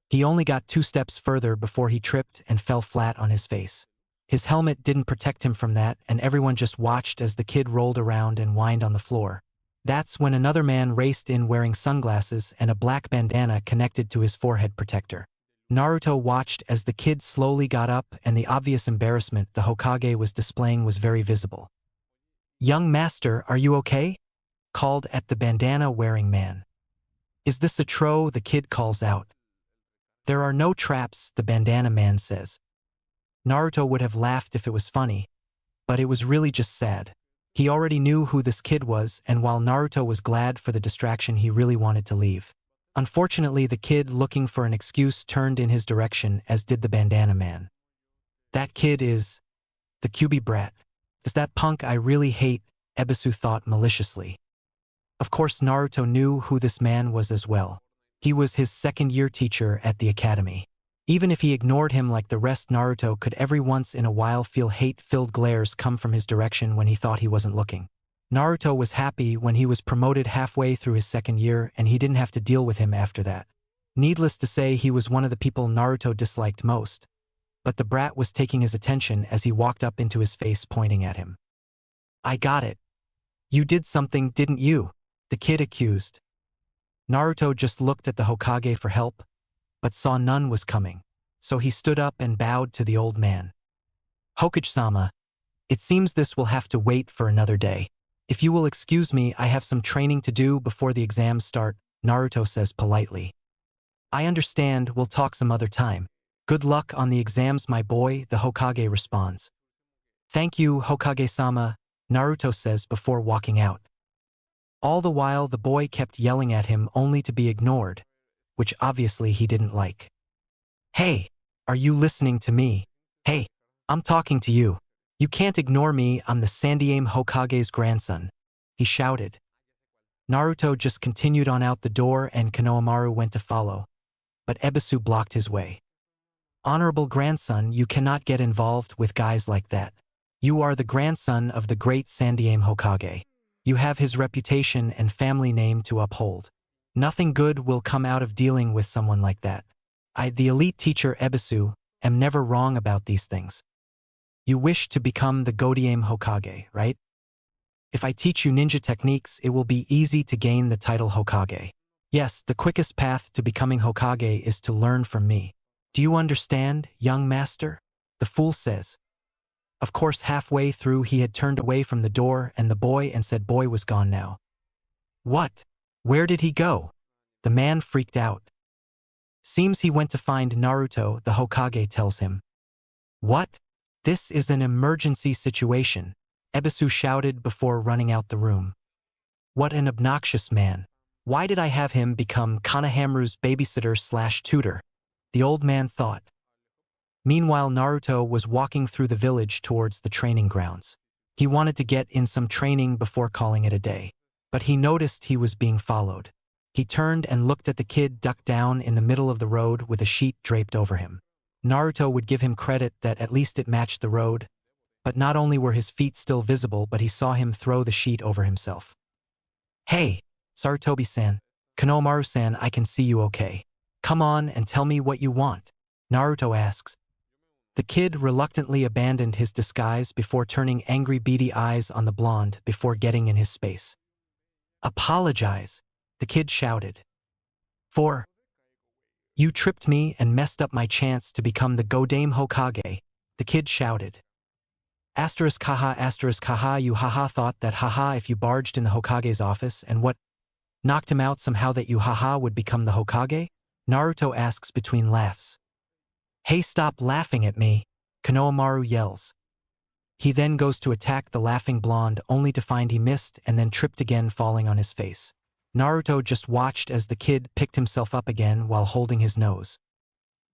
He only got 2 steps further before he tripped and fell flat on his face. His helmet didn't protect him from that, and everyone just watched as the kid rolled around and whined on the floor. That's when another man raced in wearing sunglasses and a black bandana connected to his forehead protector. Naruto watched as the kid slowly got up, and the obvious embarrassment the Hokage was displaying was very visible. "Young master, are you okay?" called at the bandana-wearing man. "Is this a tro?" the kid calls out. "There are no traps," the bandana man says. Naruto would have laughed if it was funny, but it was really just sad. He already knew who this kid was, and while Naruto was glad for the distraction, he really wanted to leave. Unfortunately, the kid, looking for an excuse, turned in his direction, as did the bandana man. "That kid is the QB brat. Is that punk I really hate," Ebisu thought maliciously. Of course, Naruto knew who this man was as well. He was his second-year teacher at the academy. Even if he ignored him like the rest, Naruto could every once in a while feel hate-filled glares come from his direction when he thought he wasn't looking. Naruto was happy when he was promoted halfway through his second year, and he didn't have to deal with him after that. Needless to say, he was one of the people Naruto disliked most. But the brat was taking his attention as he walked up into his face, pointing at him. "I got it. You did something, didn't you?" the kid accused. Naruto just looked at the Hokage for help, but saw none was coming, so he stood up and bowed to the old man. "Hokage-sama, it seems this will have to wait for another day. If you will excuse me, I have some training to do before the exams start," Naruto says politely. "I understand, we'll talk some other time. Good luck on the exams, my boy," the Hokage responds. "Thank you, Hokage-sama," Naruto says before walking out. All the while, the boy kept yelling at him only to be ignored, which obviously he didn't like. "Hey, are you listening to me? Hey, I'm talking to you. You can't ignore me, I'm the Sandaime Hokage's grandson," he shouted. Naruto just continued on out the door, and Konohamaru went to follow, but Ebisu blocked his way. "Honorable grandson, you cannot get involved with guys like that. You are the grandson of the great Sandaime Hokage. You have his reputation and family name to uphold. Nothing good will come out of dealing with someone like that. I, the elite teacher Ebisu, am never wrong about these things. You wish to become the Godaime Hokage, right? If I teach you ninja techniques, it will be easy to gain the title Hokage. Yes, the quickest path to becoming Hokage is to learn from me. Do you understand, young master?" the fool says. Of course, halfway through he had turned away from the door, and the boy and said boy was gone now. "What? Where did he go?" the man freaked out. "Seems he went to find Naruto," the Hokage tells him. "What? This is an emergency situation," Ebisu shouted before running out the room. "What an obnoxious man. Why did I have him become Konohamaru's babysitter/tutor?" the old man thought. Meanwhile, Naruto was walking through the village towards the training grounds. He wanted to get in some training before calling it a day, but he noticed he was being followed. He turned and looked at the kid ducked down in the middle of the road with a sheet draped over him. Naruto would give him credit that at least it matched the road, but not only were his feet still visible, but he saw him throw the sheet over himself. "Hey, Sarutobi-san, Konohamaru-san, I can see you okay. Come on and tell me what you want," Naruto asks. The kid reluctantly abandoned his disguise before turning angry beady eyes on the blonde before getting in his space. "Apologize," the kid shouted. "For you tripped me and messed up my chance to become the Godaime Hokage," the kid shouted. Haha, you haha thought that haha if you barged in the Hokage's office and what? Knocked him out somehow that you haha would become the Hokage? Naruto asks between laughs. "Hey, stop laughing at me," Konohamaru yells. He then goes to attack the laughing blonde only to find he missed and then tripped again, falling on his face. Naruto just watched as the kid picked himself up again while holding his nose.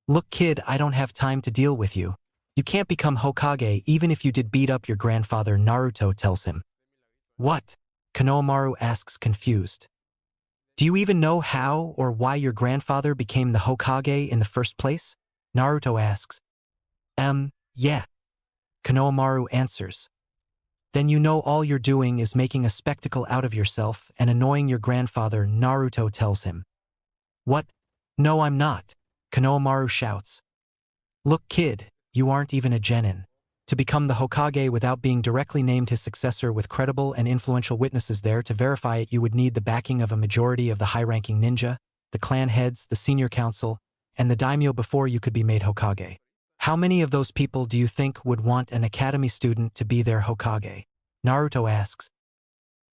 "Look kid, I don't have time to deal with you. You can't become Hokage even if you did beat up your grandfather," Naruto tells him. "What?" Konohamaru asks confused. "Do you even know how or why your grandfather became the Hokage in the first place?" Naruto asks. Yeah," Konohamaru answers. "Then you know all you're doing is making a spectacle out of yourself and annoying your grandfather," Naruto tells him. "What? No, I'm not," Konohamaru shouts. Look kid, you aren't even a genin. To become the Hokage without being directly named his successor with credible and influential witnesses there to verify it, you would need the backing of a majority of the high-ranking ninja, the clan heads, the senior council, and the daimyo before you could be made Hokage. How many of those people do you think would want an academy student to be their Hokage? Naruto asks.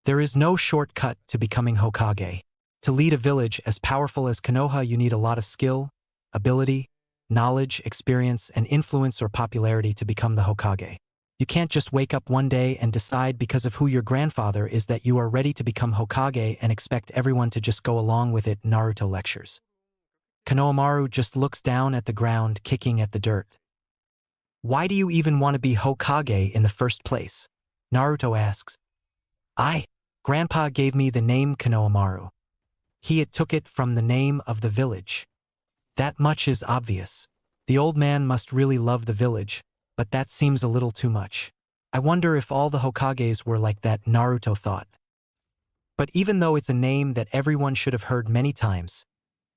There is no shortcut to becoming Hokage. To lead a village as powerful as Konoha, you need a lot of skill, ability, knowledge, experience, and influence or popularity to become the Hokage. You can't just wake up one day and decide because of who your grandfather is that you are ready to become Hokage and expect everyone to just go along with it. Naruto lectures. Konohamaru just looks down at the ground, kicking at the dirt. Why do you even want to be Hokage in the first place? Naruto asks. Grandpa gave me the name Konohamaru. He took it from the name of the village. That much is obvious. The old man must really love the village, but that seems a little too much. I wonder if all the Hokages were like that, Naruto thought. But even though it's a name that everyone should have heard many times,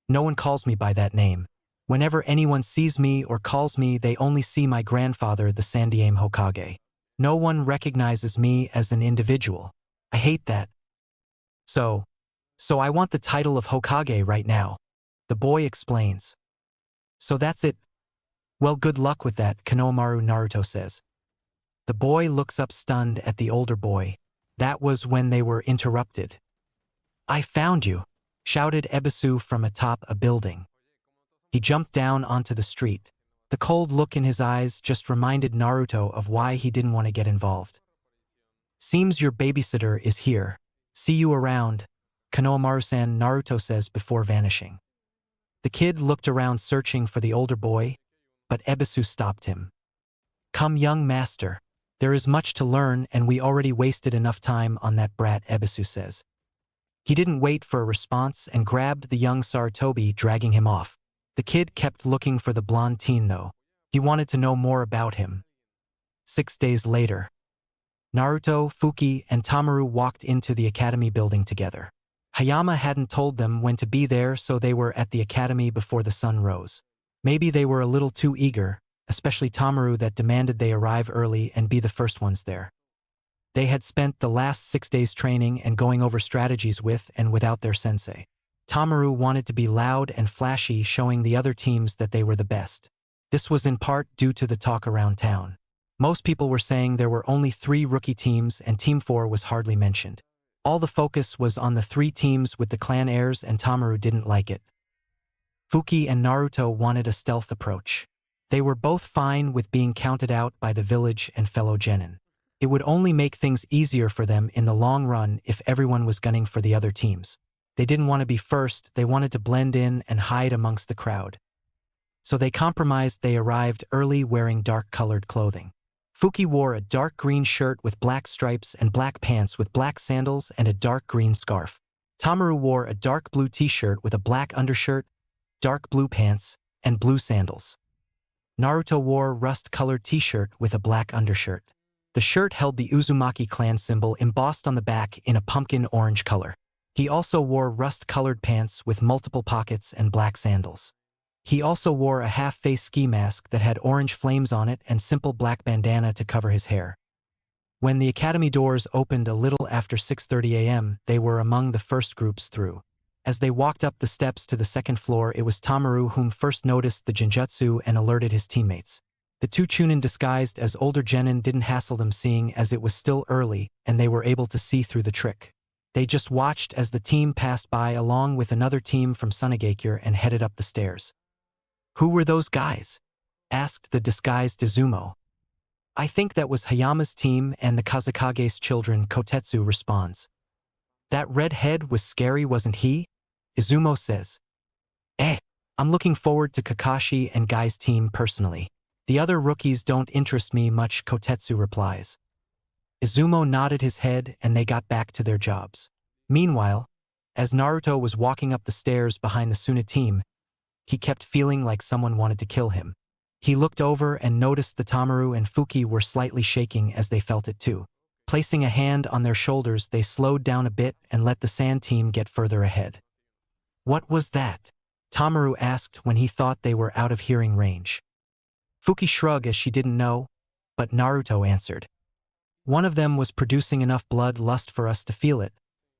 no one calls me by that name. Whenever anyone sees me or calls me, they only see my grandfather, the Sandaime Hokage. No one recognizes me as an individual. I hate that. So I want the title of Hokage right now. The boy explains. So that's it. Well, good luck with that, Konohamaru, Naruto says. The boy looks up stunned at the older boy. That was when they were interrupted. I found you, shouted Ebisu from atop a building. He jumped down onto the street. The cold look in his eyes just reminded Naruto of why he didn't want to get involved. Seems your babysitter is here. See you around, Konohamaru-san, Naruto says before vanishing. The kid looked around searching for the older boy, but Ebisu stopped him. Come young master. There is much to learn and we already wasted enough time on that brat, Ebisu says. He didn't wait for a response and grabbed the young Sarutobi, dragging him off. The kid kept looking for the blonde teen though. He wanted to know more about him. 6 days later, Naruto, Fuki, and Tamaru walked into the academy building together. Hayama hadn't told them when to be there, so they were at the academy before the sun rose. Maybe they were a little too eager, especially Tamaru, that demanded they arrive early and be the first ones there. They had spent the last 6 days training and going over strategies with and without their sensei. Tamaru wanted to be loud and flashy, showing the other teams that they were the best. This was in part due to the talk around town. Most people were saying there were only 3 rookie teams and Team 4 was hardly mentioned. All the focus was on the 3 teams with the clan heirs, and Tamaru didn't like it. Fuki and Naruto wanted a stealth approach. They were both fine with being counted out by the village and fellow genin. It would only make things easier for them in the long run if everyone was gunning for the other teams. They didn't want to be first, they wanted to blend in and hide amongst the crowd. So they compromised. They arrived early wearing dark-colored clothing. Fuki wore a dark green shirt with black stripes and black pants with black sandals and a dark green scarf. Tamaru wore a dark blue t-shirt with a black undershirt, dark blue pants, and blue sandals. Naruto wore a rust-colored t-shirt with a black undershirt. The shirt held the Uzumaki clan symbol embossed on the back in a pumpkin orange color. He also wore rust-colored pants with multiple pockets and black sandals. He also wore a half-face ski mask that had orange flames on it and simple black bandana to cover his hair. When the academy doors opened a little after 6:30 a.m., they were among the first groups through. As they walked up the steps to the second floor, it was Tamaru whom first noticed the genjutsu and alerted his teammates. The 2 chunin disguised as older genin didn't hassle them, seeing as it was still early and they were able to see through the trick. They just watched as the team passed by along with another team from Sunagakure and headed up the stairs. Who were those guys? Asked the disguised Izumo. I think that was Hayama's team and the Kazakage's children, Kotetsu responds. That redhead was scary, wasn't he? Izumo says. I'm looking forward to Kakashi and Guy's team personally. The other rookies don't interest me much, Kotetsu replies. Izumo nodded his head and they got back to their jobs. Meanwhile, as Naruto was walking up the stairs behind the Suna team, he kept feeling like someone wanted to kill him. He looked over and noticed the Tamaru and Fuki were slightly shaking as they felt it too. Placing a hand on their shoulders, they slowed down a bit and let the sand team get further ahead. What was that? Tamaru asked when he thought they were out of hearing range. Fuki shrugged as she didn't know, but Naruto answered. One of them was producing enough blood lust for us to feel it,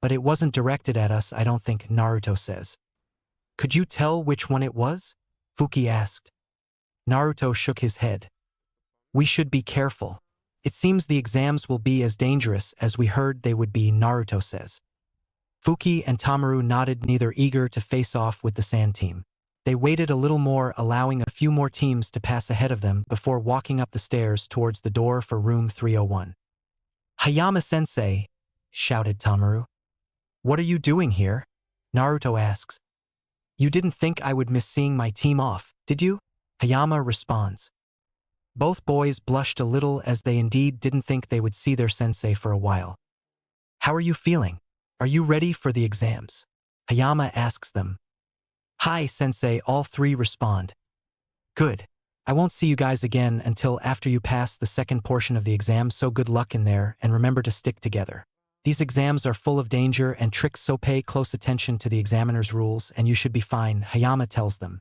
but it wasn't directed at us, I don't think, Naruto says. Could you tell which one it was? Fuki asked. Naruto shook his head. We should be careful. It seems the exams will be as dangerous as we heard they would be, Naruto says. Fuki and Tamaru nodded, neither eager to face off with the sand team. They waited a little more, allowing a few more teams to pass ahead of them before walking up the stairs towards the door for room 301. Hayama-sensei, shouted Tamaru. What are you doing here? Naruto asks. You didn't think I would miss seeing my team off, did you? Hayama responds. Both boys blushed a little as they indeed didn't think they would see their sensei for a while. How are you feeling? Are you ready for the exams? Hayama asks them. Hi, sensei, all three respond. Good. I won't see you guys again until after you pass the second portion of the exam, so good luck in there and remember to stick together. These exams are full of danger and tricks, so pay close attention to the examiner's rules and you should be fine, Hayama tells them.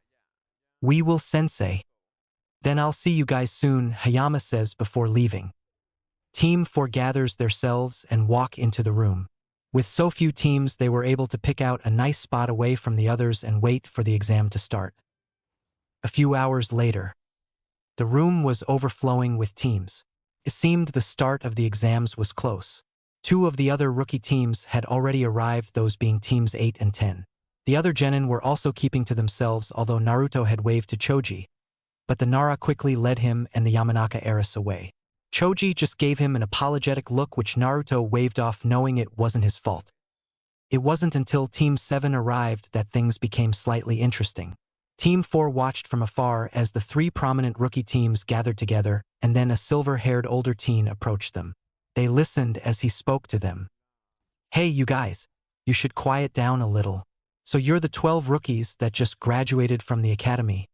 We will, sensei. Then I'll see you guys soon, Hayama says before leaving. Team 4 gathers themselves and walk into the room. With so few teams, they were able to pick out a nice spot away from the others and wait for the exam to start. A few hours later, the room was overflowing with teams. It seemed the start of the exams was close. 2 of the other rookie teams had already arrived, those being teams 8 and 10. The other genin were also keeping to themselves, although Naruto had waved to Choji. But the Nara quickly led him and the Yamanaka heiress away. Choji just gave him an apologetic look which Naruto waved off, knowing it wasn't his fault. It wasn't until Team 7 arrived that things became slightly interesting. Team 4 watched from afar as the 3 prominent rookie teams gathered together, and then a silver-haired older teen approached them. They listened as he spoke to them. Hey, you guys, you should quiet down a little. So you're the 12 rookies that just graduated from the academy?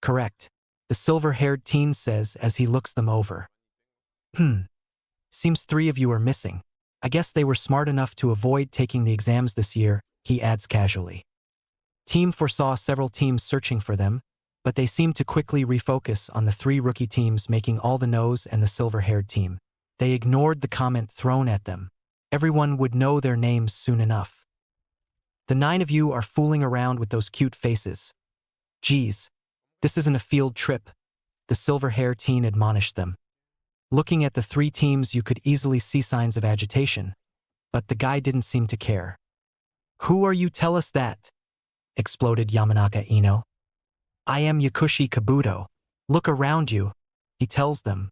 Correct. The silver-haired teen says as he looks them over. Seems 3 of you are missing. I guess they were smart enough to avoid taking the exams this year, he adds casually. Team foresaw several teams searching for them, but they seemed to quickly refocus on the 3 rookie teams making all the noise and the silver-haired team. They ignored the comment thrown at them. Everyone would know their names soon enough. The 9 of you are fooling around with those cute faces. Geez, this isn't a field trip, the silver-haired teen admonished them. Looking at the 3 teams, you could easily see signs of agitation, but the guy didn't seem to care. Who are you, tell us that? Exploded Yamanaka Ino. I am Yakushi Kabuto. Look around you, he tells them.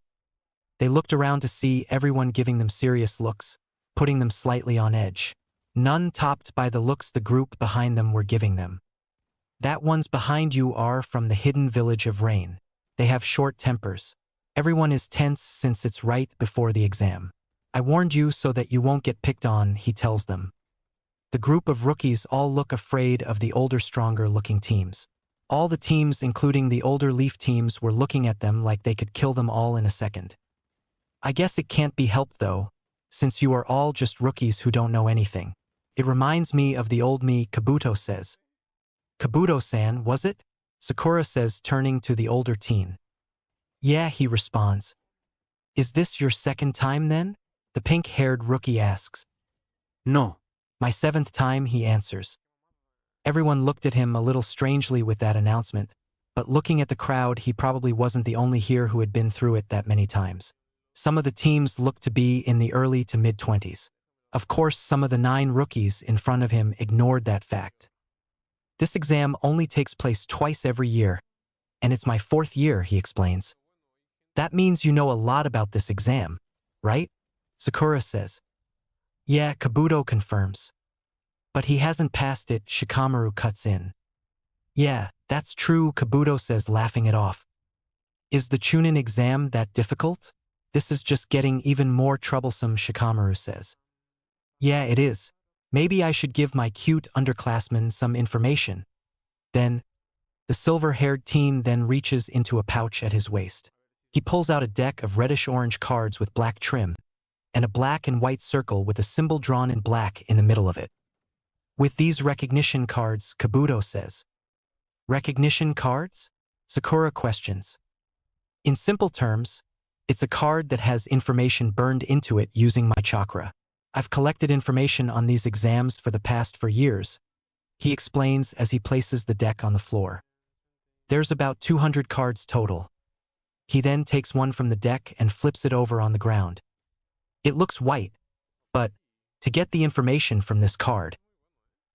They looked around to see everyone giving them serious looks, putting them slightly on edge. None topped by the looks the group behind them were giving them. That ones behind you are from the hidden village of Rain. They have short tempers. Everyone is tense since it's right before the exam. I warned you so that you won't get picked on, he tells them. The group of rookies all look afraid of the older, stronger-looking teams. All the teams, including the older Leaf teams, were looking at them like they could kill them all in a second. I guess it can't be helped though, since you are all just rookies who don't know anything. It reminds me of the old me, Kabuto says. Kabuto-san, was it? Sakura says, turning to the older teen. Yeah, he responds. Is this your second time then? The pink-haired rookie asks. No. My 7th time, he answers. Everyone looked at him a little strangely with that announcement, but looking at the crowd, he probably wasn't the only here who had been through it that many times. Some of the teams looked to be in the early to mid-20s. Of course, some of the 9 rookies in front of him ignored that fact. This exam only takes place twice every year, and it's my 4th year, he explains. That means you know a lot about this exam, right? Sakura says. Yeah, Kabuto confirms. But he hasn't passed it, Shikamaru cuts in. Yeah, that's true, Kabuto says, laughing it off. Is the Chunin exam that difficult? This is just getting even more troublesome, Shikamaru says. Yeah, it is. Maybe I should give my cute underclassmen some information. Then, the silver-haired teen then reaches into a pouch at his waist. He pulls out a deck of reddish-orange cards with black trim, and a black and white circle with a symbol drawn in black in the middle of it. With these recognition cards, Kabuto says. Recognition cards? Sakura questions. In simple terms, it's a card that has information burned into it using my chakra. I've collected information on these exams for the past 4 years, he explains as he places the deck on the floor. There's about 200 cards total. He then takes one from the deck and flips it over on the ground. It looks white, but to get the information from this card,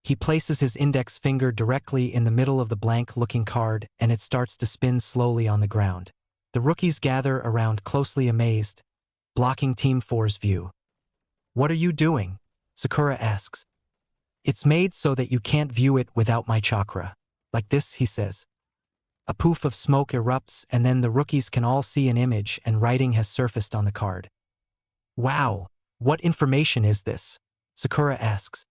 he places his index finger directly in the middle of the blank-looking card and it starts to spin slowly on the ground. The rookies gather around closely amazed, blocking Team 4's view. "What are you doing?" Sakura asks. "It's made so that you can't view it without my chakra. Like this," he says. A poof of smoke erupts and then the rookies can all see an image and writing has surfaced on the card. "Wow, what information is this?" Sakura asks.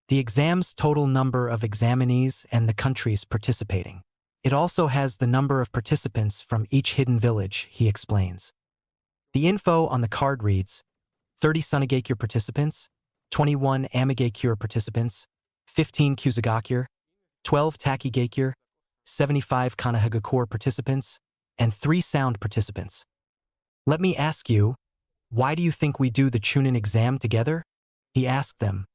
"The exam's total number of examinees and the countries participating. It also has the number of participants from each hidden village," he explains. The info on the card reads, 30 Sunagakure participants, 21 Amigakure participants, 15 Kusagakure, 12 Takigakure, 75 Kanahagakure participants, and 3 sound participants. "Let me ask you, why do you think we do the Chunin exam together?" he asked them.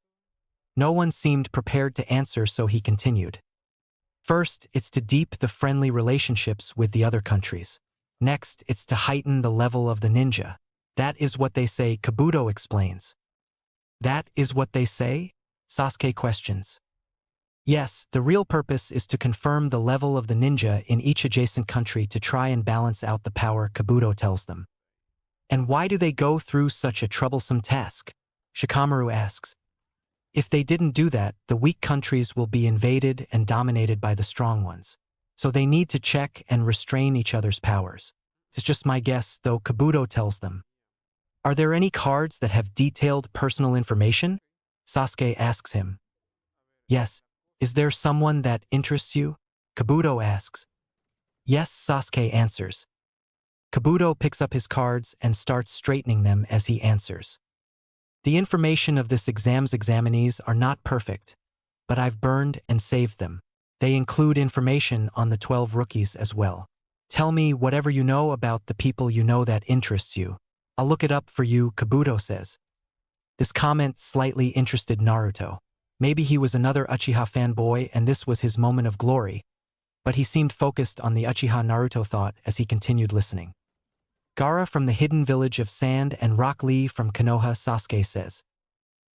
No one seemed prepared to answer, so he continued. "First, it's to deepen the friendly relationships with the other countries. Next, it's to heighten the level of the ninja. That is what they say," Kabuto explains. "That is what they say?" Sasuke questions. "Yes, the real purpose is to confirm the level of the ninja in each adjacent country to try and balance out the power," Kabuto tells them. "And why do they go through such a troublesome task?" Shikamaru asks. "If they didn't do that, the weak countries will be invaded and dominated by the strong ones. So they need to check and restrain each other's powers. It's just my guess, though," Kabuto tells them. "Are there any cards that have detailed personal information?" Sasuke asks him. "Yes. Is there someone that interests you?" Kabuto asks. "Yes," Sasuke answers. Kabuto picks up his cards and starts straightening them as he answers. "The information of this exam's examinees are not perfect, but I've burned and saved them. They include information on the 12 rookies as well. Tell me whatever you know about the people you know that interests you. I'll look it up for you," Kabuto says. This comment slightly interested Naruto. Maybe he was another Uchiha fanboy and this was his moment of glory, but he seemed focused on the Uchiha Naruto thought as he continued listening. "Gaara from the hidden village of Sand and Rock Lee from Konoha," Sasuke says.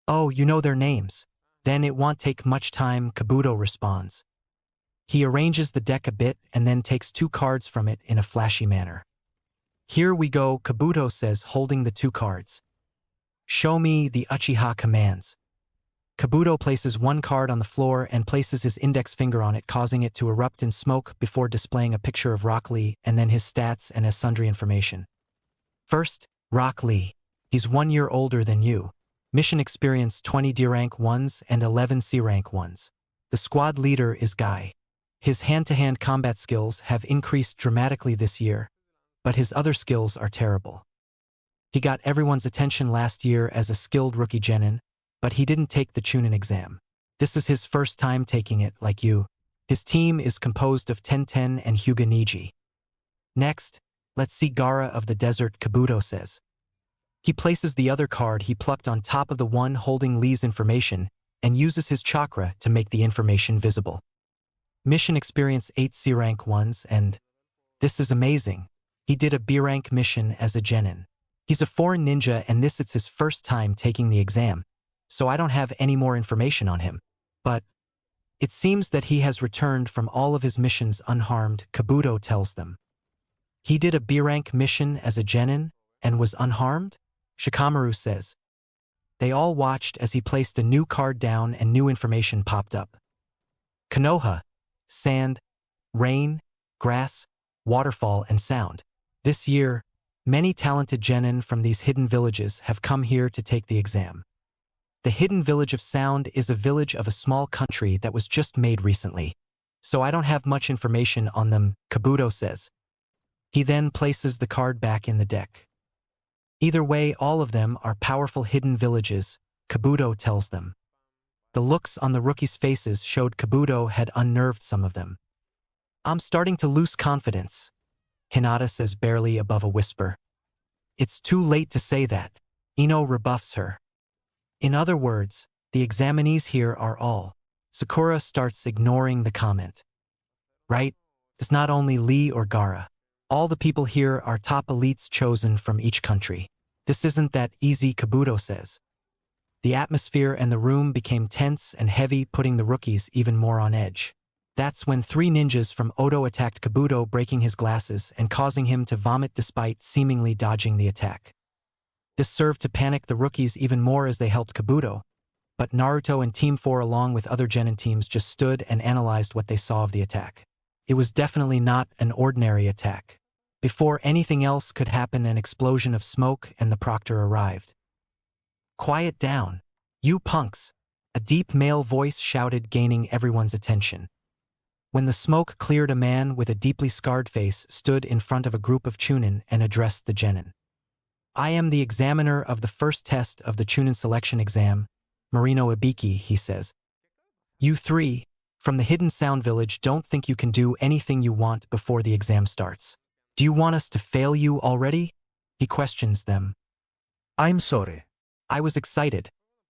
"Oh, you know their names. Then it won't take much time," Kabuto responds. He arranges the deck a bit and then takes 2 cards from it in a flashy manner. "Here we go," Kabuto says, holding the 2 cards. "Show me the Uchiha commands." Kabuto places 1 card on the floor and places his index finger on it, causing it to erupt in smoke before displaying a picture of Rock Lee and then his stats and as sundry information. First, Rock Lee. He's 1 year older than you. Mission experience 20 D rank 1s and 11 C rank 1s. The squad leader is Guy. His hand-to-hand combat skills have increased dramatically this year, but his other skills are terrible. He got everyone's attention last year as a skilled rookie genin, but he didn't take the Chunin exam. This is his first time taking it, like you. His team is composed of Tenten and Hyuga Niji. Next, let's see Gaara of the Desert, Kabuto says. He places the other card he plucked on top of the one holding Lee's information and uses his chakra to make the information visible. Mission experience 8 C rank 1s and... This is amazing. He did a B rank mission as a genin. He's a foreign ninja and this is his first time taking the exam, so I don't have any more information on him. But it seems that he has returned from all of his missions unharmed, Kabuto tells them. He did a B rank mission as a genin and was unharmed? Shikamaru says. They all watched as he placed a new card down and new information popped up. Konoha, sand, rain, grass, waterfall, and sound. This year, many talented genin from these hidden villages have come here to take the exam. The hidden village of Sound is a village of a small country that was just made recently, so I don't have much information on them, Kabuto says. He then places the card back in the deck. Either way, all of them are powerful hidden villages, Kabuto tells them. The looks on the rookies' faces showed Kabuto had unnerved some of them. I'm starting to lose confidence, Hinata says barely above a whisper. It's too late to say that, Ino rebuffs her. In other words, the examinees here are all. Sakura starts ignoring the comment. Right? It's not only Lee or Gaara. All the people here are top elites chosen from each country. This isn't that easy, Kabuto says. The atmosphere and the room became tense and heavy, putting the rookies even more on edge. That's when 3 ninjas from Odo attacked Kabuto, breaking his glasses and causing him to vomit despite seemingly dodging the attack. This served to panic the rookies even more as they helped Kabuto, but Naruto and Team 4 along with other Genin teams just stood and analyzed what they saw of the attack. It was definitely not an ordinary attack. Before anything else could happen, an explosion of smoke and the proctor arrived. Quiet down, you punks, a deep male voice shouted, gaining everyone's attention. When the smoke cleared, a man with a deeply scarred face stood in front of a group of Chunin and addressed the Genin. I am the examiner of the first test of the Chunin selection exam, Marino Ibiki, he says. You 3, from the Hidden Sound Village, don't think you can do anything you want before the exam starts. Do you want us to fail you already? He questions them. I'm sorry. I was excited.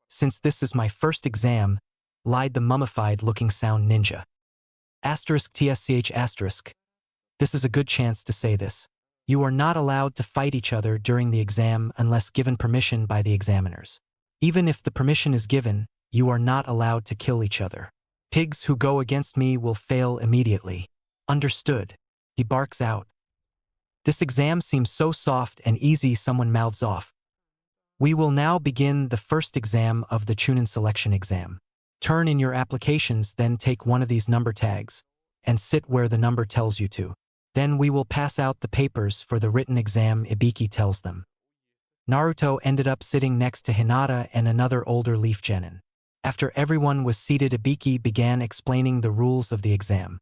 Since this is my first exam, lied the mummified-looking sound ninja. *TSCH*. This is a good chance to say this. You are not allowed to fight each other during the exam unless given permission by the examiners. Even if the permission is given, you are not allowed to kill each other. Pigs who go against me will fail immediately. Understood. He barks out. This exam seems so soft and easy, someone mouths off. We will now begin the first exam of the Chunin selection exam. Turn in your applications, then take one of these number tags, and sit where the number tells you to. Then we will pass out the papers for the written exam, Ibiki tells them. Naruto ended up sitting next to Hinata and another older Leaf Genin. After everyone was seated, Ibiki began explaining the rules of the exam.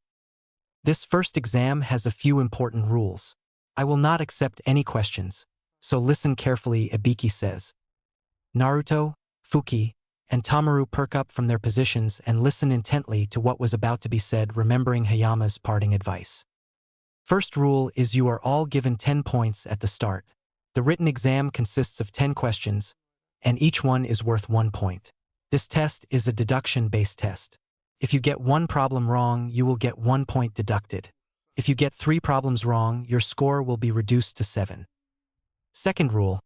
This first exam has a few important rules. I will not accept any questions, so listen carefully, Ibiki says. Naruto, Fuki, and Tamaru perk up from their positions and listen intently to what was about to be said, remembering Hayama's parting advice. First rule is you are all given 10 points at the start. The written exam consists of 10 questions, and each one is worth 1 point. This test is a deduction-based test. If you get 1 problem wrong, you will get 1 point deducted. If you get 3 problems wrong, your score will be reduced to 7. Second rule,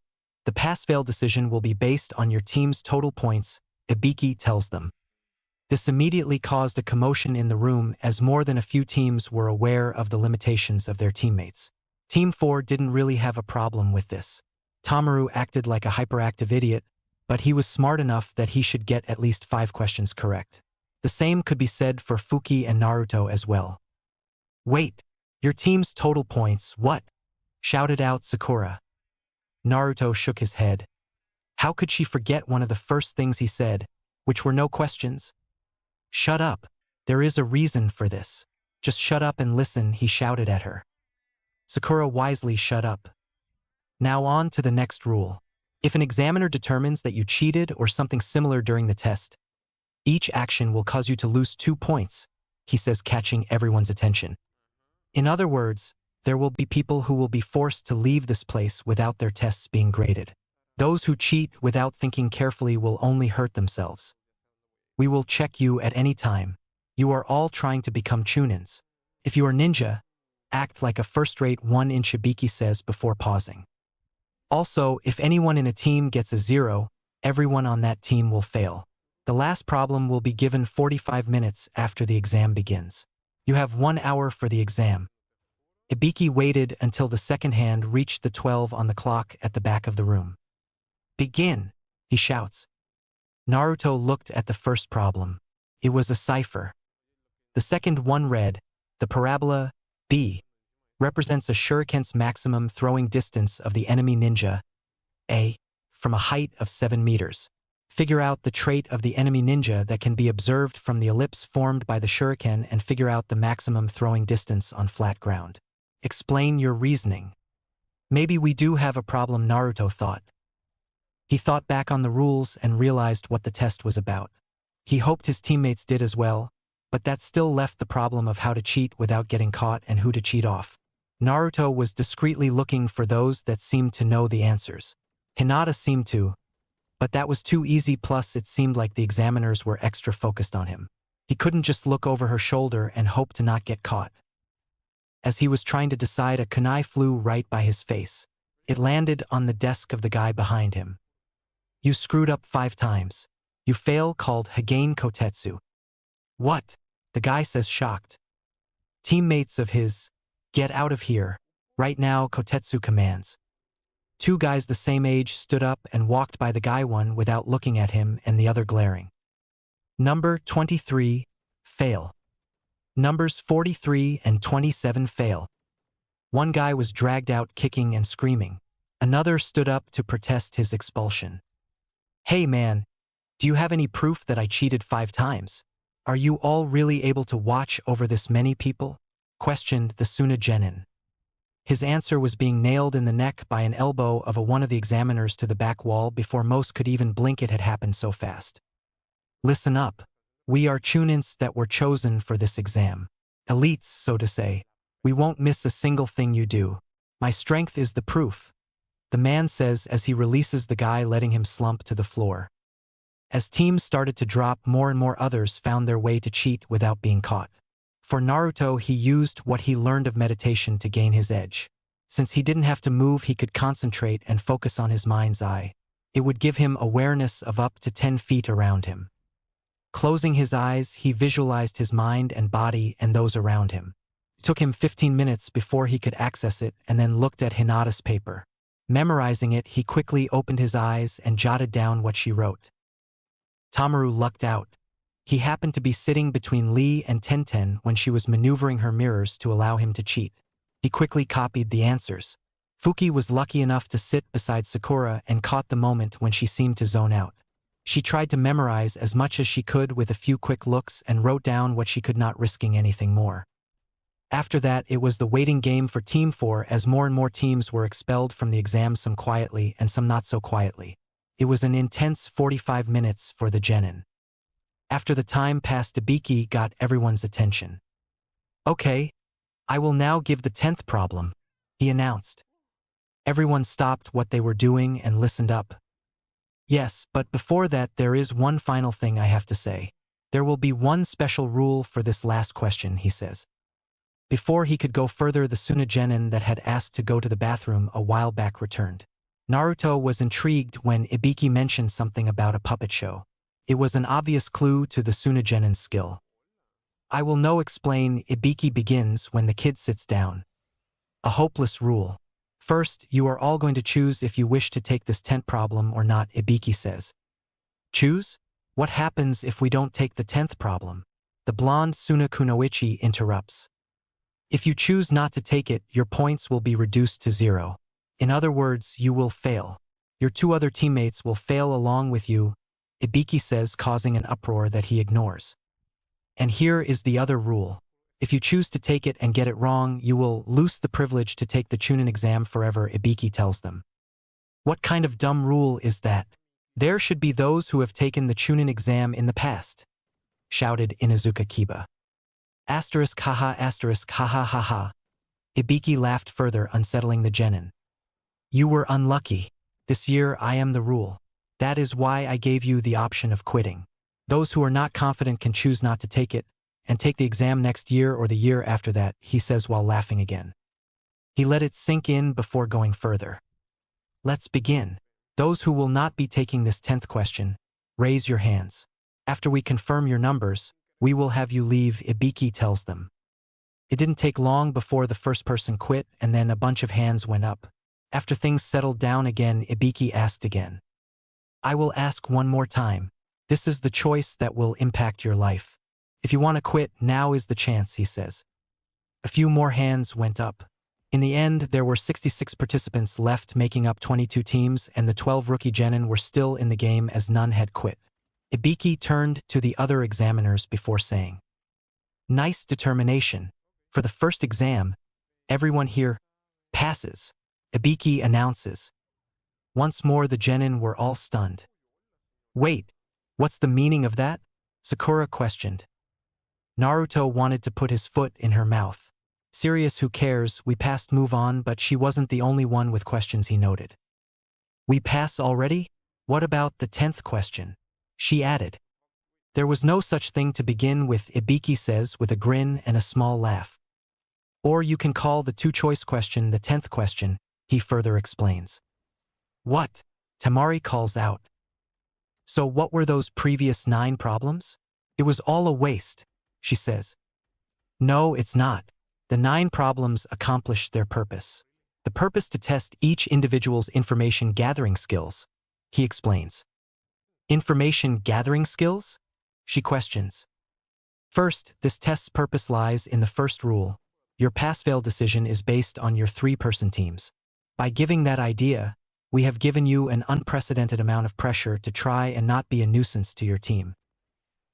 the pass-fail decision will be based on your team's total points, Ibiki tells them. This immediately caused a commotion in the room as more than a few teams were aware of the limitations of their teammates. Team 4 didn't really have a problem with this. Tamaru acted like a hyperactive idiot, but he was smart enough that he should get at least 5 questions correct. The same could be said for Fuki and Naruto as well. Wait, your team's total points, what? Shouted out Sakura. Naruto shook his head. How could she forget one of the first things he said, which were no questions? Shut up. There is a reason for this. Just shut up and listen, he shouted at her. Sakura wisely shut up. Now on to the next rule. If an examiner determines that you cheated or something similar during the test, each action will cause you to lose 2 points, he says, catching everyone's attention. In other words, there will be people who will be forced to leave this place without their tests being graded. Those who cheat without thinking carefully will only hurt themselves. We will check you at any time. You are all trying to become Chunins. If you are ninja, act like a first-rate 1-inch, Ibiki says before pausing. Also, if anyone in a team gets a 0, everyone on that team will fail. The last problem will be given 45 minutes after the exam begins. You have 1 hour for the exam. Ibiki waited until the second hand reached the 12 on the clock at the back of the room. Begin, he shouts. Naruto looked at the first problem. It was a cipher. The second one read, the parabola, B, represents a shuriken's maximum throwing distance of the enemy ninja, A, from a height of 7 meters. Figure out the trait of the enemy ninja that can be observed from the ellipse formed by the shuriken and figure out the maximum throwing distance on flat ground. Explain your reasoning. Maybe we do have a problem, Naruto thought. He thought back on the rules and realized what the test was about. He hoped his teammates did as well, but that still left the problem of how to cheat without getting caught and who to cheat off. Naruto was discreetly looking for those that seemed to know the answers. Hinata seemed to, but that was too easy, plus it seemed like the examiners were extra focused on him. He couldn't just look over her shoulder and hope to not get caught. As he was trying to decide, a kunai flew right by his face. It landed on the desk of the guy behind him. "You screwed up 5 times. You fail," called Hagain Kotetsu. "What?" the guy says, shocked. Teammates of his, "Get out of here. Right now," Kotetsu commands. 2 guys the same age stood up and walked by the guy, one without looking at him and the other glaring. Number 23, fail. Numbers 43 and 27 fail. One guy was dragged out kicking and screaming. Another stood up to protest his expulsion. "Hey man, do you have any proof that I cheated 5 times? Are you all really able to watch over this many people?" questioned the Sunagenin. His answer was being nailed in the neck by an elbow of one of the examiners to the back wall before most could even blink. It had happened so fast. "Listen up. We are Chunins that were chosen for this exam. Elites, so to say. We won't miss a single thing you do. My strength is the proof," the man says as he releases the guy, letting him slump to the floor. As teams started to drop, more and more others found their way to cheat without being caught. For Naruto, he used what he learned of meditation to gain his edge. Since he didn't have to move, he could concentrate and focus on his mind's eye. It would give him awareness of up to 10 feet around him. Closing his eyes, he visualized his mind and body and those around him. It took him 15 minutes before he could access it, and then looked at Hinata's paper. Memorizing it, he quickly opened his eyes and jotted down what she wrote. Tamaru lucked out. He happened to be sitting between Lee and Tenten when she was maneuvering her mirrors to allow him to cheat. He quickly copied the answers. Fuki was lucky enough to sit beside Sakura and caught the moment when she seemed to zone out. She tried to memorize as much as she could with a few quick looks and wrote down what she could, not risking anything more. After that, it was the waiting game for Team 4 as more and more teams were expelled from the exam, some quietly and some not so quietly. It was an intense 45 minutes for the genin. After the time passed, Ibiki got everyone's attention. "Okay, I will now give the 10th problem," he announced. Everyone stopped what they were doing and listened up. "Yes, but before that there is one final thing I have to say. There will be one special rule for this last question," he says. Before he could go further, the Sunagenin that had asked to go to the bathroom a while back returned. Naruto was intrigued when Ibiki mentioned something about a puppet show. It was an obvious clue to the Sunagenin's skill. "I will no explain," Ibiki begins when the kid sits down. "A hopeless rule. First, you are all going to choose if you wish to take this 10th problem or not," Ibiki says. "Choose? What happens if we don't take the 10th problem?" The blonde Suna Kunoichi interrupts. "If you choose not to take it, your points will be reduced to 0. In other words, you will fail. Your 2 other teammates will fail along with you," Ibiki says, causing an uproar that he ignores. "And here is the other rule. If you choose to take it and get it wrong, you will lose the privilege to take the Chunin exam forever," Ibiki tells them. "What kind of dumb rule is that? There should be those who have taken the Chunin exam in the past," shouted Inuzuka Kiba. Asterisk haha asterisk haha haha. Ibiki laughed further, unsettling the genin. "You were unlucky. This year I am the rule. That is why I gave you the option of quitting. Those who are not confident can choose not to take it, and take the exam next year or the year after that," he says while laughing again. He let it sink in before going further. "Let's begin. Those who will not be taking this 10th question, raise your hands. After we confirm your numbers, we will have you leave," Ibiki tells them. It didn't take long before the first person quit, and then a bunch of hands went up. After things settled down again, Ibiki asked again. "I will ask one more time. This is the choice that will impact your life. If you want to quit, now is the chance," he says. A few more hands went up. In the end, there were 66 participants left, making up 22 teams, and the 12 rookie genin were still in the game as none had quit. Ibiki turned to the other examiners before saying, "Nice determination. For the first exam, everyone here passes," Ibiki announces. Once more the genin were all stunned. "Wait, what's the meaning of that?" Sakura questioned. Naruto wanted to put his foot in her mouth. Serious, who cares, we passed, move on, but she wasn't the only one with questions, he noted. We pass already? What about the 10th question? She added. There was no such thing to begin with, Ibiki says with a grin and a small laugh. Or you can call the two-choice question the 10th question, he further explains. What? Tamari calls out. So what were those previous 9 problems? It was all a waste, she says. No, it's not. The 9 problems accomplished their purpose. The purpose to test each individual's information gathering skills, he explains. Information gathering skills? She questions. First, this test's purpose lies in the first rule. Your pass-fail decision is based on your 3-person teams. By giving that idea, we have given you an unprecedented amount of pressure to try and not be a nuisance to your team.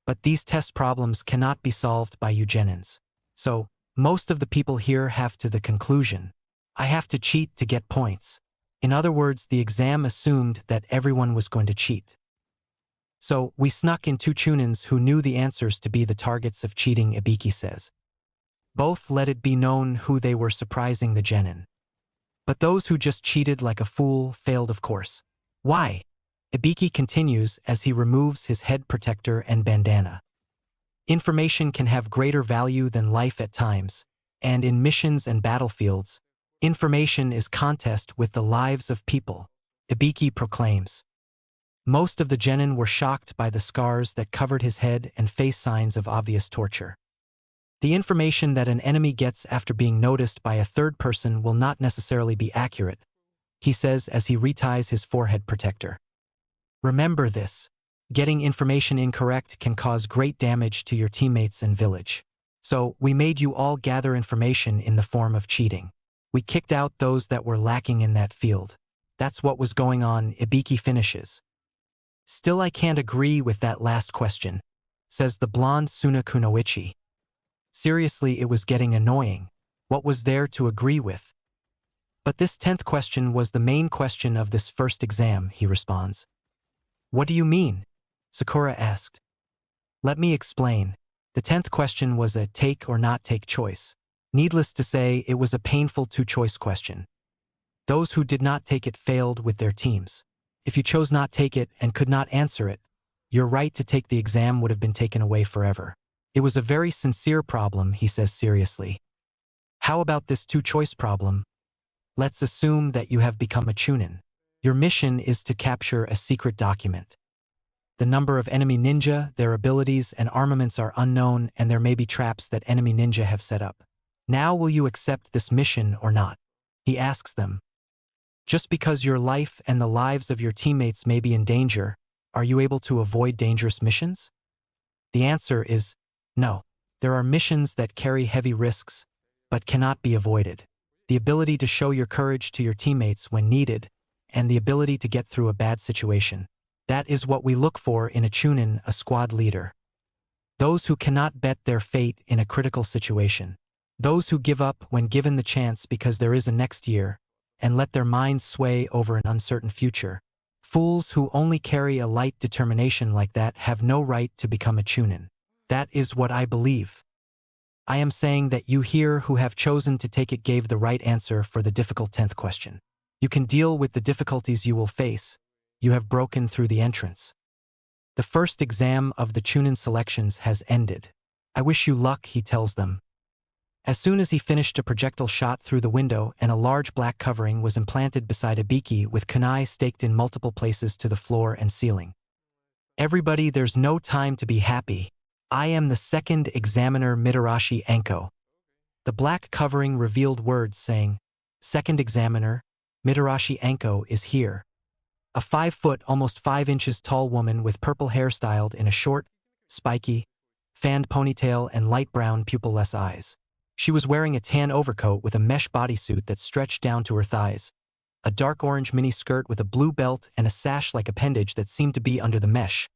But these test problems cannot be solved by you Genins. So, most of the people here have to the conclusion, I have to cheat to get points. In other words, the exam assumed that everyone was going to cheat. So, we snuck in 2 Chunins who knew the answers to be the targets of cheating, Ibiki says. Both let it be known who they were, surprising the Genin. But those who just cheated like a fool failed, of course. Why? Ibiki continues as he removes his head protector and bandana. Information can have greater value than life at times, and in missions and battlefields, information is contest with the lives of people, Ibiki proclaims. Most of the Genin were shocked by the scars that covered his head and face signs of obvious torture. The information that an enemy gets after being noticed by a third person will not necessarily be accurate, he says as he reties his forehead protector. Remember this. Getting information incorrect can cause great damage to your teammates and village. So, we made you all gather information in the form of cheating. We kicked out those that were lacking in that field. That's what was going on, Ibiki finishes. Still, I can't agree with that last question, says the blonde Suna Kunoichi. Seriously, it was getting annoying. What was there to agree with? But this 10th question was the main question of this first exam, he responds. What do you mean? Sakura asked. Let me explain. The 10th question was a take or not take choice. Needless to say, it was a painful 2-choice question. Those who did not take it failed with their teams. If you chose not take it and could not answer it, your right to take the exam would have been taken away forever. It was a very sincere problem, he says seriously. How about this 2-choice problem? Let's assume that you have become a Chunin. Your mission is to capture a secret document. The number of enemy ninja, their abilities and armaments are unknown, and there may be traps that enemy ninja have set up. Now will you accept this mission or not? He asks them. Just because your life and the lives of your teammates may be in danger, are you able to avoid dangerous missions? The answer is no. There are missions that carry heavy risks, but cannot be avoided. The ability to show your courage to your teammates when needed, and the ability to get through a bad situation. That is what we look for in a Chunin, a squad leader. Those who cannot bet their fate in a critical situation. Those who give up when given the chance because there is a next year, and let their minds sway over an uncertain future. Fools who only carry a light determination like that have no right to become a Chunin. That is what I believe. I am saying that you here who have chosen to take it gave the right answer for the difficult 10th question. You can deal with the difficulties you will face. You have broken through the entrance. The first exam of the Chunin selections has ended. I wish you luck, he tells them. As soon as he finished, a projectile shot through the window and a large black covering was implanted beside Ibiki with kunai staked in multiple places to the floor and ceiling. Everybody, there's no time to be happy. I am the second examiner, Mitarashi Anko. The black covering revealed words saying, Second examiner, Mitarashi Anko is here. A 5-foot, almost 5 inches tall woman with purple hair styled in a short, spiky, fanned ponytail and light brown pupil-less eyes. She was wearing a tan overcoat with a mesh bodysuit that stretched down to her thighs, a dark orange mini skirt with a blue belt and a sash-like appendage that seemed to be under the mesh,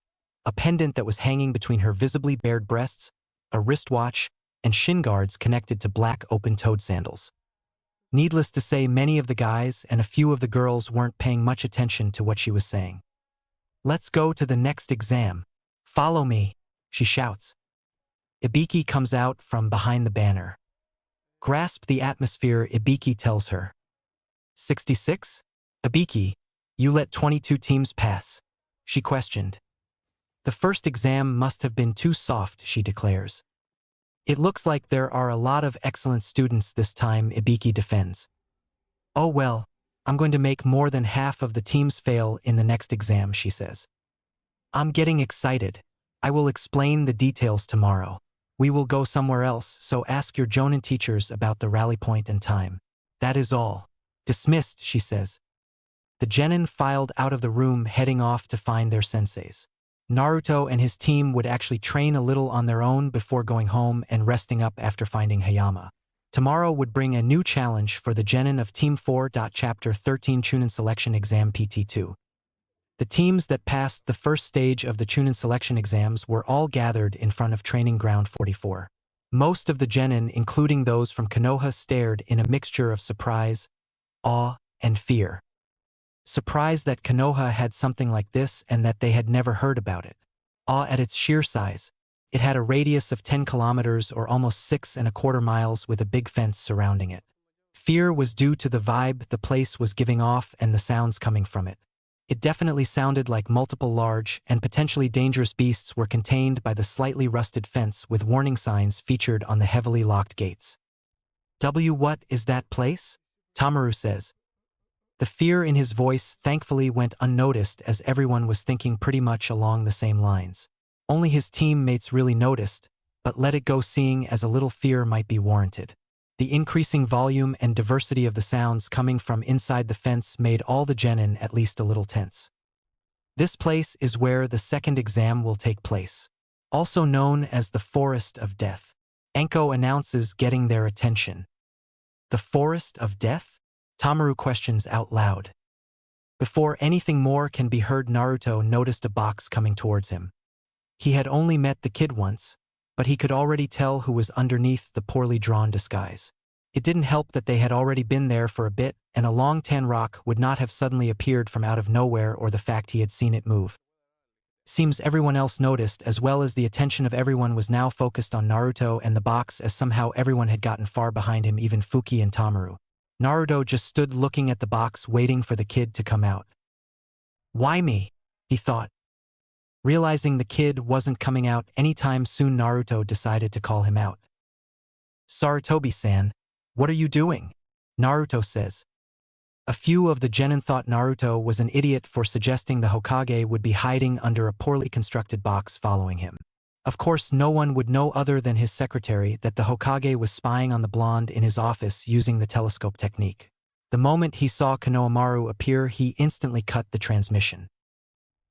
a pendant that was hanging between her visibly bared breasts, a wristwatch, and shin guards connected to black open-toed sandals. Needless to say, many of the guys and a few of the girls weren't paying much attention to what she was saying. Let's go to the next exam. Follow me, she shouts. Ibiki comes out from behind the banner. Grasp the atmosphere, Ibiki tells her. 66? Ibiki, you let 22 teams pass, she questioned. The first exam must have been too soft, she declares. It looks like there are a lot of excellent students this time, Ibiki defends. Oh well, I'm going to make more than half of the teams fail in the next exam, she says. I'm getting excited. I will explain the details tomorrow. We will go somewhere else, so ask your Jonin teachers about the rally point and time. That is all. Dismissed, she says. The genin filed out of the room, heading off to find their senseis. Naruto and his team would actually train a little on their own before going home and resting up after finding Hayama. Tomorrow would bring a new challenge for the genin of Team 4. Chapter 13 Chunin Selection Exam PT2. The teams that passed the first stage of the Chunin selection exams were all gathered in front of Training Ground 44. Most of the genin, including those from Konoha, stared in a mixture of surprise, awe, and fear. Surprise that Konoha had something like this and that they had never heard about it. Awe at its sheer size. It had a radius of 10 kilometers or almost 6¼ miles with a big fence surrounding it. Fear was due to the vibe the place was giving off and the sounds coming from it. It definitely sounded like multiple large and potentially dangerous beasts were contained by the slightly rusted fence with warning signs featured on the heavily locked gates. What is that place? Tamaru says. The fear in his voice thankfully went unnoticed as everyone was thinking pretty much along the same lines. Only his teammates really noticed, but let it go, seeing as a little fear might be warranted. The increasing volume and diversity of the sounds coming from inside the fence made all the genin at least a little tense. This place is where the second exam will take place, also known as the Forest of Death. Enko announces, getting their attention. The Forest of Death? Tamaru questions out loud. Before anything more can be heard, Naruto noticed a box coming towards him. He had only met the kid once, but he could already tell who was underneath the poorly drawn disguise. It didn't help that they had already been there for a bit, and a long tan rock would not have suddenly appeared from out of nowhere, or the fact he had seen it move. Seems everyone else noticed, as well as the attention of everyone was now focused on Naruto and the box, as somehow everyone had gotten far behind him, even Fuki and Tamaru. Naruto just stood looking at the box, waiting for the kid to come out. Why me? He thought. Realizing the kid wasn't coming out anytime soon, Naruto decided to call him out. Sarutobi-san, what are you doing? Naruto says. A few of the genin thought Naruto was an idiot for suggesting the Hokage would be hiding under a poorly constructed box following him. Of course, no one would know other than his secretary that the Hokage was spying on the blonde in his office using the telescope technique. The moment he saw Konohamaru appear, he instantly cut the transmission.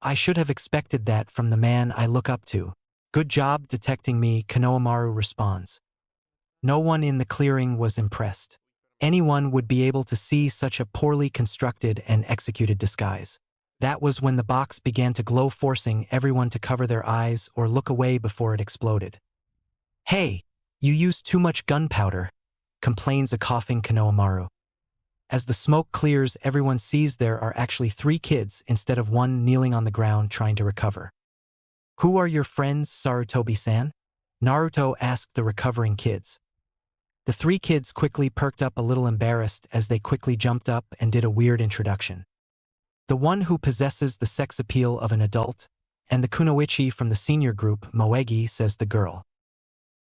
I should have expected that from the man I look up to. Good job detecting me, Konohamaru responds. No one in the clearing was impressed. Anyone would be able to see such a poorly constructed and executed disguise. That was when the box began to glow, forcing everyone to cover their eyes or look away before it exploded. Hey, you used too much gunpowder, complains a coughing Konohamaru. As the smoke clears, everyone sees there are actually 3 kids instead of 1 kneeling on the ground trying to recover. Who are your friends, Sarutobi-san? Naruto asked the recovering kids. The 3 kids quickly perked up, a little embarrassed, as they quickly jumped up and did a weird introduction. The one who possesses the sex appeal of an adult, and the kunoichi from the senior group, Moegi, says the girl.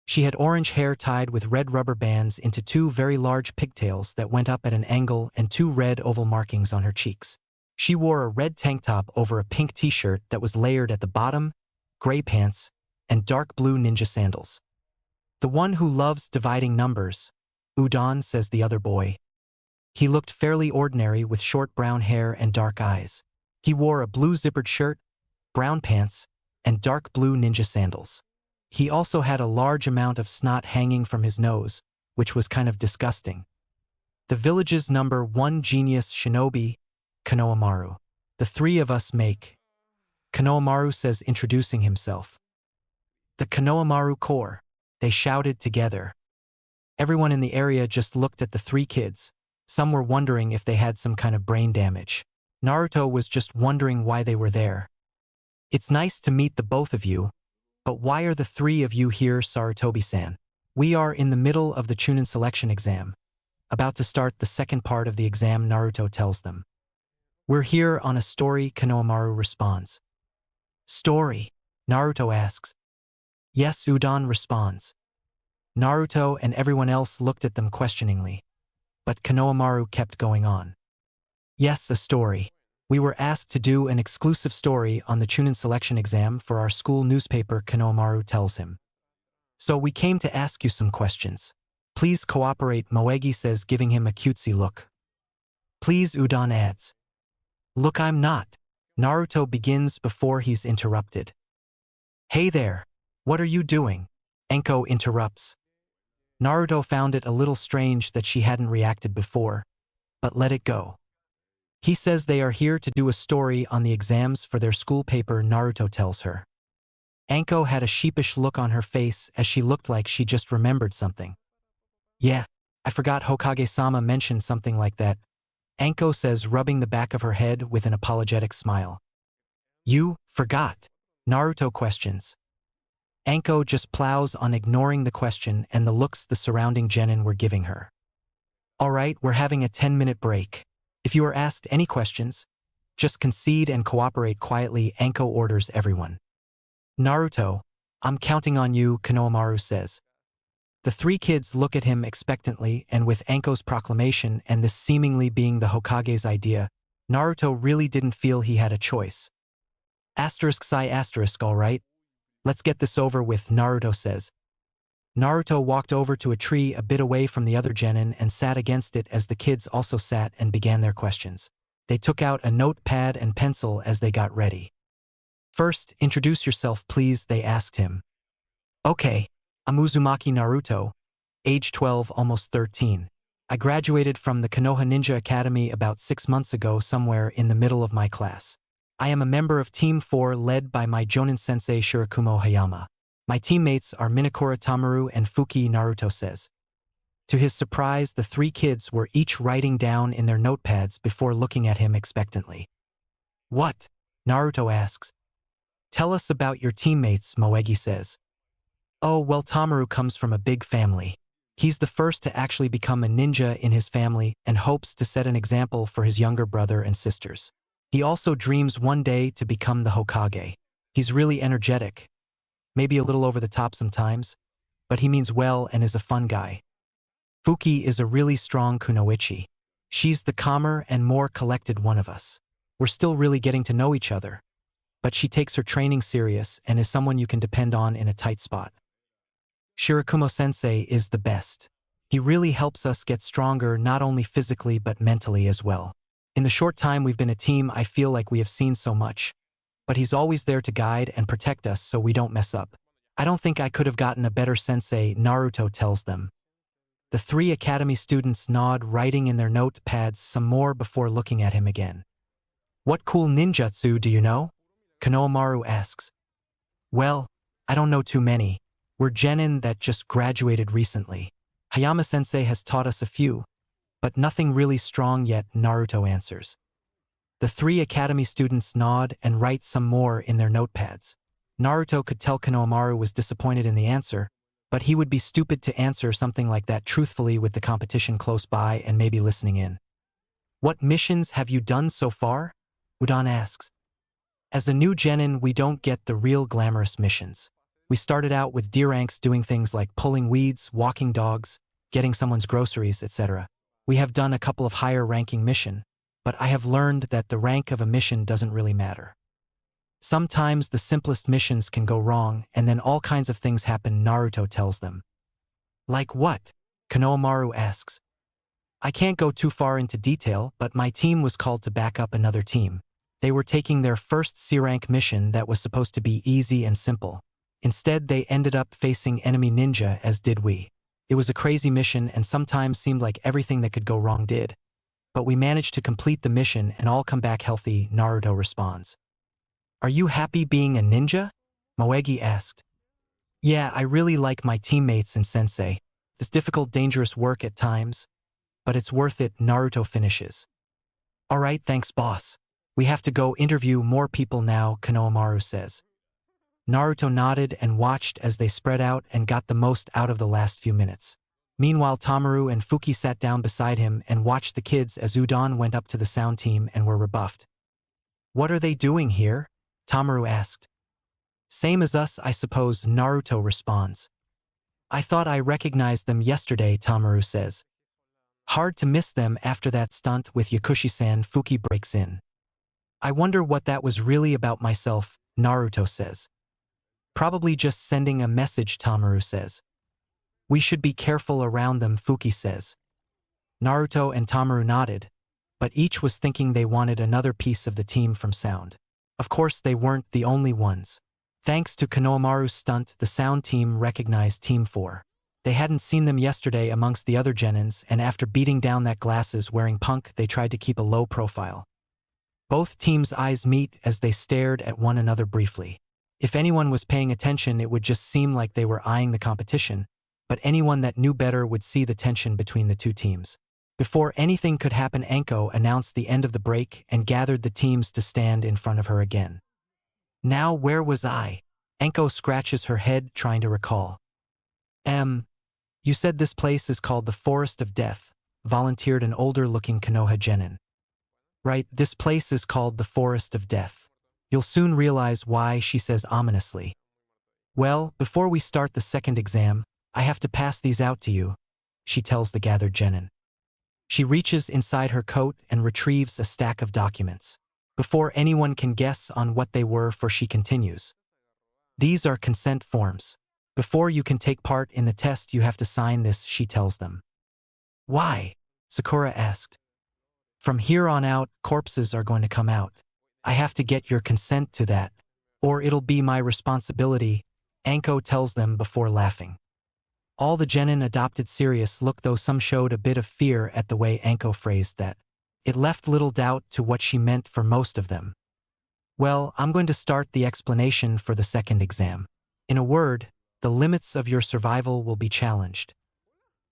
She had orange hair tied with red rubber bands into 2 very large pigtails that went up at an angle and 2 red oval markings on her cheeks. She wore a red tank top over a pink t-shirt that was layered at the bottom, gray pants, and dark blue ninja sandals. The one who loves dividing numbers, Udon, says the other boy. He looked fairly ordinary with short brown hair and dark eyes. He wore a blue zippered shirt, brown pants, and dark blue ninja sandals. He also had a large amount of snot hanging from his nose, which was kind of disgusting. The village's number 1 genius shinobi, Konohamaru. The 3 of us make. Konohamaru says, introducing himself. The Konohamaru Corps, they shouted together. Everyone in the area just looked at the 3 kids. Some were wondering if they had some kind of brain damage. Naruto was just wondering why they were there. It's nice to meet the both of you, But why are the three of you here, Sarutobi-san? We are in the middle of the Chunin selection exam. About to start the second part of the exam, Naruto tells them. We're here on a story, Konohamaru responds. Story? Naruto asks. Yes, Udon responds. Naruto and everyone else looked at them questioningly. But Konohamaru kept going on. Yes, a story. We were asked to do an exclusive story on the Chunin selection exam for our school newspaper, Konohamaru tells him. So we came to ask you some questions. Please cooperate, Moegi says, giving him a cutesy look. Please, Udon adds. Look, I'm not. Naruto begins before he's interrupted. Hey there. What are you doing? Enko interrupts. Naruto found it a little strange that she hadn't reacted before, but let it go. He says they are here to do a story on the exams for their school paper, Naruto tells her. Anko had a sheepish look on her face as she looked like she just remembered something. Yeah, I forgot Hokage-sama mentioned something like that, Anko says, rubbing the back of her head with an apologetic smile. You forgot? Naruto questions. Anko just plows on ignoring the question and the looks the surrounding genin were giving her. Alright, we're having a 10-minute break. If you are asked any questions, just concede and cooperate quietly, Anko orders everyone. Naruto, I'm counting on you, Konohamaru says. The three kids look at him expectantly, and with Anko's proclamation and this seemingly being the Hokage's idea, Naruto really didn't feel he had a choice. Asterisk psi asterisk, alright. Let's get this over with, Naruto says. Naruto walked over to a tree a bit away from the other genin and sat against it as the kids also sat and began their questions. They took out a notepad and pencil as they got ready. First, introduce yourself please, they asked him. Okay, I'm Uzumaki Naruto, age 12, almost 13. I graduated from the Konoha Ninja Academy about 6 months ago, somewhere in the middle of my class. I am a member of Team 4 led by my Jonin-sensei Shirakumo Hayama. My teammates are Minakura Tamaru and Fuki, Naruto says. To his surprise, the three kids were each writing down in their notepads before looking at him expectantly. What? Naruto asks. Tell us about your teammates, Moegi says. Oh, well, Tamaru comes from a big family. He's the first to actually become a ninja in his family and hopes to set an example for his younger brother and sisters. He also dreams one day to become the Hokage. He's really energetic. Maybe a little over the top sometimes, but he means well and is a fun guy. Fuki is a really strong kunoichi. She's the calmer and more collected one of us. We're still really getting to know each other, but she takes her training serious and is someone you can depend on in a tight spot. Shirakumo-sensei is the best. He really helps us get stronger not only physically but mentally as well. In the short time we've been a team, I feel like we have seen so much. But he's always there to guide and protect us so we don't mess up. I don't think I could have gotten a better sensei, Naruto tells them. The three academy students nod, writing in their notepads some more before looking at him again. What cool ninjutsu do you know? Konohamaru asks. Well, I don't know too many. We're genin that just graduated recently. Hayama-sensei has taught us a few, but nothing really strong yet, Naruto answers. The three academy students nod and write some more in their notepads. Naruto could tell Konohamaru was disappointed in the answer, but he would be stupid to answer something like that truthfully with the competition close by and maybe listening in. What missions have you done so far? Udon asks. As a new genin, we don't get the real glamorous missions. We started out with D ranks doing things like pulling weeds, walking dogs, getting someone's groceries, etc. We have done a couple of higher ranking missions, but I have learned that the rank of a mission doesn't really matter. Sometimes the simplest missions can go wrong and then all kinds of things happen, Naruto tells them. Like what? Konohamaru asks. I can't go too far into detail, but my team was called to back up another team. They were taking their first C-rank mission that was supposed to be easy and simple. Instead, they ended up facing enemy ninja, as did we. It was a crazy mission and sometimes seemed like everything that could go wrong did. But we managed to complete the mission and all come back healthy, Naruto responds. Are you happy being a ninja? Moegi asked. Yeah, I really like my teammates and sensei. It's difficult, dangerous work at times, but it's worth it, Naruto finishes. Alright, thanks boss. We have to go interview more people now, Konohamaru says. Naruto nodded and watched as they spread out and got the most out of the last few minutes. Meanwhile, Tamaru and Fuki sat down beside him and watched the kids as Udon went up to the sound team and were rebuffed. "What are they doing here?" Tamaru asked. "Same as us, I suppose," Naruto responds. "I thought I recognized them yesterday," Tamaru says. "Hard to miss them after that stunt with Yakushi-san," Fuki breaks in. "I wonder what that was really about myself," Naruto says. "Probably just sending a message," Tamaru says. "We should be careful around them," Fuki says. Naruto and Tamaru nodded, but each was thinking they wanted another piece of the team from sound. Of course, they weren't the only ones. Thanks to Konohamaru's stunt, the sound team recognized Team 4. They hadn't seen them yesterday amongst the other genins, and after beating down that glasses-wearing punk, they tried to keep a low profile. Both teams' eyes meet as they stared at one another briefly. If anyone was paying attention, it would just seem like they were eyeing the competition, but anyone that knew better would see the tension between the two teams. Before anything could happen, Anko announced the end of the break and gathered the teams to stand in front of her again. "Now where was I?" Anko scratches her head, trying to recall. You said this place is called the Forest of Death," volunteered an older-looking Konoha genin. "Right, this place is called the Forest of Death. You'll soon realize why," she says ominously. "Well, before we start the second exam, I have to pass these out to you," she tells the gathered genin. She reaches inside her coat and retrieves a stack of documents. Before anyone can guess on what they were, for she continues. "These are consent forms. Before you can take part in the test, you have to sign this," she tells them. "Why?" Sakura asked. "From here on out, corpses are going to come out. I have to get your consent to that, or it'll be my responsibility," Anko tells them before laughing. All the genin adopted serious look, though some showed a bit of fear at the way Anko phrased that. It left little doubt to what she meant for most of them. "Well, I'm going to start the explanation for the second exam. In a word, the limits of your survival will be challenged."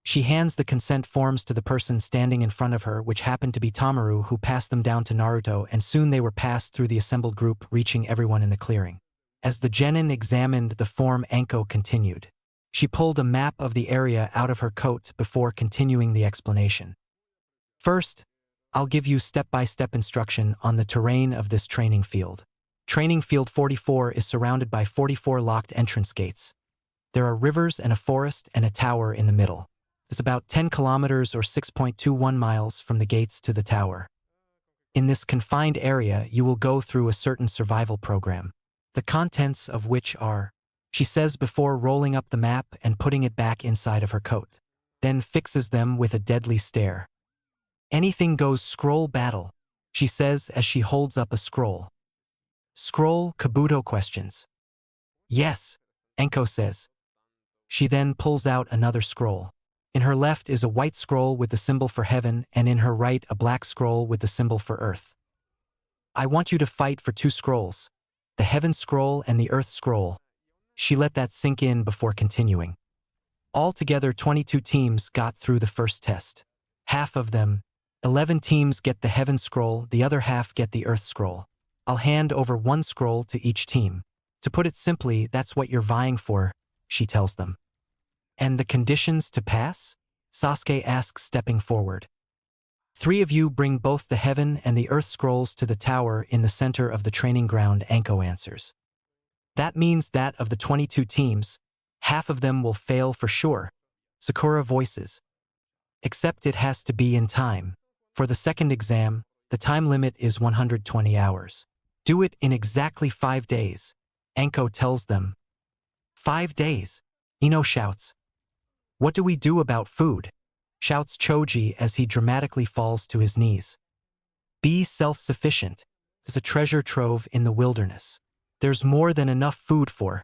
She hands the consent forms to the person standing in front of her, which happened to be Tamaru, who passed them down to Naruto, and soon they were passed through the assembled group, reaching everyone in the clearing. As the genin examined the form, Anko continued. She pulled a map of the area out of her coat before continuing the explanation. "First, I'll give you step-by-step instruction on the terrain of this training field. Training Field 44 is surrounded by 44 locked entrance gates. There are rivers and a forest and a tower in the middle. It's about 10 kilometers or 6.21 miles from the gates to the tower. In this confined area, you will go through a certain survival program, the contents of which are," she says before rolling up the map and putting it back inside of her coat, then fixes them with a deadly stare. "Anything goes scroll battle," she says as she holds up a scroll. "Scroll?" Kabuto questions. "Yes," Anko says. She then pulls out another scroll. In her left is a white scroll with the symbol for heaven, and in her right a black scroll with the symbol for earth. "I want you to fight for two scrolls, the heaven scroll and the earth scroll." She let that sink in before continuing. Altogether, 22 teams got through the first test. Half of them, 11 teams, get the heaven scroll, the other half get the earth scroll. I'll hand over one scroll to each team. To put it simply, that's what you're vying for, she tells them. "And the conditions to pass?" Sasuke asks, stepping forward. "3 of you bring both the heaven and the earth scrolls to the tower in the center of the training ground," Anko answers. "That means that of the 22 teams, half of them will fail for sure," Sakura voices. "Except it has to be in time. For the second exam, the time limit is 120 hours. Do it in exactly 5 days," Anko tells them. "5 days?" Ino shouts. "What do we do about food?" shouts Choji as he dramatically falls to his knees. "Be self-sufficient. There's a treasure trove in the wilderness. There's more than enough food for,"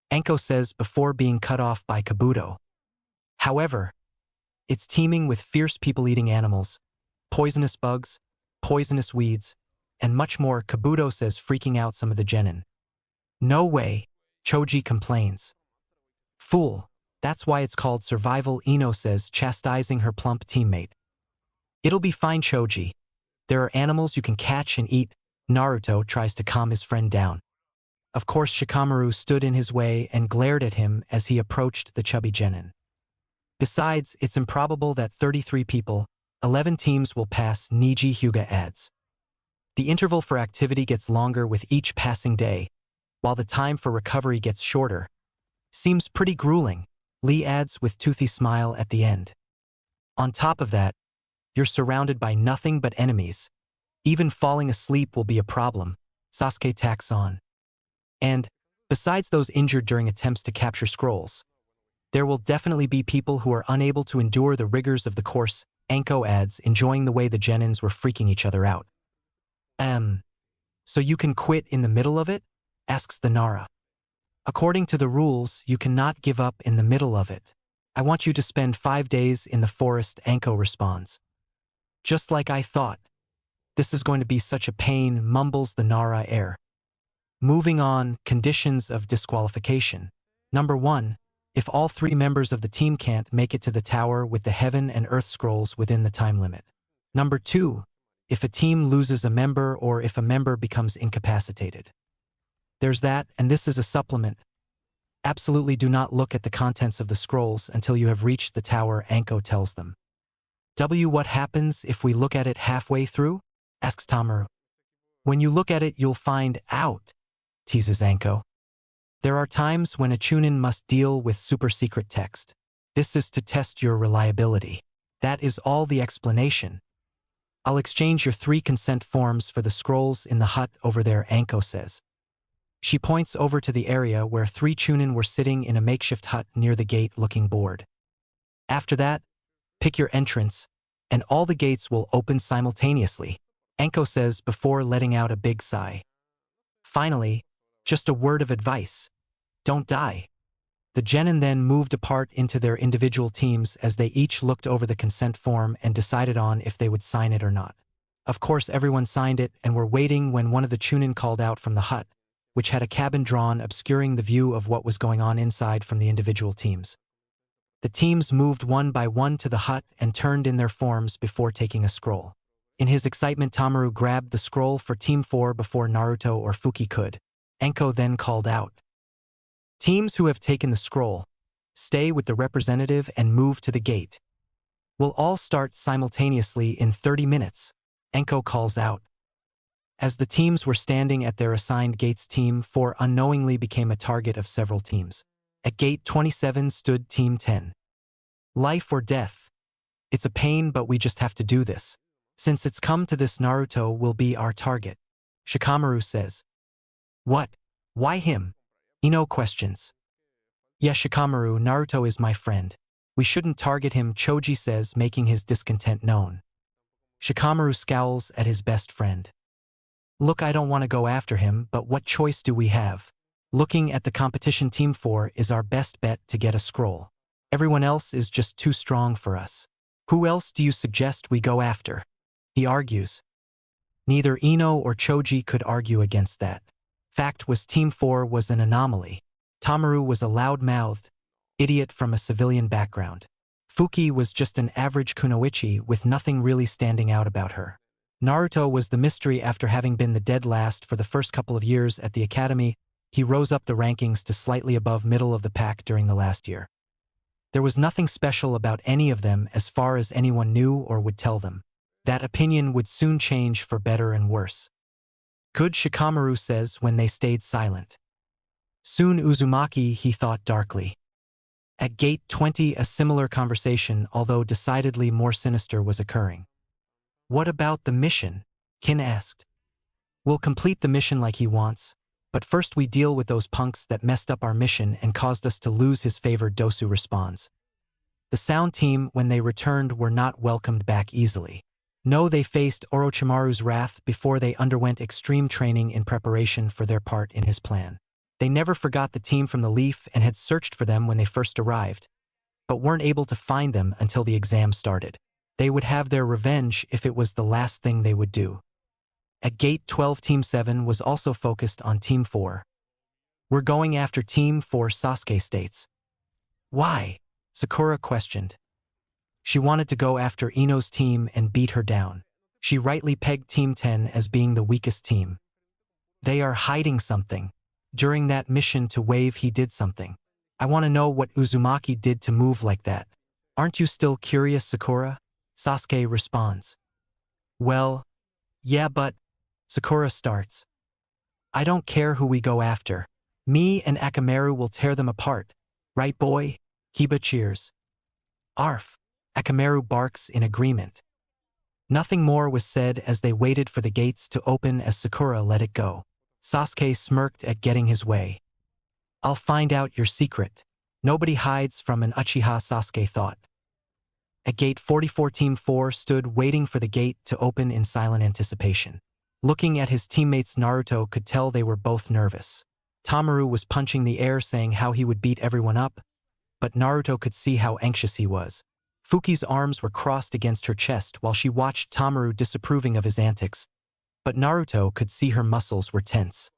Anko says before being cut off by Kabuto. "However, it's teeming with fierce people-eating animals, poisonous bugs, poisonous weeds, and much more," Kabuto says, freaking out some of the genin. "No way," Choji complains. "Fool, that's why it's called survival," Ino says, chastising her plump teammate. "It'll be fine, Choji. There are animals you can catch and eat," Naruto tries to calm his friend down. Of course, Shikamaru stood in his way and glared at him as he approached the chubby genin. Besides, it's improbable that 33 people, 11 teams will pass Niji Hyuga adds. The interval for activity gets longer with each passing day, while the time for recovery gets shorter. Seems pretty grueling, Lee adds with toothy smile at the end. On top of that, you're surrounded by nothing but enemies. Even falling asleep will be a problem, Sasuke tacks on. And, besides those injured during attempts to capture scrolls, there will definitely be people who are unable to endure the rigors of the course, Anko adds, enjoying the way the genins were freaking each other out. So you can quit in the middle of it? Asks the Nara. According to the rules, you cannot give up in the middle of it. I want you to spend 5 days in the forest, Anko responds. Just like I thought. This is going to be such a pain, mumbles the Nara heir. Moving on, conditions of disqualification. Number 1. If all 3 members of the team can't make it to the tower with the Heaven and Earth scrolls within the time limit. Number 2. If a team loses a member or if a member becomes incapacitated. There's that, and this is a supplement. Absolutely do not look at the contents of the scrolls until you have reached the tower, Anko tells them. What happens if we look at it halfway through? Asks Tamaru. When you look at it you'll find out, teases Anko. There are times when a chunin must deal with super secret text. This is to test your reliability. That is all the explanation. I'll exchange your 3 consent forms for the scrolls in the hut over there, Anko says. She points over to the area where 3 chunin were sitting in a makeshift hut near the gate looking bored. After that, pick your entrance, and all the gates will open simultaneously, Anko says before letting out a big sigh. Finally, just a word of advice. Don't die. The genin then moved apart into their individual teams as they each looked over the consent form and decided on if they would sign it or not. Of course, everyone signed it and were waiting when one of the chunin called out from the hut, which had a cabin drawn obscuring the view of what was going on inside from the individual teams. The teams moved one by one to the hut and turned in their forms before taking a scroll. In his excitement, Tamaru grabbed the scroll for Team 4 before Naruto or Fuki could. Anko then called out. Teams who have taken the scroll, stay with the representative and move to the gate. We'll all start simultaneously in 30 minutes, Anko calls out. As the teams were standing at their assigned gates, Team 4 unknowingly became a target of several teams. At gate 27 stood Team 10. Life or death. It's a pain, but we just have to do this. Since it's come to this, Naruto will be our target, Shikamaru says. What? Why him? Ino questions. Yeah, Shikamaru, Naruto is my friend. We shouldn't target him, Choji says, making his discontent known. Shikamaru scowls at his best friend. Look, I don't want to go after him, but what choice do we have? Looking at the competition, Team 4 is our best bet to get a scroll. Everyone else is just too strong for us. Who else do you suggest we go after? He argues. Neither Ino or Choji could argue against that. Fact was, Team 4 was an anomaly. Tamaru was a loud-mouthed idiot from a civilian background. Fuki was just an average kunoichi with nothing really standing out about her. Naruto was the mystery. After having been the dead last for the first couple of years at the academy, he rose up the rankings to slightly above middle of the pack during the last year. There was nothing special about any of them as far as anyone knew or would tell them. That opinion would soon change for better and worse. Good, Shikamaru says when they stayed silent. Soon Uzumaki, he thought darkly. At gate 20 a similar conversation, although decidedly more sinister, was occurring. What about the mission? Kin asked. We'll complete the mission like he wants, but first we deal with those punks that messed up our mission and caused us to lose his favor, Dosu responds. The sound team, when they returned, were not welcomed back easily. No, they faced Orochimaru's wrath before they underwent extreme training in preparation for their part in his plan. They never forgot the team from the Leaf and had searched for them when they first arrived, but weren't able to find them until the exam started. They would have their revenge if it was the last thing they would do. At gate 12, Team 7 was also focused on Team 4. We're going after Team 4, Sasuke states. Why? Sakura questioned. She wanted to go after Ino's team and beat her down. She rightly pegged Team 10 as being the weakest team. They are hiding something, During that mission to wave he did something. I want to know what Uzumaki did to move like that. Aren't you still curious, Sakura? Sasuke responds. Well, yeah, but... Sakura starts. I don't care who we go after. Me and Akamaru will tear them apart. Right, boy? Kiba cheers. Arf. Akamaru barks in agreement. Nothing more was said as they waited for the gates to open as Sakura let it go. Sasuke smirked at getting his way. I'll find out your secret. Nobody hides from an Uchiha, Sasuke thought. At gate 44, Team 4 stood waiting for the gate to open in silent anticipation. Looking at his teammates, Naruto could tell they were both nervous. Tamaru was punching the air saying how he would beat everyone up, but Naruto could see how anxious he was. Fuki's arms were crossed against her chest while she watched Tamaru disapproving of his antics, but Naruto could see her muscles were tense.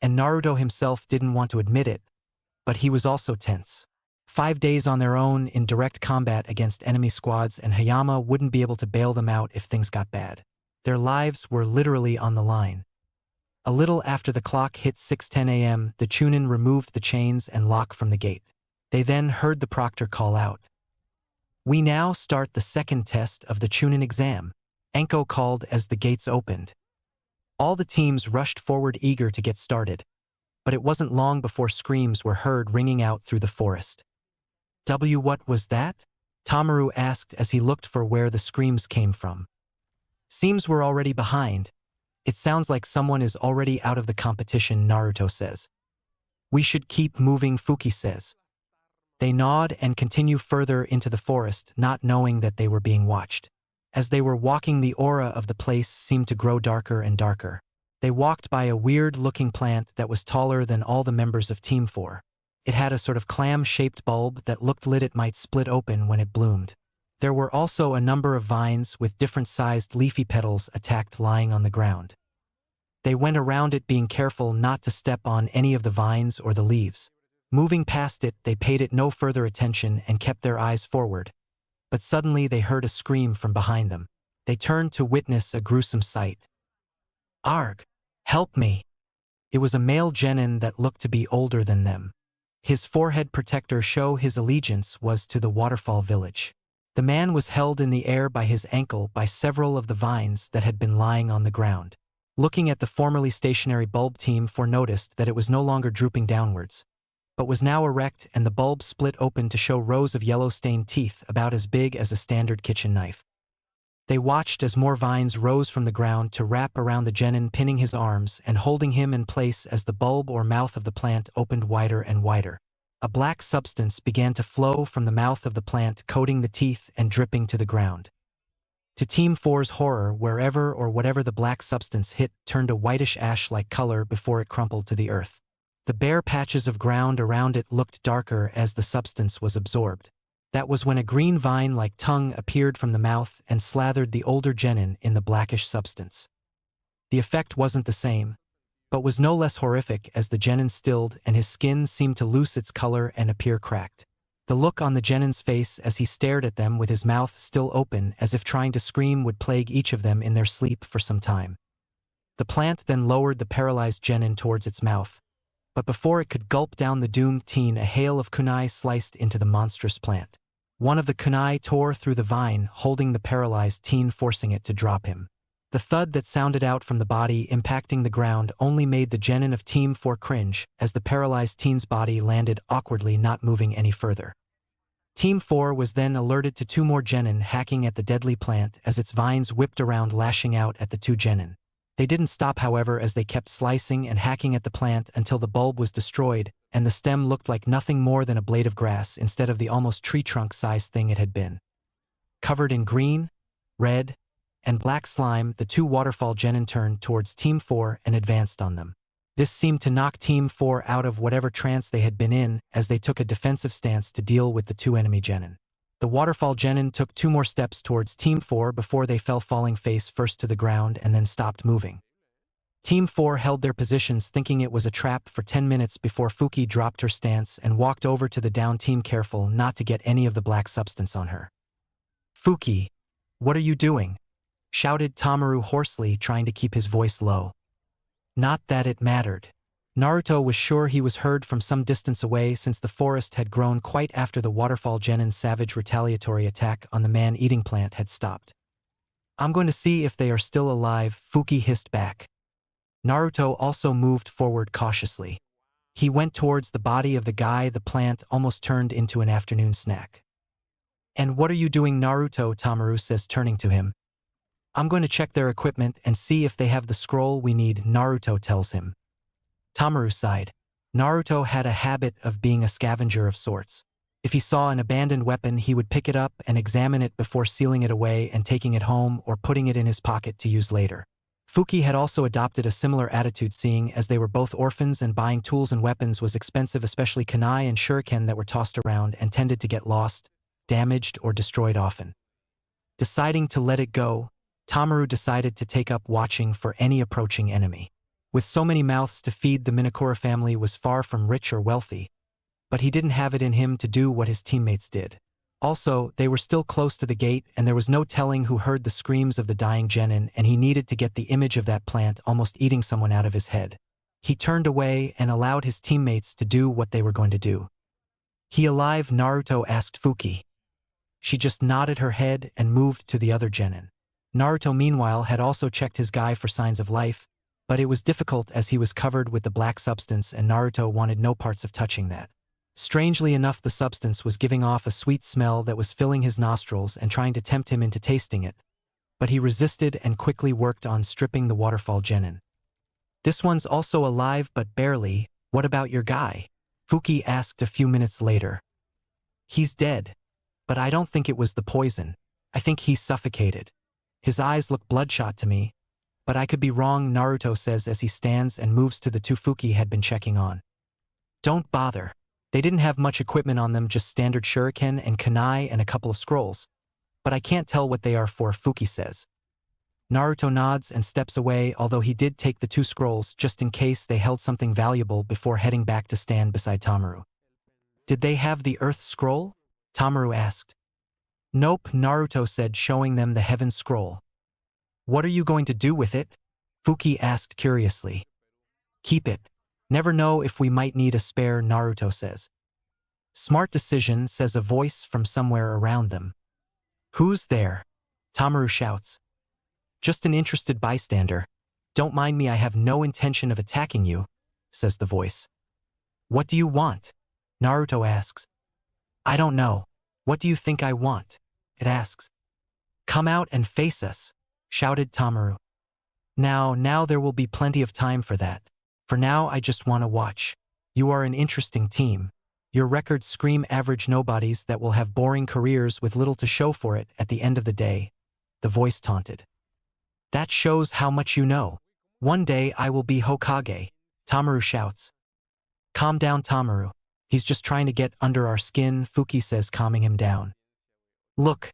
And Naruto himself didn't want to admit it, but he was also tense. 5 days on their own in direct combat against enemy squads, and Hayama wouldn't be able to bail them out if things got bad. Their lives were literally on the line. A little after the clock hit 6:10 a.m., the Chunin removed the chains and lock from the gate. They then heard the proctor call out. We now start the second test of the Chunin exam, Enko called as the gates opened. All the teams rushed forward eager to get started, but it wasn't long before screams were heard ringing out through the forest. What was that? Tamaru asked as he looked for where the screams came from. Seems we're already behind. It sounds like someone is already out of the competition, Naruto says. We should keep moving, Fuki says. They nod and continue further into the forest, not knowing that they were being watched. As they were walking, the aura of the place seemed to grow darker and darker. They walked by a weird-looking plant that was taller than all the members of Team 4. It had a sort of clam-shaped bulb that looked like it might split open when it bloomed. There were also a number of vines with different-sized leafy petals attacked lying on the ground. They went around it, being careful not to step on any of the vines or the leaves. Moving past it, they paid it no further attention and kept their eyes forward. But suddenly they heard a scream from behind them. They turned to witness a gruesome sight. Arg! Help me! It was a male genin that looked to be older than them. His forehead protector show his allegiance was to the waterfall village. The man was held in the air by his ankle by several of the vines that had been lying on the ground. Looking at the formerly stationary bulb, Team 4 noticed that it was no longer drooping downwards, but was now erect, and the bulb split open to show rows of yellow-stained teeth about as big as a standard kitchen knife. They watched as more vines rose from the ground to wrap around the genin, pinning his arms and holding him in place as the bulb or mouth of the plant opened wider and wider. A black substance began to flow from the mouth of the plant, coating the teeth and dripping to the ground. To Team 4's horror, wherever or whatever the black substance hit turned a whitish ash-like color before it crumpled to the earth. The bare patches of ground around it looked darker as the substance was absorbed. That was when a green vine-like tongue appeared from the mouth and slathered the older genin in the blackish substance. The effect wasn't the same, but was no less horrific as the genin stilled and his skin seemed to lose its color and appear cracked. The look on the genin's face as he stared at them with his mouth still open as if trying to scream would plague each of them in their sleep for some time. The plant then lowered the paralyzed genin towards its mouth, but before it could gulp down the doomed teen, a hail of kunai sliced into the monstrous plant. One of the kunai tore through the vine, holding the paralyzed teen, forcing it to drop him. The thud that sounded out from the body impacting the ground only made the genin of Team 4 cringe as the paralyzed teen's body landed awkwardly, not moving any further. Team 4 was then alerted to 2 more genin hacking at the deadly plant as its vines whipped around, lashing out at the 2 genin. They didn't stop, however, as they kept slicing and hacking at the plant until the bulb was destroyed and the stem looked like nothing more than a blade of grass instead of the almost tree trunk-sized thing it had been. Covered in green, red, and black slime, the 2 waterfall genin turned towards Team 4 and advanced on them. This seemed to knock Team 4 out of whatever trance they had been in as they took a defensive stance to deal with the 2 enemy genin. The waterfall genin took 2 more steps towards Team 4 before they fell, falling face first to the ground and then stopped moving. Team 4 held their positions thinking it was a trap for 10 minutes before Fuki dropped her stance and walked over to the down team, careful not to get any of the black substance on her. Fuki, what are you doing? Shouted Tamaru hoarsely, trying to keep his voice low. Not that it mattered. Naruto was sure he was heard from some distance away since the forest had grown quite after the waterfall Genin's savage retaliatory attack on the man-eating plant had stopped. I'm going to see if they are still alive, Fuki hissed back. Naruto also moved forward cautiously. He went towards the body of the guy the plant almost turned into an afternoon snack. And what are you doing, Naruto? Tamaru says, turning to him. I'm going to check their equipment and see if they have the scroll we need, Naruto tells him. Tamaru sighed. Naruto had a habit of being a scavenger of sorts. If he saw an abandoned weapon, he would pick it up and examine it before sealing it away and taking it home or putting it in his pocket to use later. Fuki had also adopted a similar attitude, seeing as they were both orphans and buying tools and weapons was expensive, especially kunai and shuriken that were tossed around and tended to get lost, damaged, or destroyed often. Deciding to let it go, Tamaru decided to take up watching for any approaching enemy. With so many mouths to feed, the Minakura family was far from rich or wealthy, but he didn't have it in him to do what his teammates did. Also, they were still close to the gate and there was no telling who heard the screams of the dying genin, and he needed to get the image of that plant almost eating someone out of his head. He turned away and allowed his teammates to do what they were going to do. "He alive?" Naruto asked Fuki. She just nodded her head and moved to the other genin. Naruto meanwhile had also checked his guy for signs of life, but it was difficult as he was covered with the black substance and Naruto wanted no parts of touching that. Strangely enough, the substance was giving off a sweet smell that was filling his nostrils and trying to tempt him into tasting it, but he resisted and quickly worked on stripping the waterfall genin. "This one's also alive but barely. What about your guy?" Fuki asked a few minutes later. "He's dead, but I don't think it was the poison. I think he suffocated. His eyes look bloodshot to me, but I could be wrong," Naruto says as he stands and moves to the two Fuki had been checking on. "Don't bother. They didn't have much equipment on them, just standard shuriken and kunai and a couple of scrolls. But I can't tell what they are for," Fuki says. Naruto nods and steps away, although he did take the two scrolls just in case they held something valuable before heading back to stand beside Tamaru. "Did they have the Earth Scroll?" Tamaru asked. "Nope," Naruto said, showing them the Heaven Scroll. "What are you going to do with it?" Fuki asked curiously. "Keep it. Never know if we might need a spare," Naruto says. "Smart decision," says a voice from somewhere around them. "Who's there?" Tamaru shouts. "Just an interested bystander. Don't mind me, I have no intention of attacking you," says the voice. "What do you want?" Naruto asks. "I don't know. What do you think I want?" it asks. "Come out and face us," shouted Tamaru. Now there will be plenty of time for that. For now I just want to watch. You are an interesting team. Your records scream average nobodies that will have boring careers with little to show for it at the end of the day," the voice taunted. "That shows how much you know. One day I will be Hokage," Tamaru shouts. "Calm down, Tamaru. He's just trying to get under our skin," Fuki says, calming him down. "Look,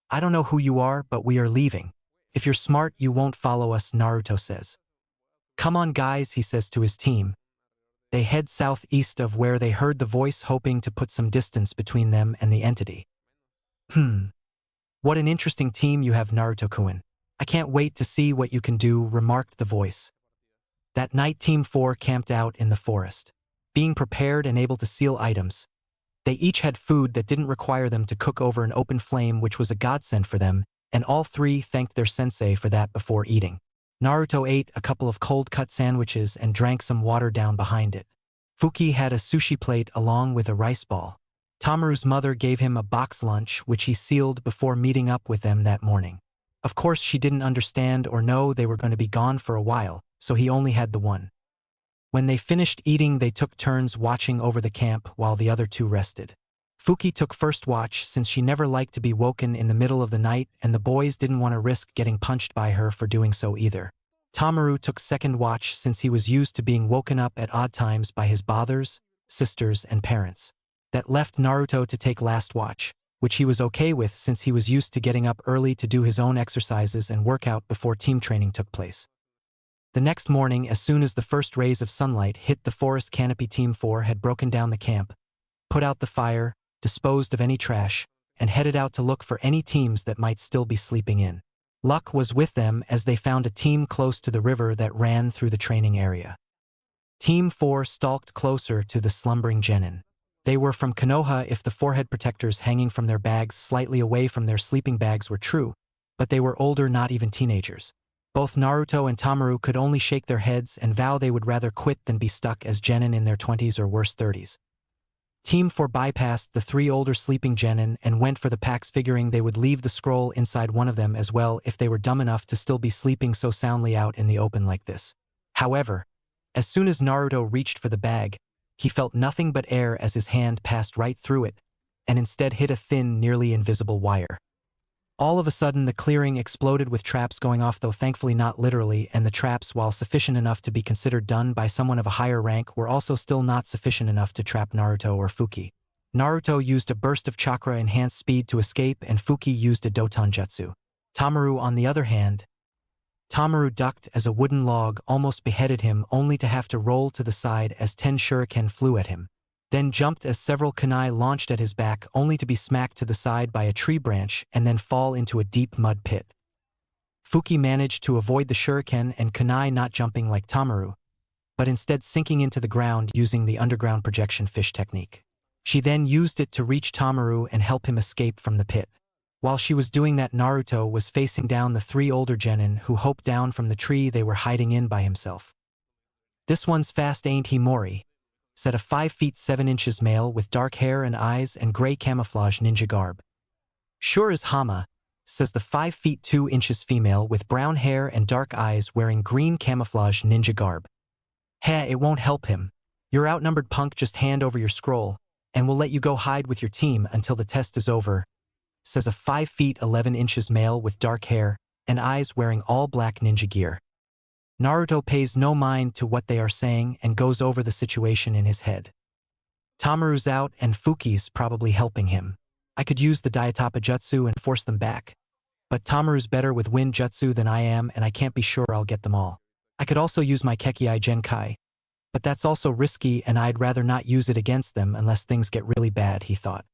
I don't know who you are, but we are leaving. If you're smart, you won't follow us," Naruto says. "Come on, guys," he says to his team. They head southeast of where they heard the voice, hoping to put some distance between them and the entity. "What an interesting team you have, Naruto-kun. I can't wait to see what you can do," remarked the voice. That night, Team 4 camped out in the forest, being prepared and able to seal items. They each had food that didn't require them to cook over an open flame, which was a godsend for them, and all three thanked their sensei for that before eating. Naruto ate a couple of cold-cut sandwiches and drank some water down behind it. Fuki had a sushi plate along with a rice ball. Tamaru's mother gave him a box lunch, which he sealed before meeting up with them that morning. Of course, she didn't understand or know they were going to be gone for a while, so he only had the one. When they finished eating, they took turns watching over the camp while the other two rested. Fuki took first watch since she never liked to be woken in the middle of the night, and the boys didn't want to risk getting punched by her for doing so either. Tamaru took second watch since he was used to being woken up at odd times by his brothers, sisters, and parents. That left Naruto to take last watch, which he was okay with since he was used to getting up early to do his own exercises and workout before team training took place. The next morning, as soon as the first rays of sunlight hit the forest canopy, Team 4 had broken down the camp, put out the fire, disposed of any trash, and headed out to look for any teams that might still be sleeping in. Luck was with them as they found a team close to the river that ran through the training area. Team 4 stalked closer to the slumbering genin. They were from Konoha if the forehead protectors hanging from their bags slightly away from their sleeping bags were true, but they were older, not even teenagers. Both Naruto and Tamaru could only shake their heads and vow they would rather quit than be stuck as genin in their 20s or worse 30s. Team 4 bypassed the 3 older sleeping genin and went for the packs, figuring they would leave the scroll inside one of them as well if they were dumb enough to still be sleeping so soundly out in the open like this. However, as soon as Naruto reached for the bag, he felt nothing but air as his hand passed right through it, and instead hit a thin, nearly invisible wire. All of a sudden the clearing exploded with traps going off, though thankfully not literally, and the traps, while sufficient enough to be considered done by someone of a higher rank, were also still not sufficient enough to trap Naruto or Fuki. Naruto used a burst of chakra enhanced speed to escape, and Fuki used a Doton Jutsu. Tamaru, on the other hand, Tamaru ducked as a wooden log almost beheaded him, only to have to roll to the side as 10 shuriken flew at him, then jumped as several kunai launched at his back, only to be smacked to the side by a tree branch and then fall into a deep mud pit. Fuki managed to avoid the shuriken and kunai not jumping like Tamaru, but instead sinking into the ground using the underground projection fish technique. She then used it to reach Tamaru and help him escape from the pit. While she was doing that, Naruto was facing down the 3 older genin who hoped down from the tree they were hiding in by himself. "This one's fast, ain't he, Mori?" said a 5 feet 7 inches male with dark hair and eyes and gray camouflage ninja garb. "Sure is, Hama," says the 5 feet 2 inches female with brown hair and dark eyes wearing green camouflage ninja garb. "Heh, it won't help him. You're outnumbered, punk. Just hand over your scroll, and we'll let you go hide with your team until the test is over," says a 5 feet 11 inches male with dark hair and eyes wearing all black ninja gear. Naruto pays no mind to what they are saying and goes over the situation in his head. Tamaru's out and Fuki's probably helping him. I could use the Dayatapa Jutsu and force them back, but Tamaru's better with Wind Jutsu than I am, and I can't be sure I'll get them all. I could also use my Kekkei Genkai, but that's also risky and I'd rather not use it against them unless things get really bad, he thought.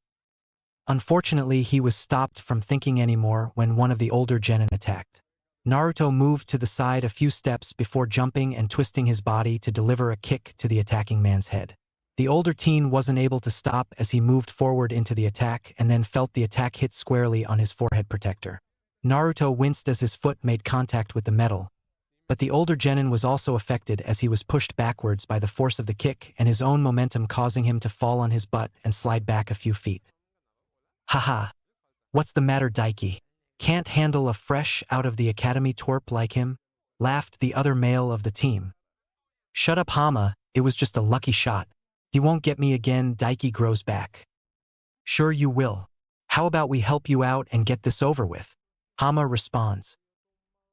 Unfortunately, he was stopped from thinking anymore when one of the older genin attacked. Naruto moved to the side a few steps before jumping and twisting his body to deliver a kick to the attacking man's head. The older teen wasn't able to stop as he moved forward into the attack and then felt the attack hit squarely on his forehead protector. Naruto winced as his foot made contact with the metal, but the older genin was also affected as he was pushed backwards by the force of the kick and his own momentum, causing him to fall on his butt and slide back a few feet. "Haha. What's the matter, Daiki? Can't handle a fresh out of the academy twerp like him?" laughed the other male of the team. "Shut up, Hama, it was just a lucky shot. He won't get me again," Daiki grows back. "Sure you will. How about we help you out and get this over with?" Hama responds.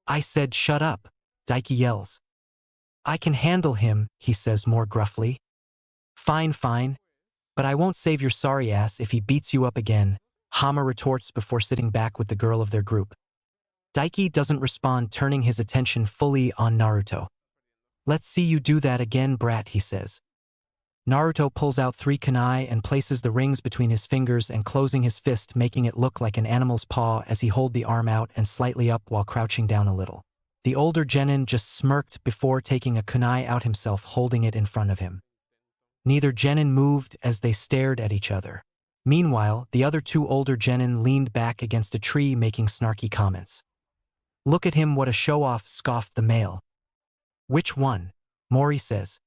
"I said shut up," Daiki yells. "I can handle him," he says more gruffly. "Fine, fine. But I won't save your sorry ass if he beats you up again," Hama retorts before sitting back with the girl of their group. Daiki doesn't respond, turning his attention fully on Naruto. "Let's see you do that again, brat," he says. Naruto pulls out 3 kunai and places the rings between his fingers and closing his fist, making it look like an animal's paw as he holds the arm out and slightly up while crouching down a little. The older genin just smirked before taking a kunai out himself, holding it in front of him. Neither genin moved as they stared at each other. Meanwhile, the other 2 older genin leaned back against a tree making snarky comments. "Look at him, what a show-off," scoffed the male. "Which one?" Mori says.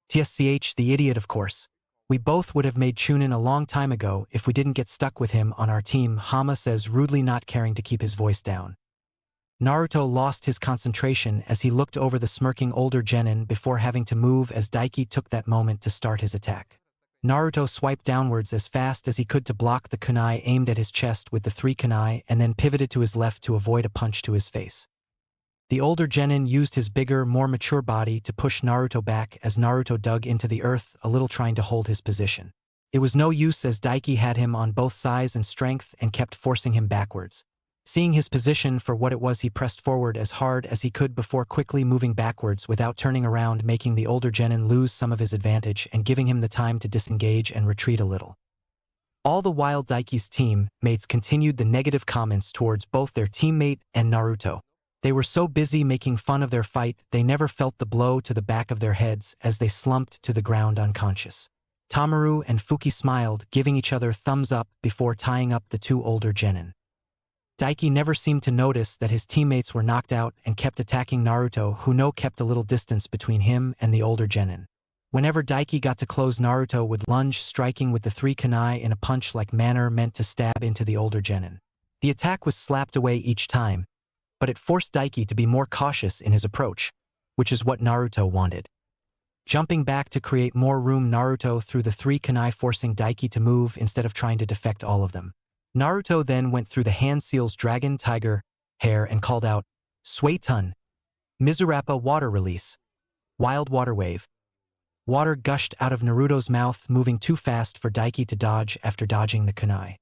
"Tsch, the idiot, of course. We both would have made Chunin a long time ago if we didn't get stuck with him on our team," Hama says, rudely, not caring to keep his voice down. Naruto lost his concentration as he looked over the smirking older genin before having to move as Daiki took that moment to start his attack. Naruto swiped downwards as fast as he could to block the kunai aimed at his chest with the 3 kunai and then pivoted to his left to avoid a punch to his face. The older genin used his bigger, more mature body to push Naruto back as Naruto dug into the earth a little, trying to hold his position. It was no use as Daiki had him on both sides and strength and kept forcing him backwards. Seeing his position for what it was, he pressed forward as hard as he could before quickly moving backwards without turning around, making the older genin lose some of his advantage and giving him the time to disengage and retreat a little. All the while, Daiki's teammates continued the negative comments towards both their teammate and Naruto. They were so busy making fun of their fight they never felt the blow to the back of their heads as they slumped to the ground unconscious. Tamaru and Fuki smiled, giving each other thumbs up before tying up the two older genin. Daiki never seemed to notice that his teammates were knocked out and kept attacking Naruto, who kept a little distance between him and the older genin. Whenever Daiki got too close, Naruto would lunge, striking with the three kunai in a punch-like manner meant to stab into the older genin. The attack was slapped away each time, but it forced Daiki to be more cautious in his approach, which is what Naruto wanted. Jumping back to create more room, Naruto threw the three kunai, forcing Daiki to move instead of trying to defect all of them. Naruto then went through the hand seals Dragon, Tiger, Hair and called out, Suetun, Mizurappa water release, wild water wave. Water gushed out of Naruto's mouth, moving too fast for Daiki to dodge after dodging the kunai.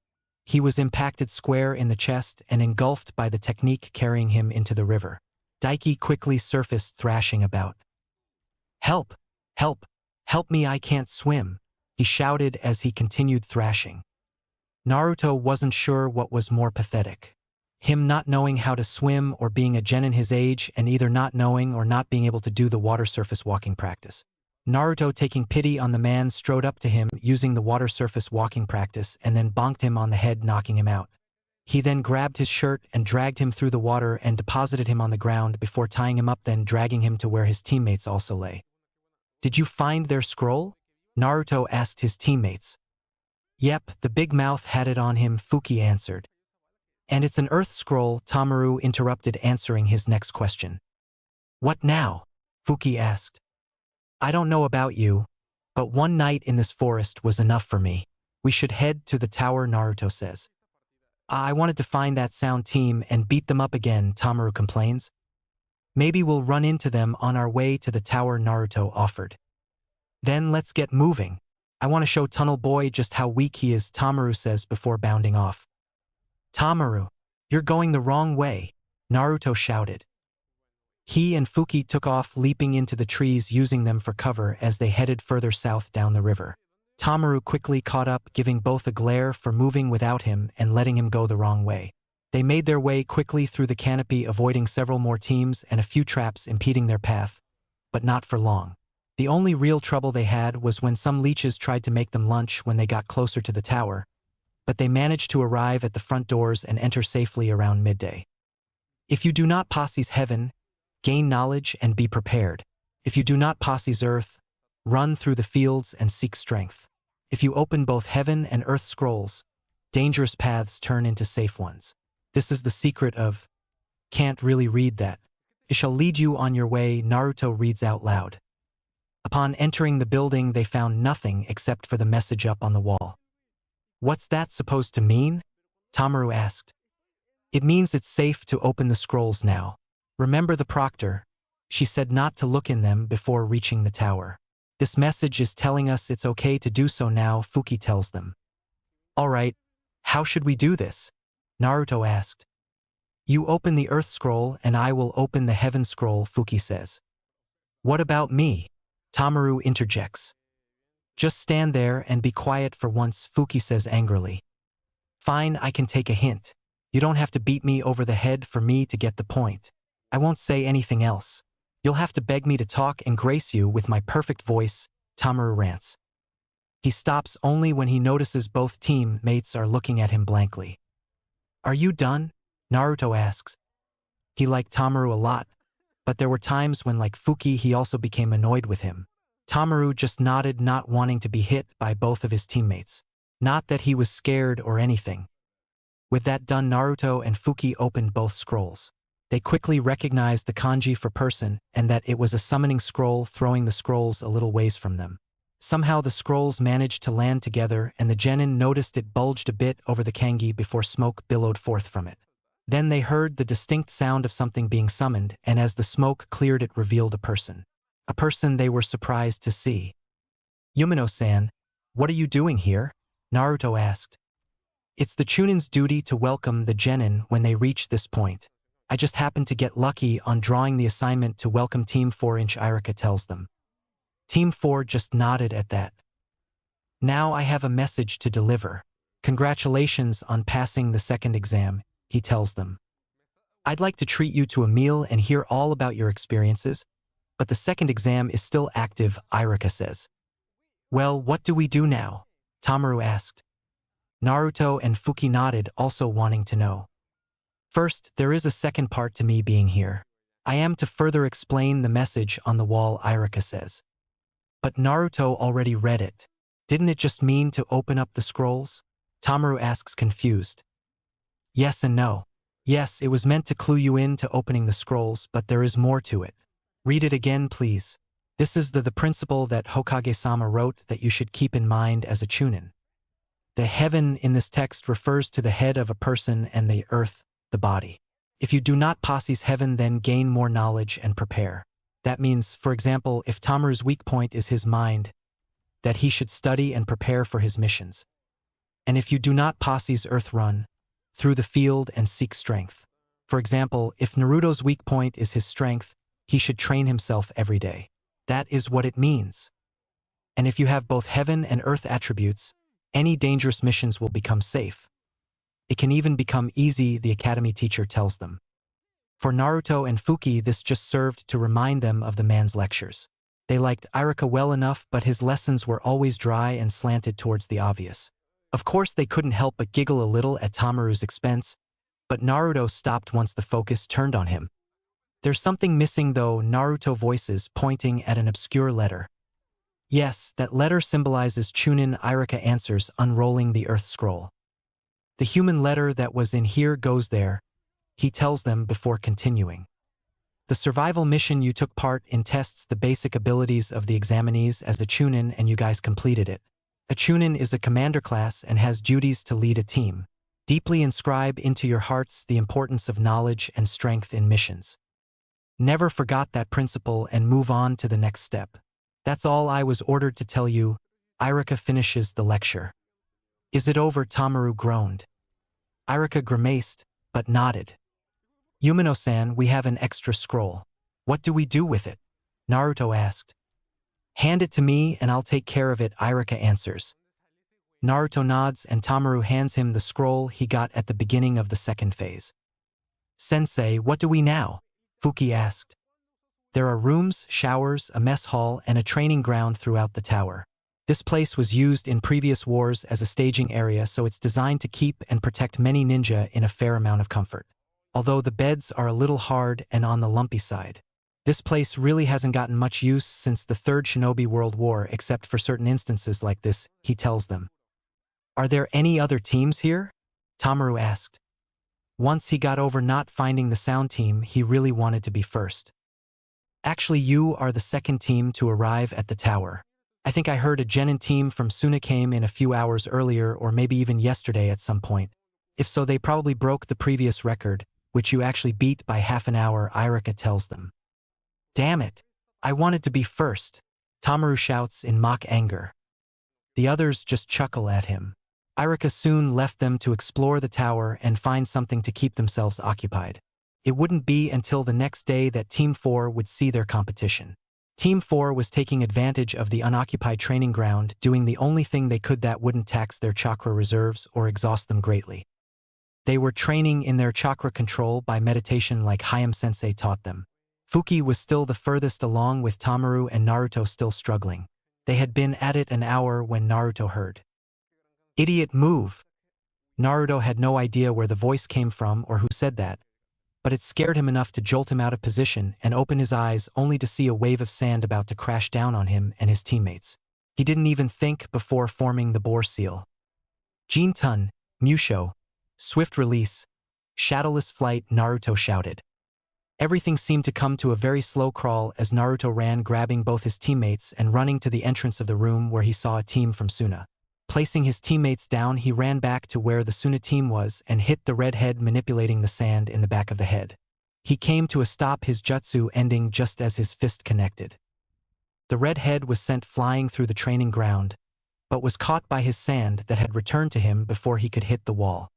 He was impacted square in the chest and engulfed by the technique, carrying him into the river. Daiki quickly surfaced, thrashing about. Help! Help! Help me, I can't swim, he shouted as he continued thrashing. Naruto wasn't sure what was more pathetic. Him not knowing how to swim, or being a genin his age and either not knowing or not being able to do the water surface walking practice. Naruto, taking pity on the man, strode up to him using the water surface walking practice and then bonked him on the head, knocking him out. He then grabbed his shirt and dragged him through the water and deposited him on the ground before tying him up, then dragging him to where his teammates also lay. Did you find their scroll? Naruto asked his teammates. Yep, the big mouth had it on him, Fuki answered. And it's an earth scroll, Tamaru interrupted, answering his next question. What now? Fuki asked. I don't know about you, but one night in this forest was enough for me. We should head to the tower, Naruto says. I wanted to find that sound team and beat them up again, Tamaru complains. Maybe we'll run into them on our way to the tower, Naruto offered. Then let's get moving. I want to show Tunnel Boy just how weak he is, Tamaru says before bounding off. Tamaru, you're going the wrong way, Naruto shouted. He and Fuki took off, leaping into the trees, using them for cover as they headed further south down the river. Tamaru quickly caught up, giving both a glare for moving without him and letting him go the wrong way. They made their way quickly through the canopy, avoiding several more teams and a few traps impeding their path, but not for long. The only real trouble they had was when some leeches tried to make them lunch when they got closer to the tower, but they managed to arrive at the front doors and enter safely around midday. If you do not posse's heaven, gain knowledge and be prepared. If you do not posse's earth, run through the fields and seek strength. If you open both heaven and earth scrolls, dangerous paths turn into safe ones. This is the secret of, can't really read that. It shall lead you on your way, Naruto reads out loud. Upon entering the building, they found nothing except for the message up on the wall. What's that supposed to mean? Tamaru asked. It means it's safe to open the scrolls now. Remember the proctor. She said not to look in them before reaching the tower. This message is telling us it's okay to do so now, Fuki tells them. All right, how should we do this? Naruto asked. You open the earth scroll and I will open the heaven scroll, Fuki says. What about me? Tamaru interjects. Just stand there and be quiet for once, Fuki says angrily. Fine, I can take a hint. You don't have to beat me over the head for me to get the point. I won't say anything else. You'll have to beg me to talk and grace you with my perfect voice, Tamaru rants. He stops only when he notices both teammates are looking at him blankly. Are you done? Naruto asks. He liked Tamaru a lot, but there were times when, like Fuki, he also became annoyed with him. Tamaru just nodded, not wanting to be hit by both of his teammates. Not that he was scared or anything. With that done, Naruto and Fuki opened both scrolls. They quickly recognized the kanji for person and that it was a summoning scroll, throwing the scrolls a little ways from them. Somehow the scrolls managed to land together and the genin noticed it bulged a bit over the kanji before smoke billowed forth from it. Then they heard the distinct sound of something being summoned, and as the smoke cleared, it revealed a person. A person they were surprised to see. Yumino-san, what are you doing here? Naruto asked. It's the Chunin's duty to welcome the genin when they reach this point. I just happened to get lucky on drawing the assignment to welcome Team 4, Irika tells them. Team 4 just nodded at that. Now I have a message to deliver. Congratulations on passing the second exam, he tells them. I'd like to treat you to a meal and hear all about your experiences, but the second exam is still active, Irika says. Well, what do we do now? Tamaru asked. Naruto and Fuki nodded, also wanting to know. First, there is a second part to me being here. I am to further explain the message on the wall, Irika says. But Naruto already read it. Didn't it just mean to open up the scrolls? Tamaru asks, confused. Yes and no. Yes, it was meant to clue you in to opening the scrolls, but there is more to it. Read it again, please. This is the principle that Hokage-sama wrote that you should keep in mind as a chunin. The heaven in this text refers to the head of a person and the earth, the body. If you do not possess heaven, then gain more knowledge and prepare. That means, for example, if Tamaru's weak point is his mind, that he should study and prepare for his missions. And if you do not possess earth, run through the field and seek strength. For example, if Naruto's weak point is his strength, he should train himself every day. That is what it means. And if you have both heaven and earth attributes, any dangerous missions will become safe. It can even become easy, the academy teacher tells them. For Naruto and Fuki, this just served to remind them of the man's lectures. They liked Irika well enough, but his lessons were always dry and slanted towards the obvious. Of course, they couldn't help but giggle a little at Tamaru's expense, but Naruto stopped once the focus turned on him. There's something missing though, Naruto voices, pointing at an obscure letter. Yes, that letter symbolizes Chunin, Irika answers, unrolling the earth scroll. The human letter that was in here goes there, he tells them before continuing. The survival mission you took part in tests the basic abilities of the examinees as a Chunin and you guys completed it. A Chunin is a commander class and has duties to lead a team. Deeply inscribe into your hearts the importance of knowledge and strength in missions. Never forgot that principle and move on to the next step. That's all I was ordered to tell you. Irika finishes the lecture. Is it over? Tamaru groaned. Irika grimaced, but nodded. Yumino-san, we have an extra scroll. What do we do with it? Naruto asked. Hand it to me and I'll take care of it, Irika answers. Naruto nods and Tamaru hands him the scroll he got at the beginning of the second phase. Sensei, what do we now? Fuki asked. There are rooms, showers, a mess hall, and a training ground throughout the tower. This place was used in previous wars as a staging area, so it's designed to keep and protect many ninja in a fair amount of comfort. Although the beds are a little hard and on the lumpy side. This place really hasn't gotten much use since the Third Shinobi World War, except for certain instances like this, he tells them. Are there any other teams here? Tamaru asked. Once he got over not finding the sound team, he really wanted to be first. Actually, you are the second team to arrive at the tower. I think I heard a genin team from Suna came in a few hours earlier or maybe even yesterday at some point. If so, they probably broke the previous record, which you actually beat by half an hour, Irika tells them. Damn it! I wanted to be first, Tamaru shouts in mock anger. The others just chuckle at him. Irika soon left them to explore the tower and find something to keep themselves occupied. It wouldn't be until the next day that Team 4 would see their competition. Team 4 was taking advantage of the unoccupied training ground, doing the only thing they could that wouldn't tax their chakra reserves or exhaust them greatly. They were training in their chakra control by meditation like Hayam-sensei taught them. Fuki was still the furthest along with Tamaru and Naruto still struggling. They had been at it an hour when Naruto heard. Idiot, move! Naruto had no idea where the voice came from or who said that, but it scared him enough to jolt him out of position and open his eyes only to see a wave of sand about to crash down on him and his teammates. He didn't even think before forming the boar seal. Jin-tun, Musho, swift release, shadowless flight, Naruto shouted. Everything seemed to come to a very slow crawl as Naruto ran, grabbing both his teammates and running to the entrance of the room where he saw a team from Suna. Placing his teammates down, he ran back to where the Suna team was and hit the red head, manipulating the sand in the back of the head. He came to a stop, his jutsu ending just as his fist connected. The red head was sent flying through the training ground, but was caught by his sand that had returned to him before he could hit the wall.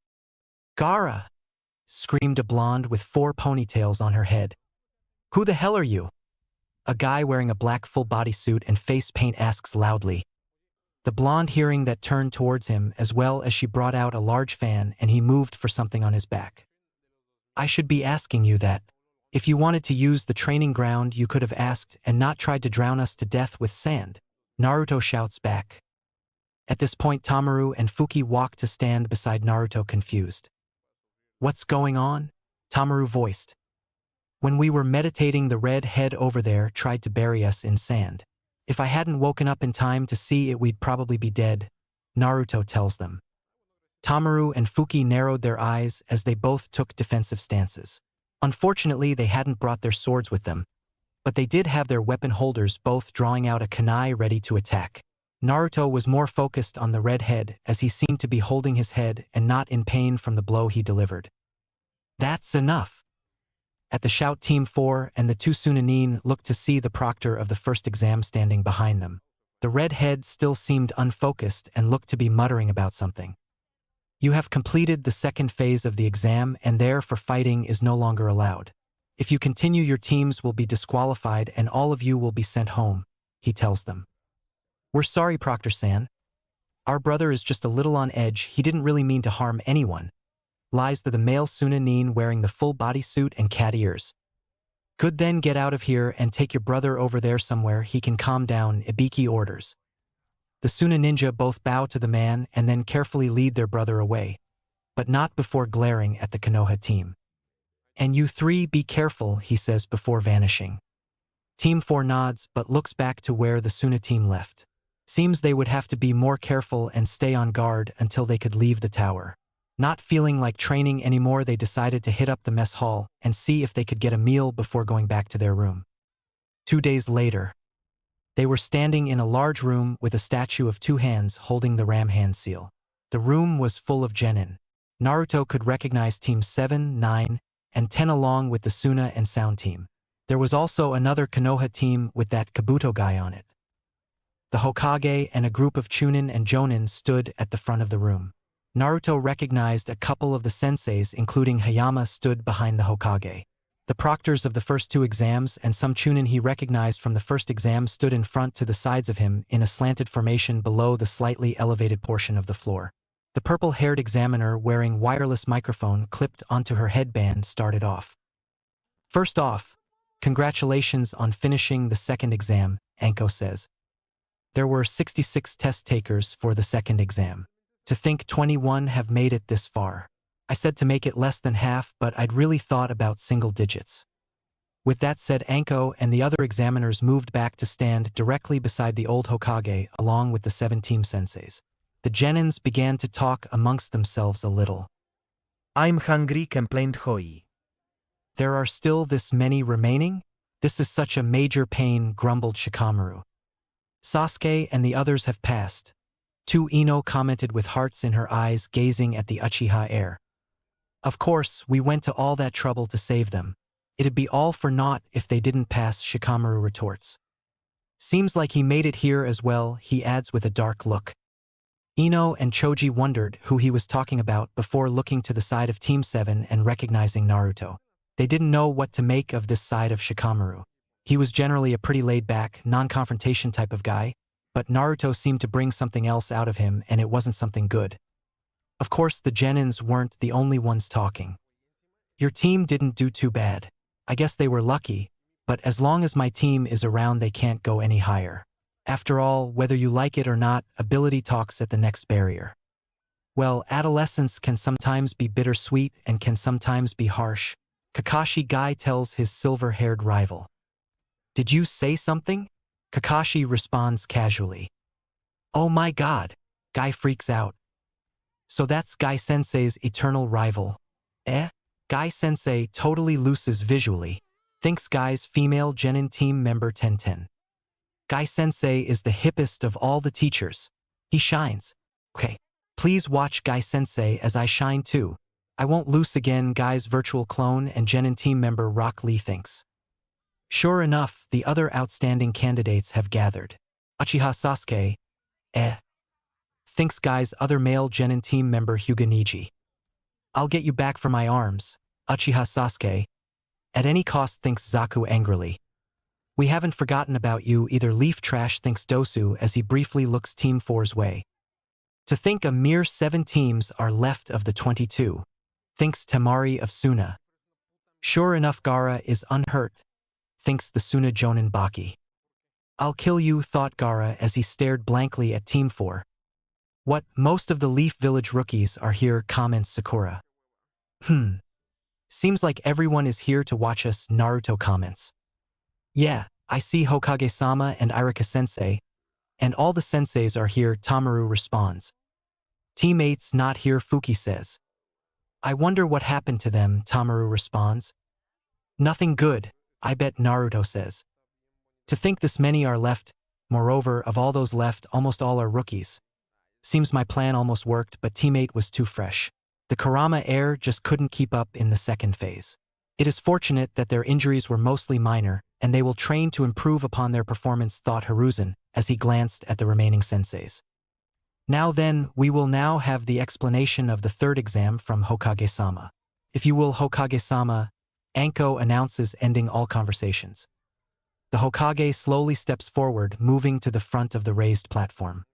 Gaara! Screamed a blonde with 4 ponytails on her head. Who the hell are you? A guy wearing a black full bodysuit and face paint asks loudly. The blonde, hearing that, turned towards him as well as she brought out a large fan and he moved for something on his back. I should be asking you that. If you wanted to use the training ground, you could have asked and not tried to drown us to death with sand. Naruto shouts back. At this point, Tamaru and Fuki walk to stand beside Naruto confused. What's going on? Tamaru voiced. When we were meditating, the red head over there tried to bury us in sand. If I hadn't woken up in time to see it, we'd probably be dead, Naruto tells them. Tamaru and Fuki narrowed their eyes as they both took defensive stances. Unfortunately, they hadn't brought their swords with them, but they did have their weapon holders, both drawing out a kunai ready to attack. Naruto was more focused on the red head, as he seemed to be holding his head and not in pain from the blow he delivered. That's enough. At the shout, Team 4 and the two Sunanin looked to see the proctor of the first exam standing behind them. The red head still seemed unfocused and looked to be muttering about something. You have completed the second phase of the exam, and therefore fighting is no longer allowed. If you continue, your teams will be disqualified and all of you will be sent home, he tells them. We're sorry, Proctor-san. Our brother is just a little on edge. He didn't really mean to harm anyone. Lies the male Sunanin wearing the full bodysuit and cat ears. Good, then get out of here and take your brother over there somewhere he can calm down, Ibiki orders. The Suna ninja both bow to the man and then carefully lead their brother away, but not before glaring at the Konoha team. And you three, be careful, he says before vanishing. Team 4 nods but looks back to where the Suna team left. Seems they would have to be more careful and stay on guard until they could leave the tower. Not feeling like training anymore, they decided to hit up the mess hall and see if they could get a meal before going back to their room. 2 days later, they were standing in a large room with a statue of two hands holding the ram hand seal. The room was full of genin. Naruto could recognize Teams 7, 9, and 10 along with the Suna and Sound team. There was also another Konoha team with that Kabuto guy on it. The Hokage and a group of Chunin and Jonin stood at the front of the room. Naruto recognized a couple of the senseis, including Hayama, stood behind the Hokage. The proctors of the first two exams and some Chunin he recognized from the first exam stood in front to the sides of him in a slanted formation below the slightly elevated portion of the floor. The purple-haired examiner wearing wireless microphone clipped onto her headband started off. First off, congratulations on finishing the second exam, Anko says. There were 66 test takers for the second exam. To think 21 have made it this far. I said to make it less than half, but I'd really thought about single digits. With that said, Anko and the other examiners moved back to stand directly beside the old Hokage along with the 7 team senseis. The genins began to talk amongst themselves a little. I'm hungry, complained Hoi. There are still this many remaining? This is such a major pain, grumbled Shikamaru. Sasuke and the others have passed. 2 Ino commented with hearts in her eyes, gazing at the Uchiha heir. Of course, we went to all that trouble to save them. It'd be all for naught if they didn't pass, Shikamaru retorts. Seems like he made it here as well, he adds with a dark look. Ino and Choji wondered who he was talking about before looking to the side of Team 7 and recognizing Naruto. They didn't know what to make of this side of Shikamaru. He was generally a pretty laid-back, non-confrontation type of guy, but Naruto seemed to bring something else out of him, and it wasn't something good. Of course, the genins weren't the only ones talking. Your team didn't do too bad. I guess they were lucky, but as long as my team is around, they can't go any higher. After all, whether you like it or not, ability talks at the next barrier. Well, adolescence can sometimes be bittersweet and can sometimes be harsh, Kakashi Guy tells his silver-haired rival. Did you say something? Kakashi responds casually. Oh my god, Guy freaks out. So that's Guy-sensei's eternal rival. Guy-sensei totally loses visually, thinks Guy's female genin team member Tenten. Guy-sensei is the hippest of all the teachers. He shines. Okay, please watch Guy-sensei as I shine too. I won't lose again, Guy's virtual clone and genin team member Rock Lee thinks. Sure enough, the other outstanding candidates have gathered. Uchiha Sasuke, thinks Guy's other male genin team member Hyuga Niji. I'll get you back for my arms, Uchiha Sasuke. At any cost, thinks Zaku angrily. We haven't forgotten about you either, Leaf Trash thinks Dosu as he briefly looks Team 4's way. To think a mere 7 teams are left of the 22, thinks Temari of Suna. Sure enough, Gaara is unhurt, thinks the Suna Jonin Baki. I'll kill you, thought Gaara as he stared blankly at Team 4. What, most of the Leaf Village rookies are here, comments Sakura. Seems like everyone is here to watch us, Naruto comments. Yeah, I see Hokage-sama and Irika-sensei, and all the senseis are here, Tamaru responds. Teammates not here, Fuki says. I wonder what happened to them, Tamaru responds. Nothing good, I bet, Naruto says. To think this many are left, moreover, of all those left, almost all are rookies. Seems my plan almost worked, but teammate was too fresh. The Kurama heir just couldn't keep up in the second phase. It is fortunate that their injuries were mostly minor, and they will train to improve upon their performance, thought Hiruzen, as he glanced at the remaining senseis. Now then, we will now have the explanation of the third exam from Hokage-sama. If you will, Hokage-sama, Anko announces, ending all conversations. The Hokage slowly steps forward, moving to the front of the raised platform.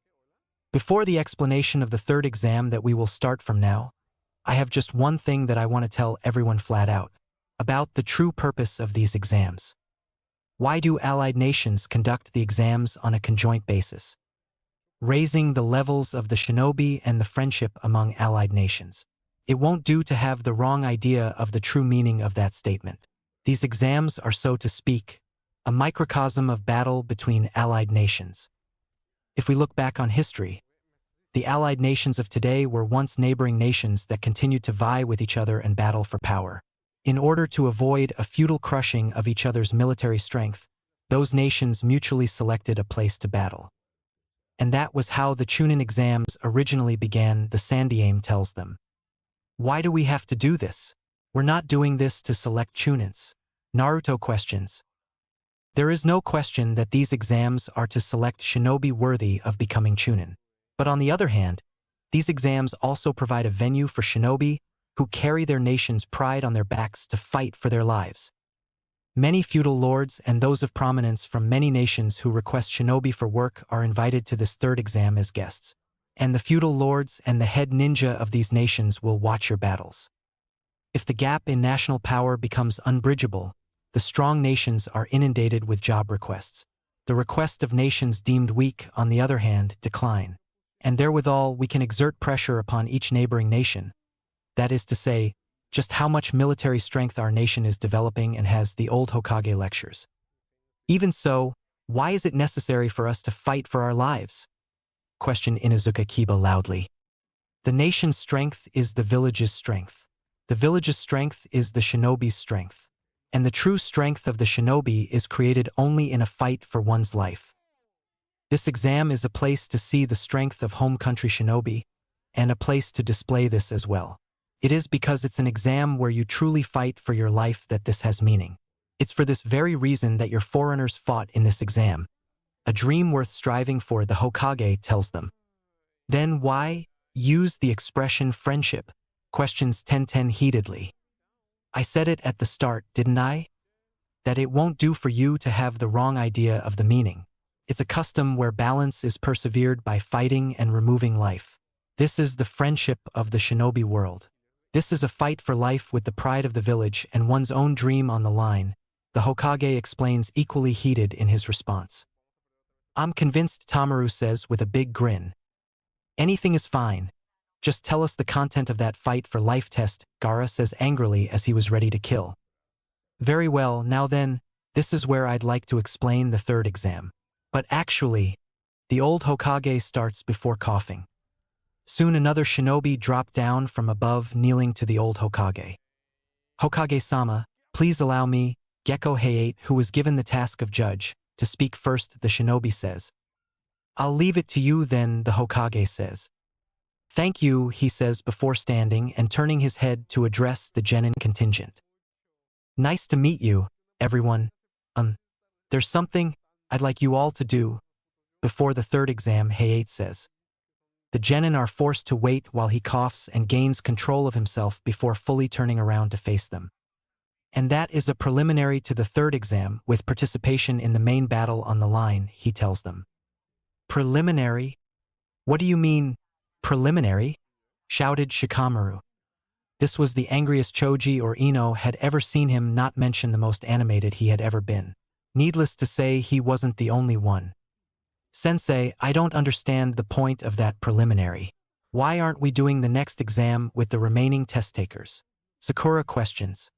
Before the explanation of the third exam that we will start from now, I have just one thing that I want to tell everyone flat out, about the true purpose of these exams. Why do allied nations conduct the exams on a conjoint basis? Raising the levels of the shinobi and the friendship among allied nations. It won't do to have the wrong idea of the true meaning of that statement. These exams are, so to speak, a microcosm of battle between allied nations. If we look back on history, the allied nations of today were once neighboring nations that continued to vie with each other and battle for power. In order to avoid a futile crushing of each other's military strength, those nations mutually selected a place to battle. And that was how the Chunin exams originally began, the Sandiame tells them. Why do we have to do this? We're not doing this to select Chunins. Naruto questions. There is no question that these exams are to select shinobi worthy of becoming Chunin. But on the other hand, these exams also provide a venue for shinobi who carry their nation's pride on their backs to fight for their lives. Many feudal lords and those of prominence from many nations who request shinobi for work are invited to this third exam as guests. And the feudal lords and the head ninja of these nations will watch your battles. If the gap in national power becomes unbridgeable, the strong nations are inundated with job requests. The requests of nations deemed weak, on the other hand, decline. And therewithal we can exert pressure upon each neighboring nation. That is to say, just how much military strength our nation is developing and has, the old Hokage lectures. Even so, why is it necessary for us to fight for our lives? Questioned Inuzuka Kiba loudly. The nation's strength is the village's strength. The village's strength is the shinobi's strength. And the true strength of the shinobi is created only in a fight for one's life. This exam is a place to see the strength of home country shinobi, and a place to display this as well. It is because it's an exam where you truly fight for your life that this has meaning. It's for this very reason that your forerunners fought in this exam. A dream worth striving for, the Hokage tells them. Then why use the expression friendship? Questions Tenten heatedly. I said it at the start, didn't I? That it won't do for you to have the wrong idea of the meaning. It's a custom where balance is persevered by fighting and removing life. This is the friendship of the shinobi world. This is a fight for life with the pride of the village and one's own dream on the line, the Hokage explains, equally heated in his response. I'm convinced, Tamaru says with a big grin. Anything is fine. Just tell us the content of that fight for life test, Gaara says angrily as he was ready to kill. Very well, now then, this is where I'd like to explain the third exam. But actually, the old Hokage starts before coughing. Soon another shinobi dropped down from above, kneeling to the old Hokage. Hokage-sama, please allow me, Gekko Heiate, who was given the task of judge, to speak first, the shinobi says. I'll leave it to you then, the Hokage says. Thank you, he says before standing and turning his head to address the genin contingent. Nice to meet you, everyone. There's something I'd like you all to do before the third exam, Heiate says. The genin are forced to wait while he coughs and gains control of himself before fully turning around to face them. And that is a preliminary to the third exam, with participation in the main battle on the line, he tells them. Preliminary? What do you mean, preliminary? Shouted Shikamaru. This was the angriest Choji or Ino had ever seen, him not mention the most animated he had ever been. Needless to say, he wasn't the only one. Sensei, I don't understand the point of that preliminary. Why aren't we doing the next exam with the remaining test takers? Sakura questions.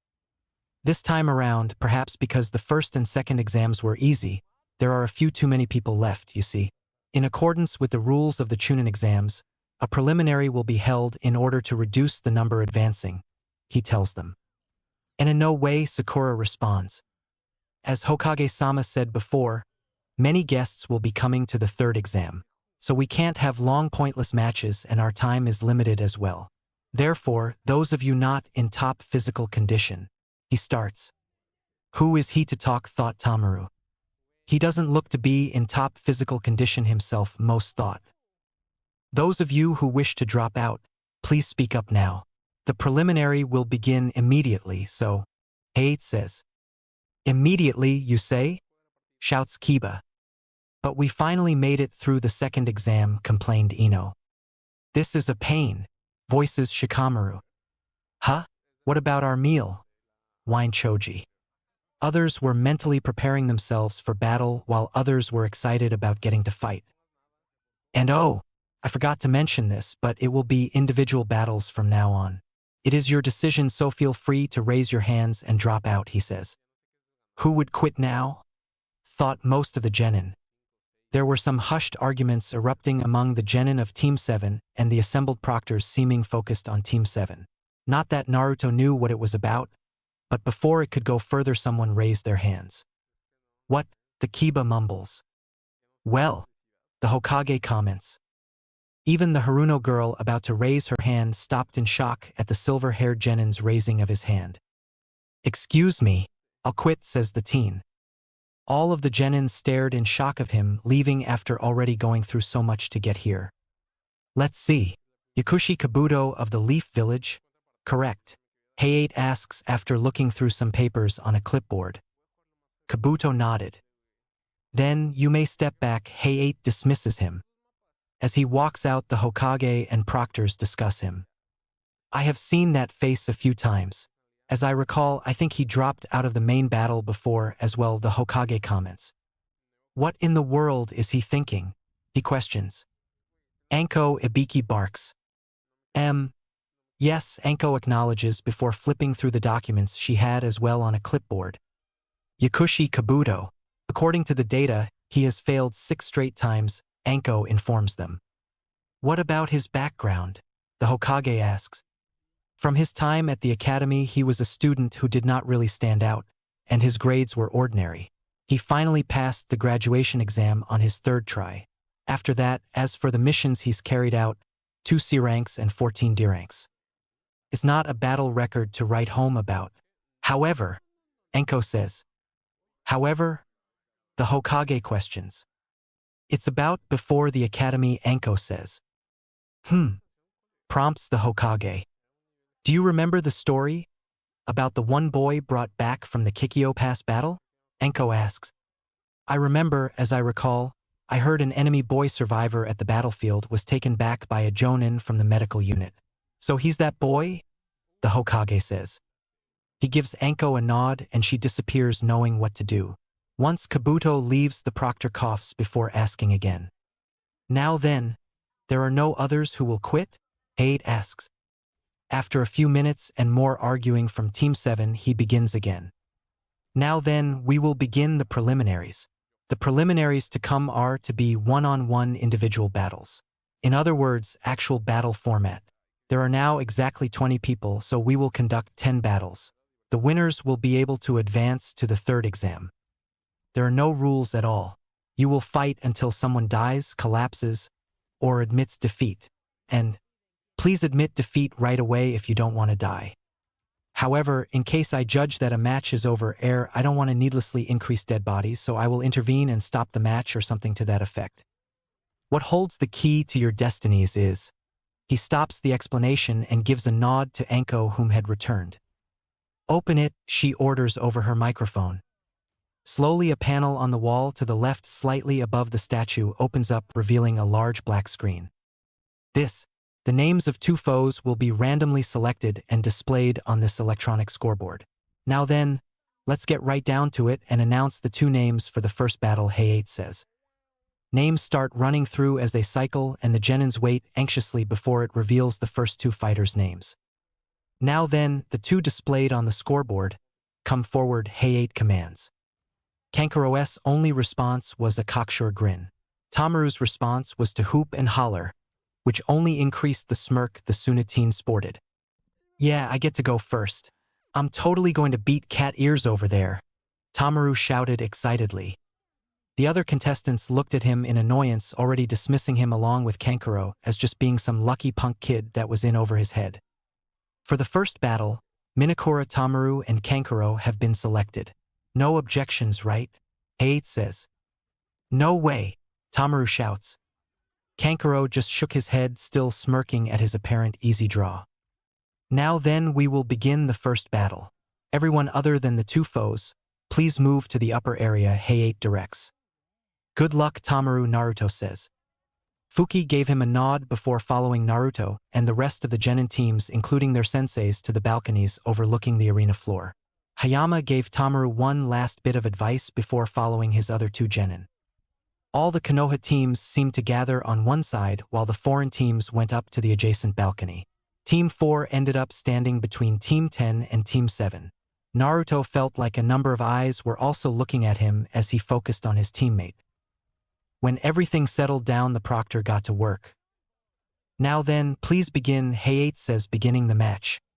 This time around, perhaps because the first and second exams were easy, there are a few too many people left, you see. In accordance with the rules of the Chunin exams, a preliminary will be held in order to reduce the number advancing, he tells them. And in no way, Sakura responds. As Hokage-sama said before, many guests will be coming to the third exam, so we can't have long pointless matches and our time is limited as well. Therefore, those of you not in top physical condition, he starts. Who is he to talk, thought Tamaru. He doesn't look to be in top physical condition himself, most thought. Those of you who wish to drop out, please speak up now. The preliminary will begin immediately, so, Height says. Immediately, you say? Shouts Kiba. But we finally made it through the second exam, complained Ino. This is a pain, voices Shikamaru. Huh? What about our meal? Whined Choji. Others were mentally preparing themselves for battle while others were excited about getting to fight. And oh, I forgot to mention this, but it will be individual battles from now on. It is your decision, so feel free to raise your hands and drop out, he says. Who would quit now? Thought most of the genin. There were some hushed arguments erupting among the genin of Team 7 and the assembled proctors seeming focused on Team 7. Not that Naruto knew what it was about, but before it could go further someone raised their hands. What? The Kiba mumbles. Well, the Hokage comments. Even the Haruno girl about to raise her hand stopped in shock at the silver-haired genin's raising of his hand. Excuse me, I'll quit, says the teen. All of the genin stared in shock of him, leaving after already going through so much to get here. Let's see. Yakushi Kabuto of the Leaf Village? Correct. Height asks after looking through some papers on a clipboard. Kabuto nodded. Then you may step back, Height dismisses him. As he walks out, the Hokage and proctors discuss him. I have seen that face a few times. As I recall, I think he dropped out of the main battle before as well, the Hokage comments. What in the world is he thinking? He questions. Anko Ibiki barks. Yes, Anko acknowledges before flipping through the documents she had as well on a clipboard. Yakushi Kabuto. According to the data, he has failed 6 straight times, Anko informs them. What about his background? The Hokage asks. From his time at the academy, he was a student who did not really stand out, and his grades were ordinary. He finally passed the graduation exam on his 3rd try. After that, as for the missions he's carried out, 2 C ranks and 14 D ranks. It's not a battle record to write home about. However, Anko says. However, the Hokage questions. It's about before the academy, Anko says. Prompts the Hokage. Do you remember the story? About the one boy brought back from the Kekkei Pass battle? Anko asks. I remember, as I recall, I heard an enemy boy survivor at the battlefield was taken back by a jonin from the medical unit. So he's that boy? The Hokage says. He gives Anko a nod and she disappears, knowing what to do. Once Kabuto leaves, the proctor coughs before asking again. Now then, there are no others who will quit? Height asks. After a few minutes and more arguing from Team 7, he begins again. Now then, we will begin the preliminaries. The preliminaries to come are to be one-on-one individual battles. In other words, actual battle format. There are now exactly 20 people, so we will conduct 10 battles. The winners will be able to advance to the 3rd exam. There are no rules at all. You will fight until someone dies, collapses, or admits defeat. And please admit defeat right away if you don't want to die. However, in case I judge that a match is over, I don't want to needlessly increase dead bodies, so I will intervene and stop the match or something to that effect. What holds the key to your destinies is... He stops the explanation and gives a nod to Anko, whom had returned. Open it, she orders over her microphone. Slowly, a panel on the wall to the left, slightly above the statue, opens up, revealing a large black screen. This, The names of 2 foes will be randomly selected and displayed on this electronic scoreboard. Now then, let's get right down to it and announce the 2 names for the first battle, Hayate says. Names start running through as they cycle, and the genins wait anxiously before it reveals the first 2 fighters' names. Now then, the 2 displayed on the scoreboard, come forward, Hayate commands. Kankaro's only response was a cocksure grin. Tamaru's response was to hoop and holler, which only increased the smirk the Sunatine sported. Yeah, I get to go first. I'm totally going to beat cat ears over there, Tamaru shouted excitedly. The other contestants looked at him in annoyance, already dismissing him along with Kankaro as just being some lucky punk kid that was in over his head. For the first battle, Minakura, Tamaru, and Kankaro have been selected. No objections, right? Hayate says. No way, Tamaru shouts. Kankaro just shook his head, still smirking at his apparent easy draw. Now then, we will begin the first battle. Everyone other than the 2 foes, please move to the upper area, Hayate directs. Good luck, Tamaru, Naruto says. Fuki gave him a nod before following Naruto and the rest of the genin teams, including their senseis, to the balconies overlooking the arena floor. Hayama gave Tamaru one last bit of advice before following his other 2 genin. All the Konoha teams seemed to gather on one side while the foreign teams went up to the adjacent balcony. Team 4 ended up standing between Team 10 and Team 7. Naruto felt like a number of eyes were also looking at him as he focused on his teammate. When everything settled down, the proctor got to work. Now then, please begin, Hayate says, beginning the match.